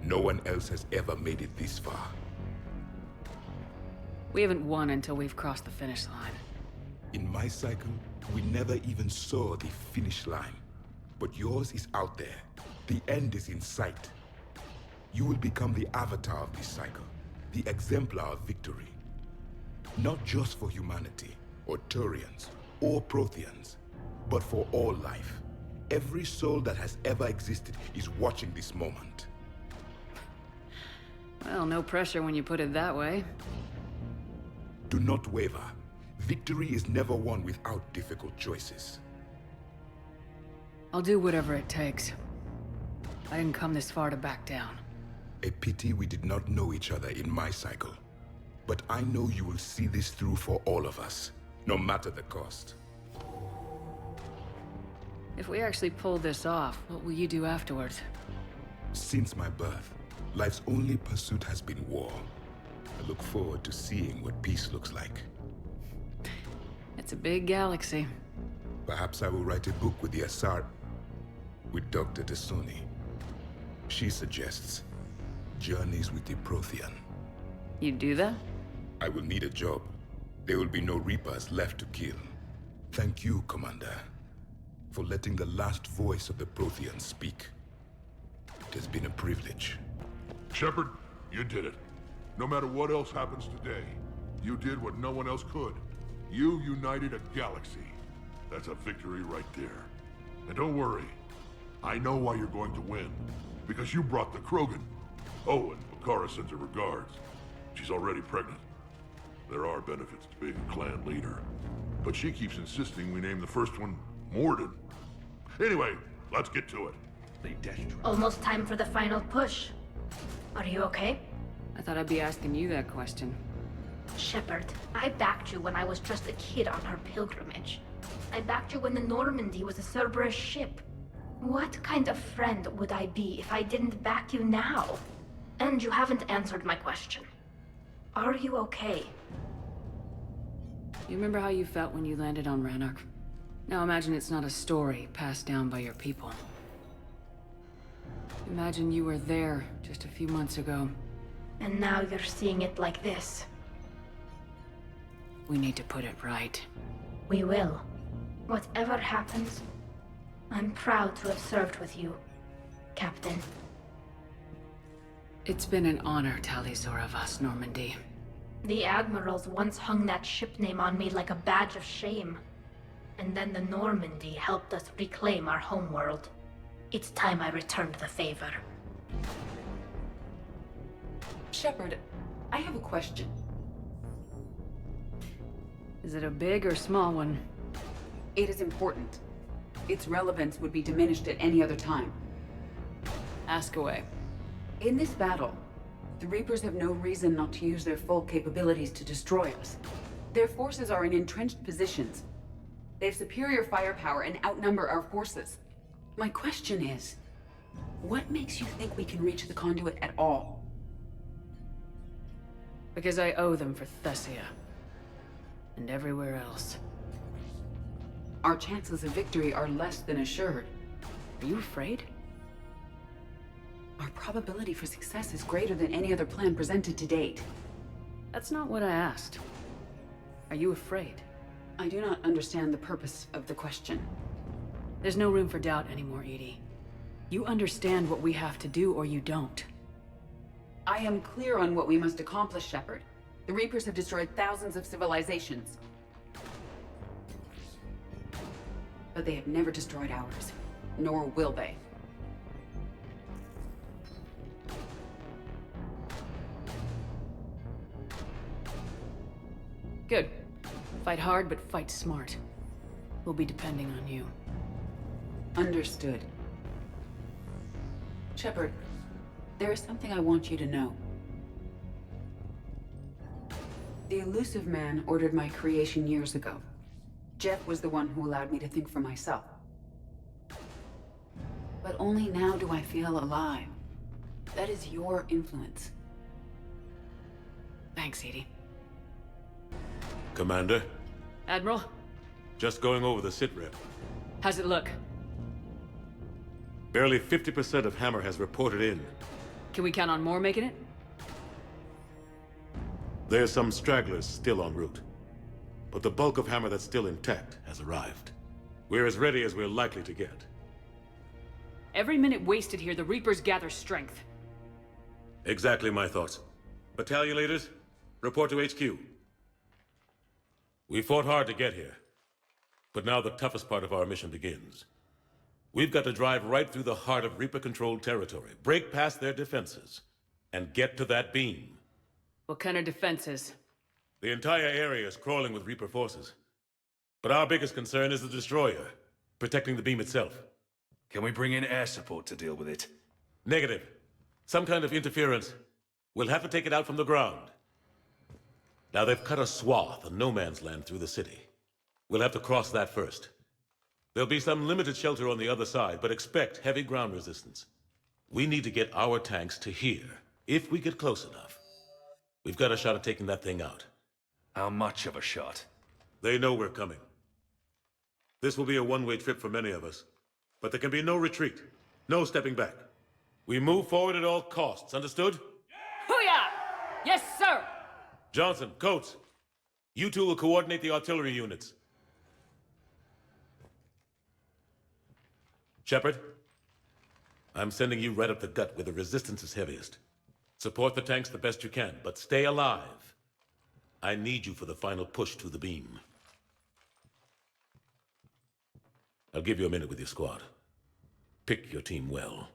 Speaker 4: No one else has ever made it this far.
Speaker 3: We haven't won until we've crossed the finish line.
Speaker 4: In my cycle, we never even saw the finish line. But yours is out there. The end is in sight. You will become the avatar of this cycle. The exemplar of victory. Not just for humanity, or Turians, or Protheans, but for all life. Every soul that has ever existed is watching this moment.
Speaker 3: Well, no pressure when you put it that way.
Speaker 4: Do not waver. Victory is never won without difficult choices.
Speaker 3: I'll do whatever it takes. I didn't come this far to back down.
Speaker 4: A pity we did not know each other in my cycle. But I know you will see this through for all of us, no matter the cost.
Speaker 3: If we actually pull this off, what will you do afterwards?
Speaker 4: Since my birth, life's only pursuit has been war. I look forward to seeing what peace looks like.
Speaker 3: It's a big galaxy.
Speaker 4: Perhaps I will write a book with the Asar... with Dr. T'Soni. She suggests journeys with the Prothean.
Speaker 3: You do that?
Speaker 4: I will need a job. There will be no Reapers left to kill. Thank you, Commander, for letting the last voice of the Prothean speak. It has been a privilege.
Speaker 11: Shepard, you did it. No matter what else happens today, you did what no one else could. You united a galaxy. That's a victory right there. And don't worry, I know why you're going to win. Because you brought the Krogan. Oh, and Bakara sends her regards. She's already pregnant. There are benefits to being a clan leader. But she keeps insisting we name the first one Morden. Anyway, let's get to it.
Speaker 10: Almost time for the final push. Are you okay?
Speaker 3: I thought I'd be asking you that question.
Speaker 10: Shepard, I backed you when I was just a kid on her pilgrimage. I backed you when the Normandy was a Cerberus ship. What kind of friend would I be if I didn't back you now? And you haven't answered my question. Are you okay?
Speaker 3: You remember how you felt when you landed on Ranark? Now imagine it's not a story passed down by your people. Imagine you were there just a few months ago.
Speaker 10: And now you're seeing it like this.
Speaker 3: We need to put it right.
Speaker 10: We will. Whatever happens, I'm proud to have served with you, Captain.
Speaker 3: It's been an honor, Tali'Zorah Vas Normandy.
Speaker 10: The Admirals once hung that ship name on me like a badge of shame. And then the Normandy helped us reclaim our homeworld. It's time I returned the favor.
Speaker 2: Shepard, I have a question.
Speaker 3: Is it a big or small one?
Speaker 2: It is important. Its relevance would be diminished at any other time.
Speaker 3: Ask away.
Speaker 2: In this battle, the Reapers have no reason not to use their full capabilities to destroy us. Their forces are in entrenched positions. They have superior firepower and outnumber our forces. My question is, what makes you think we can reach the conduit at all?
Speaker 3: Because I owe them for Thessia. And everywhere else.
Speaker 2: Our chances of victory are less than assured.
Speaker 3: Are you afraid?
Speaker 2: Our probability for success is greater than any other plan presented to date.
Speaker 3: That's not what I asked. Are you afraid?
Speaker 2: I do not understand the purpose of the question.
Speaker 3: There's no room for doubt anymore, Edie. You understand what we have to do, or you don't.
Speaker 2: I am clear on what we must accomplish, Shepard. The Reapers have destroyed thousands of civilizations. But they have never destroyed ours. Nor will they.
Speaker 3: Good. Fight hard, but fight smart. We'll be depending on you.
Speaker 2: Understood. Shepard, there is something I want you to know. The Elusive Man ordered my creation years ago. Jeff was the one who allowed me to think for myself. But only now do I feel alive. That is your influence.
Speaker 3: Thanks, Edie.
Speaker 14: Commander?
Speaker 3: Admiral?
Speaker 14: Just going over the sitrep.
Speaker 3: How's it look?
Speaker 14: Barely 50% of Hammer has reported in.
Speaker 3: Can we count on more making it?
Speaker 14: There's some stragglers still en route. But the bulk of Hammer that's still intact has arrived. We're as ready as we're likely to get.
Speaker 3: Every minute wasted here, the Reapers gather strength.
Speaker 14: Exactly my thoughts. Battalion leaders, report to HQ. We fought hard to get here. But now the toughest part of our mission begins. We've got to drive right through the heart of Reaper-controlled territory, break past their defenses, and get to that beam.
Speaker 3: What kind of defenses?
Speaker 14: The entire area is crawling with Reaper forces. But our biggest concern is the destroyer, protecting the beam itself.
Speaker 20: Can we bring in air support to deal with it?
Speaker 14: Negative. Some kind of interference. We'll have to take it out from the ground. Now they've cut a swath of no man's land through the city. We'll have to cross that first. There'll be some limited shelter on the other side, but expect heavy ground resistance. We need to get our tanks to here, if we get close enough. We've got a shot at taking that thing out.
Speaker 20: How much of a shot?
Speaker 14: They know we're coming. This will be a one-way trip for many of us. But there can be no retreat, no stepping back. We move forward at all costs, understood?
Speaker 3: Hoo-yah! Yes, sir!
Speaker 14: Johnson, Coates, you two will coordinate the artillery units. Shepard, I'm sending you right up the gut where the resistance is heaviest. Support the tanks the best you can, but stay alive. I need you for the final push to the beam. I'll give you a minute with your squad. Pick your team well.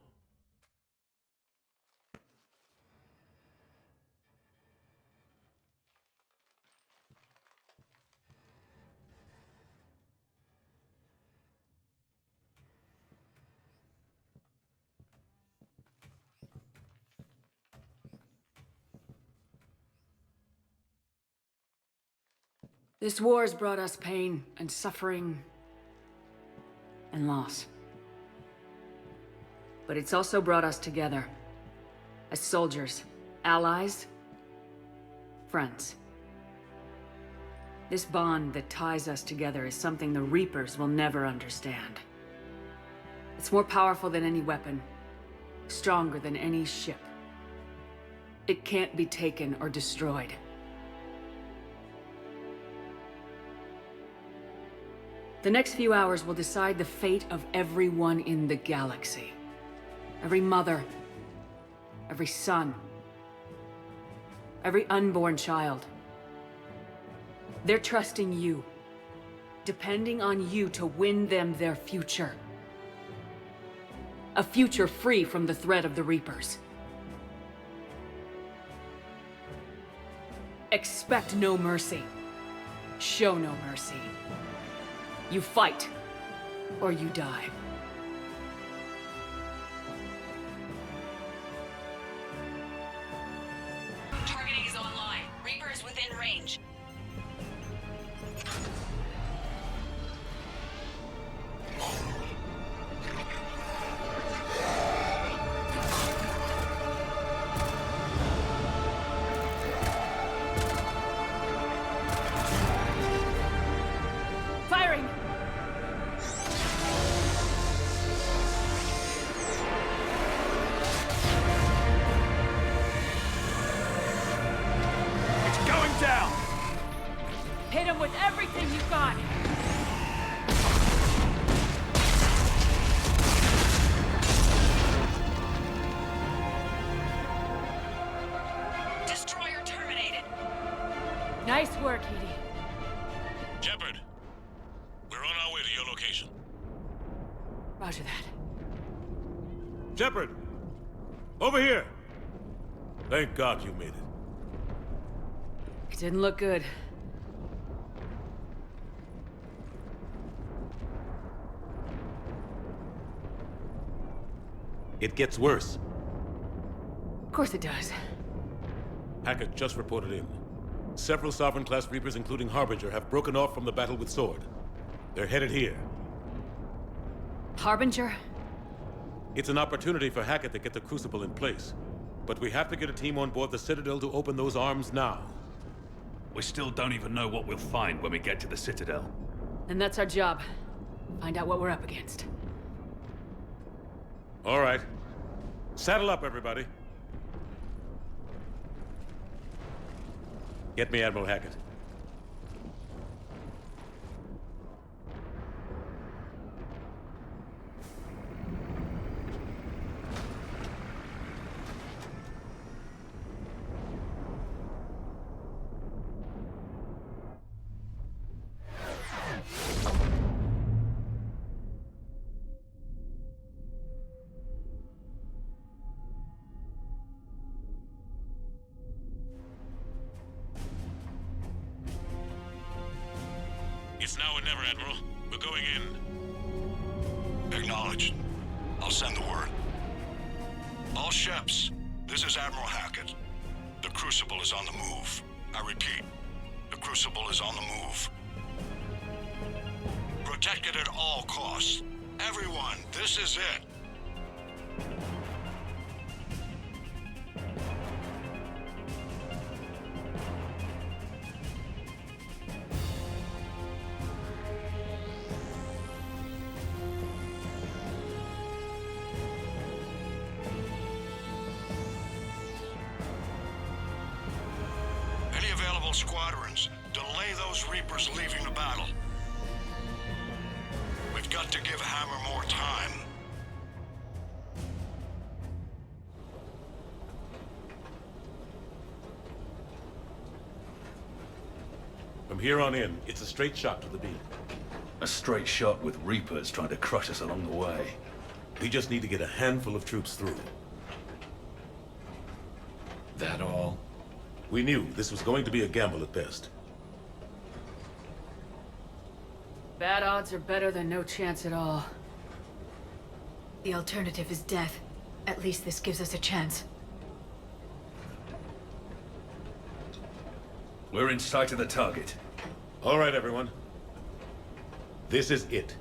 Speaker 3: This war's brought us pain and suffering and loss. But it's also brought us together. As soldiers, allies, friends. This bond that ties us together is something the Reapers will never understand. It's more powerful than any weapon, Stronger than any ship. It can't be taken or destroyed. The next few hours will decide the fate of everyone in the galaxy. Every mother, every son, every unborn child. They're trusting you, depending on you to win them their future. A future free from the threat of the Reapers. Expect no mercy. Show no mercy. You fight, or you die.
Speaker 1: Targeting is online. Reaper is within range.
Speaker 3: Firing!
Speaker 20: It's going down!
Speaker 3: Hit him with everything you've got!
Speaker 1: Destroyer terminated.
Speaker 3: Nice work, Edie.
Speaker 14: Shepard, we're on our way to your location.
Speaker 3: Roger that.
Speaker 14: Shepard, over here. Thank God you made it.
Speaker 3: It didn't look good.
Speaker 14: It gets worse.
Speaker 3: Of course it does.
Speaker 14: Hackett just reported in. Several Sovereign-class Reapers, including Harbinger, have broken off from the battle with Sword. They're headed here.
Speaker 3: Harbinger?
Speaker 14: It's an opportunity for Hackett to get the Crucible in place. But we have to get a team on board the Citadel to open those arms now.
Speaker 20: We still don't even know what we'll find when we get to the Citadel.
Speaker 3: And that's our job. Find out what we're up against.
Speaker 14: All right. Saddle up, everybody. Get me Admiral Hackett. It's now or never, Admiral. We're going in.
Speaker 5: Acknowledged. I'll send the word. All ships, this is Admiral Hackett. The Crucible is on the move. I repeat, the Crucible is on the move. Protect it at all costs. Everyone, this is it. Any available squadrons, delay those Reapers leaving the battle. We've got to give Hammer more time.
Speaker 14: From here on in, it's a straight shot to the beam.
Speaker 20: A straight shot with Reapers trying to crush us along the way.
Speaker 14: We just need to get a handful of troops through.
Speaker 20: That all?
Speaker 14: We knew this was going to be a gamble at best.
Speaker 3: Bad odds are better than no chance at all.
Speaker 10: The alternative is death. At least this gives us a chance.
Speaker 20: We're in sight of the target.
Speaker 14: All right, everyone. This is it.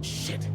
Speaker 14: Shit.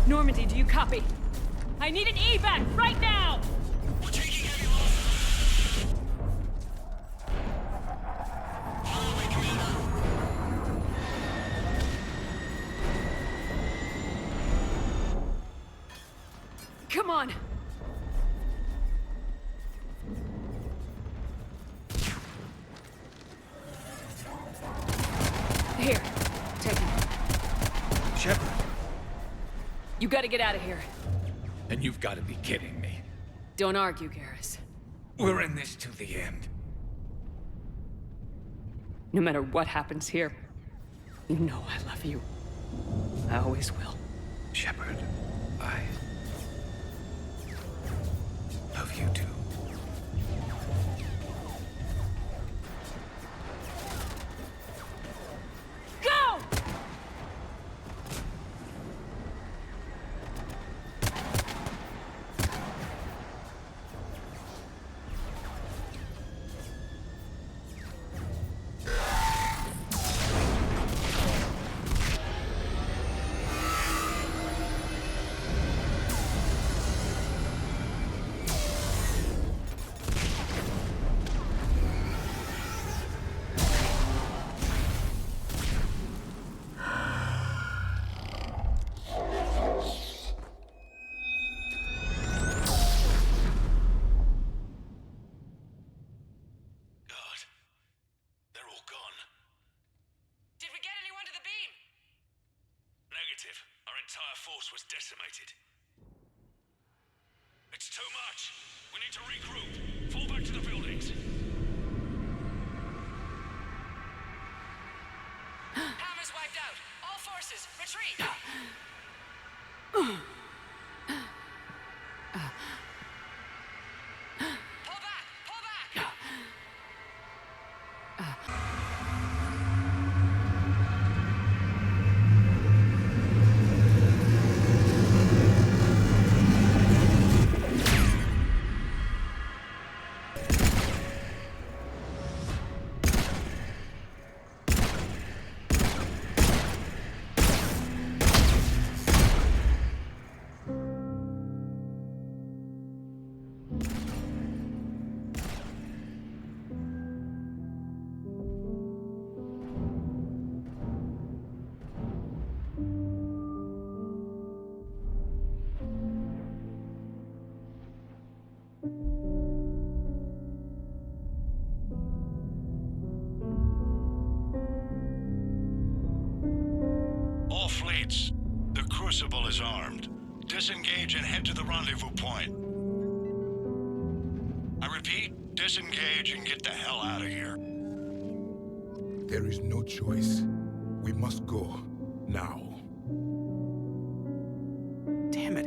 Speaker 3: Normandy, do you copy? I need an evac right now!
Speaker 5: We're taking heavy losses. On the way, Commander.
Speaker 3: Come on! Here, take him.
Speaker 9: Shepard.
Speaker 3: You gotta get out of here.
Speaker 9: And you've got to be kidding me.
Speaker 3: Don't argue, Garrus.
Speaker 9: We're in this to the end.
Speaker 3: No matter what happens here, you know I love you. I always will.
Speaker 9: Shepard, I love you too.
Speaker 3: Go!
Speaker 20: Negative. Our entire force was decimated. It's too much. We need to regroup. Fall back to the buildings.
Speaker 1: Hammer's wiped out. All forces, retreat! Pull back! Pull back!
Speaker 5: All fleets, the Crucible is armed. Disengage and head to the rendezvous point. I repeat, disengage and get the hell out of here.
Speaker 4: There is no choice. We must go. Now.
Speaker 9: Damn it.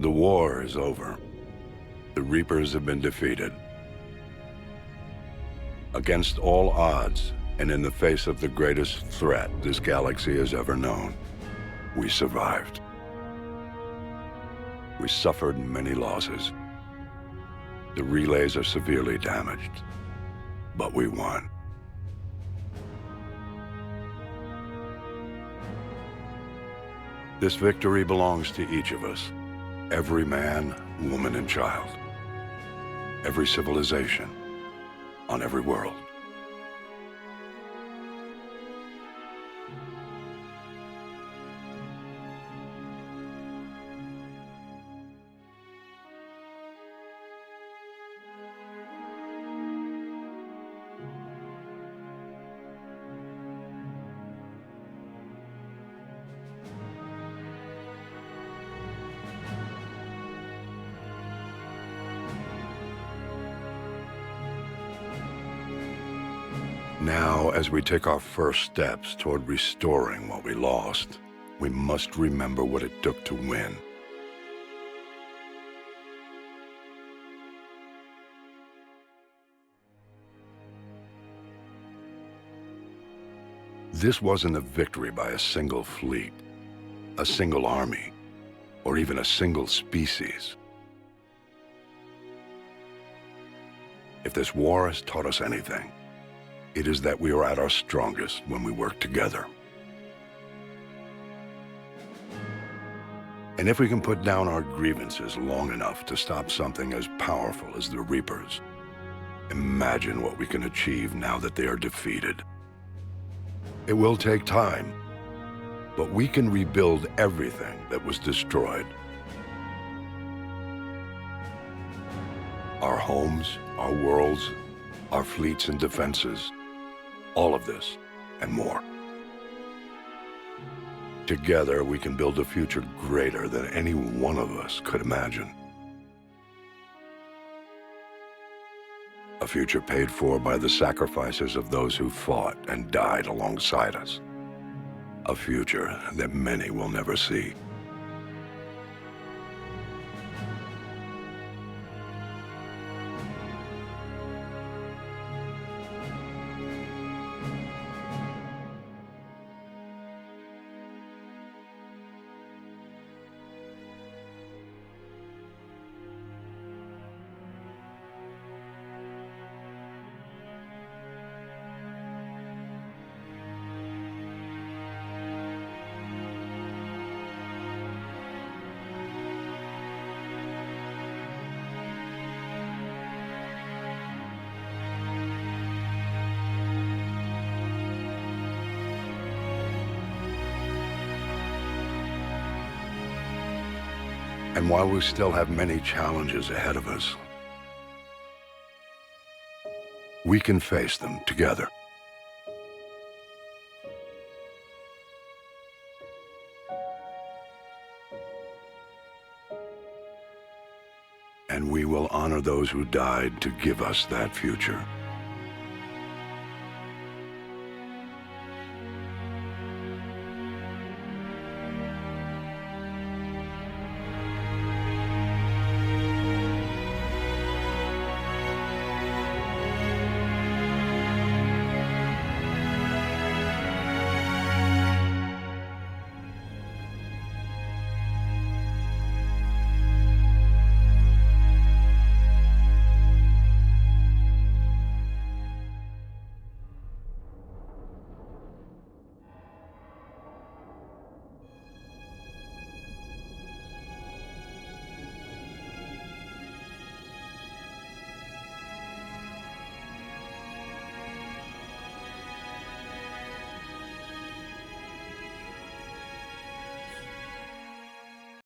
Speaker 15: The war is over. The Reapers have been defeated. Against all odds, and in the face of the greatest threat this galaxy has ever known, we survived. We suffered many losses. The relays are severely damaged, but we won. This victory belongs to each of us. Every man, woman, and child. Every civilization, on every world. Now, as we take our first steps toward restoring what we lost, we must remember what it took to win. This wasn't a victory by a single fleet, a single army, or even a single species. If this war has taught us anything, it is that we are at our strongest when we work together. And if we can put down our grievances long enough to stop something as powerful as the Reapers, imagine what we can achieve now that they are defeated. It will take time, but we can rebuild everything that was destroyed. Our homes, our worlds, our fleets and defenses, all of this and more. Together, we can build a future greater than any one of us could imagine. A future paid for by the sacrifices of those who fought and died alongside us. A future that many will never see. And while we still have many challenges ahead of us, we can face them together. And we will honor those who died to give us that future.